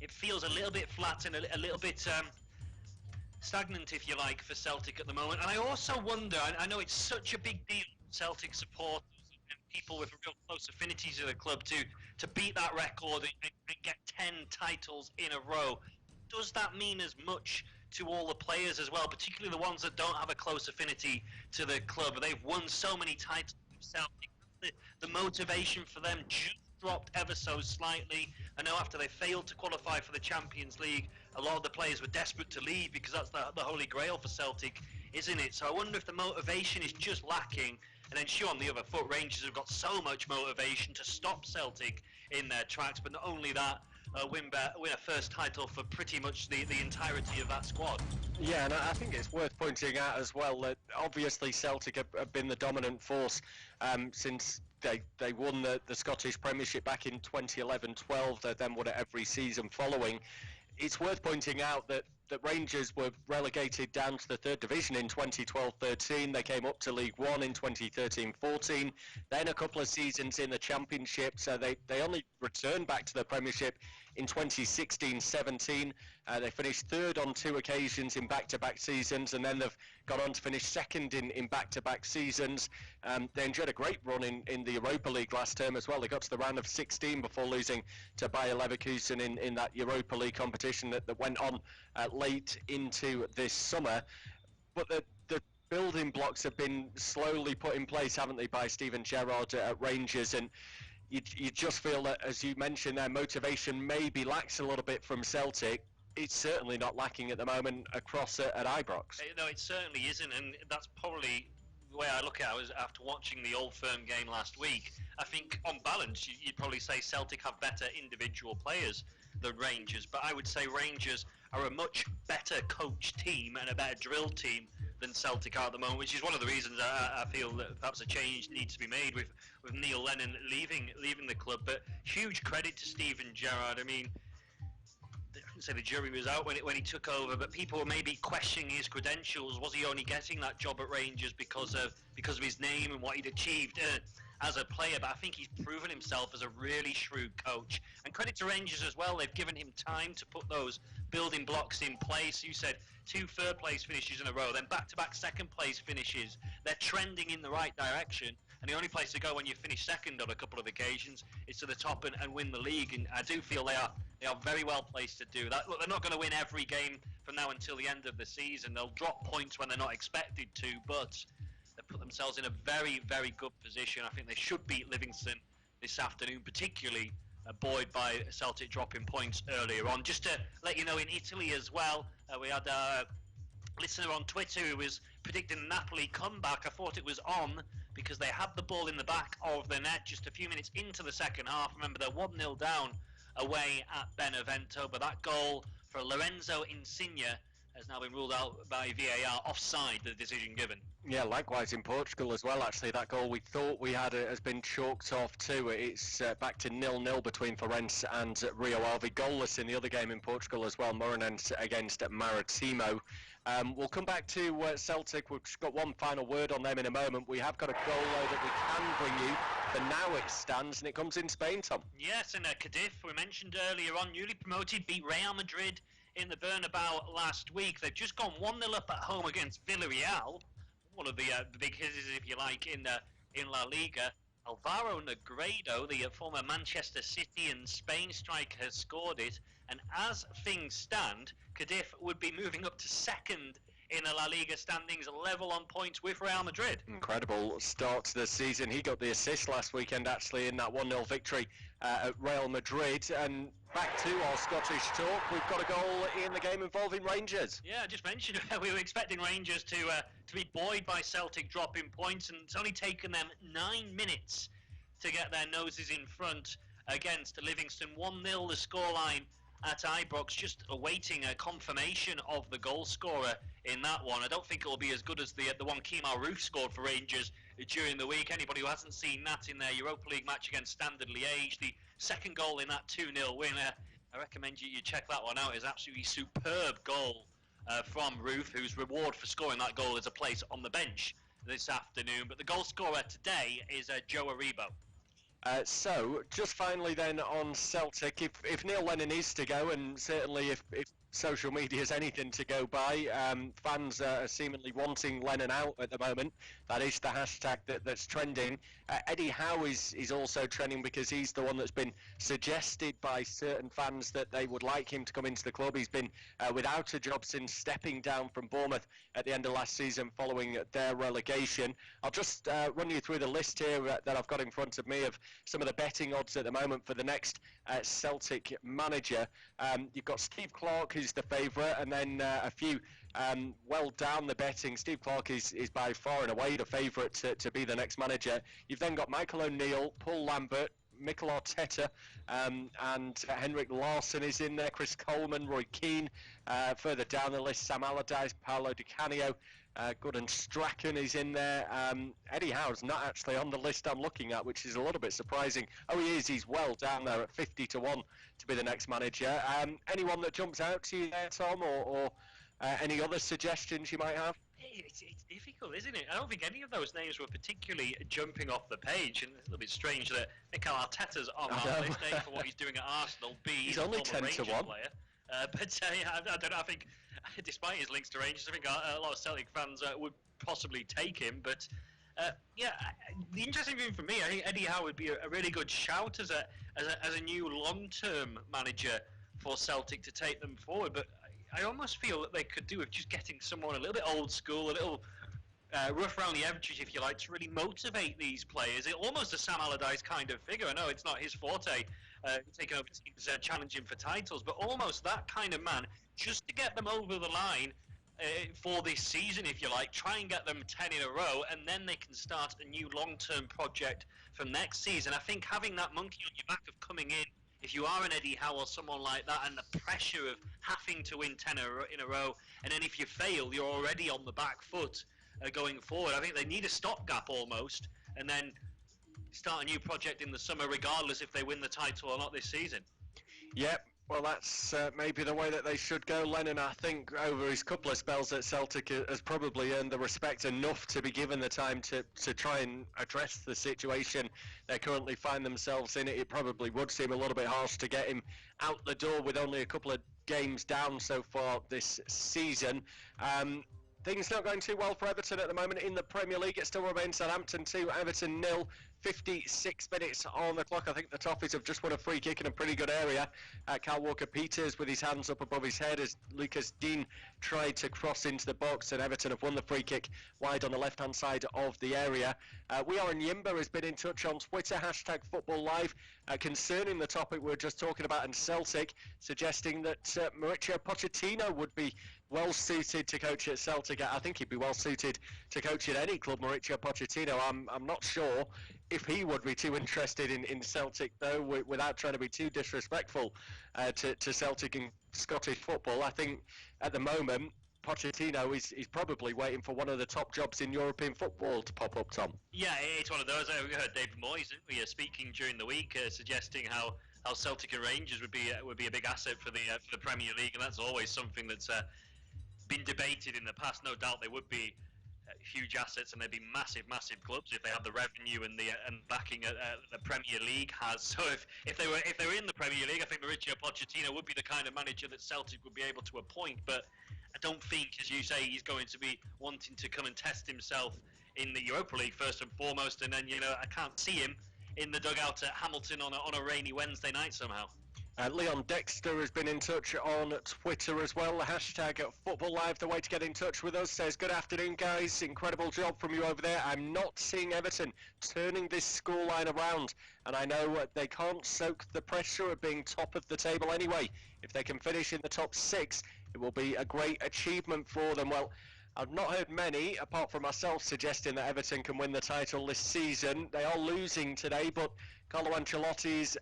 a little bit flat and a little bit stagnant, if you like, for Celtic at the moment. And I also wonder, I know it's such a big deal for Celtic supporters and people with real close affinities to the club to beat that record and get 10 titles in a row. Does that mean as much to all the players as well, particularly the ones that don't have a close affinity to the club? They've won so many titles with Celtic. The motivation for them just dropped ever so slightly. I know after they failed to qualify for the Champions League, a lot of the players were desperate to leave because that's the holy grail for Celtic, isn't it? So I wonder if the motivation is just lacking. And then sure, on the other foot, Rangers have got so much motivation to stop Celtic in their tracks, but not only that, win a first title for pretty much the entirety of that squad. Yeah, and I think it's worth pointing out as well that obviously Celtic have been the dominant force since they won the Scottish Premiership back in 2011-12. They then won it every season following. It's worth pointing out that Rangers were relegated down to the third division in 2012-13. They came up to League One in 2013-14. Then a couple of seasons in the Championship. So they only returned back to the Premiership in 2016-17. They finished third on 2 occasions in back-to-back seasons, and then they've gone on to finish second in back-to-back seasons. They enjoyed a great run in the Europa League last term as well. They got to the round of 16 before losing to Bayer Leverkusen in that Europa League competition that went on late into this summer. But the building blocks have been slowly put in place, haven't they, by Steven Gerrard at Rangers, and you just feel that, as you mentioned, their motivation maybe lacks a little bit from Celtic. It's certainly not lacking at the moment across at Ibrox. No, it certainly isn't, and that's probably the way I look at it. Was after watching the Old Firm game last week, I think on balance you'd probably say Celtic have better individual players than Rangers, but I would say Rangers are a much better coached team and a better drilled team than Celtic are at the moment, which is one of the reasons I feel that perhaps a change needs to be made with Neil Lennon leaving the club. But huge credit to Steven Gerrard. I mean, I wouldn't say the jury was out when he took over, but people were maybe questioning his credentials. Was he only getting that job at Rangers because of his name and what he'd achieved as a player? But I think he's proven himself as a really shrewd coach. And credit to Rangers as well. They've given him time to put those building blocks in place. You said 2 third-place finishes in a row, then back-to-back second-place finishes. They're trending in the right direction. And the only place to go when you finish second on a couple of occasions is to the top and win the league. And I do feel they are very well placed to do that. Look, they're not going to win every game from now until the end of the season. They'll drop points when they're not expected to, but they put themselves in a very, very good position. I think they should beat Livingston this afternoon, particularly buoyed by Celtic dropping points earlier on. Just to let you know, in Italy as well, we had a listener on Twitter who was predicting the Napoli comeback. I thought it was on because they had the ball in the back of the net just a few minutes into the second half. Remember, they're 1-0 down away at Benevento, but that goal for Lorenzo Insigne has now been ruled out by VAR, offside, the decision given. Yeah, likewise in Portugal as well, actually. That goal we thought we had has been chalked off too. It's back to 0-0 between Farense and Rio Ave. Goalless in the other game in Portugal as well, Moreirense against Maritimo. We'll come back to Celtic. We've got one final word on them in a moment. We have got a goal that we can bring you. For now it stands, and it comes in Spain, Tom. Yes, and Cadiz, we mentioned earlier on, newly promoted, beat Real Madrid in the Bernabeu last week. They've just gone 1-0 up at home against Villarreal, one of the big hitters, if you like, in La Liga. Alvaro Negredo, the former Manchester City and Spain striker, has scored it. And as things stand, Cadiz would be moving up to second in the La Liga standings, level on points with Real Madrid. Incredible start to the season. He got the assist last weekend, actually, in that 1-0 victory at Real Madrid. And back to our Scottish talk, we've got a goal in the game involving Rangers. Yeah, I just mentioned we were expecting Rangers to be buoyed by Celtic dropping points, and it's only taken them 9 minutes to get their noses in front against Livingston. 1-0 the scoreline at Ibrox, just awaiting a confirmation of the goal scorer in that one. I don't think it'll be as good as the one Kemar Roofe scored for Rangers during the week. Anybody who hasn't seen that in their Europa League match against Standard Liège, the second goal in that 2-0 win, I recommend you check that one out. It's absolutely superb goal from Roofe, whose reward for scoring that goal is a place on the bench this afternoon. But the goal scorer today is Joe Aribo. So, just finally then on Celtic, if Neil Lennon is to go, and certainly if social media is anything to go by. Fans are seemingly wanting Lennon out at the moment. That is the hashtag that's trending. Eddie Howe is also trending because he's the one that's been suggested by certain fans that they would like him to come into the club. He's been without a job since stepping down from Bournemouth at the end of last season following their relegation. I'll just run you through the list here that I've got in front of me of some of the betting odds at the moment for the next Celtic manager. You've got Steve Clarke, who's the favourite, and then a few well down the betting. Steve Clarke is by far and away the favourite to be the next manager. You've then got Michael O'Neill, Paul Lambert, Mikel Arteta, and Henrik Larsson is in there, Chris Coleman, Roy Keane. Further down the list, Sam Allardyce, Paolo Di Canio, Gordon Strachan is in there. Eddie Howe's not actually on the list I'm looking at, which is a little bit surprising. Oh, he is. He's well down there at 50 to 1 to be the next manager. Anyone that jumps out to you there, Tom, or any other suggestions you might have? It's difficult, isn't it? I don't think any of those names were particularly jumping off the page, and it's a little bit strange that Mikel Arteta's on our list, A, for what he's doing at Arsenal, B, he's only 10 to 1 player. But I don't know. I think, despite his links to Rangers, I think a lot of Celtic fans would possibly take him. But the interesting thing for me, I think Eddie Howe would be a really good shout as a new long-term manager for Celtic to take them forward. But I almost feel that they could do with just getting someone a little bit old school, a little rough around the edges, if you like, to really motivate these players. Almost a Sam Allardyce kind of figure. I know it's not his forte, taking over teams, challenging for titles, but almost that kind of man, just to get them over the line for this season, if you like, try and get them 10 in a row, and then they can start a new long-term project for next season. I think having that monkey on your back of coming in, if you are an Eddie Howe or someone like that, and the pressure of having to win 10 in a row, and then if you fail, you're already on the back foot going forward. I think they need a stopgap almost, and then start a new project in the summer, regardless if they win the title or not this season. Yep. Well, that's maybe the way that they should go. Lennon, I think, over his couple of spells at Celtic has probably earned the respect enough to be given the time to try and address the situation they currently find themselves in. It probably would seem a little bit harsh to get him out the door with only a couple of games down so far this season. Things not going too well for Everton at the moment in the Premier League. It still remains Southampton 2, Everton 0. 56 minutes on the clock. I think the Toffees have just won a free kick in a pretty good area. Kyle Walker-Peters with his hands up above his head as Lucas Dean tried to cross into the box, and Everton have won the free kick wide on the left-hand side of the area. We Are in Yimba has been in touch on Twitter, hashtag Football Live, concerning the topic we were just talking about in Celtic, suggesting that Mauricio Pochettino would be well suited to coach at Celtic. I think he'd be well suited to coach at any club, Mauricio Pochettino. I'm not sure if he would be too interested in Celtic, though, without trying to be too disrespectful to Celtic and Scottish football. I think at the moment Pochettino is probably waiting for one of the top jobs in European football to pop up, Tom. Yeah, it's one of those. We heard David Moyes, didn't we, speaking during the week, suggesting how Celtic and Rangers would be a big asset for the Premier League, and that's always something that's been debated in the past. No doubt they would be huge assets, and they'd be massive clubs if they had the revenue and backing the Premier League has. So if they were in the Premier League, I think Mauricio Pochettino would be the kind of manager that Celtic would be able to appoint. But I don't think, as you say, he's going to be wanting to come and test himself in the Europa League first and foremost, and then I can't see him in the dugout at Hamilton on a rainy Wednesday night somehow. Leon Dexter has been in touch on Twitter as well. Hashtag Football Live, the way to get in touch with us. Says, good afternoon, guys. Incredible job from you over there. I'm not seeing Everton turning this scoreline around. And I know they can't soak the pressure of being top of the table anyway. If they can finish in the top 6, it will be a great achievement for them. Well, I've not heard many, apart from myself, suggesting that Everton can win the title this season. They are losing today, but Carlo Ancelotti is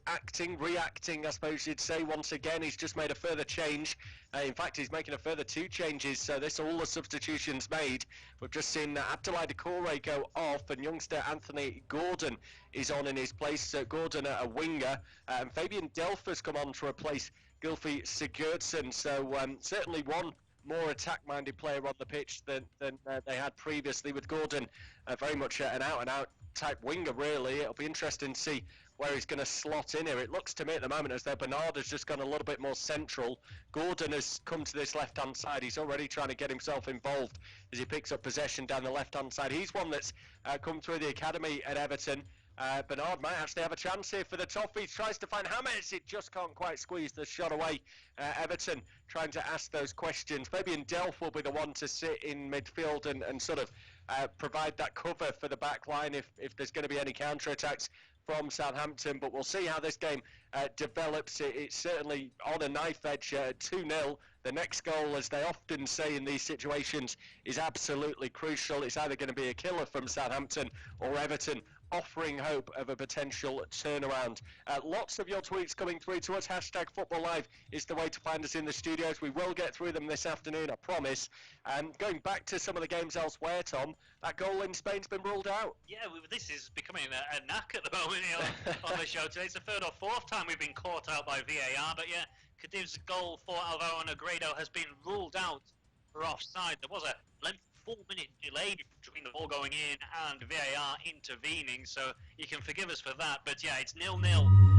reacting, I suppose you'd say, once again. He's just made a further change. In fact, he's making a further 2 changes, so this all the substitutions made. We've just seen Abdoulaye Doucouré go off, and youngster Anthony Gordon is on in his place. Gordon a winger, and Fabian Delph has come on to replace Gylfi Sigurdsson. So certainly one more attack-minded player on the pitch than they had previously, with Gordon very much an out-and-out type winger, really. It'll be interesting to see where he's going to slot in here. It looks to me at the moment as though Bernard has just gone a little bit more central. Gordon has come to this left-hand side. He's already trying to get himself involved as he picks up possession down the left-hand side. He's one that's come through the academy at Everton. Bernard might actually have a chance here for the Toffees. Tries to find James. It just can't quite squeeze the shot away. Everton trying to ask those questions. Fabian Delph will be the one to sit in midfield and sort of provide that cover for the back line if there's going to be any counter-attacks from Southampton. But we'll see how this game develops. It's certainly on a knife edge, 2-0. The next goal, as they often say in these situations, is absolutely crucial. It's either going to be a killer from Southampton or Everton offering hope of a potential turnaround. Lots of your tweets coming through to us. Hashtag Football Live is the way to find us in the studios. We will get through them this afternoon, I promise. Going back to some of the games elsewhere, Tom, that goal in Spain's been ruled out. Yeah, this is becoming a knack at the moment on the show today. It's the third or fourth time we've been caught out by VAR, but yeah, Cadiv's goal for Alvaro Negredo has been ruled out for offside. There was a lengthy 4-minute delay between the ball going in and VAR intervening, so you can forgive us for that. But yeah, it's 0-0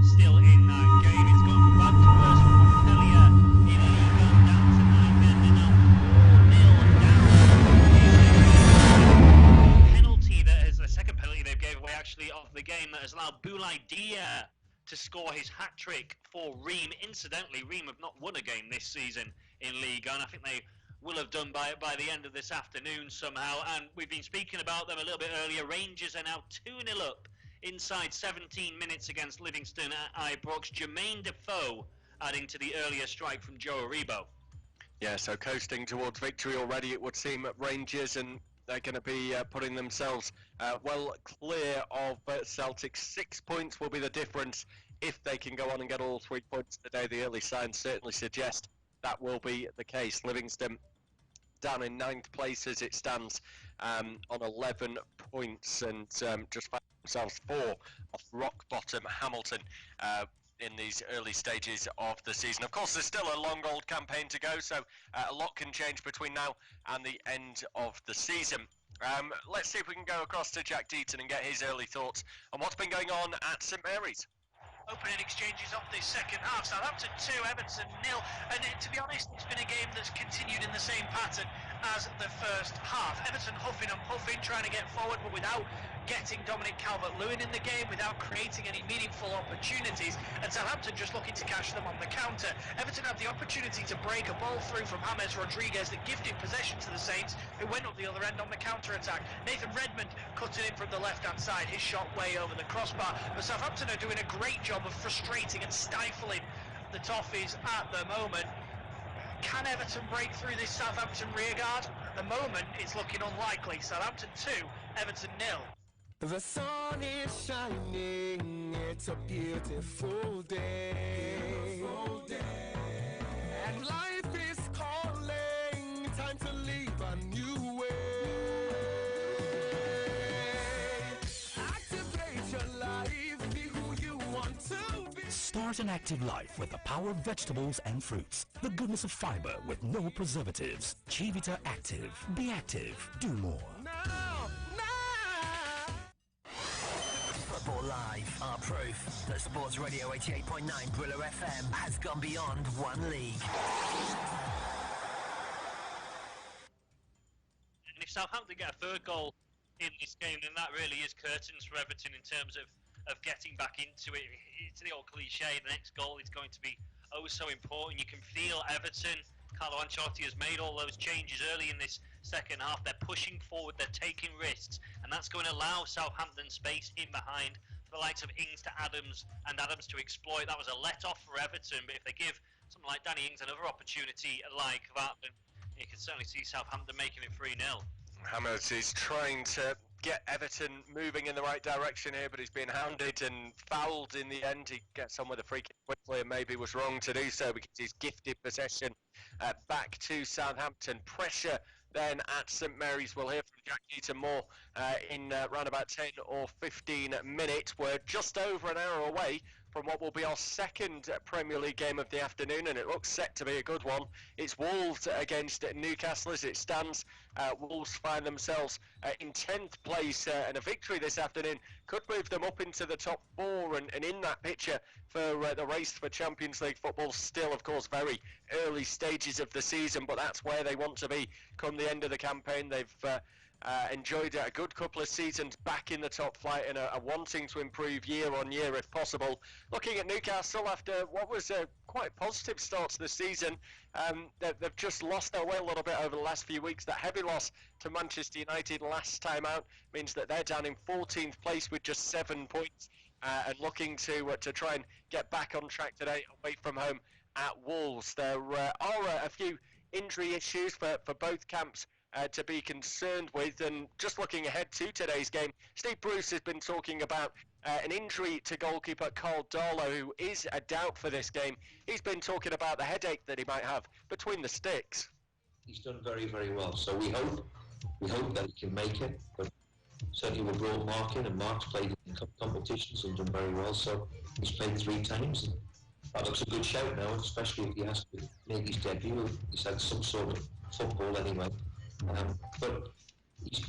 still in that game. It's going back to us from Montpellier in Liga, down to 9 men. They're now 4-0 down. Penalty that is the second penalty they've gave away actually of the game that has allowed Boulaye Dia to score his hat-trick for Ream. Incidentally, Ream have not won a game this season in Liga, and I think they will have done by the end of this afternoon somehow. And we've been speaking about them a little bit earlier. Rangers are now 2-0 up inside 17 minutes against Livingston at Ibrox. Jermaine Defoe adding to the earlier strike from Joe Aribo. Yeah, so coasting towards victory already, it would seem, at Rangers, and they're going to be putting themselves well clear of Celtic. 6 points will be the difference if they can go on and get all 3 points today. The early signs certainly suggest that will be the case. Livingston down in 9th place as it stands on 11 points, and just found themselves 4 off rock bottom Hamilton in these early stages of the season. Of course, there's still a long old campaign to go, so a lot can change between now and the end of the season. Let's see if we can go across to Jack Deaton and get his early thoughts on what's been going on at St Mary's. Opening exchanges of the second half. Southampton 2, Everton 0. And to be honest, it's been a game that's continued in the same pattern as the first half. Everton huffing and puffing, trying to get forward, but without getting Dominic Calvert-Lewin in the game, without creating any meaningful opportunities, and Southampton just looking to cash them on the counter. Everton had the opportunity to break a ball through from James Rodriguez that gifted possession to the Saints, who went up the other end on the counter-attack. Nathan Redmond cutting in from the left-hand side, his shot way over the crossbar, but Southampton are doing a great job of frustrating and stifling the Toffees at the moment. Can Everton break through this Southampton rearguard? At the moment, it's looking unlikely. Southampton 2, Everton 0. The sun is shining, it's a beautiful day. And life is calling, time to live a new way. Activate your life, be who you want to be. Start an active life with the power of vegetables and fruits. The goodness of fiber with no preservatives. Chivita Active. Be active. Do more. Football Live are proof that Sports Radio 88.9 Brilla FM has gone beyond one league. And if Southampton get a third goal in this game, then that really is curtains for Everton in terms of getting back into it. It's the old cliche, the next goal is going to be oh so important. You can feel Everton, Carlo Ancelotti has made all those changes early in this second half. They're pushing forward, they're taking risks, and that's going to allow Southampton space in behind for the likes of Ings to Adams, and Adams to exploit. That was a let-off for Everton, but if they give someone like Danny Ings another opportunity like that, then you can certainly see Southampton making it 3-0. Hammers is trying to get Everton moving in the right direction here, but he's been hounded and fouled in the end. He gets on with a free kick quickly and maybe was wrong to do so because he's gifted possession back to Southampton. Pressure then at St Mary's. We'll hear from Jack Deaton more in around about 10 or 15 minutes. We're just over an hour away from what will be our second Premier League game of the afternoon, and it looks set to be a good one. It's Wolves against Newcastle as it stands. Wolves find themselves in 10th place, and a victory this afternoon could move them up into the top 4 and in that picture for the race for Champions League football. Still, of course, very early stages of the season, but that's where they want to be come the end of the campaign. They've enjoyed a good couple of seasons back in the top flight and are wanting to improve year on year if possible. Looking at Newcastle, after what was a quite positive start to the season, they've just lost their way a little bit over the last few weeks. That heavy loss to Manchester United last time out means that they're down in 14th place with just 7 points, and looking to try and get back on track today away from home at Wolves. There are a few injury issues for both camps to be concerned with, and just looking ahead to today's game, Steve Bruce has been talking about an injury to goalkeeper Carl Darlow, who is a doubt for this game. He's been talking about the headache that he might have between the sticks. He's done very, very well, so we hope that he can make it, but certainly we brought Mark in, and Mark's played in competitions and done very well, so he's played 3 times, and that looks a good shout now, especially if he has to make his debut. He's had some sort of football anyway. But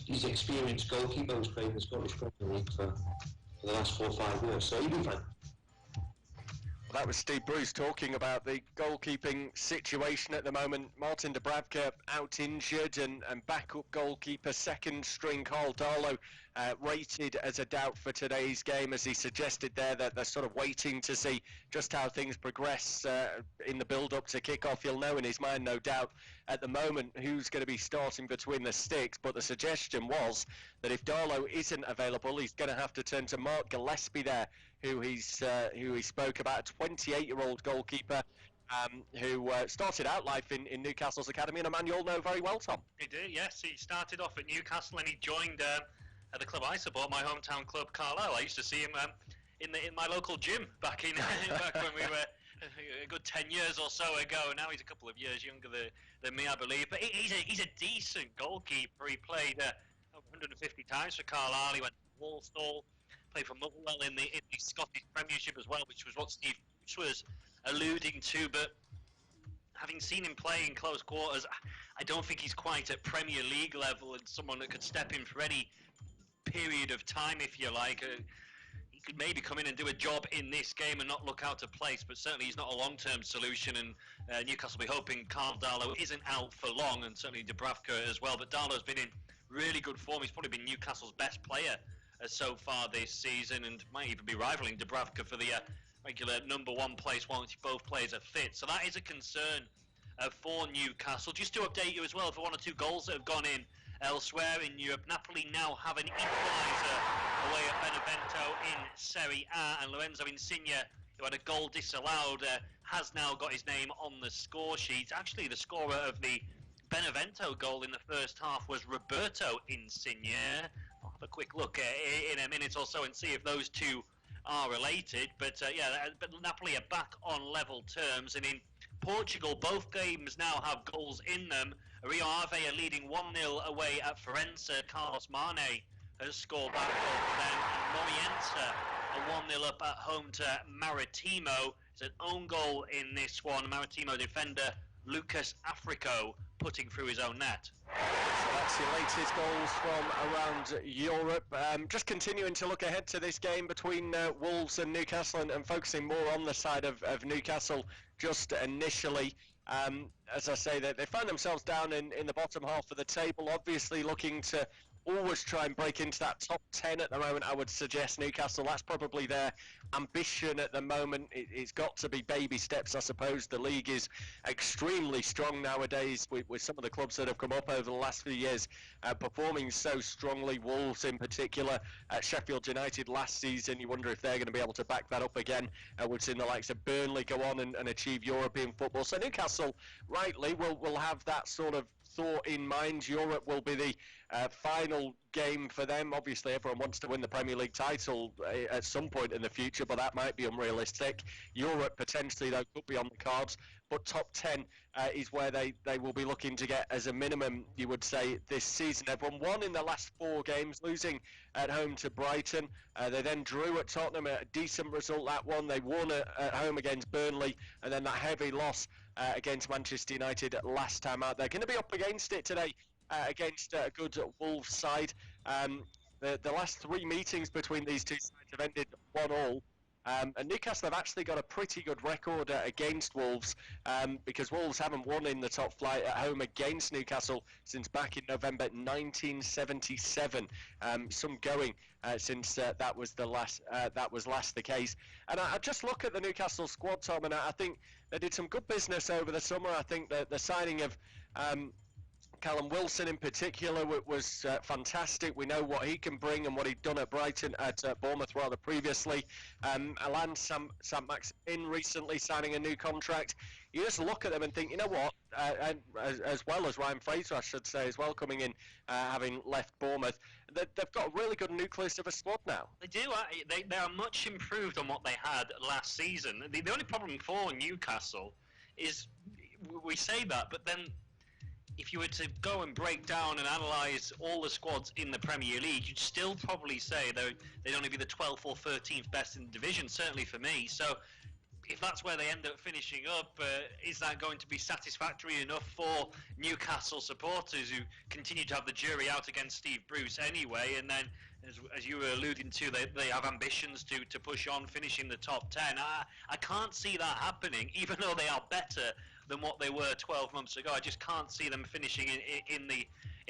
he's an experienced goalkeeper who's played in the Scottish Premier League for the last 4 or 5 years, so he'll be fine. That was Steve Bruce talking about the goalkeeping situation at the moment. Martin Dubravka out injured, and backup goalkeeper second string Carl Darlow rated as a doubt for today's game, as he suggested there that they're sort of waiting to see just how things progress in the build-up to kick-off. He'll know in his mind, no doubt, at the moment who's going to be starting between the sticks, but the suggestion was that if Darlow isn't available, he's going to have to turn to Mark Gillespie there, who he spoke about, a 28-year-old goalkeeper who started out life in Newcastle's academy, and a man you'll know very well, Tom. He did, yes. He started off at Newcastle and he joined at the club I support, my hometown club, Carlisle. I used to see him in my local gym back when we were a good 10 years or so ago. Now he's a couple of years younger than me, I believe. But he's a decent goalkeeper. He played 150 times for Carlisle. He went to Walsall, played for Motherwell in the Scottish Premiership as well, which was what Steve Bruce was alluding to. But having seen him play in close quarters, I don't think he's quite at Premier League level and someone that could step in for any period of time, if you like. He could maybe come in and do a job in this game and not look out of place, but certainly he's not a long-term solution, and Newcastle will be hoping Carl Darlow isn't out for long, and certainly Dubravka as well. But Darlow's been in really good form. He's probably been Newcastle's best player so far this season, and might even be rivaling Dubravka for the regular number 1 place once both players are fit. So that is a concern for Newcastle. Just to update you as well, for 1 or 2 goals that have gone in elsewhere in Europe, Napoli now have an equaliser away at Benevento in Serie A, and Lorenzo Insigne, who had a goal disallowed, has now got his name on the score sheet. Actually, the scorer of the Benevento goal in the first half was Roberto Insigne. I'll have a quick look in a minute or so and see if those two are related. But but Napoli are back on level terms, and in Portugal, both games now have goals in them. Rio Ave are leading 1-0 away at Firenze. Carlos Mane has scored that goal for them, and Morientes are 1-0 up at home to Maritimo. It's an own goal in this one. Maritimo defender Lucas Africo putting through his own net. So that's your latest goals from around Europe. Just continuing to look ahead to this game between Wolves and Newcastle, and focusing more on the side of Newcastle just initially. As I say, they find themselves down in the bottom half of the table, obviously looking to always try and break into that top 10 at the moment. I would suggest Newcastle, that's probably their ambition at the moment. It's got to be baby steps, I suppose. The league is extremely strong nowadays with some of the clubs that have come up over the last few years performing so strongly. Wolves in particular, Sheffield United last season, you wonder if they're going to be able to back that up again. We've seen the likes of Burnley go on and achieve European football. So Newcastle, rightly, will have that sort of thought in mind. Europe will be the final game for them. Obviously, everyone wants to win the Premier League title at some point in the future, but that might be unrealistic. Europe potentially, though, could be on the cards, but top 10 is where they will be looking to get as a minimum, you would say, this season. Everyone won in the last 4 games, losing at home to Brighton. They then drew at Tottenham, a decent result, that one. They won at home against Burnley, and then that heavy loss against Manchester United last time out. They're going to be up against it today against a good Wolves side. The last 3 meetings between these two sides have ended 1-1. And Newcastle have actually got a pretty good record against Wolves because Wolves haven't won in the top flight at home against Newcastle since back in November 1977. Some going since that was last the case. And I just look at the Newcastle squad, Tom, and I think they did some good business over the summer. I think that the signing of Callum Wilson in particular was fantastic. We know what he can bring and what he'd done at Bournemouth rather previously. Alan Saint-Maximin recently signing a new contract. You just look at them and think, you know what, and as well as Ryan Fraser, I should say, as well, coming in, having left Bournemouth, they've got a really good nucleus of a squad now. They do. They are much improved on what they had last season. The only problem for Newcastle is, we say that, but then if you were to go and break down and analyse all the squads in the Premier League, you'd still probably say they'd only be the 12th or 13th best in the division, certainly for me. So if that's where they end up finishing up, is that going to be satisfactory enough for Newcastle supporters who continue to have the jury out against Steve Bruce anyway? And then, as you were alluding to, they have ambitions to push on, finishing the top 10. I can't see that happening, even though they are better than what they were 12 months ago. I just can't see them finishing in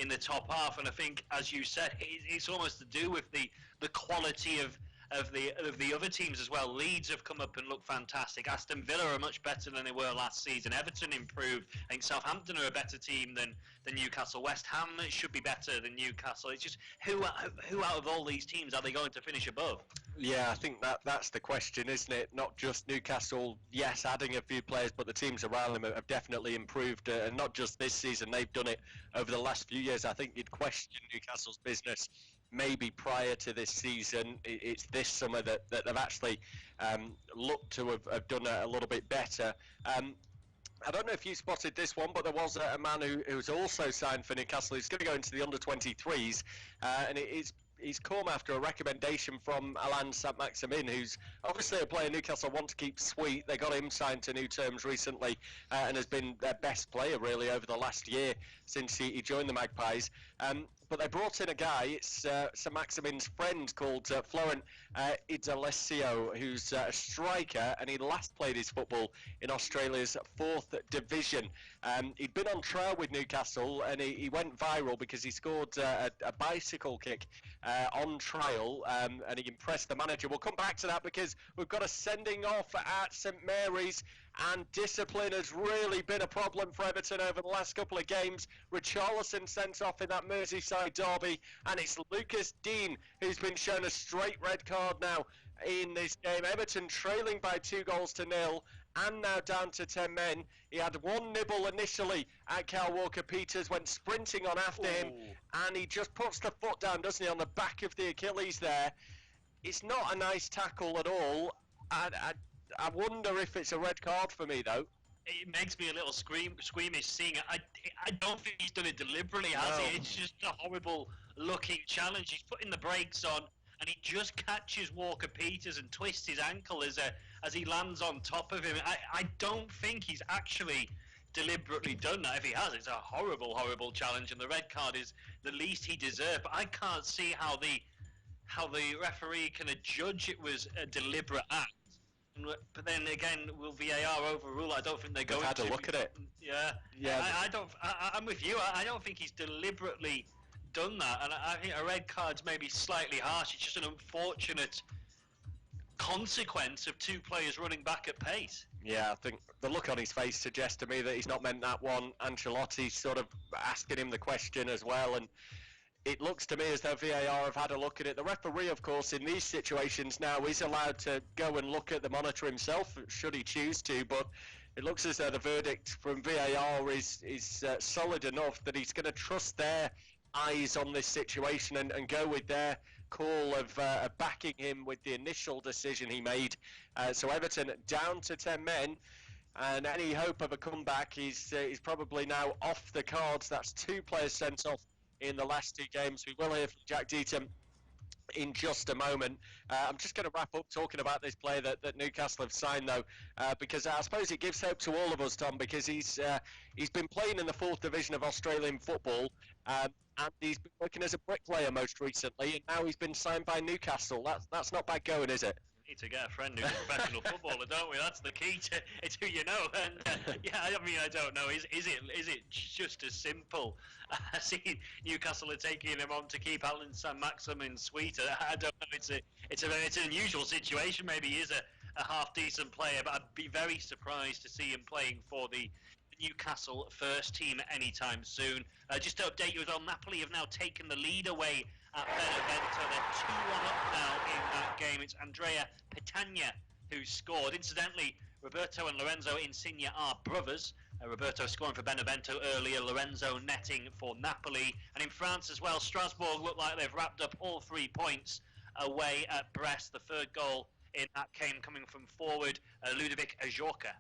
the top half. And I think, as you said, it's almost to do with the quality of the other teams as well. Leeds have come up and looked fantastic. Aston Villa are much better than they were last season. Everton improved. I think Southampton are a better team than Newcastle. West Ham should be better than Newcastle. It's just who out of all these teams are they going to finish above? Yeah, I think that's the question, isn't it? Not just Newcastle, yes, adding a few players, but the teams around them have definitely improved, and not just this season. They've done it over the last few years. I think you'd question Newcastle's business maybe prior to this season. It's this summer that they've actually looked to have done a little bit better. I don't know if you spotted this one, but there was a man who's also signed for Newcastle. He's going to go into the under-23s, and he's come after a recommendation from Alan Saint-Maximin, who's obviously a player Newcastle want to keep sweet. They got him signed to new terms recently and has been their best player really over the last year since he joined the Magpies. But they brought in a guy, it's Saint-Maximin's friend called Florent Idalessio, who's a striker, and he last played his football in Australia's 4th division. He'd been on trial with Newcastle, and he went viral because he scored a bicycle kick on trial, and he impressed the manager. We'll come back to that because we've got a sending off at St Mary's, and discipline has really been a problem for Everton over the last couple of games. Richarlison sent off in that Merseyside derby, and it's Lucas Dean who's been shown a straight red card now in this game. Everton trailing by 2-0 and now down to 10 men. He had one nibble initially at Kyle Walker-Peters, went sprinting on after him, and he just puts the foot down, doesn't he, on the back of the Achilles there. It's not a nice tackle at all. I wonder if it's a red card for me, though. It makes me a little squeamish seeing it. I don't think he's done it deliberately, has he? It's just a horrible looking challenge. He's putting the brakes on, and he just catches Walker-Peters and twists his ankle as he lands on top of him. I don't think he's actually deliberately done that. If he has, it's a horrible, horrible challenge, and the red card is the least he deserved. But I can't see how the referee can judge it was a deliberate act. But then again, will VAR overrule? I don't think they're going to. They've had a look at it. Yeah. I'm with you. I don't think he's deliberately done that, and I think a red card's maybe slightly harsh. It's just an unfortunate consequence of 2 players running back at pace. Yeah, I think the look on his face suggests to me that he's not meant that one. Ancelotti's sort of asking him the question as well, and it looks to me as though VAR have had a look at it. The referee, of course, in these situations now is allowed to go and look at the monitor himself, should he choose to, but it looks as though the verdict from VAR is solid enough that he's going to trust their eyes on this situation and go with their call of backing him with the initial decision he made. So Everton down to 10 men, and any hope of a comeback is probably now off the cards. That's 2 players sent off in the last 2 games. We will hear from Jack Deaton in just a moment. I'm just going to wrap up talking about this player that Newcastle have signed, though, because I suppose it gives hope to all of us, Tom, because he's been playing in the 4th division of Australian football, and he's been working as a bricklayer most recently, and now he's been signed by Newcastle. That's not bad going, is it? We need to get a friend who's a professional footballer, don't we? That's the key to it's who you know. And yeah, I mean, I don't know. Is it just as simple? I see Newcastle are taking him on to keep Alan Saint-Maximin sweeter. I don't know. It's an unusual situation. Maybe he is a half decent player, but I'd be very surprised to see him playing for the Newcastle first team anytime soon. Just to update you as well, Napoli have now taken the lead away at Benevento. They're 2-1 up now in that game. It's Andrea Petagna who scored. Incidentally, Roberto and Lorenzo Insigne are brothers. Roberto scoring for Benevento earlier, Lorenzo netting for Napoli. And in France as well, Strasbourg look like they've wrapped up all 3 points away at Brest. The 3rd goal in that game coming from forward Ludovic Ajorca.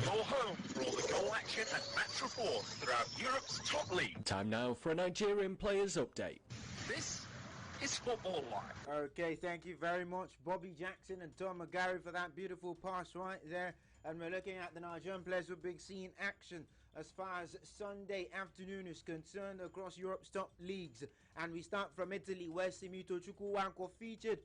Your home for all the goal action and match report throughout Europe's top league. Time now for a Nigerian players update. This is Football Live. Okay, thank you very much, Bobby Jackson and Tom McGarry, for that beautiful pass right there. And we're looking at the Nigerian players who've been seen action as far as Sunday afternoon is concerned across Europe's top leagues. And we start from Italy, where Simito Chukwuwanko featured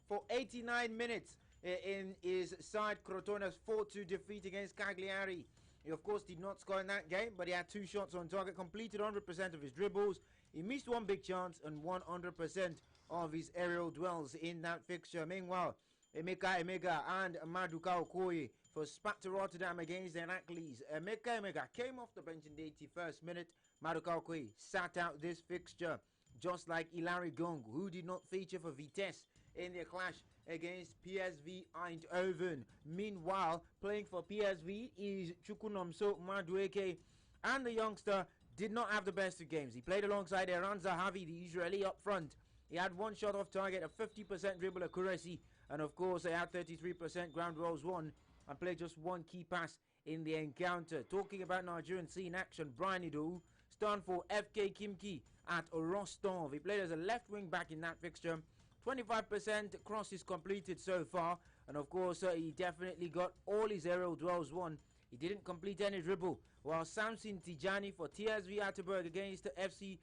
for 89 minutes in his side Crotone's 4-2 defeat against Cagliari. He of course did not score in that game, but he had 2 shots on target, completed 100% of his dribbles. He missed 1 big chance and 100% of his aerial dwells in that fixture. Meanwhile, Emeka Emega and Maduka Okoye for Sparta Rotterdam against the Heracles. Emeka Emega came off the bench in the 81st minute. Maduka Okoye sat out this fixture, just like Ilari Gong, who did not feature for Vitesse in their clash against PSV Eindhoven. Meanwhile, playing for PSV is Chukwunomso Madueke, and the youngster did not have the best of games. He played alongside Eran Zahavi, the Israeli up front. He had 1 shot off target, a 50% dribble accuracy, and of course he had 33% ground rolls won, and played just 1 key pass in the encounter. Talking about Nigerian scene action, Brian Idowu stand for FK Kimki at Rostov. He played as a left wing back in that fixture. 25% crosses completed so far, and of course he definitely got all his aerial dwells won. He didn't complete any dribble, while Samson Tijani for TSV Atterberg against FC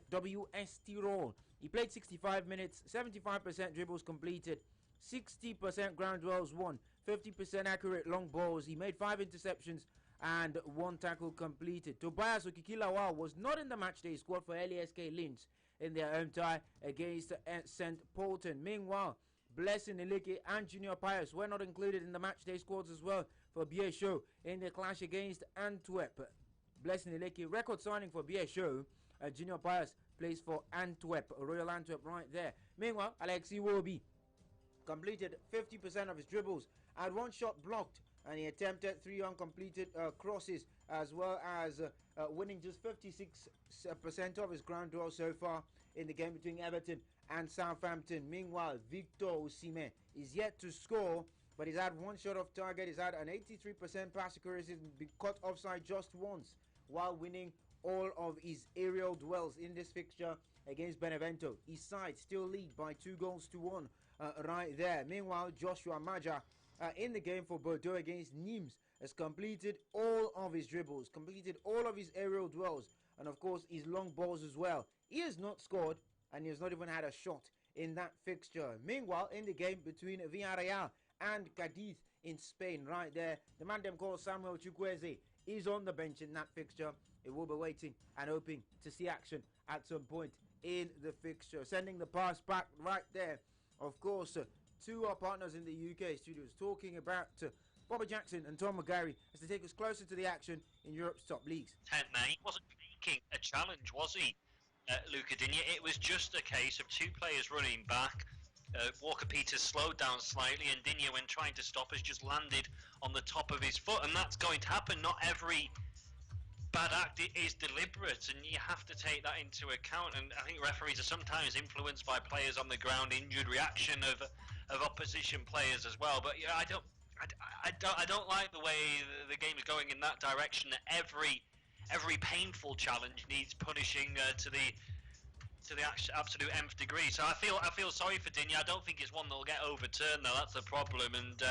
WS Tirol. He played 65 minutes, 75% dribbles completed, 60% ground dwells won, 50% accurate long balls. He made 5 interceptions and 1 tackle completed. Tobias Okikilawa was not in the matchday squad for LASK Linz in their home tie against St. Polten. Meanwhile, Blessing Eleke and Junior Pius were not included in the matchday squads as well for BSO in their clash against Antwerp. Blessing Eleke, record signing for BSO. Junior Pius plays for Antwerp, Royal Antwerp right there. Meanwhile, Alexi Wobi completed 50% of his dribbles, had 1 shot blocked, and he attempted 3 uncompleted crosses, as well as winning just 56% of his ground duels so far in the game between Everton and Southampton. Meanwhile, Victor Osimhen is yet to score, but he's had 1 shot off target. He's had an 83% pass accuracy and been caught offside just once, while winning all of his aerial dwells in this fixture against Benevento. His side still lead by 2-1 right there. Meanwhile, Joshua Maja in the game for Bordeaux against Nimes has completed all of his dribbles, completed all of his aerial dwells, and of course his long balls as well. He has not scored, and he has not even had a shot in that fixture. Meanwhile, in the game between Villarreal and Cadiz in Spain right there, the man them called Samuel Chukwueze is on the bench in that fixture. He will be waiting and hoping to see action at some point in the fixture. Sending the pass back right there, of course, to our partners in the UK studios, talking about Bobby Jackson and Tom McGarry as they take us closer to the action in Europe's top leagues. He wasn't making a challenge, was he, Luca Digne? It was just a case of 2 players running back, Walker Peters slowed down slightly, and Digne, when trying to stop, has just landed on the top of his foot, and that's going to happen. Not every bad act is deliberate, and you have to take that into account. And I think referees are sometimes influenced by players on the ground, injured reaction of opposition players as well. But yeah, I don't like the way the game is going in that direction. That every painful challenge needs punishing to the absolute nth degree. So I feel sorry for Digne. I don't think it's one that'll get overturned though. That's the problem, and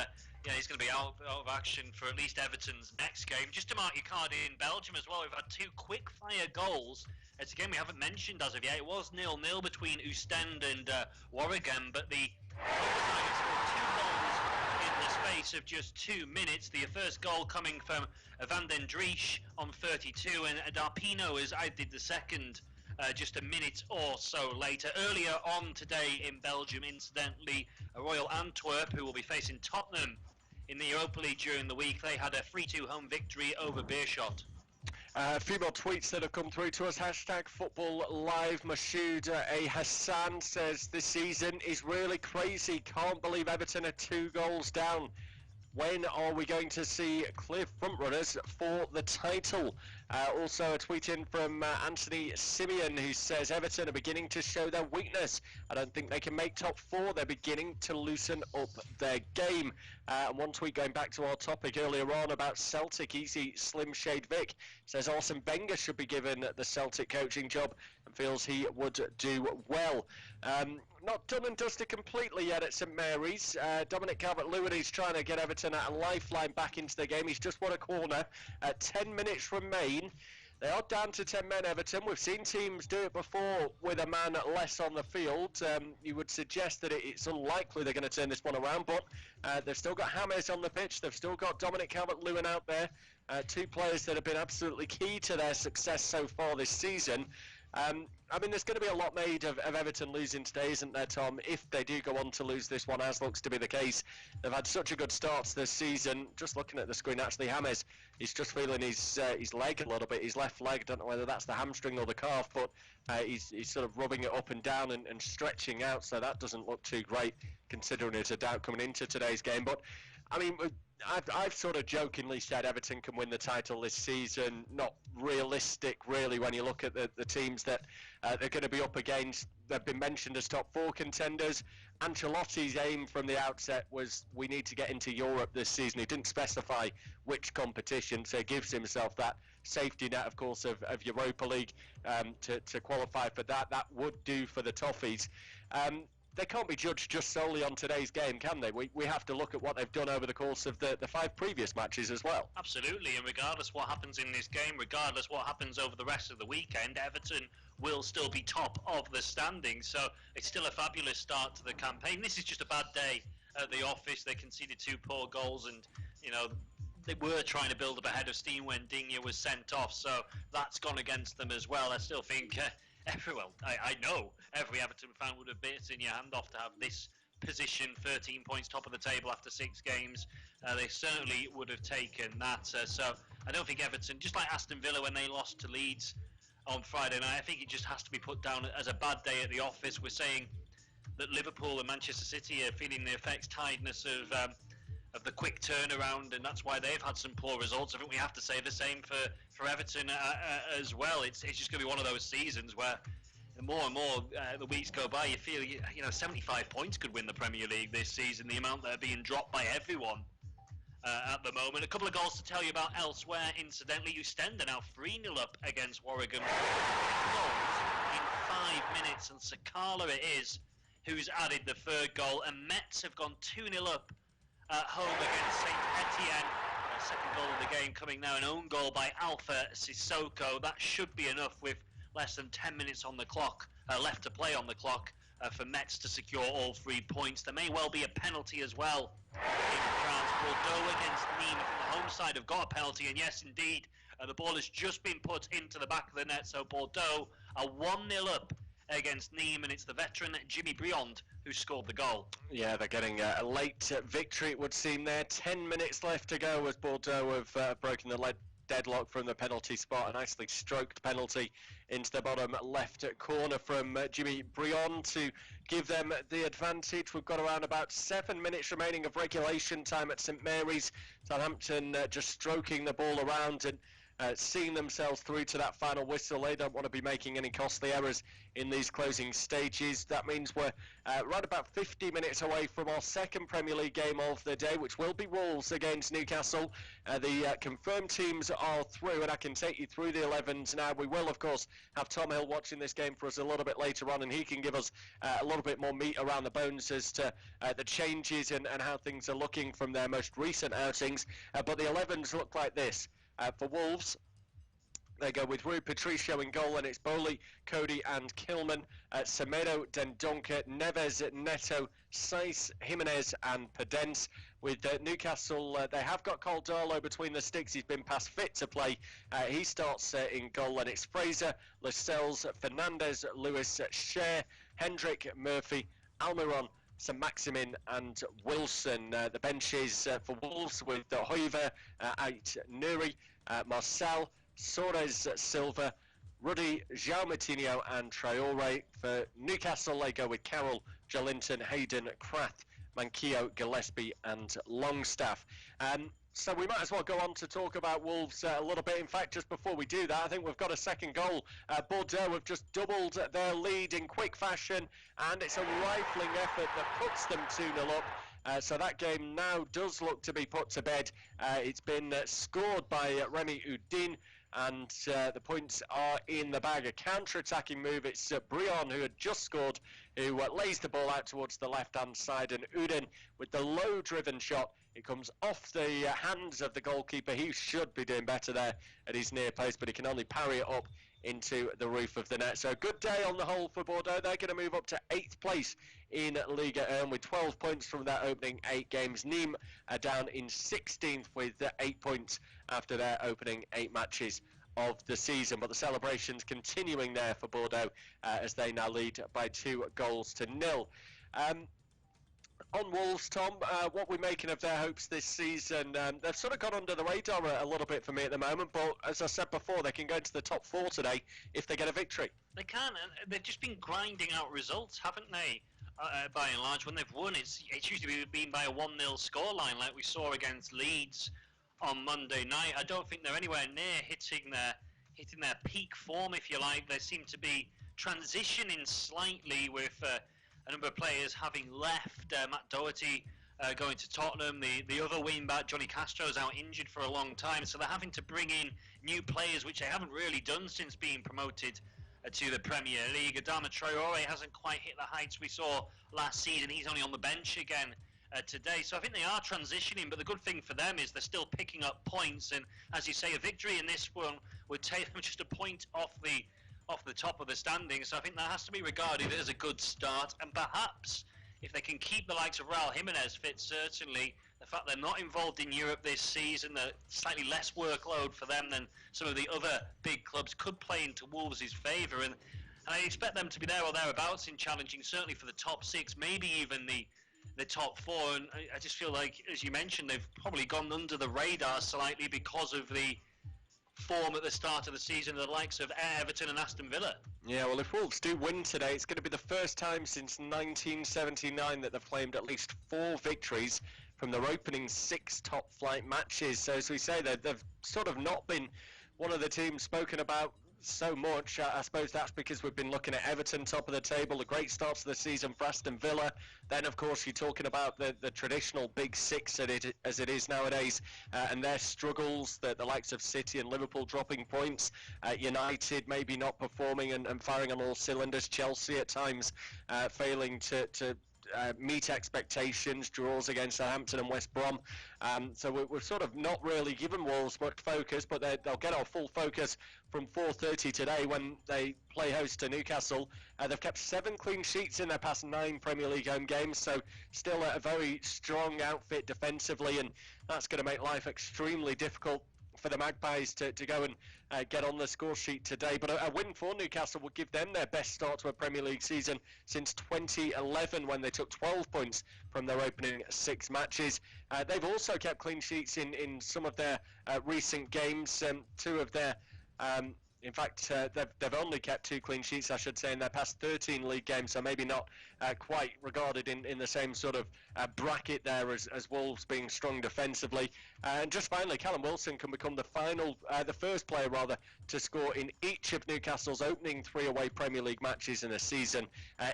he's going to be out of action for at least Everton's next game. Just to mark your card in Belgium as well, we've had 2 quick-fire goals. It's a game we haven't mentioned as of yet. It was 0-0 between Oostende and Waregem, but the Overtime scored 2 goals in the space of just 2 minutes. The first goal coming from Van den Driesch on 32, and Darpino has added the second just a minute or so later. Earlier on today in Belgium, incidentally, Royal Antwerp, who will be facing Tottenham in the Europa League during the week, they had a 3-2 home victory over Beerschot. A few more tweets that have come through to us. Hashtag Football Live. Mashoud A. Hassan says, this season is really crazy. Can't believe Everton are 2 goals down. When are we going to see clear frontrunners for the title? Also a tweet in from Anthony Simeon, who says Everton are beginning to show their weakness. I don't think they can make top 4. They're beginning to loosen up their game. And one tweet going back to our topic earlier on about Celtic, Easy Slim Shade Vic says Arsene Wenger should be given the Celtic coaching job and feels he would do well. Not done and dusted completely yet at St Mary's. Dominic Calvert-Lewin is trying to get Everton a lifeline back into the game. He's just won a corner. 10 minutes remain. They are down to 10 men, Everton. We've seen teams do it before with a man less on the field. You would suggest that it's unlikely they're going to turn this one around, but they've still got James on the pitch. They've still got Dominic Calvert-Lewin out there. 2 players that have been absolutely key to their success so far this season. I mean, there's going to be a lot made of Everton losing today, isn't there, Tom? If they do go on to lose this one, as looks to be the case. They've had such a good start to this season. Just looking at the screen, actually, James, he's just feeling his leg a little bit, his left leg. I don't know whether that's the hamstring or the calf, but he's sort of rubbing it up and down and stretching out, so that doesn't look too great, considering it's a doubt coming into today's game. But, I mean, I've sort of jokingly said Everton can win the title this season. Not realistic, really, when you look at the teams that they're going to be up against. They've been mentioned as top 4 contenders. Ancelotti's aim from the outset was we need to get into Europe this season. He didn't specify which competition, so he gives himself that safety net, of course, of Europa League to qualify for that. That would do for the Toffees. They can't be judged just solely on today's game, can they? We have to look at what they've done over the course of the 5 previous matches as well. Absolutely, and regardless what happens in this game, regardless what happens over the rest of the weekend, Everton will still be top of the standings. So it's still a fabulous start to the campaign. This is just a bad day at the office. They conceded 2 poor goals, and they were trying to build up a head of steam when Digne was sent off. So that's gone against them as well. I still think I know every Everton fan would have bitten your hand off to have this position, 13 points top of the table after 6 games. They certainly would have taken that. So I don't think Everton, just like Aston Villa when they lost to Leeds on Friday night, I think it just has to be put down as a bad day at the office. We're saying that Liverpool and Manchester City are feeling the effects, tiredness of the quick turnaround, and that's why they've had some poor results. I think we have to say the same for Everton as well. It's just going to be one of those seasons where the more and more the weeks go by, you feel 75 points could win the Premier League this season. The amount that are being dropped by everyone at the moment. A couple of goals to tell you about elsewhere. Incidentally, Oostende now 3-0 up against Waregem. Goals in 5 minutes, and Sakala it is who's added the 3rd goal. And Metz have gone 2-0 up at home against St Etienne. Second goal of the game coming now, an own goal by Alpha Sissoko. That should be enough with less than 10 minutes on the clock, left to play on the clock, for Metz to secure all 3 points. There may well be a penalty as well in France. Bordeaux against Nîmes from the home side have got a penalty, and yes, indeed, the ball has just been put into the back of the net, so Bordeaux are 1-0 up against Nîmes, and it's the veteran Jimmy Briand who scored the goal. Yeah, they're getting a late victory, it would seem there. 10 minutes left to go as Bordeaux have broken the lead deadlock from the penalty spot. A nicely stroked penalty into the bottom left corner from Jimmy Brion to give them the advantage. We've got around about 7 minutes remaining of regulation time at St Mary's. Southampton just stroking the ball around and seeing themselves through to that final whistle. They don't want to be making any costly errors in these closing stages. That means we're right about 50 minutes away from our second Premier League game of the day, which will be Wolves against Newcastle. The confirmed teams are through, and I can take you through the 11s now. We will, of course, have Tom Hill watching this game for us a little bit later on, and he can give us a little bit more meat around the bones as to the changes and how things are looking from their most recent outings. But the 11s look like this. For Wolves, they go with Rui Patricio in goal, and it's Bowley, Cody and Kilman. Semedo, Dendoncker, Neves, Neto, Saiz, Jimenez and Pedence. With Newcastle, they have got Caldolo between the sticks. He's been past fit to play. He starts in goal, and it's Fraser, Lascelles, Fernandez, Lewis, Share, Hendrick, Murphy, Almiron, St Maximin and Wilson. The benches for Wolves with Hoiver, Ait Nuri, Marcel, Soares Silva, Ruddy, João Moutinho and Traore. For Newcastle, they go with Carroll, Jolinton, Hayden, Krath, Manquillo, Gillespie and Longstaff. So we might as well go on to talk about Wolves a little bit. In fact, just before we do that, I think we've got a second goal. Bordeaux have just doubled their lead in quick fashion, and it's a rifling effort that puts them 2-0 up. So that game now does look to be put to bed. It's been scored by Remy Udin, and the points are in the bag. A counter-attacking move. It's Brion, who had just scored, who lays the ball out towards the left-hand side, and Udin with the low-driven shot. It comes off the hands of the goalkeeper. He should be doing better there at his near post, but he can only parry it up into the roof of the net. So a good day on the whole for Bordeaux. They're going to move up to 8th place in Liga 1 with 12 points from their opening 8 games. Nîmes are down in 16th with 8 points after their opening 8 matches of the season. But the celebrations continuing there for Bordeaux as they now lead by 2-0. On Wolves, Tom, what we're making of their hopes this season, they've sort of gone under the radar a little bit for me at the moment, but as I said before, they can go into the top 4 today if they get a victory. They can, and they've just been grinding out results, haven't they? By and large, when they've won, it's usually been by a 1-0 scoreline, like we saw against Leeds on Monday night. I don't think they're anywhere near hitting their peak form, if you like. They seem to be transitioning slightly with a number of players having left. Matt Doherty going to Tottenham. The other wing-back, Johnny Castro's out injured for a long time, so they're having to bring in new players, which they haven't really done since being promoted to the Premier League. Adama Traore hasn't quite hit the heights we saw last season. He's only on the bench again today. So I think they are transitioning, but the good thing for them is they're still picking up points, and as you say, a victory in this one would take them just a point off the top of the standings. So I think that has to be regarded as a good start, and perhaps if they can keep the likes of Raul Jimenez fit, certainly the fact they're not involved in Europe this season, the slightly less workload for them than some of the other big clubs, could play into Wolves' favour, and I expect them to be there or thereabouts in challenging, certainly for the top 6, maybe even the top 4. And I just feel like, as you mentioned, they've probably gone under the radar slightly because of the form at the start of the season of the likes of Everton and Aston Villa. Yeah, well, if Wolves do win today, it's going to be the first time since 1979 that they've claimed at least 4 victories from their opening 6 top-flight matches. So, as we say, they've sort of not been one of the teams spoken about so much. I suppose that's because we've been looking at Everton top of the table, the great start to the season for Aston Villa. Then, of course, you're talking about the traditional big 6 as it is nowadays, and their struggles, the likes of City and Liverpool dropping points, United maybe not performing and firing on all cylinders, Chelsea at times failing to meet expectations, draws against Southampton and West Brom. So we're sort of not really given Wolves much focus, but they'll get our full focus from 4:30 today when they play host to Newcastle. They've kept 7 clean sheets in their past 9 Premier League home games, so still a very strong outfit defensively, and that's going to make life extremely difficult for the Magpies to go and get on the score sheet today. But a win for Newcastle would give them their best start to a Premier League season since 2011, when they took 12 points from their opening 6 matches. They've also kept clean sheets in some of their recent games. 2 of their in fact, they've only kept 2 clean sheets, I should say, in their past 13 league games, so maybe not quite regarded in the same sort of bracket there as Wolves, being strong defensively. And just finally, Callum Wilson can become the first player to score in each of Newcastle's opening 3 away Premier League matches in a season,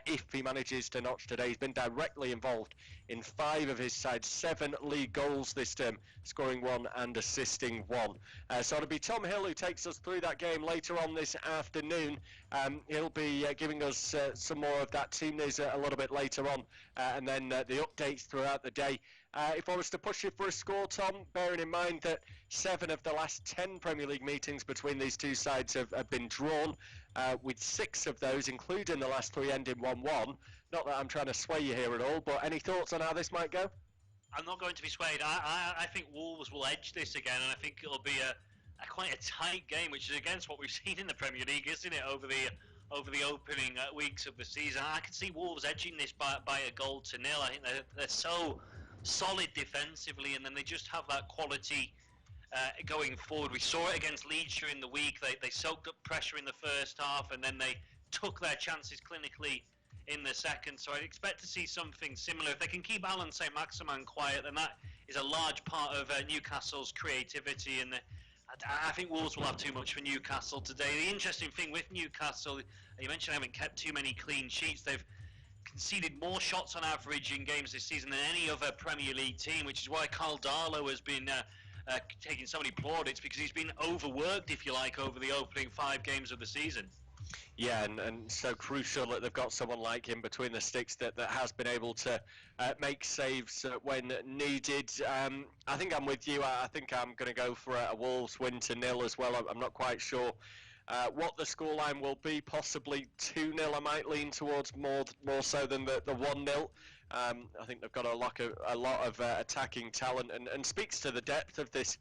if he manages to notch today. He's been directly involved in 5 of his side's 7 league goals this term, scoring 1 and assisting 1. So it'll be Tom Hill who takes us through that game later on this afternoon. He'll be giving us some more of that team news a little bit later on, and then the updates throughout the day. If I was to push you for a score, Tom, bearing in mind that 7 of the last 10 Premier League meetings between these 2 sides have been drawn, with 6 of those, including the last 3, ending 1-1. Not that I'm trying to sway you here at all, but any thoughts on how this might go? I'm not going to be swayed. I think Wolves will edge this again, and I think it'll be quite a tight game, which is against what we've seen in the Premier League, isn't it, over the opening weeks of the season. I can see Wolves edging this by 1-0. I think they're so solid defensively, and then they just have that quality going forward. We saw it against Leeds during the week. They soaked up pressure in the first half, and then they took their chances clinically in the second. So I'd expect to see something similar. If they can keep Alan Saint-Maximin quiet, then that is a large part of Newcastle's creativity, and I think Wolves will have too much for Newcastle today. The interesting thing with Newcastle, you mentioned they haven't kept too many clean sheets. They've conceded more shots on average in games this season than any other Premier League team, which is why Carl Darlow has been taking so many plaudits, because he's been overworked, if you like, over the opening 5 games of the season. Yeah, and so crucial that they've got someone like him between the sticks that has been able to make saves when needed. I think I'm with you. I think I'm going to go for a Wolves win to 0 as well. I'm not quite sure what the scoreline will be. Possibly 2-0. I might lean towards more so than the 1-0. I think they've got a lot of attacking talent, and speaks to the depth of this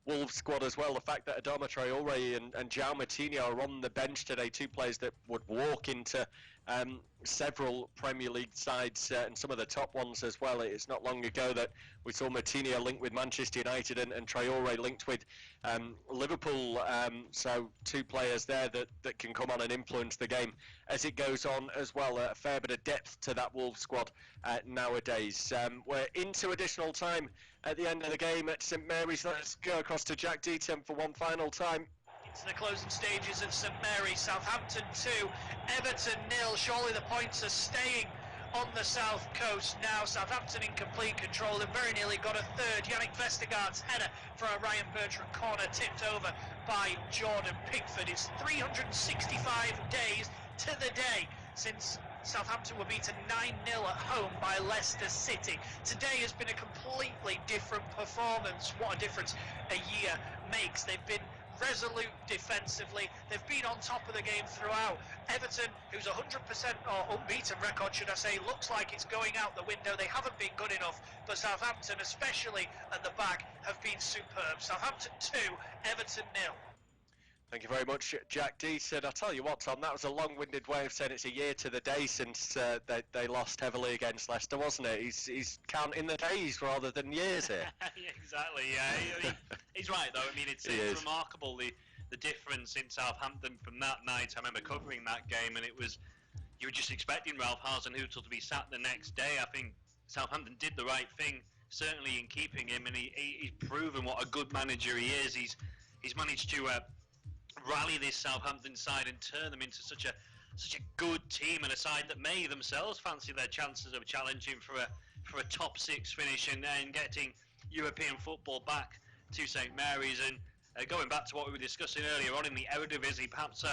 Wolves squad as well. The fact that Adama Traore and João Moutinho are on the bench today, 2 players that would walk into several Premier League sides, and some of the top ones as well. It's not long ago that we saw Moutinho linked with Manchester United and Traore linked with Liverpool. So 2 players there that can come on and influence the game as it goes on as well. A fair bit of depth to that Wolves squad nowadays. We're into additional time at the end of the game at St Mary's. Let's go across to Jack Deaton for one final time. Into the closing stages of St Mary's. Southampton 2, Everton 0. Surely the points are staying on the south coast now. Southampton in complete control. They very nearly got a third. Yannick Vestergaard's header for a Ryan Bertrand corner, tipped over by Jordan Pickford. It's 365 days to the day since Southampton were beaten 9-0 at home by Leicester City. Today has been a completely different performance. What a difference a year makes. They've been resolute defensively. They've been on top of the game throughout. Everton, who's 100% or unbeaten record, should I say, looks like it's going out the window. They haven't been good enough, but Southampton, especially at the back, have been superb. Southampton 2, Everton 0. Thank you very much, Jack Deaton. I'll tell you what, Tom, that was a long-winded way of saying it's a year to the day since they lost heavily against Leicester, wasn't it? He's counting the days rather than years here. Yeah, exactly, yeah. I mean, he's right, though. I mean, it's remarkable, the difference in Southampton from that night. I remember covering that game, and you were just expecting Ralph Hasenhüttl to be sat the next day. I think Southampton did the right thing, certainly in keeping him, and he's proven what a good manager he is. He's managed to rally this Southampton side and turn them into such a good team, and a side that may themselves fancy their chances of challenging for a top 6 finish and getting European football back to St Mary's. And going back to what we were discussing earlier on in the Eredivisie, perhaps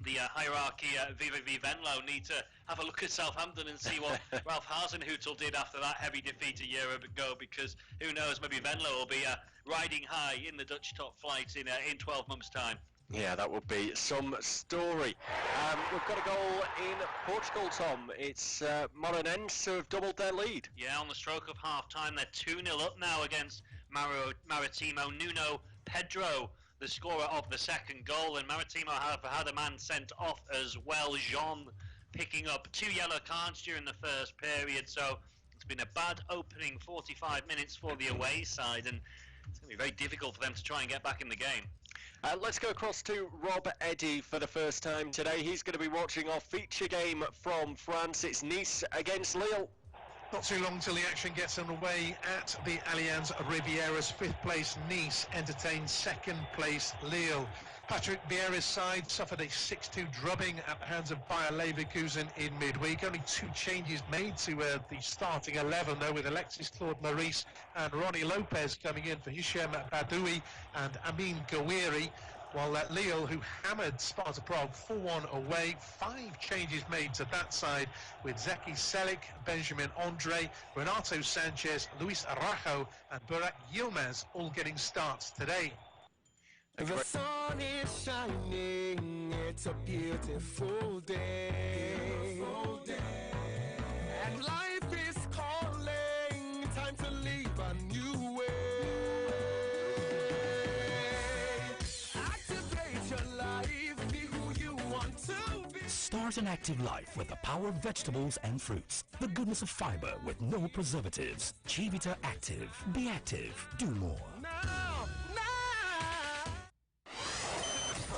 the hierarchy VVV Venlo need to have a look at Southampton and see what Ralph Hasenhüttl did after that heavy defeat a year ago, because who knows, maybe Venlo will be riding high in the Dutch top flight in 12 months' time. Yeah, that would be some story. We've got a goal in Portugal, Tom. It's Moreirense who have doubled their lead. Yeah, on the stroke of half-time, they're 2-0 up now against Maritimo. Nuno Pedro, the scorer of the second goal, and Maritimo have had a man sent off as well. Jean picking up 2 yellow cards during the first period, so it's been a bad opening 45 minutes for the away side, and it's going to be very difficult for them to try and get back in the game. Let's go across to Rob Eddy for the first time today. He's going to be watching our feature game from France. It's Nice against Lille. Not too long till the action gets underway at the Allianz Riviera's 5th place Nice entertains 2nd place Lille. Patrick Vieira's side suffered a 6-2 drubbing at the hands of Bayer Leverkusen in midweek. Only 2 changes made to the starting 11 though, with Alexis Claude Maurice and Ronnie Lopez coming in for Hichem Badoui and Amin Gouiri. While Lille, who hammered Sparta Prague 4-1 away, 5 changes made to that side, with Zeki Selik, Benjamin Andre, Renato Sanchez, Luis Araujo and Burak Yilmaz all getting starts today. The sun is shining, it's a beautiful day. And life is calling, time to live a new way. Activate your life, be who you want to be. Start an active life with the power of vegetables and fruits. The goodness of fiber with no preservatives. Chivita Active. Be active. Do more.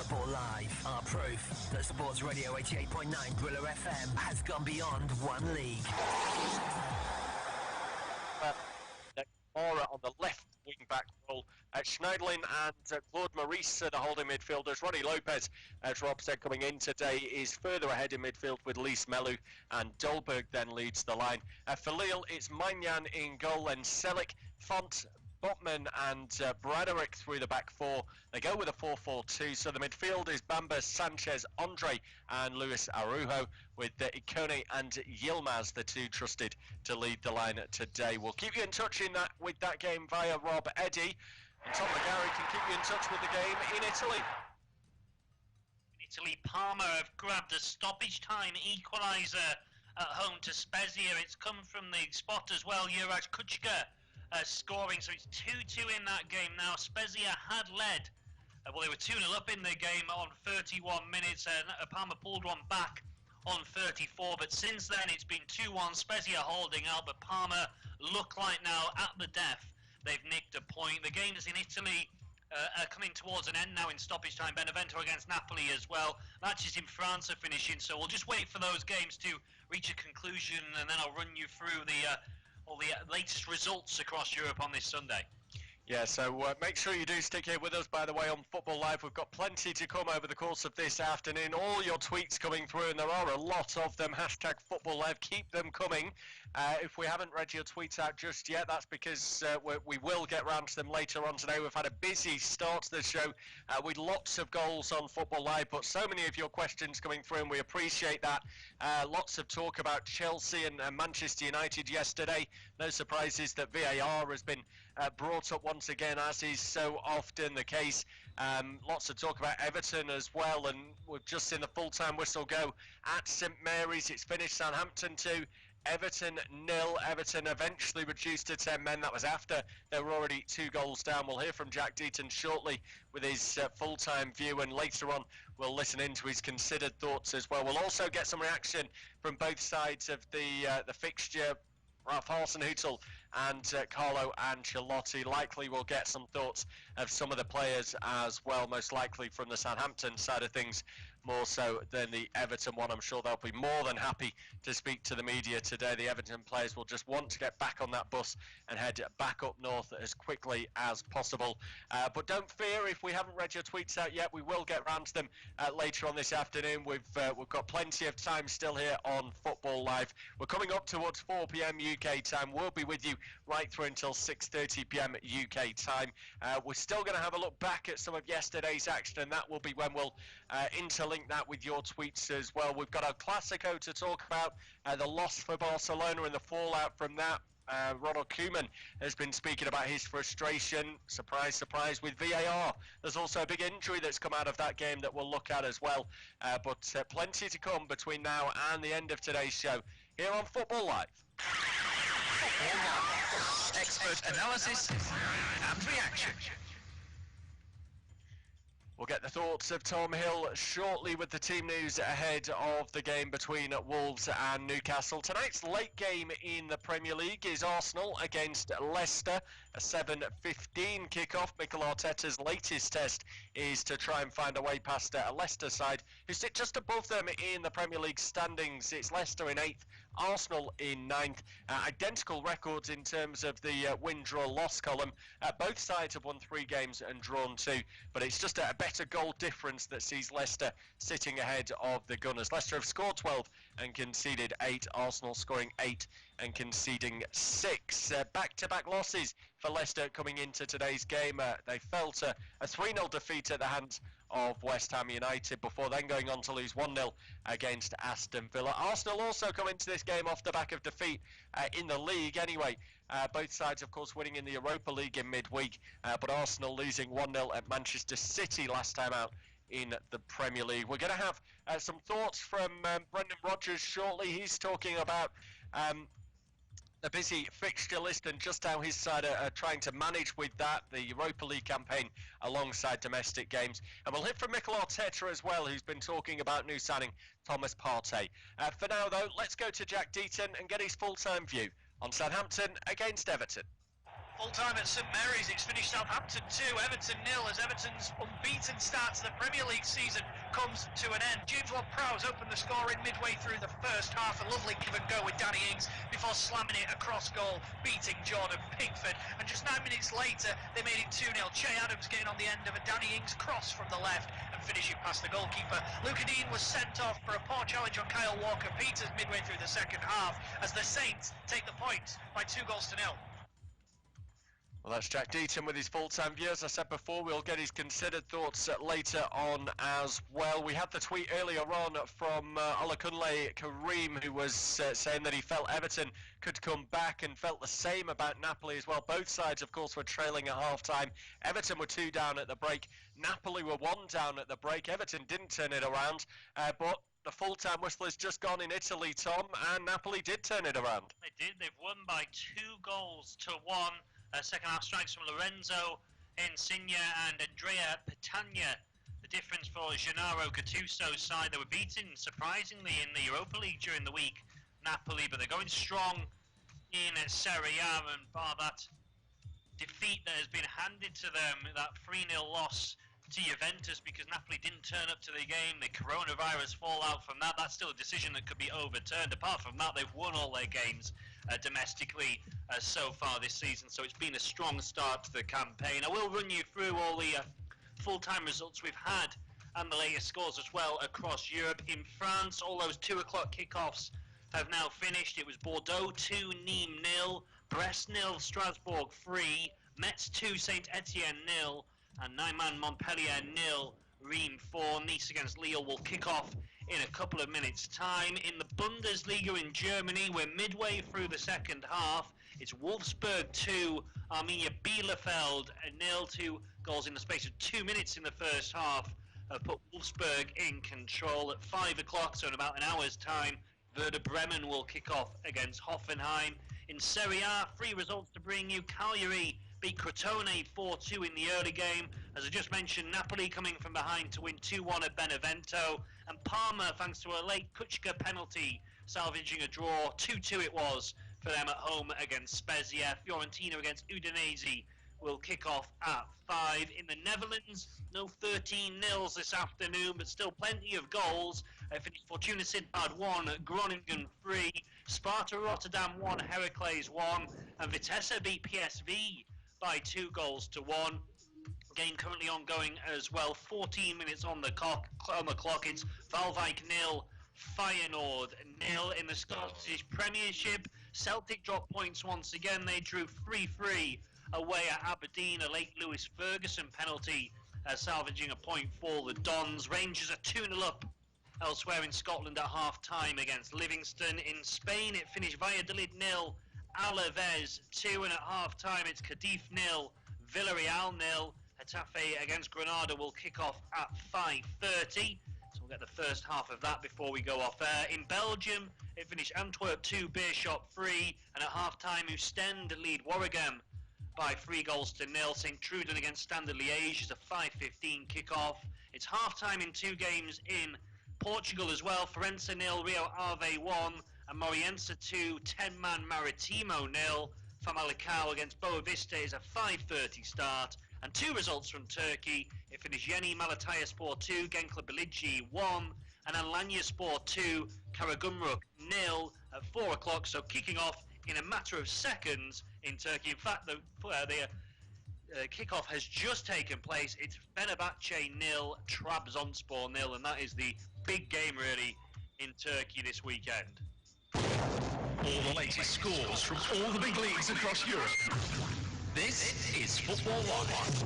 Football Live are proof that Sports Radio 88.9 Brilla FM has gone beyond one league. Mora on the left wing-back role. Schneidlin and Claude Maurice are the holding midfielders. Ronnie Lopez, as Rob said, coming in today, is further ahead in midfield with Lise Melu, and Dolberg then leads the line. For Lille, it's Magnan in goal, and Selik, Font, Botman and Braderick through the back 4. They go with a 4-4-2, so the midfield is Bamba, Sanchez, Andre and Luis Araujo, with Ikone and Yilmaz, the 2 trusted to lead the line today. We'll keep you in touch with that game via Rob Eddy, and Tom McGarry can keep you in touch with the game in Italy. In Italy, Parma have grabbed a stoppage time equaliser at home to Spezia. It's come from the spot as well, Juraj Kuchka. Scoring, so it's 2-2 in that game now. Spezia had led, well, they were 2-0 up in the game on 31 minutes, and Parma pulled one back on 34, but since then it's been 2-1, Spezia holding out, but Parma look like now at the death they've nicked a point. The games in Italy are coming towards an end now in stoppage time. Benevento against Napoli as well. Matches in France are finishing, so we'll just wait for those games to reach a conclusion, and then I'll run you through all the latest results across Europe on this Sunday. Yeah, so make sure you do stick here with us, by the way, on Football Live. We've got plenty to come over the course of this afternoon. All your tweets coming through, and there are a lot of them. Hashtag Football Live. Keep them coming. If we haven't read your tweets out just yet, that's because we will get round to them later on today. We've had a busy start to the show with lots of goals on Football Live, but so many of your questions coming through, and we appreciate that. Lots of talk about Chelsea and Manchester United yesterday. No surprises that VAR has been brought up once again, as is so often the case. Lots of talk about Everton as well, and we've just seen the full-time whistle go at St Mary's. It's finished Southampton 2, Everton 0. Everton eventually reduced to 10 men. That was after they were already 2 goals down. We'll hear from Jack Deaton shortly with his full-time view, and later on we'll listen into his considered thoughts as well. We'll also get some reaction from both sides of the fixture. Ralph Hasenhüttl and Carlo Ancelotti. Likely we'll get some thoughts of some of the players as well, most likely from the Southampton side of things, more so than the Everton one. I'm sure they'll be more than happy to speak to the media today. The Everton players will just want to get back on that bus and head back up north as quickly as possible. But don't fear, if we haven't read your tweets out yet, we will get round to them later on this afternoon. We've got plenty of time still here on Football Live. We're coming up towards 4 p.m. UK time. We'll be with you right through until 6:30 p.m. UK time. We're still going to have a look back at some of yesterday's action, and that will be when we'll interlink that with your tweets as well. We've got our Clasico to talk about, the loss for Barcelona and the fallout from that. Ronald Koeman has been speaking about his frustration, surprise, surprise, with VAR. There's also a big injury that's come out of that game that we'll look at as well. But plenty to come between now and the end of today's show here on Football Live. Expert analysis and reaction. We'll get the thoughts of Tom Hill shortly with the team news ahead of the game between Wolves and Newcastle. Tonight's late game in the Premier League is Arsenal against Leicester, a 7:15 kickoff. Mikel Arteta's latest test is to try and find a way past a Leicester side who sit just above them in the Premier League standings. It's Leicester in 8th, Arsenal in 9th. Identical records in terms of the win-draw-loss column. Both sides have won 3 games and drawn 2, but it's just a better goal difference that sees Leicester sitting ahead of the Gunners. Leicester have scored 12 and conceded 8. Arsenal scoring 8 and conceding 6. Back-to-back losses for Leicester coming into today's game. They felt a 3-0 defeat at the hands of West Ham United before then going on to lose 1-0 against Aston Villa. Arsenal also come into this game off the back of defeat in the league anyway. Both sides, of course, winning in the Europa League in midweek, but Arsenal losing 1-0 at Manchester City last time out in the Premier League. We're going to have some thoughts from Brendan Rodgers shortly. He's talking about a busy fixture list and just how his side are trying to manage with that, the Europa League campaign alongside domestic games. And we'll hear from Mikel Arteta as well, who's been talking about new signing Thomas Partey. For now, though, let's go to Jack Deaton and get his full-time view on Southampton against Everton. Full time at St Mary's, it's finished Southampton 2, Everton 0 as Everton's unbeaten start to the Premier League season comes to an end. James Ward-Prowse opened the scoring midway through the first half, a lovely give and go with Danny Ings before slamming it across goal, beating Jordan Pickford. And just 9 minutes later, they made it 2-0. Che Adams getting on the end of a Danny Ings cross from the left and finishing past the goalkeeper. Luca Dean was sent off for a poor challenge on Kyle Walker-Peters midway through the second half as the Saints take the points by 2-0. Well, that's Jack Deaton with his full-time view. As I said before, we'll get his considered thoughts later on as well. We had the tweet earlier on from Olakunle Kareem, who was saying that he felt Everton could come back and felt the same about Napoli as well. Both sides, of course, were trailing at half-time. Everton were 2 down at the break. Napoli were 1 down at the break. Everton didn't turn it around, but the full-time whistle has just gone in Italy, Tom, and Napoli did turn it around. They did. They've won by 2-1. Second half strikes from Lorenzo Insigne and Andrea Petagna. The difference for Gennaro Gattuso's side. They were beaten surprisingly in the Europa League during the week, Napoli, but they're going strong in Serie A, and bar that defeat that has been handed to them, that 3-0 loss to Juventus because Napoli didn't turn up to the game, the coronavirus fallout from that, that's still a decision that could be overturned. Apart from that, they've won all their games domestically so far this season, so it's been a strong start to the campaign. I will run you through all the full-time results we've had and the latest scores as well across Europe. In France, all those 2 o'clock kickoffs have now finished. It was Bordeaux 2, Nîmes 0, Brest 0, Strasbourg 3, Metz 2, Saint Etienne 0, and Nîmes Montpellier 0, Reims 4. Nice against Lille will kick off in a couple of minutes' time. In the Bundesliga in Germany, we're midway through the second half. It's Wolfsburg 2, Arminia Bielefeld 0. 2 goals in the space of 2 minutes in the first half put Wolfsburg in control. At 5 o'clock, so in about an hour's time, Werder Bremen will kick off against Hoffenheim. In Serie A, 3 results to bring you. Cagliari beat Crotone 4-2 in the early game. As I just mentioned, Napoli coming from behind to win 2-1 at Benevento. And Parma, thanks to a late Kuchka penalty, salvaging a draw. 2-2 it was for them at home against Spezia. Fiorentina against Udinese will kick off at 5. In the Netherlands, no 13-0s this afternoon, but still plenty of goals. Finished Fortuna Sittard 1, Groningen 3, Sparta Rotterdam 1, Heracles 1, and Vitesse beat PSV by 2-1. Game currently ongoing as well. 14 minutes on the clock. It's Waalwijk 0, Feyenoord 0. In the Scottish Premiership, Celtic dropped points once again. They drew 3-3 away at Aberdeen. A late Lewis Ferguson penalty salvaging a point for the Dons. Rangers are 2-0 up elsewhere in Scotland at half-time against Livingston. In Spain, it finished Valladolid 0, Alaves 2, and at half-time it's Cadiz 0, Villarreal 0. Getafe against Granada will kick off at 5:30. So we'll get the first half of that before we go off air. In Belgium, it finished Antwerp 2, Beerschot 3, and at half-time Oostende lead Waregem by 3-0. St Truden against Standard Liège is a 5:15 kickoff. It's half-time in 2 games in Portugal as well. Farense 0, Rio Ave 1, and Moriense 2, 10-man Maritimo 0. Famalicão against Boa Vista is a 5:30 start. And 2 results from Turkey. It finished Yeni Malatyaspor 2, Gençler Birliği 1, and Alanyaspor 2, Karagümrük 0 at 4 o'clock. So kicking off in a matter of seconds in Turkey. In fact, the kickoff has just taken place. It's Fenerbahce 0, Trabzonspor 0, and that is the big game really in Turkey this weekend. All the latest scores from all the big leagues across Europe. This is Football Live.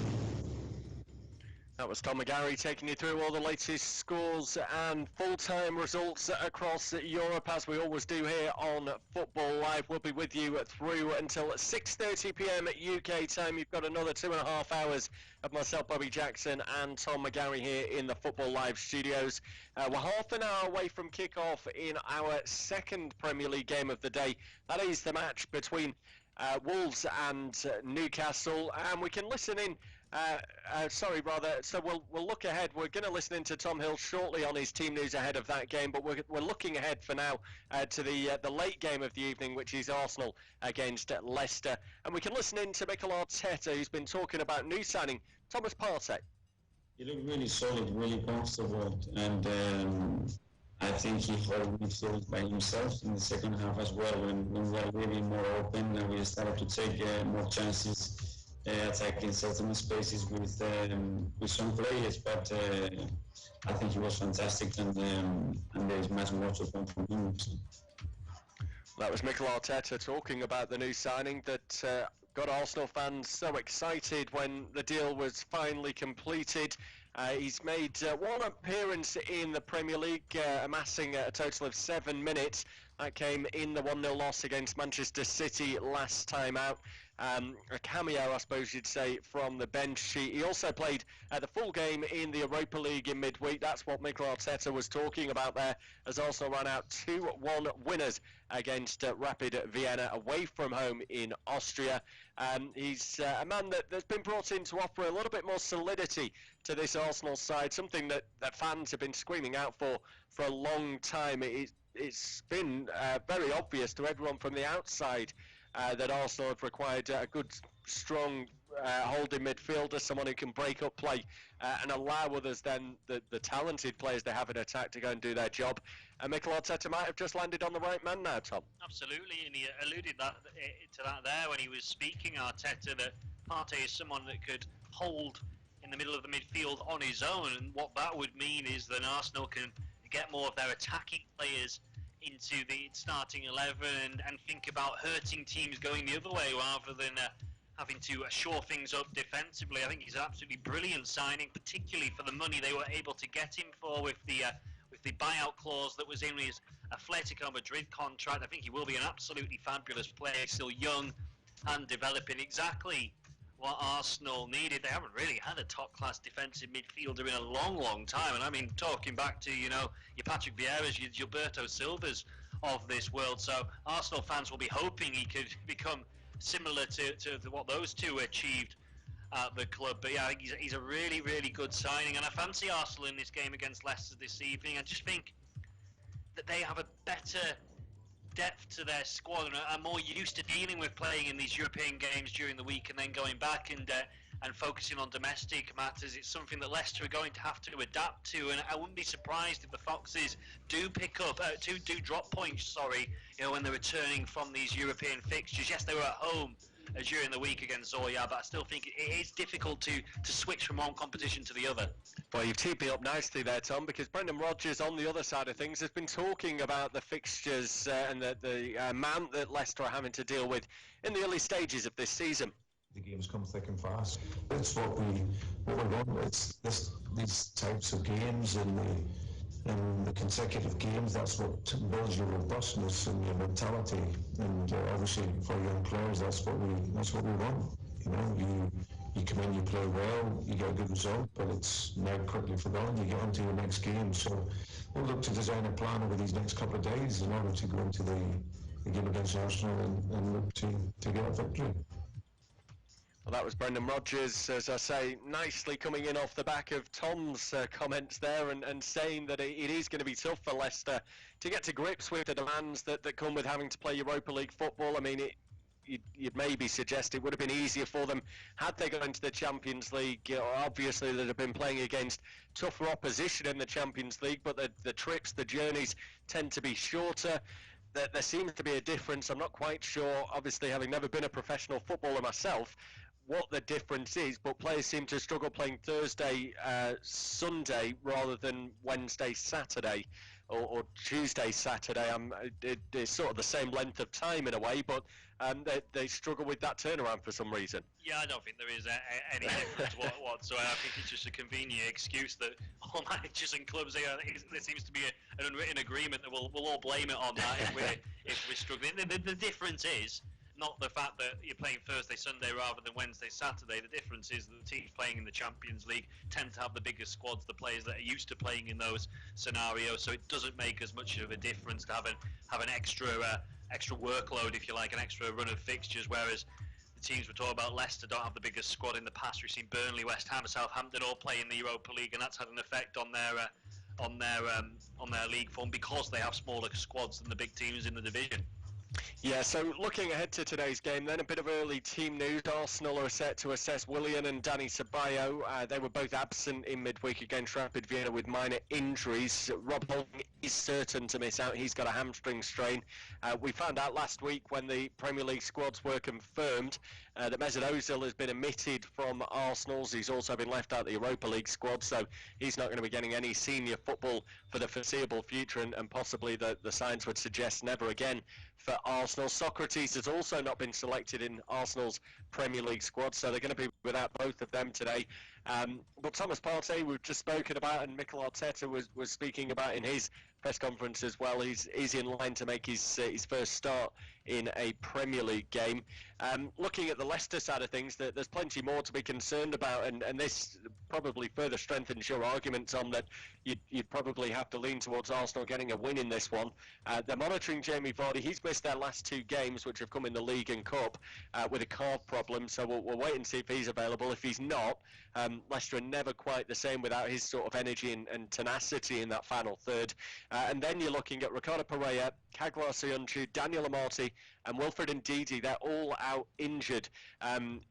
That was Tom McGarry taking you through all the latest scores and full-time results across Europe, as we always do here on Football Live. We'll be with you through until 6:30 p.m. UK time. You've got another 2.5 hours of myself, Bobby Jackson, and Tom McGarry here in the Football Live studios. We're half an hour away from kick-off in our second Premier League game of the day. That is the match between Wolves and Newcastle, and we can listen in. So we'll look ahead. We're going to listen in to Tom Hill shortly on his team news ahead of that game, but we're looking ahead for now to the late game of the evening, which is Arsenal against Leicester, and we can listen in to Mikel Arteta, who's been talking about new signing Thomas Partey. He looked really solid, really comfortable, and I think he held midfield by himself in the second half as well, when we were really more open and we started to take more chances. Attacking certain spaces with some players, but I think he was fantastic, and there's much more to come from him. That was Mikel Arteta talking about the new signing that got Arsenal fans so excited when the deal was finally completed. He's made one appearance in the Premier League, amassing a total of 7 minutes. That came in the 1-0 loss against Manchester City last time out. A cameo, I suppose you'd say, from the bench. He also played the full game in the Europa League in midweek. That's what Mikel Arteta was talking about there, as Arsenal ran out 2-1 winners against Rapid Vienna away from home in Austria. He's a man that's been brought in to offer a little bit more solidity to this Arsenal side, something that fans have been screaming out for a long time. It's been very obvious to everyone from the outside that Arsenal have required a good, strong holding midfielder, someone who can break up play and allow others then, the talented players they have in attack, to go and do their job. And Mikel Arteta might have just landed on the right man now, Tom. Absolutely, and he alluded to that there when he was speaking, Arteta, that Partey is someone that could hold in the middle of the midfield on his own, and what that would mean is that Arsenal can get more of their attacking players into the starting 11 and think about hurting teams going the other way rather than having to shore things up defensively. I think he's an absolutely brilliant signing, particularly for the money they were able to get him for with the buyout clause that was in his Atletico Madrid contract. I think he will be an absolutely fabulous player, still young and developing, exactly what Arsenal needed. They haven't really had a top-class defensive midfielder in a long, long time. And I mean, talking back to, your Patrick Vieiras, your Gilberto Silvas of this world. So Arsenal fans will be hoping he could become similar to what those two achieved at the club. But yeah, I think he's a really, really good signing. And I fancy Arsenal in this game against Leicester this evening. I just think that they have a better depth to their squad and are more used to dealing with playing in these European games during the week and then going back and focusing on domestic matters. It's something that Leicester are going to have to adapt to, and I wouldn't be surprised if the Foxes do pick up, do drop points, when they're returning from these European fixtures. Yes, they were at home during the week against Zoya, but I still think it is difficult to switch from one competition to the other. Well, you've teed me up nicely there, Tom, because Brendan Rodgers on the other side of things has been talking about the fixtures and the amount that Leicester are having to deal with in the early stages of this season. The games come thick and fast. That's what we want. It's these types of games and the consecutive games. That's what builds your robustness and your mentality. And obviously for young players, that's what we want. You come in, you play well, you get a good result, but it's now quickly forgotten. You get on to your next game. So we'll look to design a plan over these next couple of days in order to go into the game against Arsenal and look to get a victory. Well, that was Brendan Rodgers, as I say, nicely coming in off the back of Tom's comments there and saying that it is going to be tough for Leicester to get to grips with the demands that come with having to play Europa League football. I mean, you'd maybe suggest it would have been easier for them had they gone into the Champions League. Obviously, they'd have been playing against tougher opposition in the Champions League, but the trips, the journeys tend to be shorter. There seems to be a difference. I'm not quite sure, obviously, having never been a professional footballer myself, what the difference is, but players seem to struggle playing Thursday, Sunday rather than Wednesday, Saturday, or Tuesday, Saturday. It's sort of the same length of time in a way, but they struggle with that turnaround for some reason. Yeah, I don't think there is any difference whatsoever. I think it's just a convenient excuse that all managers and clubs, there seems to be an unwritten agreement that we'll all blame it on that if we're struggling. The difference is not the fact that you're playing Thursday, Sunday rather than Wednesday, Saturday. The difference is that the teams playing in the Champions League tend to have the biggest squads, the players that are used to playing in those scenarios, so it doesn't make as much of a difference to have an extra workload, if you like, an extra run of fixtures, whereas the teams we're talking about, Leicester, don't have the biggest squad in the past. We've seen Burnley, West Ham, Southampton all play in the Europa League, and that's had an effect on their league form because they have smaller squads than the big teams in the division. Yeah, so looking ahead to today's game then, a bit of early team news. Arsenal are set to assess Willian and Dani Ceballos. They were both absent in midweek against Rapid Vienna with minor injuries. Rob Holding is certain to miss out. He's got a hamstring strain. We found out last week when the Premier League squads were confirmed that Mesut Ozil has been omitted from Arsenal's. He's also been left out of the Europa League squad, so he's not going to be getting any senior football for the foreseeable future, and possibly the signs would suggest never again for Arsenal. Socrates has also not been selected in Arsenal's Premier League squad, so they're going to be without both of them today. But Thomas Partey, we've just spoken about, and Mikel Arteta was speaking about in his press conference as well. He's in line to make his first start in a Premier League game. Looking at the Leicester side of things, there's plenty more to be concerned about, and this probably further strengthens your argument, Tom, that you'd probably have to lean towards Arsenal getting a win in this one. They're monitoring Jamie Vardy. He's missed their last two games, which have come in the League and Cup, with a calf problem, so we'll wait and see if he's available. If he's not, Leicester are never quite the same without his sort of energy and tenacity in that final third. And then you're looking at Ricardo Pereira, Kaglar Soyuncu, Daniel Amati, and Wilfred Ndidi. They're all out injured.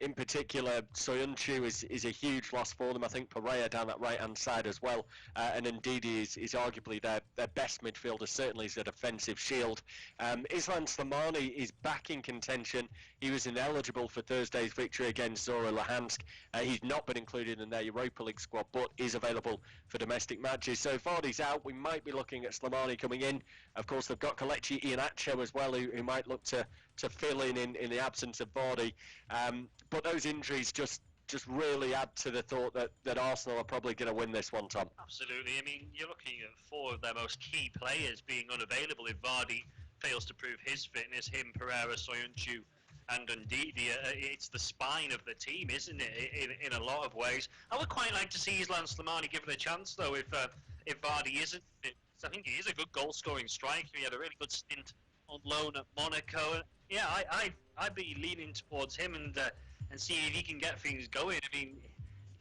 In particular, Soyuncu is a huge loss for them. I think Pereira down that right-hand side as well. And Ndidi is arguably their best midfielder, certainly as a defensive shield. Islam Slimani is back in contention. He was ineligible for Thursday's victory against Zora Luhansk. He's not been included in their Europa League squad, but is available for domestic matches. So if Vardy's out, we might be looking at Slimani coming in. Of course, they've got Kelechi Iheanacho as well, who might look to fill in the absence of Vardy. But those injuries just really add to the thought that Arsenal are probably going to win this one, Tom. Absolutely. I mean, you're looking at four of their most key players being unavailable if Vardy fails to prove his fitness. Him, Pereira, Soyuncu, and Ndidi. It's the spine of the team, isn't it? In a lot of ways. I would quite like to see Islam Slimani given a chance, though, if Vardy isn't fit. I think he is a good goal-scoring striker. He had a really good stint on loan at Monaco. Yeah, I'd be leaning towards him and see if he can get things going. I mean,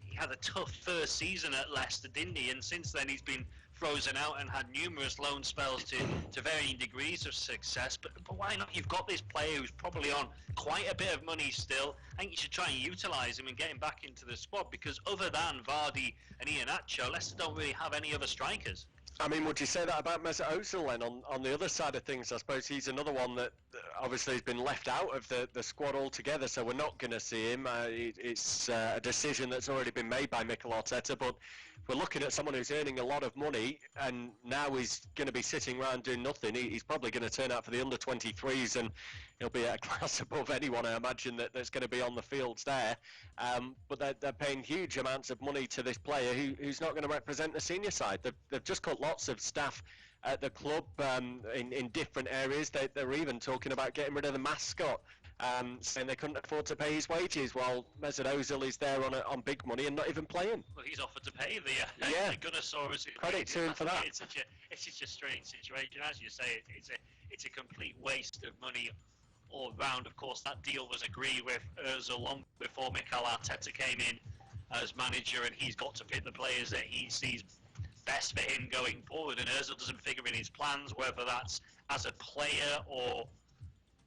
he had a tough first season at Leicester, didn't he? And since then he's been frozen out and had numerous loan spells to varying degrees of success. But why not? You've got this player who's probably on quite a bit of money still. I think you should try and utilise him and get him back into the squad, because other than Vardy and Iheanacho, Leicester don't really have any other strikers. I mean, would you say that about Mesut Ozil then? On the other side of things, I suppose he's another one that obviously has been left out of the squad altogether, so we're not going to see him. It's a decision that's already been made by Mikel Arteta, but we're looking at someone who's earning a lot of money and now he's going to be sitting around doing nothing. He's probably going to turn out for the under-23s and he'll be a class above anyone, I imagine, that's going to be on the fields there. But they're paying huge amounts of money to this player who's not going to represent the senior side. They've just got lots of staff at the club in different areas. They're even talking about getting rid of the mascot, saying they couldn't afford to pay his wages, while Mesut Ozil is there on big money and not even playing. Well, he's offered to pay the Gunnersaurus. Credit to him for that. It's such a strange situation, as you say. It's a complete waste of money all round. Of course, that deal was agreed with Ozil long before Mikel Arteta came in as manager, and he's got to pick the players that he sees best for him going forward. And Ozil doesn't figure in his plans, whether that's as a player or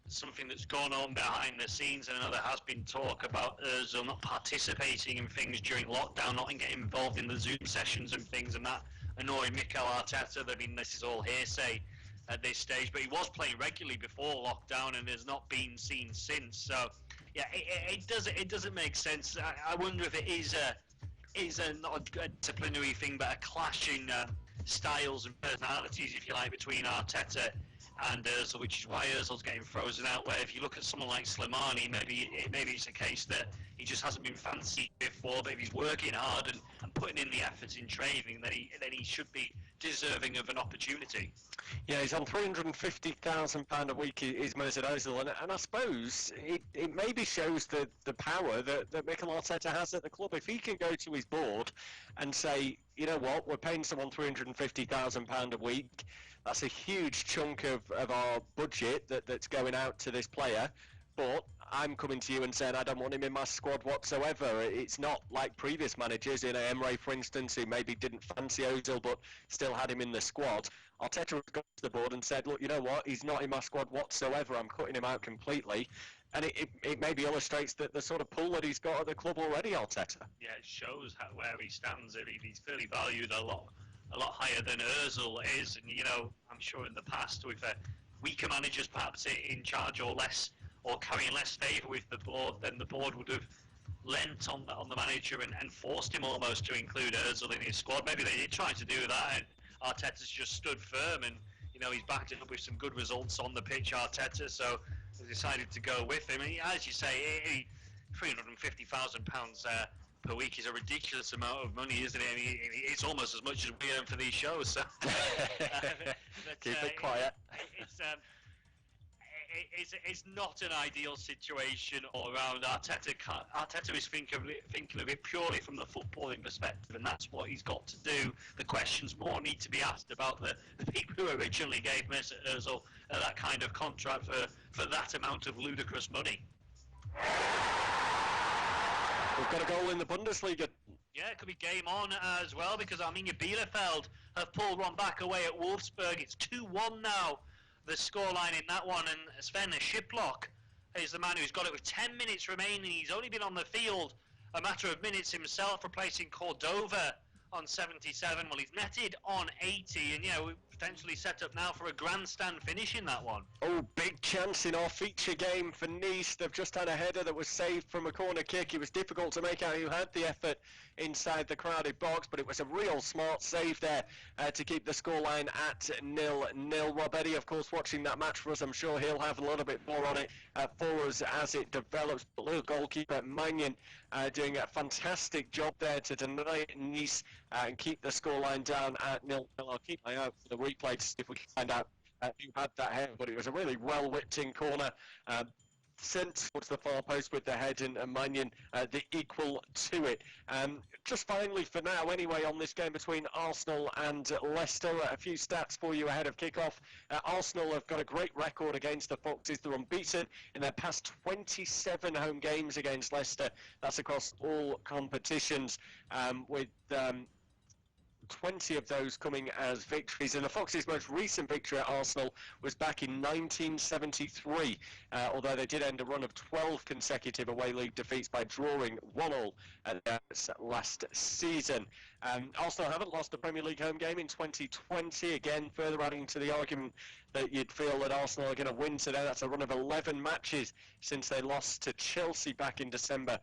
something that's gone on behind the scenes. And I know there has been talk about Ozil not participating in things during lockdown, not getting involved in the Zoom sessions and things, and that annoying Mikel Arteta. I mean, this is all hearsay at this stage, but he was playing regularly before lockdown and has not been seen since. So, yeah, it doesn't make sense. I wonder if it is not a disciplinary thing, but a clash in styles and personalities, if you like, between Arteta and Ozil, which is why Ozil's getting frozen out. Where if you look at someone like Slimani, maybe it's a case that he just hasn't been fancied before, but if he's working hard and putting in the efforts in training, then he should be deserving of an opportunity. Yeah, he's on £350,000 a week is Mesut Ozil, and I suppose it maybe shows the power that Mikel Arteta has at the club. If he can go to his board and say, you know what, we're paying someone £350,000 a week, that's a huge chunk of our budget that's going out to this player, but I'm coming to you and saying I don't want him in my squad whatsoever. It's not like previous managers, Emre, for instance, who maybe didn't fancy Ozil but still had him in the squad. Arteta has gone to the board and said, look, you know what, he's not in my squad whatsoever, I'm cutting him out completely. And it maybe illustrates the sort of pull that he's got at the club already, Arteta. Yeah, it shows where he stands. I mean, he's fairly valued a lot higher than Ozil is. And, I'm sure in the past with weaker managers perhaps in charge or carrying less favour with the board, then the board would have lent on the manager and forced him almost to include Ozil in his squad. Maybe they did try to do that, and Arteta's just stood firm, and he's backed it up with some good results on the pitch, Arteta, so they decided to go with him. And as you say, £350,000 per week is a ridiculous amount of money, isn't it? I mean, it's almost as much as we earn for these shows. So. Keep it quiet. It's not an ideal situation all around. Arteta is thinking of it purely from the footballing perspective, and that's what he's got to do. The questions more need to be asked about the people who originally gave Mesut Ozil that kind of contract for that amount of ludicrous money. We've got a goal in the Bundesliga. Yeah, it could be game on as well, because Arminia Bielefeld have pulled one back away at Wolfsburg. It's 2-1 now, the scoreline in that one, and Sven Shiplock is the man who's got it with 10 minutes remaining. He's only been on the field a matter of minutes himself, replacing Cordova on 77. Well, he's netted on 80, and we're potentially set up now for a grandstand finish in that one. Oh, big chance in our feature game for Nice. They've just had a header that was saved from a corner kick. It was difficult to make out who had the effort inside the crowded box, but it was a real smart save there to keep the scoreline at 0-0. Rob Eddy, of course, watching that match for us. I'm sure he'll have a little bit more on it for us as it develops. Blue goalkeeper Magnin doing a fantastic job there to deny Nice and keep the scoreline down at 0-0. I'll keep my eye out for the replay to see if we can find out who had that head, but it was a really well whipped in corner. Sent towards the far post with the head, and Magnin the equal to it. Just finally for now anyway on this game between Arsenal and Leicester, a few stats for you ahead of kick-off. Arsenal have got a great record against the Foxes. They're unbeaten in their past 27 home games against Leicester. That's across all competitions, with 20 of those coming as victories, and the Foxes' most recent victory at Arsenal was back in 1973, although they did end a run of 12 consecutive away league defeats by drawing 1-1 at last season. Arsenal haven't lost a Premier League home game in 2020, again further adding to the argument that you'd feel that Arsenal are going to win today. That's a run of 11 matches since they lost to Chelsea back in December.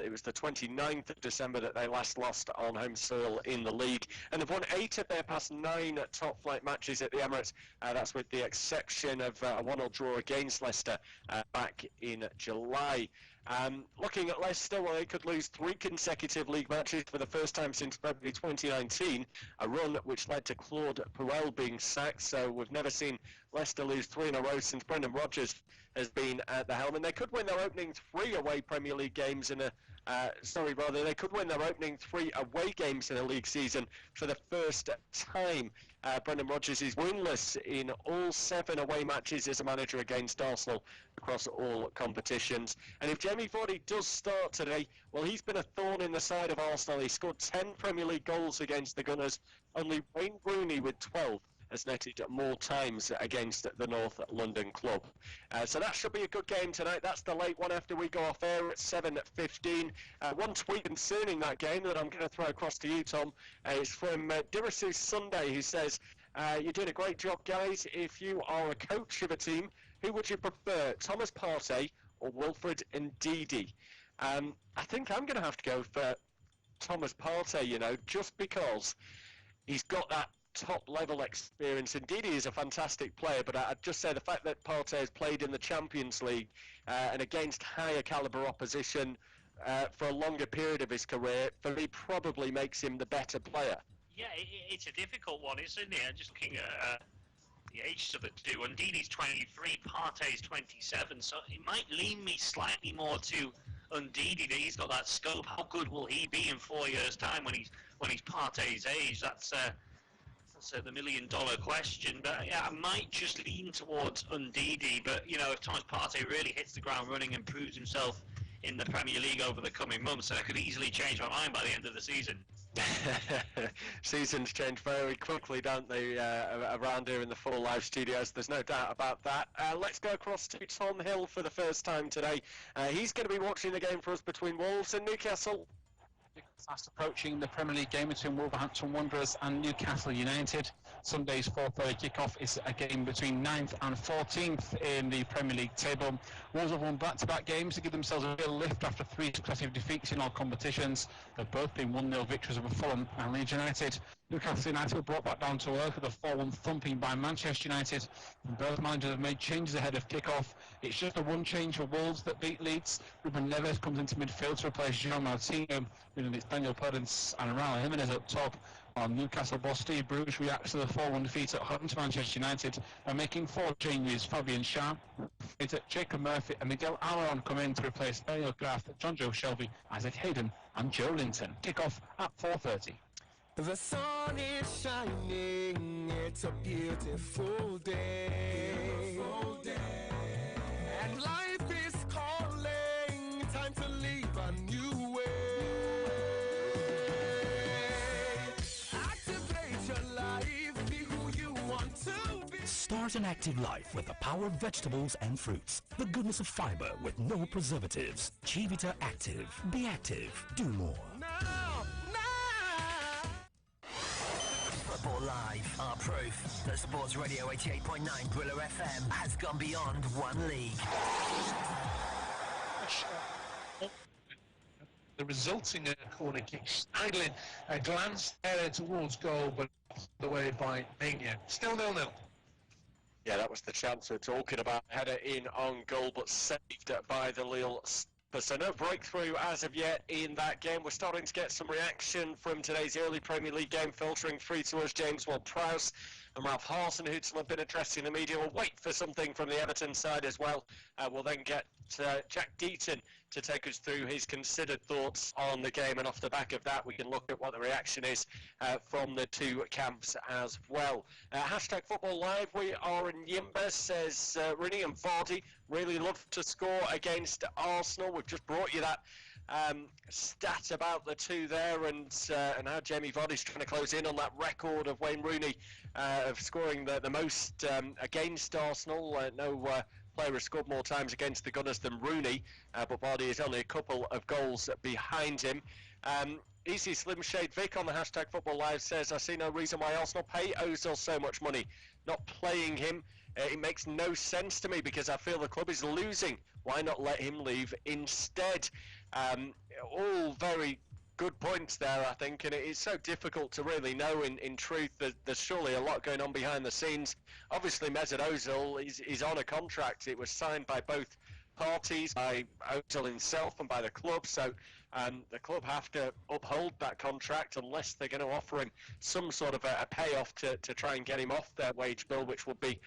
It was the 29th of December that they last lost on home soil in the league. And they've won 8 of their past 9 top-flight matches at the Emirates. That's with the exception of a 1-0 draw against Leicester back in July. Looking at Leicester, well, they could lose 3 consecutive league matches for the first time since February 2019, a run which led to Claude Puel being sacked. So we've never seen Leicester lose 3 in a row since Brendan Rodgers has been at the helm, and they could win their opening 3 away Premier League games in they could win their opening 3 away games in a league season for the first time Brendan Rodgers is winless in all 7 away matches as a manager against Arsenal across all competitions. And if Jamie Vardy does start today, well, he's been a thorn in the side of Arsenal. He scored 10 Premier League goals against the Gunners. Only Wayne Rooney with 12 has netted more times against the North London club. So that should be a good game tonight. That's the late one after we go off air at 7:15. One tweet concerning that game that I'm going to throw across to you, Tom, is from Dirisu Sunday, who says, you're doing a great job, guys. If you are a coach of a team, who would you prefer, Thomas Partey or Wilfred Ndidi? I think I'm going to have to go for Thomas Partey, you know, just because he's got that top level experience. Indeed, he is a fantastic player, but I'd just say the fact that Partey has played in the Champions League and against higher calibre opposition for a longer period of his career, for me, probably makes him the better player. Yeah, it's a difficult one, isn't it? I'm just looking at the ages of the two. Ndidi's 23, Partey's 27, so it might lean me slightly more to Ndidi. He's got that scope. How good will he be in 4 years' time when he's Partey's age? That's the $1 million question. But yeah, I might just lean towards Ndidi. But you know, if Thomas Partey really hits the ground running and proves himself in the Premier League over the coming months, I could easily change my mind by the end of the season. Seasons change very quickly, don't they, around here in the Full Live studios. There's no doubt about that. Let's go across to Tom Hill for the first time today. He's going to be watching the game for us between Wolves and Newcastle. Fast approaching the Premier League game between Wolverhampton Wanderers and Newcastle United. Sunday's 4:30 kickoff is a game between 9th and 14th in the Premier League table. Wolves have won back-to-back games to give themselves a real lift after 3 successive defeats in all competitions. They've both been 1-0 victories over Fulham and Leeds United. Newcastle United were brought back down to earth with a 4-1 thumping by Manchester United. And both managers have made changes ahead of kick-off. It's just the one change for Wolves that beat Leeds. Ruben Neves comes into midfield to replace Jean Martino, meaning it's Daniel Podence and Raul Jimenez up top. While Newcastle boss Steve Bruce reacts to the 4-1 defeat at home to Manchester United by making 4 changes. Fabian Schär, Jacob Murphy and Miguel Almiron come in to replace Daniel Graff, John Joe Shelby, Isaac Hayden and Joe Linton. Kick-off at 4:30. The sun is shining, it's a beautiful day. And life is calling, time to live a new way. Activate your life, be who you want to be. Start an active life with the power of vegetables and fruits. The goodness of fiber with no preservatives. Chivita Active. Be active. Do more. Football Live are proof that Sports Radio 88.9 Brilla FM has gone beyond one league. The resulting corner kick, idling a glance there towards goal, but the way by Mania. Still 0-0. Yeah, that was the chance we're talking about. Header in on goal, but saved by the Lille. So no breakthrough as of yet in that game. We're starting to get some reaction from today's early Premier League game, filtering through to us. James Ward-Prowse and Ralph Hasenhüttl have been addressing the media. We'll wait for something from the Everton side as well. We'll then get Jack Deaton to take us through his considered thoughts on the game, and off the back of that we can look at what the reaction is from the two camps as well. Hashtag Football Live, we are in Yimba, says Rooney and Vardy really love to score against Arsenal. We've just brought you that stat about the two there, and how Jamie Vardy's trying to close in on that record of Wayne Rooney of scoring the most against Arsenal. No player has scored more times against the Gunners than Rooney, but Vardy is only a couple of goals behind him. Easy Slim Shade Vic on the hashtag Football Live says, I see no reason why Arsenal pay Ozil so much money. Not playing him, it makes no sense to me because I feel the club is losing. Why not let him leave instead? All very good points there, I think, and it is so difficult to really know in truth. There's surely a lot going on behind the scenes. Obviously, Mesut Ozil is on a contract. It was signed by both parties, by Ozil himself and by the club, so the club have to uphold that contract unless they're going to offer him some sort of a payoff to try and get him off their wage bill, which would be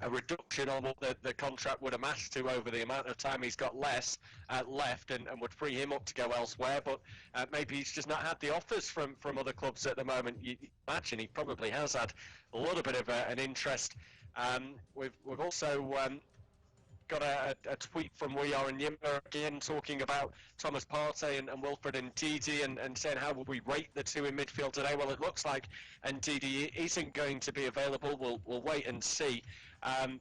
a reduction on what the contract would amass to over the amount of time he's got left, and would free him up to go elsewhere. But maybe he's just not had the offers from other clubs at the moment. You imagine he probably has had a little bit of an interest. We've also got a tweet from We Are in Yimmer again talking about Thomas Partey and Wilfred Ndidi and saying how would we rate the two in midfield today. Well, it looks like Ndidi isn't going to be available. We'll wait and see.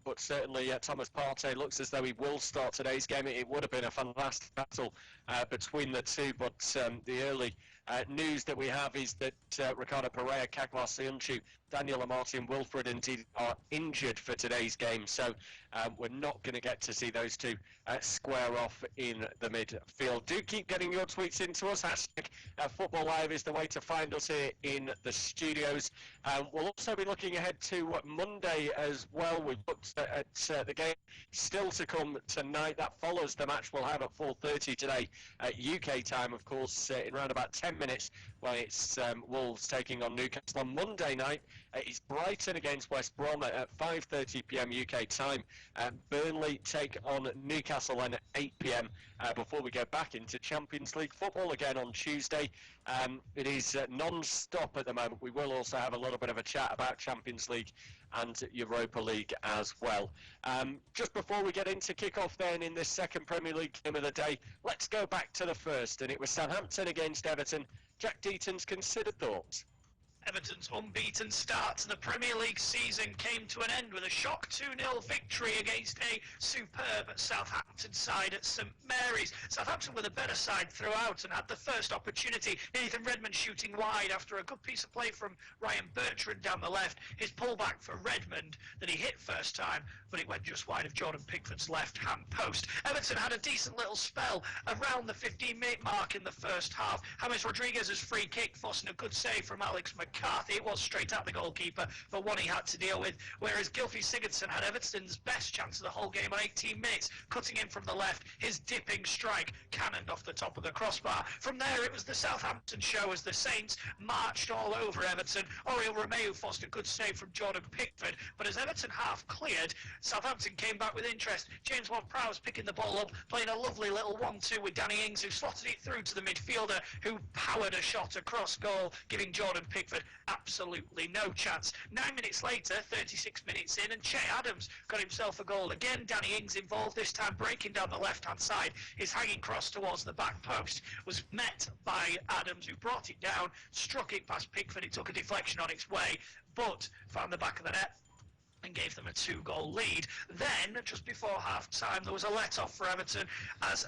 But certainly Thomas Partey looks as though he will start today's game. It would have been a fantastic battle between the two, but the early news that we have is that Ricardo Pereira, Kagwa Sionchu, Daniel Amati and Wilfred Ndidi are injured for today's game, so we're not going to get to see those two square off in the midfield. Do keep getting your tweets into us. #Football Live is the way to find us here in the studios. We'll also be looking ahead to Monday as well. We've looked at the game still to come tonight. That follows the match we'll have at 4:30 today at UK time, of course, in around about 10 minutes when it's Wolves taking on Newcastle. On Monday night, it's Brighton against West Brom at 5:30 p.m. UK time. Burnley take on Newcastle at 8 p.m. Before we go back into Champions League football again on Tuesday. It is non-stop at the moment. We will also have a little bit of a chat about Champions League and Europa League as well. Just before we get into kick-off then in this second Premier League game of the day, let's go back to the first, and it was Southampton against Everton. Jack Deaton's considered thoughts. Everton's unbeaten start to the Premier League season came to an end with a shock 2-0 victory against a superb Southampton side at St Mary's. Southampton were the better side throughout and had the first opportunity. Nathan Redmond shooting wide after a good piece of play from Ryan Bertrand down the left. His pullback for Redmond that he hit first time, but it went just wide of Jordan Pickford's left-hand post. Everton had a decent little spell around the 15-minute mark in the first half. James Rodriguez's free kick forcing a good save from Alex McCarthy. It was straight at the goalkeeper, but one he had to deal with, whereas Gylfi Sigurdsson had Everton's best chance of the whole game on 18 minutes, cutting in from the left, his dipping strike cannoned off the top of the crossbar. From there it was the Southampton show as the Saints marched all over Everton. Oriol Romeu forced a good save from Jordan Pickford, but as Everton half cleared, Southampton came back with interest. James Ward-Prowse picking the ball up, playing a lovely little 1-2 with Danny Ings, who slotted it through to the midfielder, who powered a shot across goal, giving Jordan Pickford absolutely no chance. 9 minutes later, 36 minutes in, and Che Adams got himself a goal again. Danny Ings involved, this time breaking down the left-hand side. His hanging cross towards the back post was met by Adams, who brought it down, struck it past Pickford. It took a deflection on its way, but found the back of the net and gave them a 2-goal lead. Then, just before half-time, there was a let-off for Everton as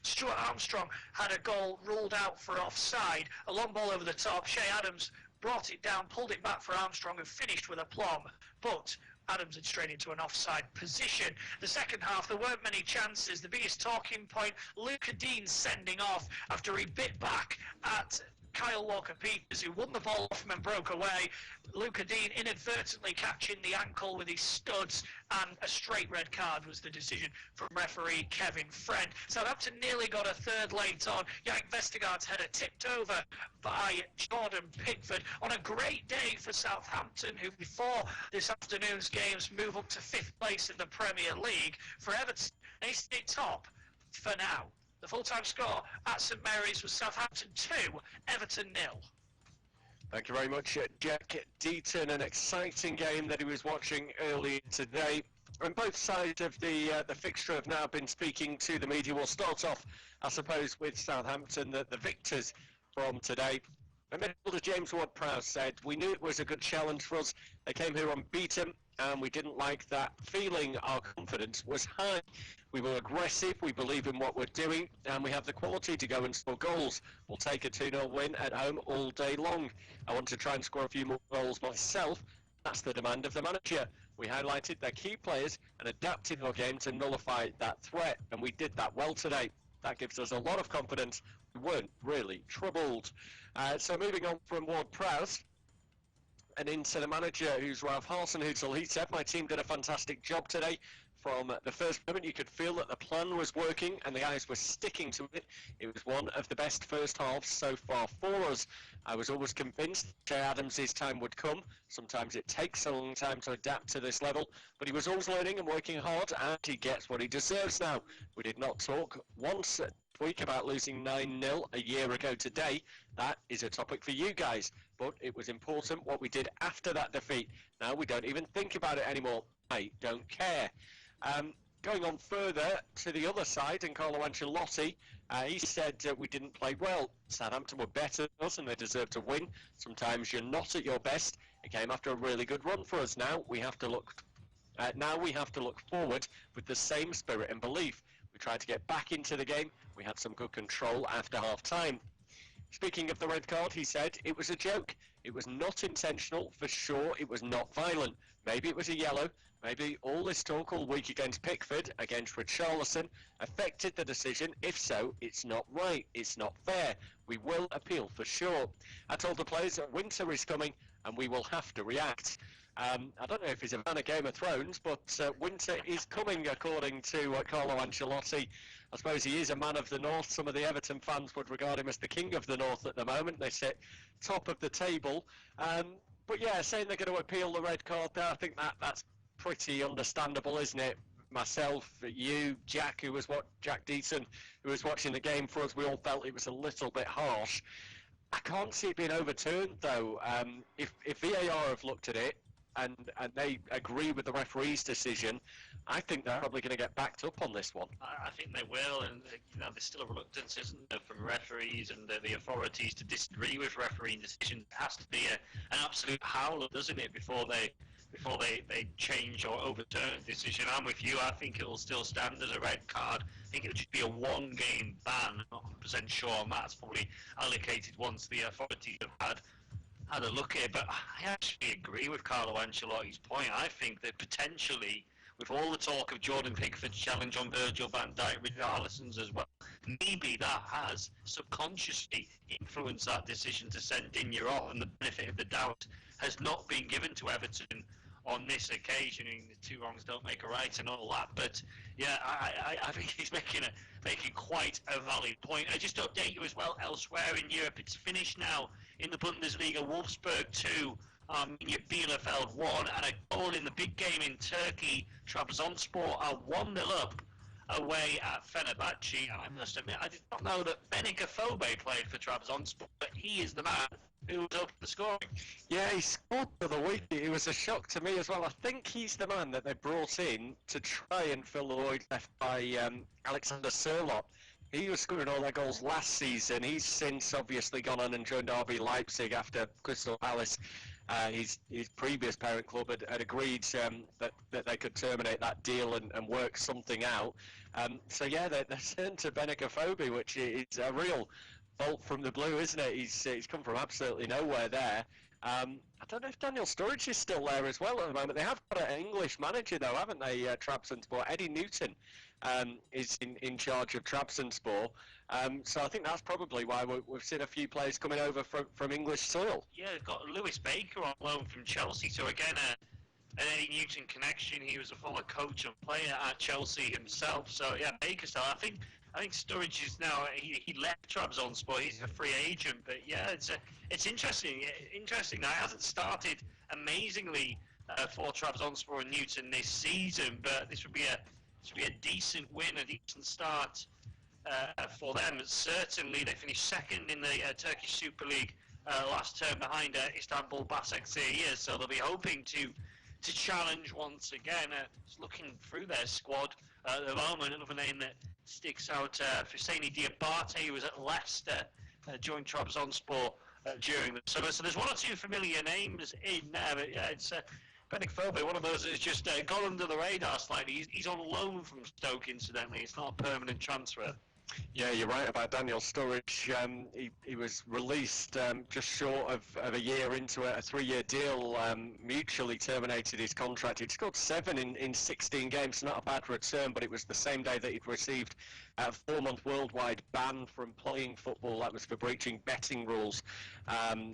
Stuart Armstrong had a goal ruled out for offside. A long ball over the top. Che Adams brought it down, pulled it back for Armstrong, who finished with a plum, but Adams had strayed into an offside position. The second half, there weren't many chances. The biggest talking point, Luca Dean sending off after he bit back at Kyle Walker-Peters, who won the ball off him and broke away. Luca Dean inadvertently catching the ankle with his studs, and a straight red card was the decision from referee Kevin Friend. Southampton nearly got a third late on. Yannick Vestergaard's header tipped over by Jordan Pickford on a great day for Southampton, who before this afternoon's games move up to 5th place in the Premier League. For Everton, they stay top for now. The full-time score at St Mary's was Southampton 2, Everton 0. Thank you very much, Jack Deaton. An exciting game that he was watching earlier today. And both sides of the fixture have now been speaking to the media. We'll start off, I suppose, with Southampton, the victors from today. And midfielder James Ward-Prowse said, "We knew it was a good challenge for us. They came here unbeaten, and we didn't like that feeling. Our confidence was high. We were aggressive, we believe in what we're doing, and we have the quality to go and score goals. We'll take a 2-0 win at home all day long. I want to try and score a few more goals myself. That's the demand of the manager. We highlighted their key players and adapted our game to nullify that threat, and we did that well today. That gives us a lot of confidence. We weren't really troubled." So moving on from Ward-Prowse and into the manager, who's Ralph Hasenhüttl. He said, "My team did a fantastic job today. From the first moment, you could feel that the plan was working and the guys were sticking to it. It was one of the best first halves so far for us. I was always convinced Che Adams' time would come. Sometimes it takes a long time to adapt to this level, but he was always learning and working hard, and he gets what he deserves now. We did not talk once a week about losing 9-0 a year ago today. That is a topic for you guys, but it was important what we did after that defeat. Now we don't even think about it anymore. I don't care. Going on further to the other side, and Carlo Ancelotti, he said we didn't play well. Southampton were better than us and they deserved to win. Sometimes you're not at your best. It came after a really good run for us. Now we have to look forward with the same spirit and belief. We tried to get back into the game. We had some good control after half-time. Speaking of the red card, he said it was a joke. It was not intentional, for sure. It was not violent. Maybe it was a yellow. Maybe all this talk all week against Pickford, against Richarlison, affected the decision. If so, it's not right. It's not fair. We will appeal for sure. I told the players that winter is coming and we will have to react. I don't know if he's a fan of Game of Thrones, but winter is coming, according to Carlo Ancelotti. I suppose he is a man of the North. Some of the Everton fans would regard him as the king of the North at the moment. They sit top of the table. But yeah, saying they're going to appeal the red card there, I think that's pretty understandable, isn't it? Myself, you, Jack Deaton, who was watching the game for us, we all felt it was a little bit harsh. I can't see it being overturned, though. If VAR have looked at it and they agree with the referee's decision, I think they're probably going to get backed up on this one. I think they will, and there's still a reluctance, isn't there, from referees and the authorities to disagree with refereeing decisions. It has to be an absolute howler, doesn't it, before they change or overturn a decision. I'm with you. I think it will still stand as a red card. I think it'll just be a one-game ban. I'm not 100% sure on that. It's probably allocated once the authorities have had a look at it. But I actually agree with Carlo Ancelotti's point. I think that potentially, with all the talk of Jordan Pickford's challenge on Virgil van Dijk, Richarlison's as well, maybe that has subconsciously influenced that decision to send Digne off, and the benefit of the doubt has not been given to Everton on this occasion. I mean, the two wrongs don't make a right and all that, but yeah, I think he's making quite a valid point. I just update you as well, elsewhere in Europe, it's finished now in the Bundesliga. Wolfsburg 2, Bielefeld 1, and a goal in the big game in Turkey. Trabzonspor are 1-0 up away at Fenerbahce. I must admit, I did not know that Benik Afobe played for Trabzonspor, but he is the man who was up the scoring. Yeah, he scored the other week. It was a shock to me as well. I think he's the man that they brought in to try and fill the void left by Alexander Sørloth. He was scoring all their goals last season. He's since obviously gone on and joined RB Leipzig after Crystal Palace. His previous parent club had agreed that they could terminate that deal and work something out. So yeah, they turned to Benik Afobe, which is a real bolt from the blue, isn't it? He's come from absolutely nowhere there. I don't know if Daniel Sturridge is still there as well at the moment. They have got an English manager though, haven't they, Trabzonspor? Eddie Newton is in charge of Trabzonspor. So I think that's probably why we've seen a few players coming over from English soil. Yeah, they've got Lewis Baker on loan from Chelsea. So again, an Eddie Newton connection. He was a former coach and player at Chelsea himself. So yeah, Baker style. I think Sturridge is now, he left Trabzonspor, he's a free agent, but yeah, it's interesting. Interesting. Now, it hasn't started amazingly for Trabzonspor and Newton this season, but this would be a decent win, a decent start for them. Certainly, they finished second in the Turkish Super League last term behind Istanbul Başakşehir, so they'll be hoping to challenge once again. Just looking through their squad at the moment, another name that sticks out, Husseini Diabate, who was at Leicester, joined Trabzonspor during the summer. So there's one or two familiar names in there, but yeah, it's Benik Afobe, one of those that's just gone under the radar slightly. He's on loan from Stoke, incidentally. It's not a permanent transfer. Yeah, you're right about Daniel Sturridge. He was released just short of a year into a 3-year deal, mutually terminated his contract. He'd scored 7 in 16 games, not a bad return, but it was the same day that he'd received a 4-month worldwide ban from playing football. That was for breaching betting rules.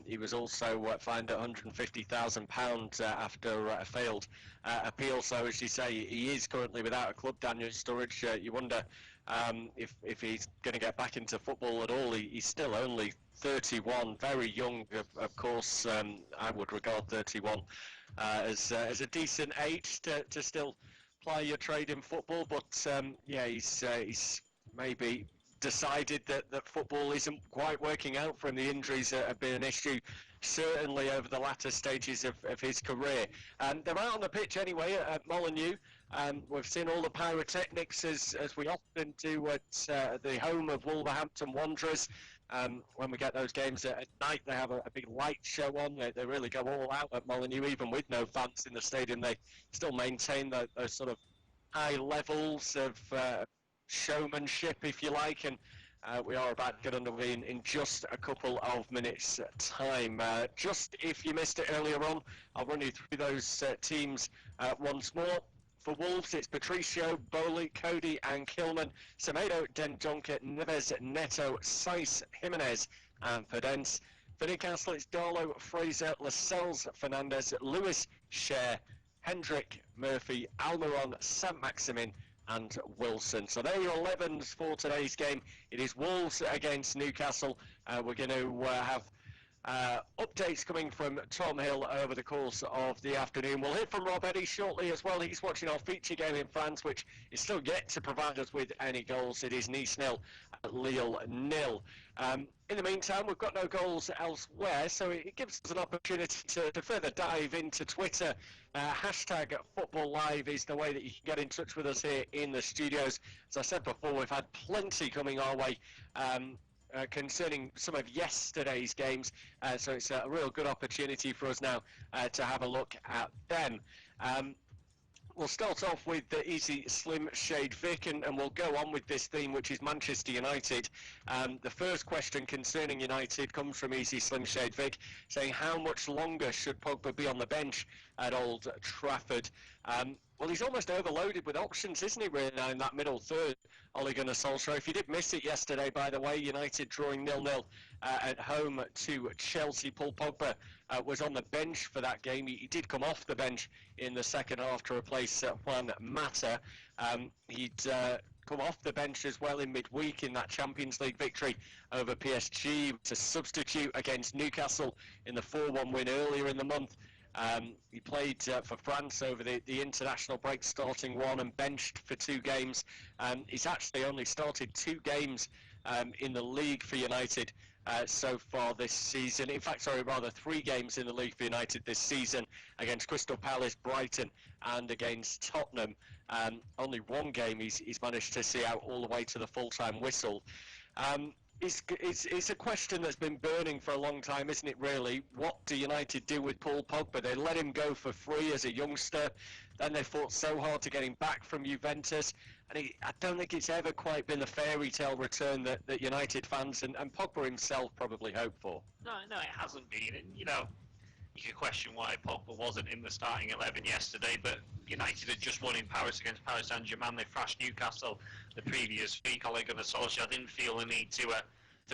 He was also fined £150,000 after a failed appeal. So, as you say, he is currently without a club, Daniel Sturridge. You wonder if he's going to get back into football at all. He's still only 31, very young, of course. I would regard 31 as a decent age to still ply your trade in football, but yeah, he's maybe decided that football isn't quite working out for him. The injuries have been an issue, certainly over the latter stages of his career. They're out on the pitch anyway at Molineux. We've seen all the pyrotechnics as we often do at the home of Wolverhampton Wanderers. When we get those games at night, they have a big light show on. They really go all out at Molineux, even with no fans in the stadium. They still maintain those sort of high levels of showmanship, if you like, and we are about to get underway in just a couple of minutes' time. Just if you missed it earlier on, I'll run you through those teams once more. For Wolves, it's Patricio, Bowley, Cody and Kilman, Semedo, Dendoncker, Neves, Neto, Saiss, Jimenez and Podence. For Newcastle, it's Darlow, Fraser, Lascelles, Fernandez, Lewis, Cher, Hendrick, Murphy, Almiron, Saint-Maximin and Wilson. So there are your 11s for today's game. It is Wolves against Newcastle. We're going to have updates coming from Tom Hill over the course of the afternoon. We'll hear from Rob Eddy shortly as well. He's watching our feature game in France, which is still yet to provide us with any goals. It is Nice 0, Lille 0. In the meantime, we've got no goals elsewhere, so it gives us an opportunity to further dive into Twitter. Hashtag Football Live is the way that you can get in touch with us here in the studios. As I said before, we've had plenty coming our way concerning some of yesterday's games, so it's a real good opportunity for us now to have a look at them. We'll start off with the Easy Slim Shade Vic, and we'll go on with this theme, which is Manchester United. The first question concerning United comes from Easy Slim Shade Vic, saying how much longer should Pogba be on the bench at Old Trafford? Well, he's almost overloaded with options, isn't he, really, now in that middle third, Ole Gunnar Solskjaer. If you did miss it yesterday, by the way, United drawing 0-0 at home to Chelsea. Paul Pogba was on the bench for that game. He did come off the bench in the second half to replace Juan Mata. He'd come off the bench as well in midweek in that Champions League victory over PSG to substitute against Newcastle in the 4-1 win earlier in the month. He played for France over the international break, starting one and benched for 2 games. He's actually only started 2 games in the league for United so far this season. In fact, 3 games in the league for United this season, against Crystal Palace, Brighton and against Tottenham. Only 1 game he's managed to see out all the way to the full-time whistle. It's a question that's been burning for a long time, isn't it, really? What do United do with Paul Pogba? They let him go for free as a youngster, then they fought so hard to get him back from Juventus, and I don't think it's ever quite been the fairy tale return that United fans and Pogba himself probably hoped for. No, it hasn't been. And, you could question why Pogba wasn't in the starting 11 yesterday, but United had just won in Paris against Paris Saint-Germain. They thrashed Newcastle the previous week. Ole Gunnar Solskjaer didn't feel the need to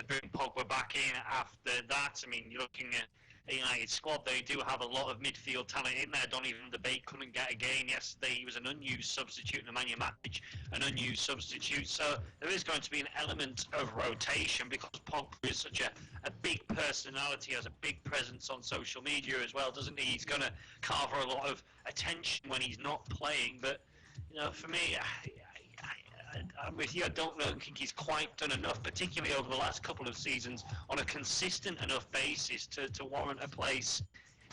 bring Pogba back in after that. I mean, you're looking at a United squad, they do have a lot of midfield talent in there. Donny van de Beek couldn't get a game yesterday. He was an unused substitute, and Nemanja Matic an unused substitute. So there is going to be an element of rotation because Pogba is such a big personality, has a big presence on social media as well, doesn't he? He's going to carve a lot of attention when he's not playing. But, for me, I'm with you. I don't think he's quite done enough, particularly over the last couple of seasons, on a consistent enough basis to warrant a place,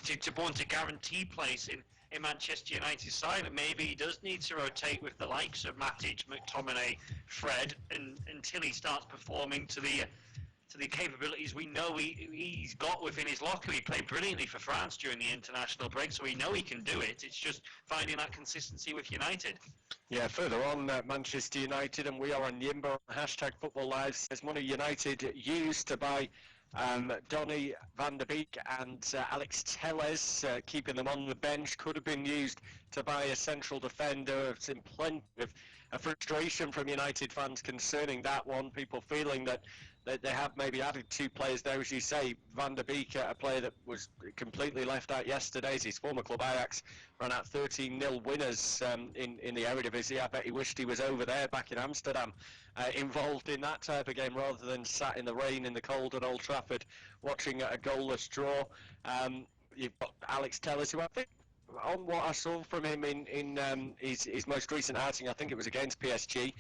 to want a guaranteed place in Manchester United's side. And maybe he does need to rotate with the likes of Matic, McTominay, Fred, until he starts performing to the capabilities we know he's got within his locker. He played brilliantly for France during the international break, so we know he can do it. It's just finding that consistency with United. Yeah, further on, Manchester United, and we are on Yimba, hashtag Football Live, says money United used to buy Donny van de Beek and Alex Telles, keeping them on the bench, could have been used to buy a central defender. I've seen plenty of frustration from United fans concerning that one. People feeling that they have maybe added 2 players there, as you say. Van der Beek, a player that was completely left out yesterday. His former club Ajax ran out 13-0 winners in the Eredivisie. I bet he wished he was over there back in Amsterdam, involved in that type of game rather than sat in the rain in the cold at Old Trafford watching a goalless draw. You've got Alex Telles, who I think, on what I saw from him in his most recent outing, I think it was against PSG,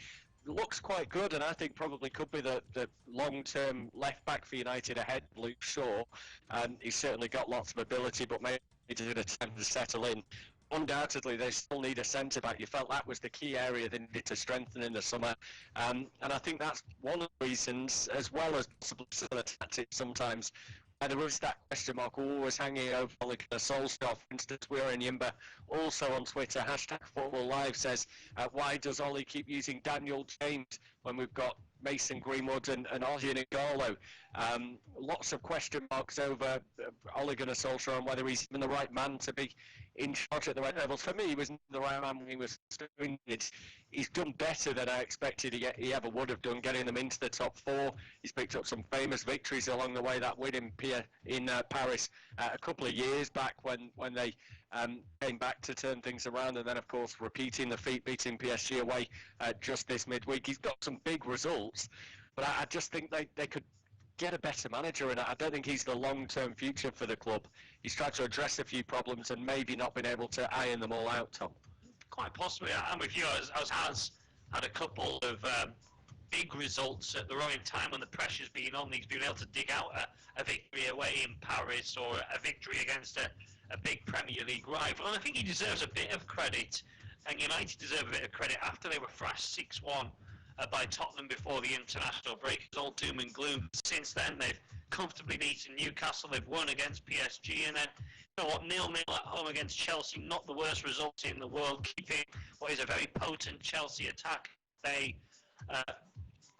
looks quite good, and I think probably could be the long-term left-back for United ahead of Luke Shaw. He's certainly got lots of ability, but maybe he did attempt to settle in. Undoubtedly, they still need a centre-back. You felt that was the key area they needed to strengthen in the summer. And I think that's one of the reasons, as well as possibly some of the tactics sometimes. There is that question mark always hanging over Ole Gunnar Solskjaer. For instance, we're in Yimba, also on Twitter, #FootballLive says, why does Ole keep using Daniel James when we've got Mason Greenwood and Odion Ighalo? Lots of question marks over Ole Gunnar Solskjaer and whether he's even the right man to be in charge at the right level. For me, he was the right man when he was doing it. He's done better than I expected he ever would have done, getting them into the top 4. He's picked up some famous victories along the way. That win in Paris a couple of years back when they came back to turn things around, and then of course repeating the feat, beating PSG away just this midweek. He's got some big results, but I just think they could get a better manager, and I don't think he's the long-term future for the club. He's tried to address a few problems and maybe not been able to iron them all out, Tom. Quite possibly. I'm with you. Has had a couple of big results at the wrong time when the pressure's been on. He's been able to dig out a victory away in Paris or a victory against a big Premier League rival. And I think he deserves a bit of credit, and United deserve a bit of credit after they were thrashed 6-1 by Tottenham before the international break. It's all doom and gloom. Since then, they've comfortably beaten Newcastle. They've won against PSG, and then, you know what, 0-0 at home against Chelsea. Not the worst result in the world, keeping what is a very potent Chelsea attack. They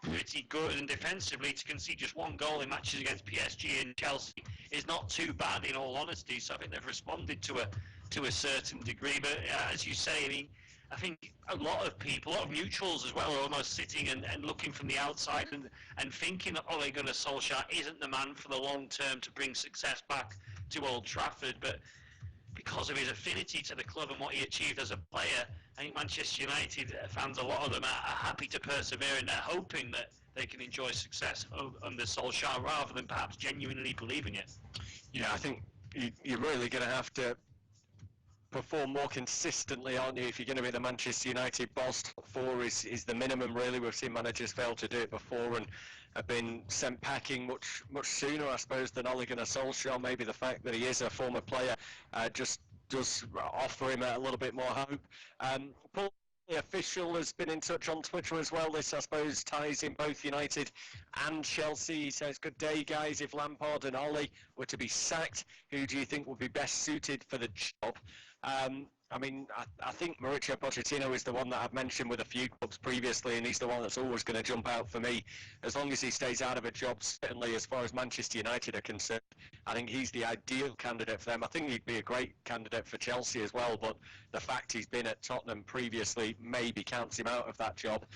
pretty good, and defensively to concede just 1 goal in matches against PSG and Chelsea is not too bad, in all honesty. So I think they've responded to a certain degree. But as you say, I mean, I think a lot of people, a lot of neutrals as well, are almost sitting and looking from the outside and thinking that Ole Gunnar Solskjaer isn't the man for the long term to bring success back to Old Trafford. But because of his affinity to the club and what he achieved as a player, I think Manchester United fans, a lot of them are happy to persevere, and they're hoping that they can enjoy success under Solskjaer rather than perhaps genuinely believing it. Yeah, I think you're really going to have to perform more consistently, aren't you, if you're going to be the Manchester United boss. Top 4 is the minimum, really. We've seen managers fail to do it before and have been sent packing much sooner, I suppose, than Ole Gunnar Solskjaer. Maybe the fact that he is a former player just does offer him a little bit more hope. Paul, the official, has been in touch on Twitter as well. This, I suppose, ties in both United and Chelsea. He says, good day, guys. If Lampard and Ole were to be sacked, who do you think would be best suited for the job? I mean, I think Mauricio Pochettino is the one that I've mentioned with a few clubs previously, and he's the one that's always going to jump out for me. As long as he stays out of a job, certainly as far as Manchester United are concerned, I think he's the ideal candidate for them. I think he'd be a great candidate for Chelsea as well, but the fact he's been at Tottenham previously maybe counts him out of that job.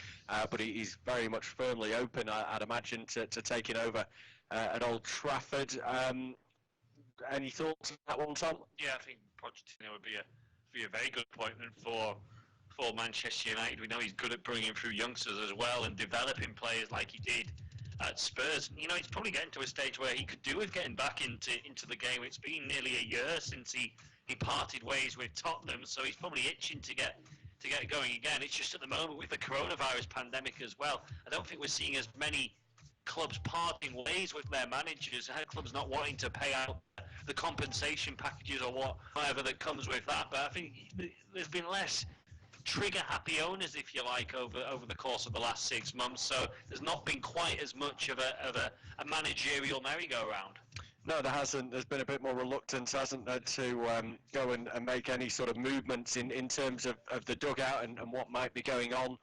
But he's very much firmly open, I'd imagine, to taking over at Old Trafford. Any thoughts on that one, Tom? Yeah, I think Pochettino would be a very good appointment for Manchester United. We know he's good at bringing through youngsters as well and developing players like he did at Spurs. You know, he's probably getting to a stage where he could do with getting back into the game. It's been nearly a year since he parted ways with Tottenham, so he's probably itching to get going again. It's just at the moment with the coronavirus pandemic as well, I don't think we're seeing as many clubs parting ways with their managers, clubs not wanting to pay out the compensation packages or whatever that comes with that. But I think there's been less trigger-happy owners, if you like, over the course of the last 6 months. So there's not been quite as much of a managerial merry-go-round. No, there hasn't. There's been a bit more reluctance, hasn't there, to go and make any sort of movements in terms of the dugout and what might be going on.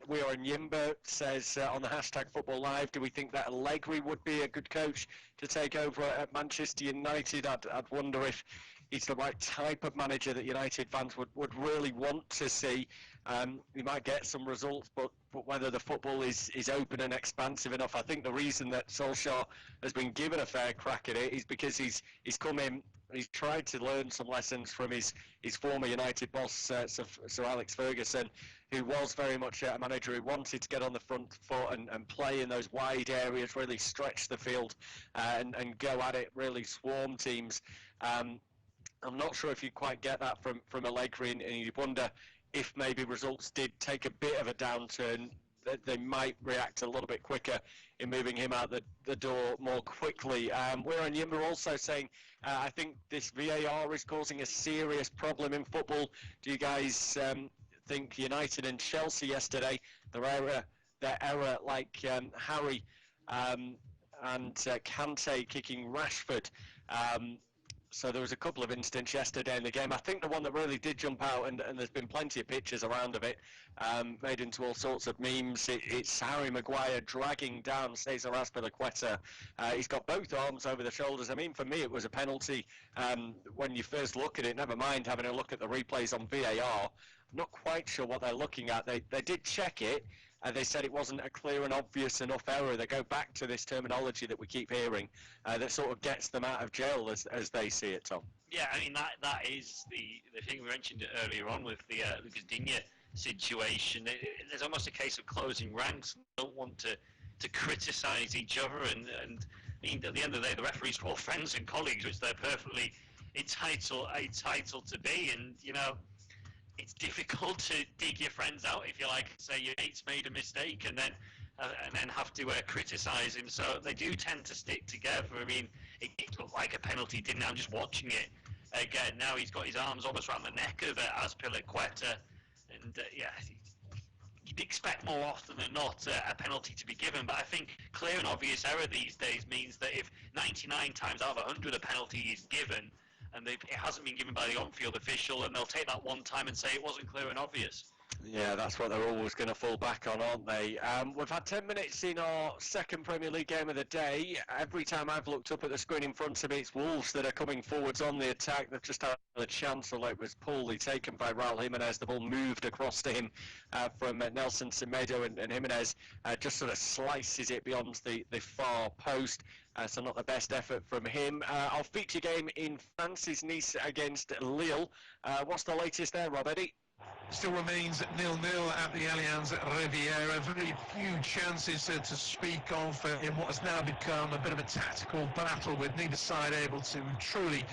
We are in Yimba, says on the #FootballLive, do we think that Allegri would be a good coach to take over at Manchester United? I'd wonder if he's the right type of manager that United fans would really want to see. He might get some results, but whether the football is open and expansive enough, I think the reason that Solskjaer has been given a fair crack at it is because he's come in, he's tried to learn some lessons from his former United boss, Sir Alex Ferguson, who was very much a manager who wanted to get on the front foot and play in those wide areas, really stretch the field and go at it, really swarm teams. I'm not sure if you quite get that from Allegri, and you wonder if maybe results did take a bit of a downturn, that they might react a little bit quicker in moving him out the door more quickly. We're on Yimber also saying, I think this VAR is causing a serious problem in football. Do you guys think United and Chelsea yesterday, their error like Harry and Kante kicking Rashford, so there was a couple of instances yesterday in the game. I think the one that really did jump out, and there's been plenty of pictures around of it, made into all sorts of memes. It's Harry Maguire dragging down Cesar Azpilicueta. He's got both arms over the shoulders. I mean, for me, it was a penalty when you first look at it, never mind having a look at the replays on VAR. I'm not quite sure what they're looking at. They did check it. They said it wasn't a clear and obvious enough error. They go back to this terminology that we keep hearing that sort of gets them out of jail as they see it, Tom. Yeah, I mean, that is the thing we mentioned earlier on with the Lucas Digne situation. There's almost a case of closing ranks. They don't want to criticise each other, and I mean, at the end of the day, the referees are all friends and colleagues, which they're perfectly entitled to be, and, you know, it's difficult to dig your friends out if you like, say your mate's made a mistake and then have to criticise him. So they do tend to stick together. I mean, it looked like a penalty, didn't it? I'm just watching it again. Now he's got his arms almost around the neck of Azpilicueta, and yeah, you'd expect more often than not a penalty to be given. But I think clear and obvious error these days means that if 99 times out of 100 a penalty is given, and it hasn't been given by the on-field official, and they'll take that one time and say it wasn't clear and obvious. Yeah, that's what they're always going to fall back on, aren't they? We've had 10 minutes in our second Premier League game of the day. Every time I've looked up at the screen in front of me, it's Wolves that are coming forwards on the attack. They've just had a chance, although it was poorly taken by Raul Jimenez. The ball moved across to him from Nelson Semedo, and Jimenez just sort of slices it beyond the far post. So not the best effort from him. Our feature game in France is Nice against Lille. What's the latest there, Rob Eddy? Still remains 0-0 at the Allianz Riviera. Very few chances to speak of in what has now become a bit of a tactical battle, with neither side able to truly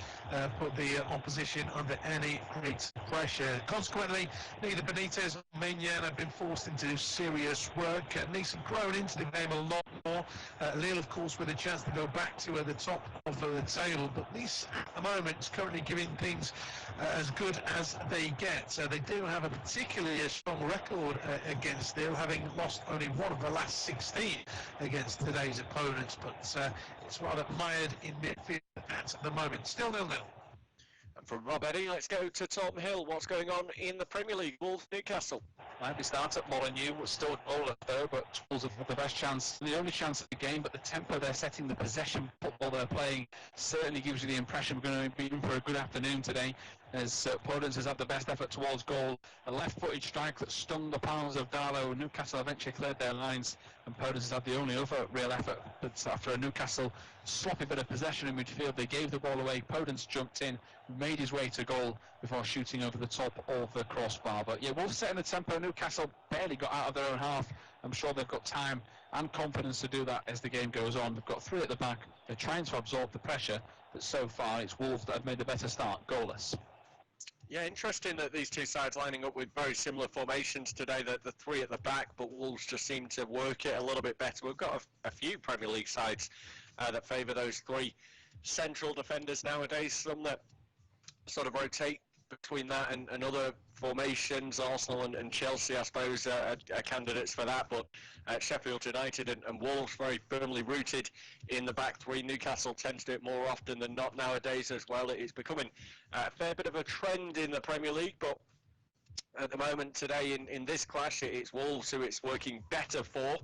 put the opposition under any great pressure. Consequently, neither Benitez or Maignan have been forced into serious work. Nice have grown into the game a lot more. Lille, of course, with a chance to go back to the top of the table, but Nice at the moment is currently giving things as good as they get. So they do have a particularly strong record against Lille, having lost only one of the last 16 against today's opponents, but it's rather mired in midfield at the moment. Still 0-0. And from Rob Eddy, let's go to Tom Hill. What's going on in the Premier League? Wolves Newcastle. We start at Molineux, was still goalless though, but Wolves have had the best chance, the only chance of the game, but the tempo they're setting, the possession football they're playing, certainly gives you the impression we're going to be in for a good afternoon today, as Podence has had the best effort towards goal. A left-footed strike that stung the palms of Darlow. Newcastle eventually cleared their lines, and Podence has had the only other real effort. But after a Newcastle sloppy bit of possession in midfield, they gave the ball away. Podence jumped in, made his way to goal before shooting over the top of the crossbar. But yeah, Wolves setting the tempo. Newcastle barely got out of their own half. I'm sure they've got time and confidence to do that as the game goes on. They've got three at the back. They're trying to absorb the pressure, but so far it's Wolves that have made the better start, goalless. Yeah, interesting that these two sides lining up with very similar formations today, the three at the back, but Wolves just seem to work it a little bit better. We've got a few Premier League sides that favour those three central defenders nowadays, some that sort of rotate between that and other formations. Arsenal and Chelsea, I suppose, are candidates for that, but Sheffield United and Wolves very firmly rooted in the back three. Newcastle tends to do it more often than not nowadays as well. It's becoming a fair bit of a trend in the Premier League, but at the moment today in this clash. It's Wolves who it's working better for.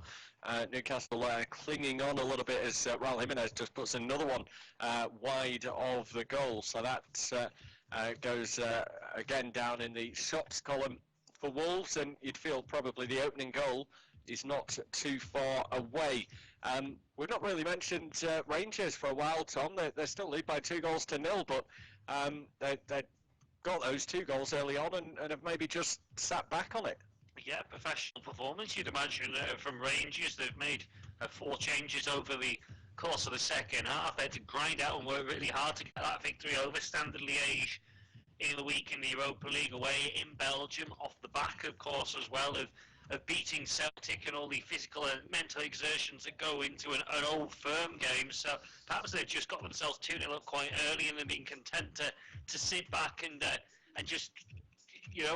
Newcastle clinging on a little bit as Raul Jimenez just puts another one wide of the goal. So that goes again down in the shots column for Wolves, and you'd feel probably the opening goal is not too far away. We've not really mentioned Rangers for a while, Tom. They still lead by 2-0, but they got those 2 goals early on and have maybe just sat back on it. Yeah, professional performance, you'd imagine, from Rangers. They've made 4 changes over the course of the second half. They had to grind out and work really hard to get that victory over Standard Liège in the week in the Europa League away in Belgium, off the back, of course, as well, of beating Celtic and all the physical and mental exertions that go into an Old Firm game. So perhaps they've just got themselves 2-0 up quite early and they've been content to sit back and just,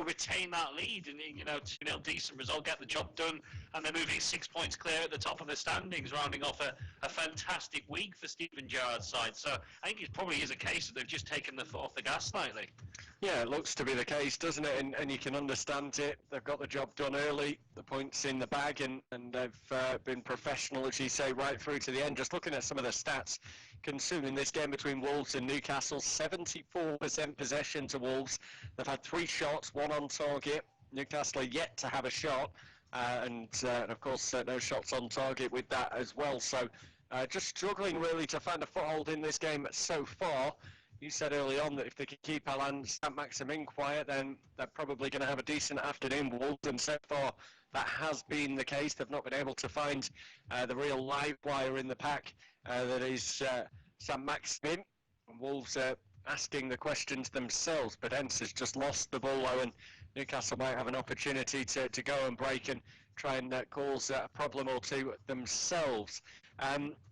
retain that lead and, 2-0 decent result, get the job done, and they're moving 6 points clear at the top of the standings, rounding off a fantastic week for Stephen Gerrard's side. So I think it probably is a case that they've just taken the foot off the gas slightly. Yeah, it looks to be the case, doesn't it? And you can understand it. They've got the job done early, the points in the bag, and they've been professional, as you say, right through to the end. Just looking at some of the stats concerning this game between Wolves and Newcastle, 74% possession to Wolves. They've had 3 shots, 1 on target. Newcastle are yet to have a shot, and of course no shots on target with that as well. So just struggling really to find a foothold in this game so far. You said early on that if they could keep Alain Saint-Maximin quiet, then they're probably going to have a decent afternoon. Wolves, and so far that has been the case. They've not been able to find the real live wire in the pack that is Saint-Maximin. Wolves are asking the questions themselves, but Hens has just lost the ball low, and Newcastle might have an opportunity to go and break and try and cause a problem or two themselves.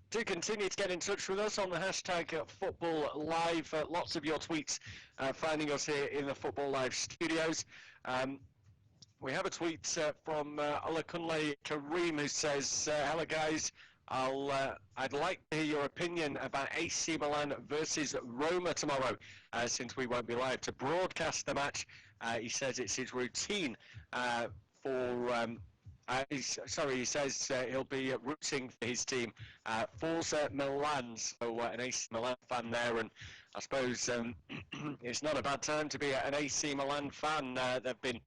Do continue to get in touch with us on the hashtag Football Live. Lots of your tweets finding us here in the Football Live studios. We have a tweet from Olakunle Kareem, who says, hello guys, I'd like to hear your opinion about AC Milan versus Roma tomorrow, since we won't be live to broadcast the match. He says it's his routine he says he'll be rooting for his team, Forza Milan, so an AC Milan fan there, and I suppose it's not a bad time to be an AC Milan fan. They've been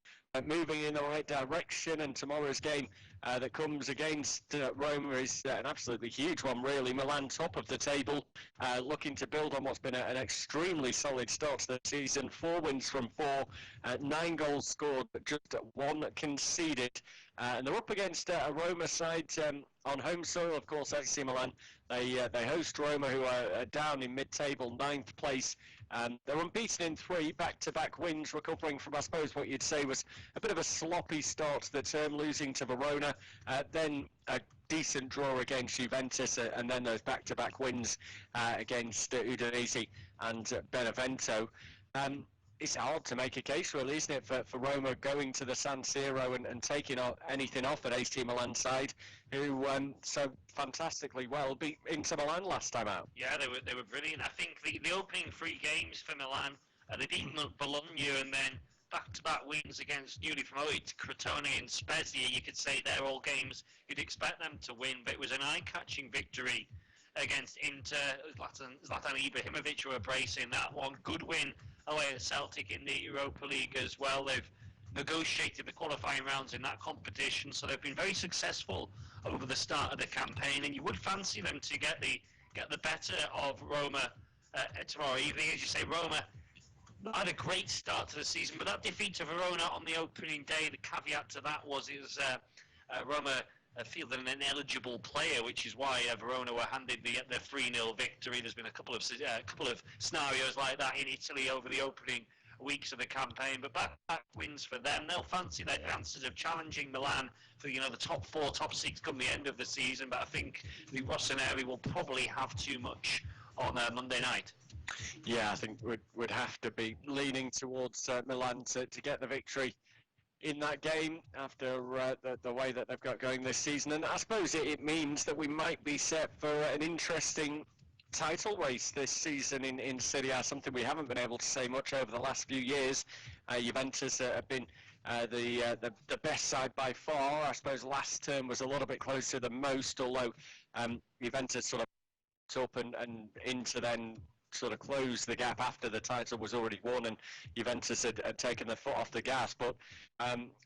moving in the right direction, and tomorrow's game that comes against Roma is an absolutely huge one, really. Milan top of the table, looking to build on what's been an extremely solid start to the season. 4 wins from 4, 9 goals scored, but just 1 conceded. And they're up against a Roma side on home soil, of course. AC Milan, they host Roma, who are down in mid-table, 9th place. They're unbeaten in 3 back-to-back wins, recovering from, I suppose, what you'd say was a bit of a sloppy start to the term, losing to Verona, then a decent draw against Juventus, and then those back-to-back wins against Udinese and Benevento. It's hard to make a case, really, isn't it, for Roma going to the San Siro and taking anything off at AC Milan's side, who so fantastically well beat Inter Milan last time out. Yeah, they were brilliant. I think the opening 3 games for Milan, they beat Bologna, and then back-to-back wins against newly promoted Crotone and Spezia. You could say they're all games you'd expect them to win, but it was an eye-catching victory against Inter. Zlatan Ibrahimovic were bracing that one. Good win away at Celtic in the Europa League as well. They've negotiated the qualifying rounds in that competition, so they've been very successful over the start of the campaign, and you would fancy them to get the better of Roma tomorrow evening. As you say, Roma not had a great start to the season, but that defeat to Verona on the opening day, the caveat to that was Roma fielded an ineligible player, which is why Verona were handed the 3-0 victory. There's been a couple of scenarios like that in Italy over the opening weeks of the campaign, but back wins for them. They'll fancy their chances of challenging Milan for the top 4, top 6 come the end of the season, but I think the Rossoneri will probably have too much on Monday night. Yeah, I think we'd have to be leaning towards Milan to get the victory in that game after the way that they've got going this season. And I suppose it means that we might be set for an interesting title race this season in Serie A, something we haven't been able to say much over the last few years. Juventus have been the best side by far. I suppose last term was a little bit closer than most, although Juventus sort of up and Inter then sort of closed the gap after the title was already won and Juventus had taken their foot off the gas. But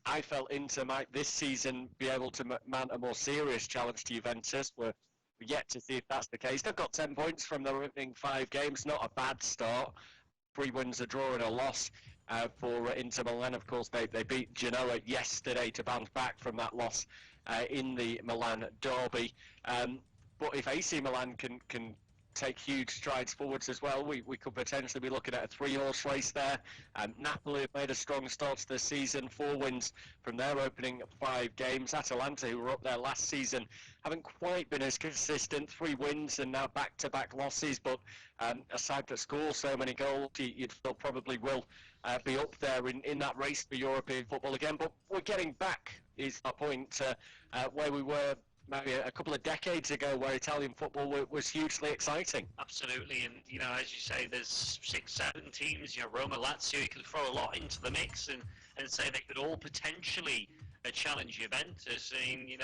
I felt Inter might this season be able to mount a more serious challenge to Juventus. We're yet to see if that's the case. They've got 10 points from their opening 5 games, not a bad start. 3 wins, a draw and a loss for Inter Milan. Of course, they beat Genoa yesterday to bounce back from that loss in the Milan derby. But if AC Milan can take huge strides forwards as well, we could potentially be looking at a 3-horse race there. Napoli have made a strong start to the season, 4 wins from their opening 5 games. Atalanta, who were up there last season, haven't quite been as consistent, 3 wins and now back-to-back losses, but a side that scores so many goals, you'd feel probably will be up there in that race for European football again. But we're getting back, is our point, where we were maybe a couple of decades ago, where Italian football was hugely exciting. Absolutely, and as you say, there's 6-7 teams, Roma, Lazio, you could throw a lot into the mix and say they could all potentially challenge Juventus. I mean,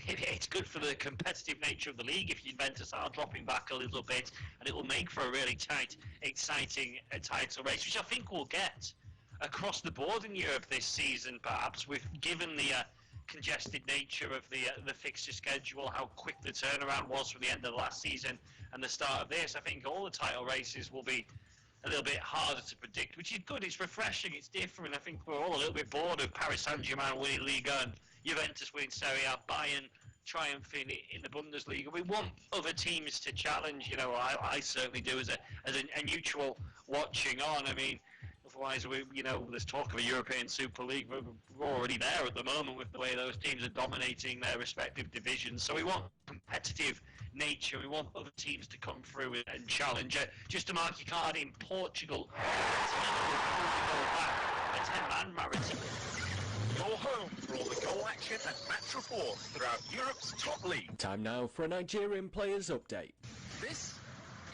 it's good for the competitive nature of the league if Juventus are dropping back a little bit, and it will make for a really tight, exciting title race, which I think we'll get across the board in Europe this season, perhaps, given the congested nature of the fixture schedule, how quick the turnaround was from the end of last season and the start of this. I think all the title races will be a little bit harder to predict, which is good. It's refreshing, it's different. I think we're all a little bit bored of Paris Saint-Germain winning Liga and Juventus winning Serie A, Bayern triumphing in the Bundesliga. We want other teams to challenge. I certainly do as a neutral watching on. I mean, otherwise, there's talk of a European Super League. We're already there at the moment with the way those teams are dominating their respective divisions. So we want competitive nature. We want other teams to come through and challenge. Just to mark your card, in Portugal, a 10-man marathon. Go home for all the goal action and match report throughout Europe's top league. Time now for a Nigerian Players Update. This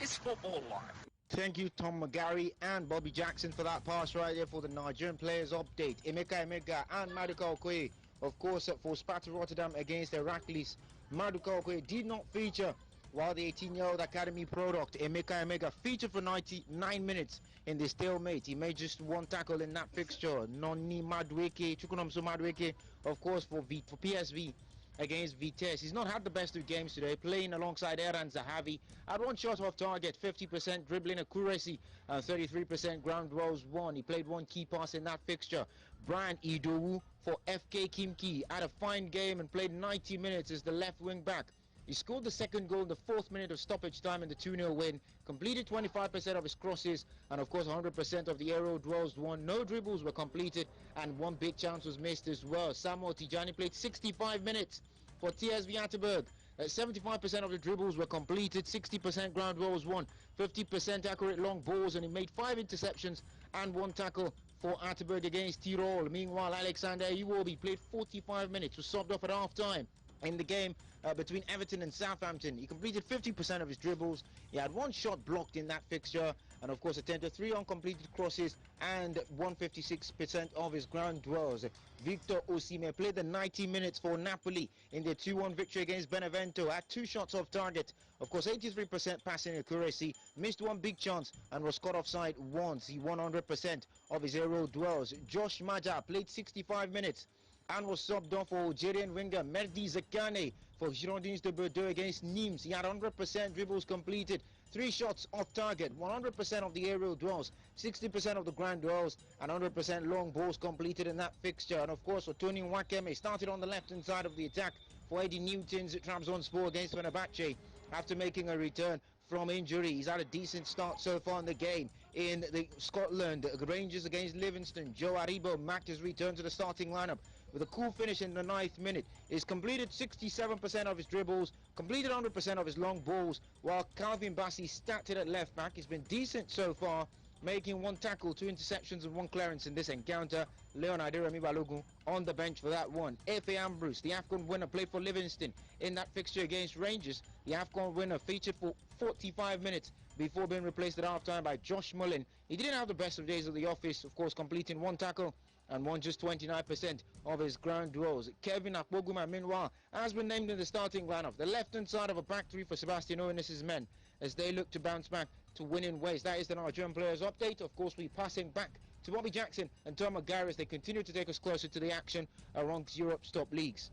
is Football Live. Thank you, Tom McGarry and Bobby Jackson, for that pass right there for the Nigerian Players Update. Emeka and Maduka Okoye, of course, for Sparta Rotterdam against Heracles. Maduka Okoye did not feature, while the 18-year-old academy product, Emeka featured for 99 minutes in the stalemate. He made just 1 tackle in that fixture. Noni Madueke, Chukwunomso Madueke, of course, for PSV against Vitesse. He's not had the best of games today, playing alongside Eran Zahavi. Had 1 shot off target, 50% dribbling accuracy, and 33% ground duels won. He played 1 key pass in that fixture. Brian Idowu for FK Kimki had a fine game and played 90 minutes as the left wing back. He scored the 2nd goal in the 4th minute of stoppage time in the 2-0 win, completed 25% of his crosses, and of course 100% of the aerial duels won. No dribbles were completed, and 1 big chance was missed as well. Samuel Tijani played 65 minutes for TSV Atterberg. 75% of the dribbles were completed, 60% ground duels won, 50% accurate long balls, and he made 5 interceptions and 1 tackle for Atterberg against Tirol. Meanwhile, Alexander Iwobi played 45 minutes, was subbed off at half-time in the game between Everton and Southampton. He completed 50% of his dribbles. He had 1 shot blocked in that fixture, and of course attempted 3 uncompleted crosses and 156% of his ground duels. Victor Osimhen played the 90 minutes for Napoli in their 2-1 victory against Benevento. Had 2 shots off target, of course 83% passing accuracy, missed 1 big chance and was caught offside once. He won 100% of his aerial duels. Josh Maja played 65 minutes and was subbed off for Algerian winger Merdi Zekane for Girondins de Bordeaux against Nimes. He had 100% dribbles completed, 3 shots off target, 100% of the aerial duels, 60% of the ground duels, and 100% long balls completed in that fixture. And of course, Tony Wakeme started on the left-hand side of the attack for Eddie Newton's Trabzonspor against Fenerbahce after making a return from injury. He's had a decent start so far in the game. In the Scotland, Rangers against Livingston, Joe Aribo marked his return to the starting lineup with a cool finish in the 9th minute. He's completed 67% of his dribbles, completed 100% of his long balls, while Calvin Bassey started at left back. He's been decent so far making 1 tackle, 2 interceptions and 1 clearance in this encounter. Leon Aderemi Balogun on the bench for that one. Efe Ambrose, the AFCON winner, played for Livingston in that fixture against Rangers. The AFCON winner featured for 45 minutes before being replaced at half-time by Josh Mullin. He didn't have the best of days at the office, of course, completing 1 tackle and won just 29% of his ground duels. Kevin Akpoguma, meanwhile, has been named in the starting lineup, the left-hand side of a back three for Sebastian Oenis's men, as they look to bounce back to winning ways. That is the Nigerian players update. Of course, we're passing back to Bobby Jackson and Tom McGarry as they continue to take us closer to the action amongst Europe's top leagues.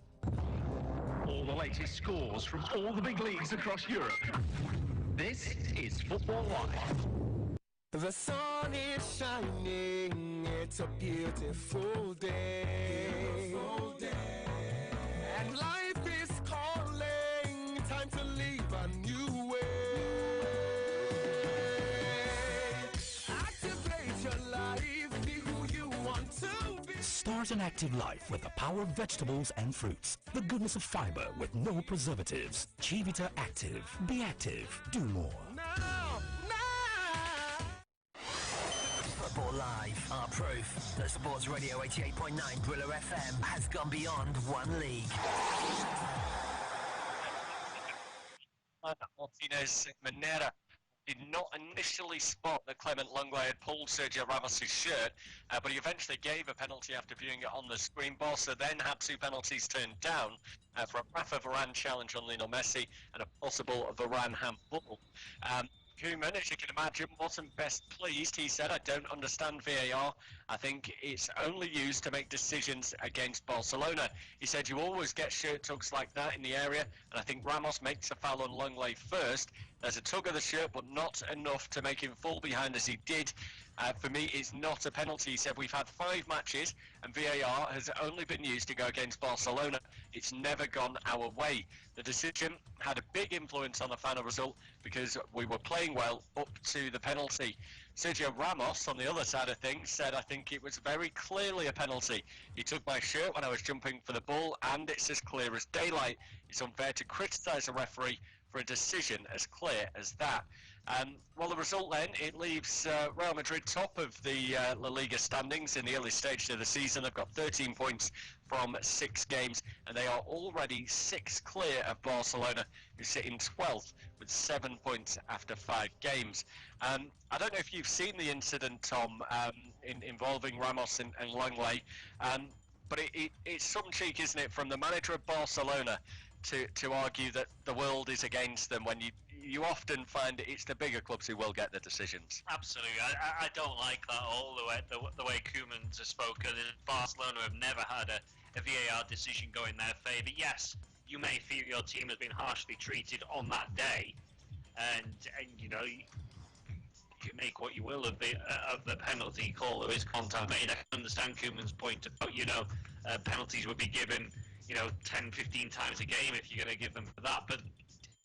All the latest scores from all the big leagues across Europe. This is Football Live. The sun is shining, it's a beautiful day. And life is calling, time to live a new way. Activate your life, be who you want to be. Start an active life with the power of vegetables and fruits. The goodness of fiber with no preservatives. Chivita Active. Be active. Do more. Football Live, our proof that Sports Radio 88.9 Brilla FM has gone beyond one league. Martinez Manera did not initially spot that Clement Lenglet had pulled Sergio Ramos' shirt, but he eventually gave a penalty after viewing it on the screen. Barca then had 2 penalties turned down for a Rafa Varane challenge on Lionel Messi and a possible Varane handball. Koeman, as you can imagine, wasn't best pleased. He said, "I don't understand VAR. I think it's only used to make decisions against Barcelona." He said, "You always get shirt tugs like that in the area, and I think Ramos makes a foul on Lenglet first. There's a tug of the shirt, but not enough to make him fall behind as he did. For me, it's not a penalty." He said, "We've had 5 matches, and VAR has only been used to go against Barcelona. It's never gone our way. The decision had a big influence on the final result because we were playing well up to the penalty." Sergio Ramos, on the other side of things, said, "I think it was very clearly a penalty. He took my shirt when I was jumping for the ball, and it's as clear as daylight. It's unfair to criticise a referee for a decision as clear as that." Well, the result then, it leaves Real Madrid top of the La Liga standings in the early stages of the season. They've got 13 points from 6 games, and they are already 6 clear of Barcelona, who sit in 12th with 7 points after 5 games. I don't know if you've seen the incident, Tom, involving Ramos and Lenglet, but it's some cheek, isn't it, from the manager of Barcelona to argue that the world is against them when you often find it's the bigger clubs who will get the decisions. Absolutely, I don't like that all the way Koeman's has spoken. Barcelona have never had a VAR decision go in their favour. Yes, you may feel your team has been harshly treated on that day, and you know you can make what you will of the penalty call. There is contact made. I can understand Koeman's point about penalties would be given 10, 15 times a game if you're going to give them for that, but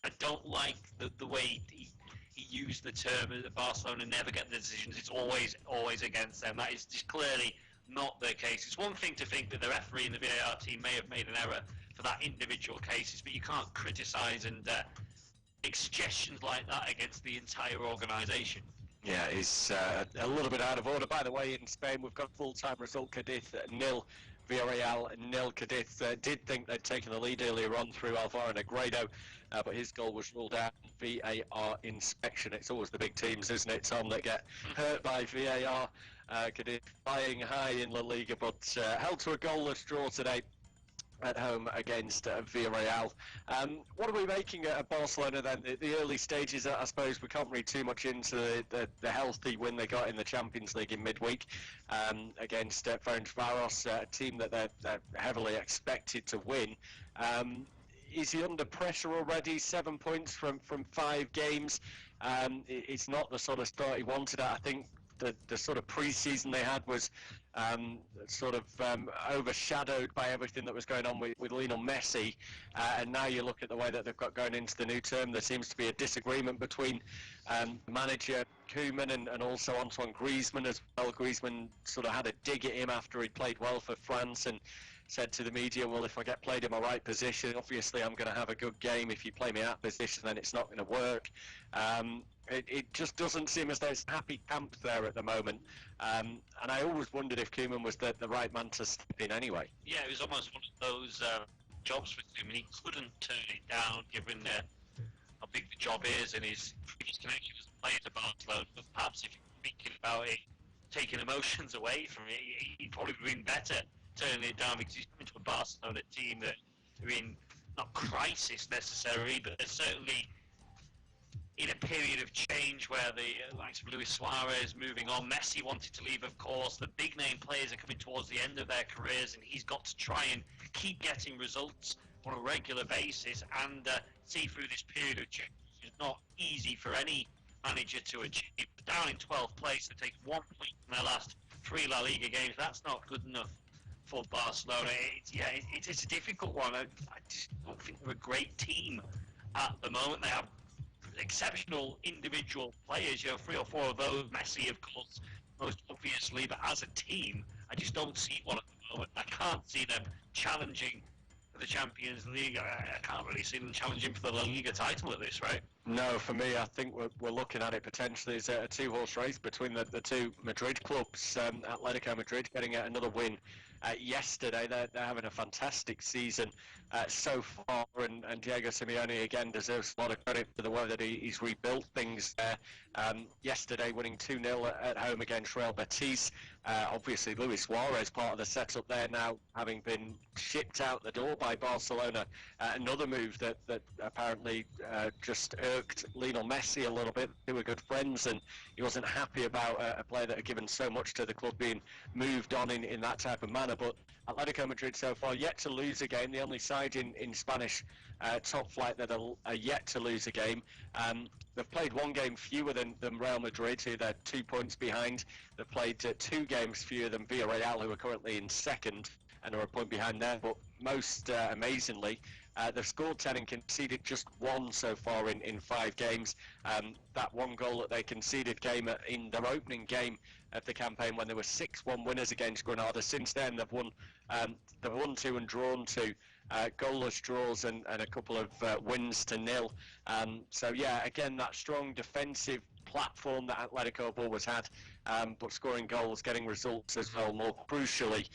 I don't like the way he used the term that Barcelona never get the decisions. It's always against them. That is just clearly not the case. It's one thing to think that the referee and the VAR team may have made an error for that individual cases, but you can't criticise and make suggestions like that against the entire organisation. Yeah, it's a little bit out of order. By the way, in Spain, we've got full-time result: Cadiz 0, Villarreal 0. Cadiz did think they'd taken the lead earlier on through Alvaro Negredo, but his goal was ruled out in VAR inspection. It's always the big teams, isn't it, Tom, that get hurt by VAR. Cadiz flying high in La Liga, but held to a goalless draw today at home against Villarreal. What are we making at Barcelona then? The early stages, I suppose we can't read too much into the healthy win they got in the Champions League in midweek against Ferencváros, a team that they're heavily expected to win. Is he under pressure already? 7 points from 5 games. It's not the sort of start he wanted. I think the sort of pre-season they had was overshadowed by everything that was going on with Lionel Messi, and now you look at the way that they've got going into the new term. There seems to be a disagreement between manager Koeman and also Antoine Griezmann as well. Griezmann sort of had a dig at him after he'd played well for France, and said to the media, well, if I get played in my right position, obviously I'm going to have a good game. If you play me out of position, then it's not going to work. It just doesn't seem as though it's a happy camp there at the moment. And I always wondered if Koeman was the right man to step in anyway. Yeah, it was almost one of those jobs for Koeman. He couldn't turn it down, given how big the job is and his previous connection as a player to Barcelona. But perhaps if you're thinking about it, taking emotions away from it, he'd probably been better turning it down, because he's coming to a Barcelona team that are in, not crisis necessarily, but they're certainly in a period of change where the likes of Luis Suarez moving on, Messi wanted to leave, of course. The big name players are coming towards the end of their careers, and he's got to try and keep getting results on a regular basis and see through this period of change. It's not easy for any manager to achieve. Down in 12th place, they take 1 point from their last 3 La Liga games. That's not good enough for Barcelona. It's a difficult one. I just don't think they're a great team at the moment. They have exceptional individual players, 3 or 4 of those, Messi of course most obviously, but as a team I just don't see one at the moment. I can't see them challenging for the Champions League. I can't really see them challenging for the La Liga title at this rate. No, for me, I think we're looking at it potentially as a 2-horse race between the 2 Madrid clubs. Atletico Madrid getting another win yesterday. They're having a fantastic season so far, and Diego Simeone again deserves a lot of credit for the way that he's rebuilt things there. Yesterday winning 2-0 at home against Real Betis. Obviously Luis Suarez part of the setup there now, having been shipped out the door by Barcelona. Another move that apparently just irked Lionel Messi a little bit. They were good friends, and he wasn't happy about a player that had given so much to the club being moved on in that type of manner. But Atletico Madrid so far yet to lose a game, the only side in Spanish top flight that are yet to lose a game. They've played 1 game fewer than Real Madrid, who they're 2 points behind. They've played 2 games fewer than Villarreal, who are currently in second and are a point behind there. But most amazingly, they've scored 10 and conceded just 1 so far in 5 games. That 1 goal that they conceded came in their opening game of the campaign when they were 6-1 winners against Granada. Since then, they've won 2 and drawn 2. Goalless draws and a couple of wins to 0. So yeah, again, that strong defensive platform that Atletico have always had, but scoring goals, getting results as well. More crucially,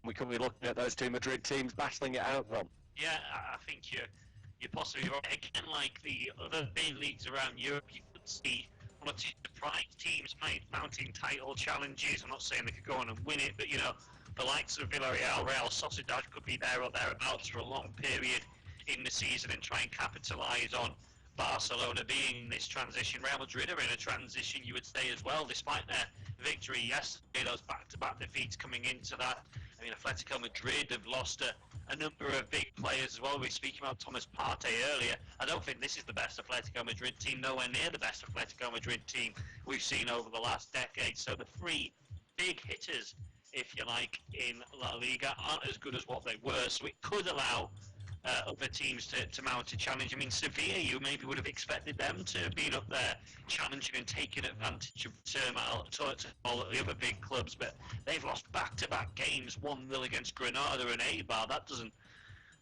we could be looking at those 2 Madrid teams battling it out, Ron. Yeah, I think you're possibly right. Again, like the other big leagues around Europe, you could see 1 or 2 surprise teams mounting title challenges. I'm not saying they could go on and win it, but the likes of Villarreal, Real Sociedad could be there or thereabouts for a long period in the season and try and capitalise on Barcelona being in this transition. Real Madrid are in a transition, you would say, as well, despite their victory yesterday, those back-to-back defeats coming into that. I mean, Atletico Madrid have lost a number of big players as well. We were speaking about Thomas Partey earlier. I don't think this is the best Atletico Madrid team, nowhere near the best Atletico Madrid team we've seen over the last decade. So the 3 big hitters, if you like, in La Liga aren't as good as what they were, so it could allow other teams to mount a challenge. I mean, Sevilla, you maybe would have expected them to have been up there challenging and taking advantage of turmoil to all of the other big clubs, but they've lost back-to-back games, 1-0 against Granada and Eibar. That doesn't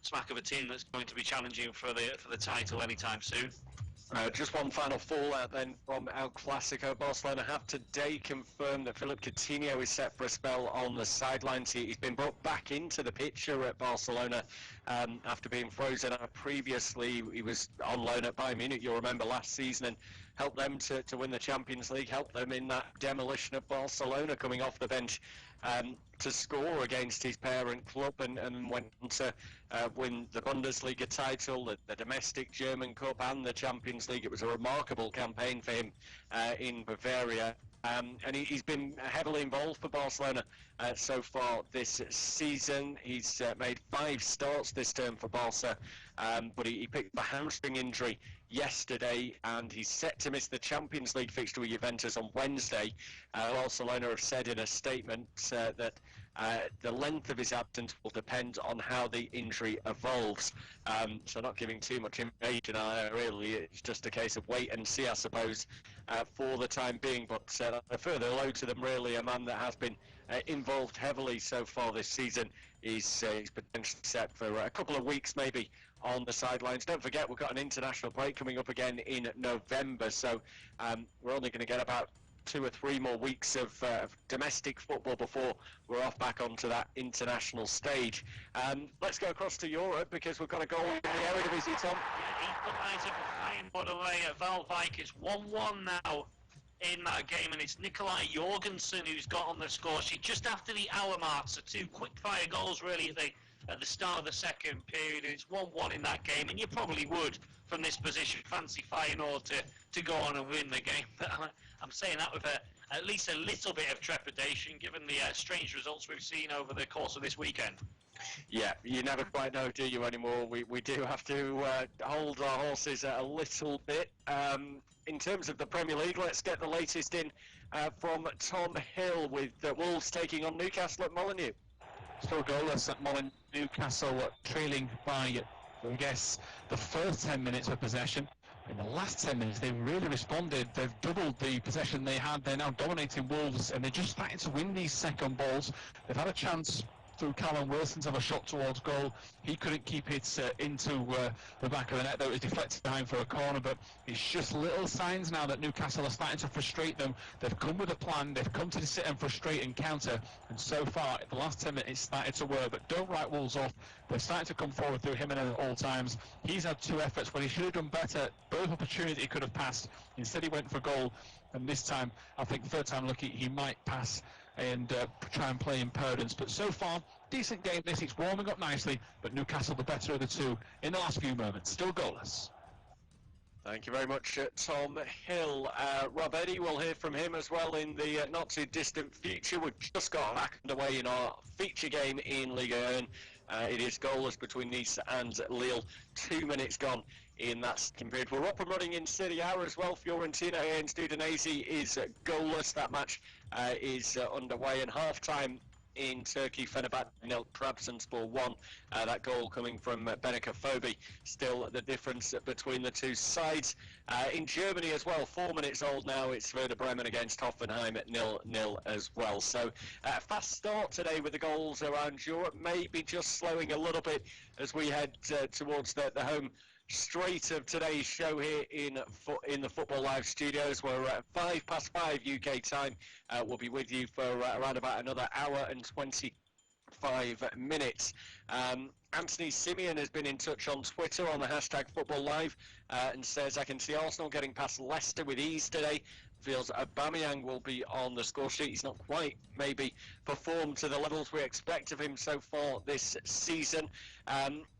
smack of a team that's going to be challenging for the title anytime soon. Just one final fallout then from El Clasico. Barcelona have today confirmed that Philippe Coutinho is set for a spell on the sidelines. He's been brought back into the picture at Barcelona after being frozen out previously. He was on loan at Bayern Munich, you'll remember, last season, and helped them to win the Champions League, helped them in that demolition of Barcelona, coming off the bench to score against his parent club, and went on to win the Bundesliga title, the domestic German Cup and the Champions League. It was a remarkable campaign for him in Bavaria. And he's been heavily involved for Barcelona so far this season. He's made 5 starts this term for Barca, but he picked up a hamstring injury yesterday, and he's set to miss the Champions League fixture with Juventus on Wednesday. Barcelona have said in a statement that the length of his absence will depend on how the injury evolves. So not giving too much information, really. It's just a case of wait and see, I suppose, for the time being. But a further hello to them, really. A man that has been involved heavily so far this season, is potentially set for a couple of weeks maybe on the sidelines. Don't forget, we've got an international break coming up again in November, so we're only going to get about 2 or 3 more weeks of domestic football before we're off back onto that international stage. Let's go across to Europe, because we've got a goal in the Eredivisie, Tom. Equaliser for Feyenoord away at Waalwijk. It's 1-1 now in that game, and it's Nikolai Jorgensen who's got on the score sheet just after the hour mark. So 2 quick-fire goals really at the start of the second period. It's 1-1 in that game, and you probably would, from this position, fancy Feyenoord to go on and win the game. But I'm saying that with at least a little bit of trepidation, given the strange results we've seen over the course of this weekend. Yeah, you never quite know, do you, anymore? We do have to hold our horses a little bit. In terms of the Premier League, let's get the latest in from Tom Hill, with Wolves taking on Newcastle at Molineux. Still goalless at Molineux. Newcastle trailing by, I guess, the first 10 minutes of possession. In the last 10 minutes, they've really responded. They've doubled the possession they had. They're now dominating Wolves, and they're just starting to win these second balls. They've had a chance through Callum Wilson to have a shot towards goal. He couldn't keep it into the back of the net, though. It was deflected behind for a corner, but it's just little signs now that Newcastle are starting to frustrate them. They've come with a plan. They've come to sit and frustrate and counter, and so far, the last 10 minutes, it's started to work. But don't write Wolves off. They're starting to come forward through him at all times. He's had 2 efforts where he should have done better. Both opportunities he could have passed. Instead, he went for goal, and this time, I think third time lucky, he might pass and try and play in Perdens. But so far, decent game this. It's warming up nicely, but Newcastle the better of the 2 in the last few moments. Still goalless. Thank you very much, Tom Hill. Rob Eddy, we'll hear from him as well in the not too distant future. We've just got back underway in our feature game in Ligue 1. It is goalless between Nice and Lille. 2 minutes gone in that second period. We're up and running in Serie A as well. Fiorentina against Udinese is goalless. That match is underway, and half-time in Turkey, Fenerbahce 0, Trabzonspor 1. That goal coming from Benica Fobi. Still the difference between the two sides. In Germany as well, 4 minutes old now, it's Werder Bremen against Hoffenheim at 0-0 as well. So fast start today with the goals around Europe, maybe just slowing a little bit as we head towards the home straight of today's show here in the Football Live studios. We're at 5:05 UK time. We'll be with you for around about another hour and 25 minutes. Anthony Simeon has been in touch on Twitter on the hashtag Football Live and says, I can see Arsenal getting past Leicester with ease today. Feels Aubameyang will be on the score sheet. He's not quite maybe performed to the levels we expect of him so far this season.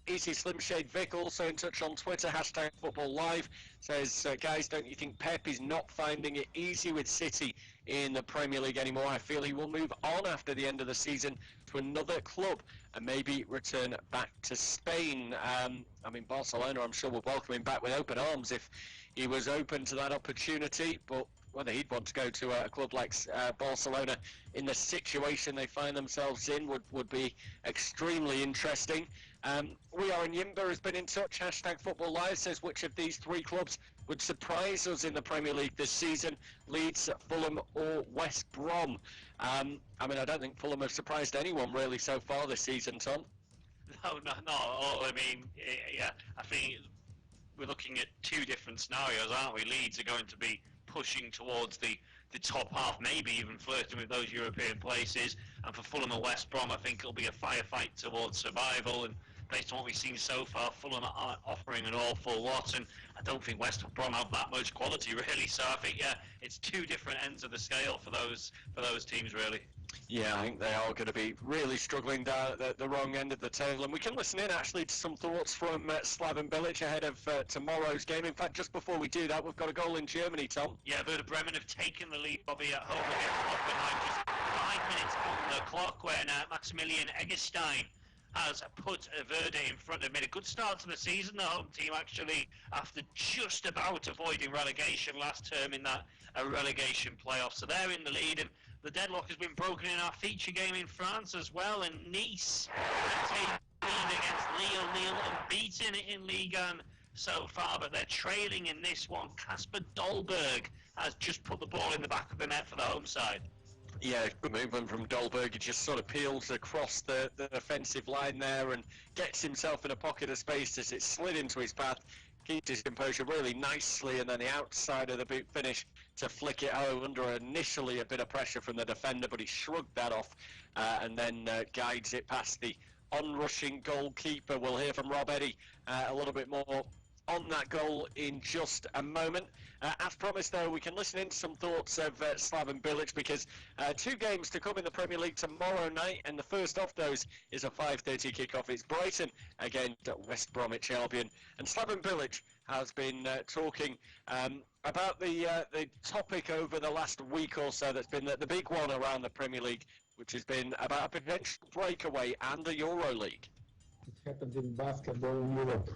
Easy Slim Shade Vic also in touch on Twitter, hashtag Football Live, says, guys, don't you think Pep is not finding it easy with City in the Premier League anymore? I feel he will move on after the end of the season to another club and maybe return back to Spain. I mean, Barcelona, I'm sure, will welcome him back with open arms if he was open to that opportunity, but whether he'd want to go to a club like Barcelona in the situation they find themselves in would be extremely interesting. We Are in Yimba has been in touch, hashtag Football Live, says, which of these 3 clubs would surprise us in the Premier League this season? Leeds, Fulham or West Brom? I mean, I don't think Fulham have surprised anyone really so far this season, Tom. No, not at all. I mean, yeah, I think we're looking at 2 different scenarios, aren't we? Leeds are going to be pushing towards the top half, maybe even flirting with those European places. And for Fulham and West Brom, I think it'll be a firefight towards survival. And based on what we've seen so far, Fulham are offering an awful lot, and I don't think West Brom have that much quality really. So I think, yeah, it's 2 different ends of the scale for those teams really. Yeah, I think they are going to be really struggling down at the wrong end of the table. And we can listen in actually to some thoughts from Slaven Bilic ahead of tomorrow's game. In fact, just before we do that, we've got a goal in Germany, Tom. Yeah, Werder Bremen have taken the lead, Bobby, at home against Hoffenheim. Just 5 minutes on the clock when Maximilian Eggestein has put Werder in front. They've made a good start to the season, the home team, actually, after just about avoiding relegation last term in that relegation playoff. So they're in the lead, and the deadlock has been broken in our feature game in France as well, and Nice take lead against Lille. Lille unbeaten in Ligue 1 so far, but they're trailing in this one. Kasper Dolberg has just put the ball in the back of the net for the home side. Yeah, good movement from Dolberg. He just sort of peels across the defensive line there and gets himself in a pocket of space as it slid into his path. Keeps his composure really nicely, and then the outside of the boot finish to flick it home under initially a bit of pressure from the defender, but he shrugged that off and then guides it past the onrushing goalkeeper. We'll hear from Rob Eddy a little bit more on that goal in just a moment. As promised, though, we can listen in to some thoughts of Slaven Bilic, because 2 games to come in the Premier League tomorrow night, and the first of those is a 5:30 kickoff. It's Brighton against West Bromwich Albion, and Slaven Bilic has been talking about the topic over the last week or so that's been the big one around the Premier League, which has been about a potential breakaway and the Euro League. It happened in basketball in Europe.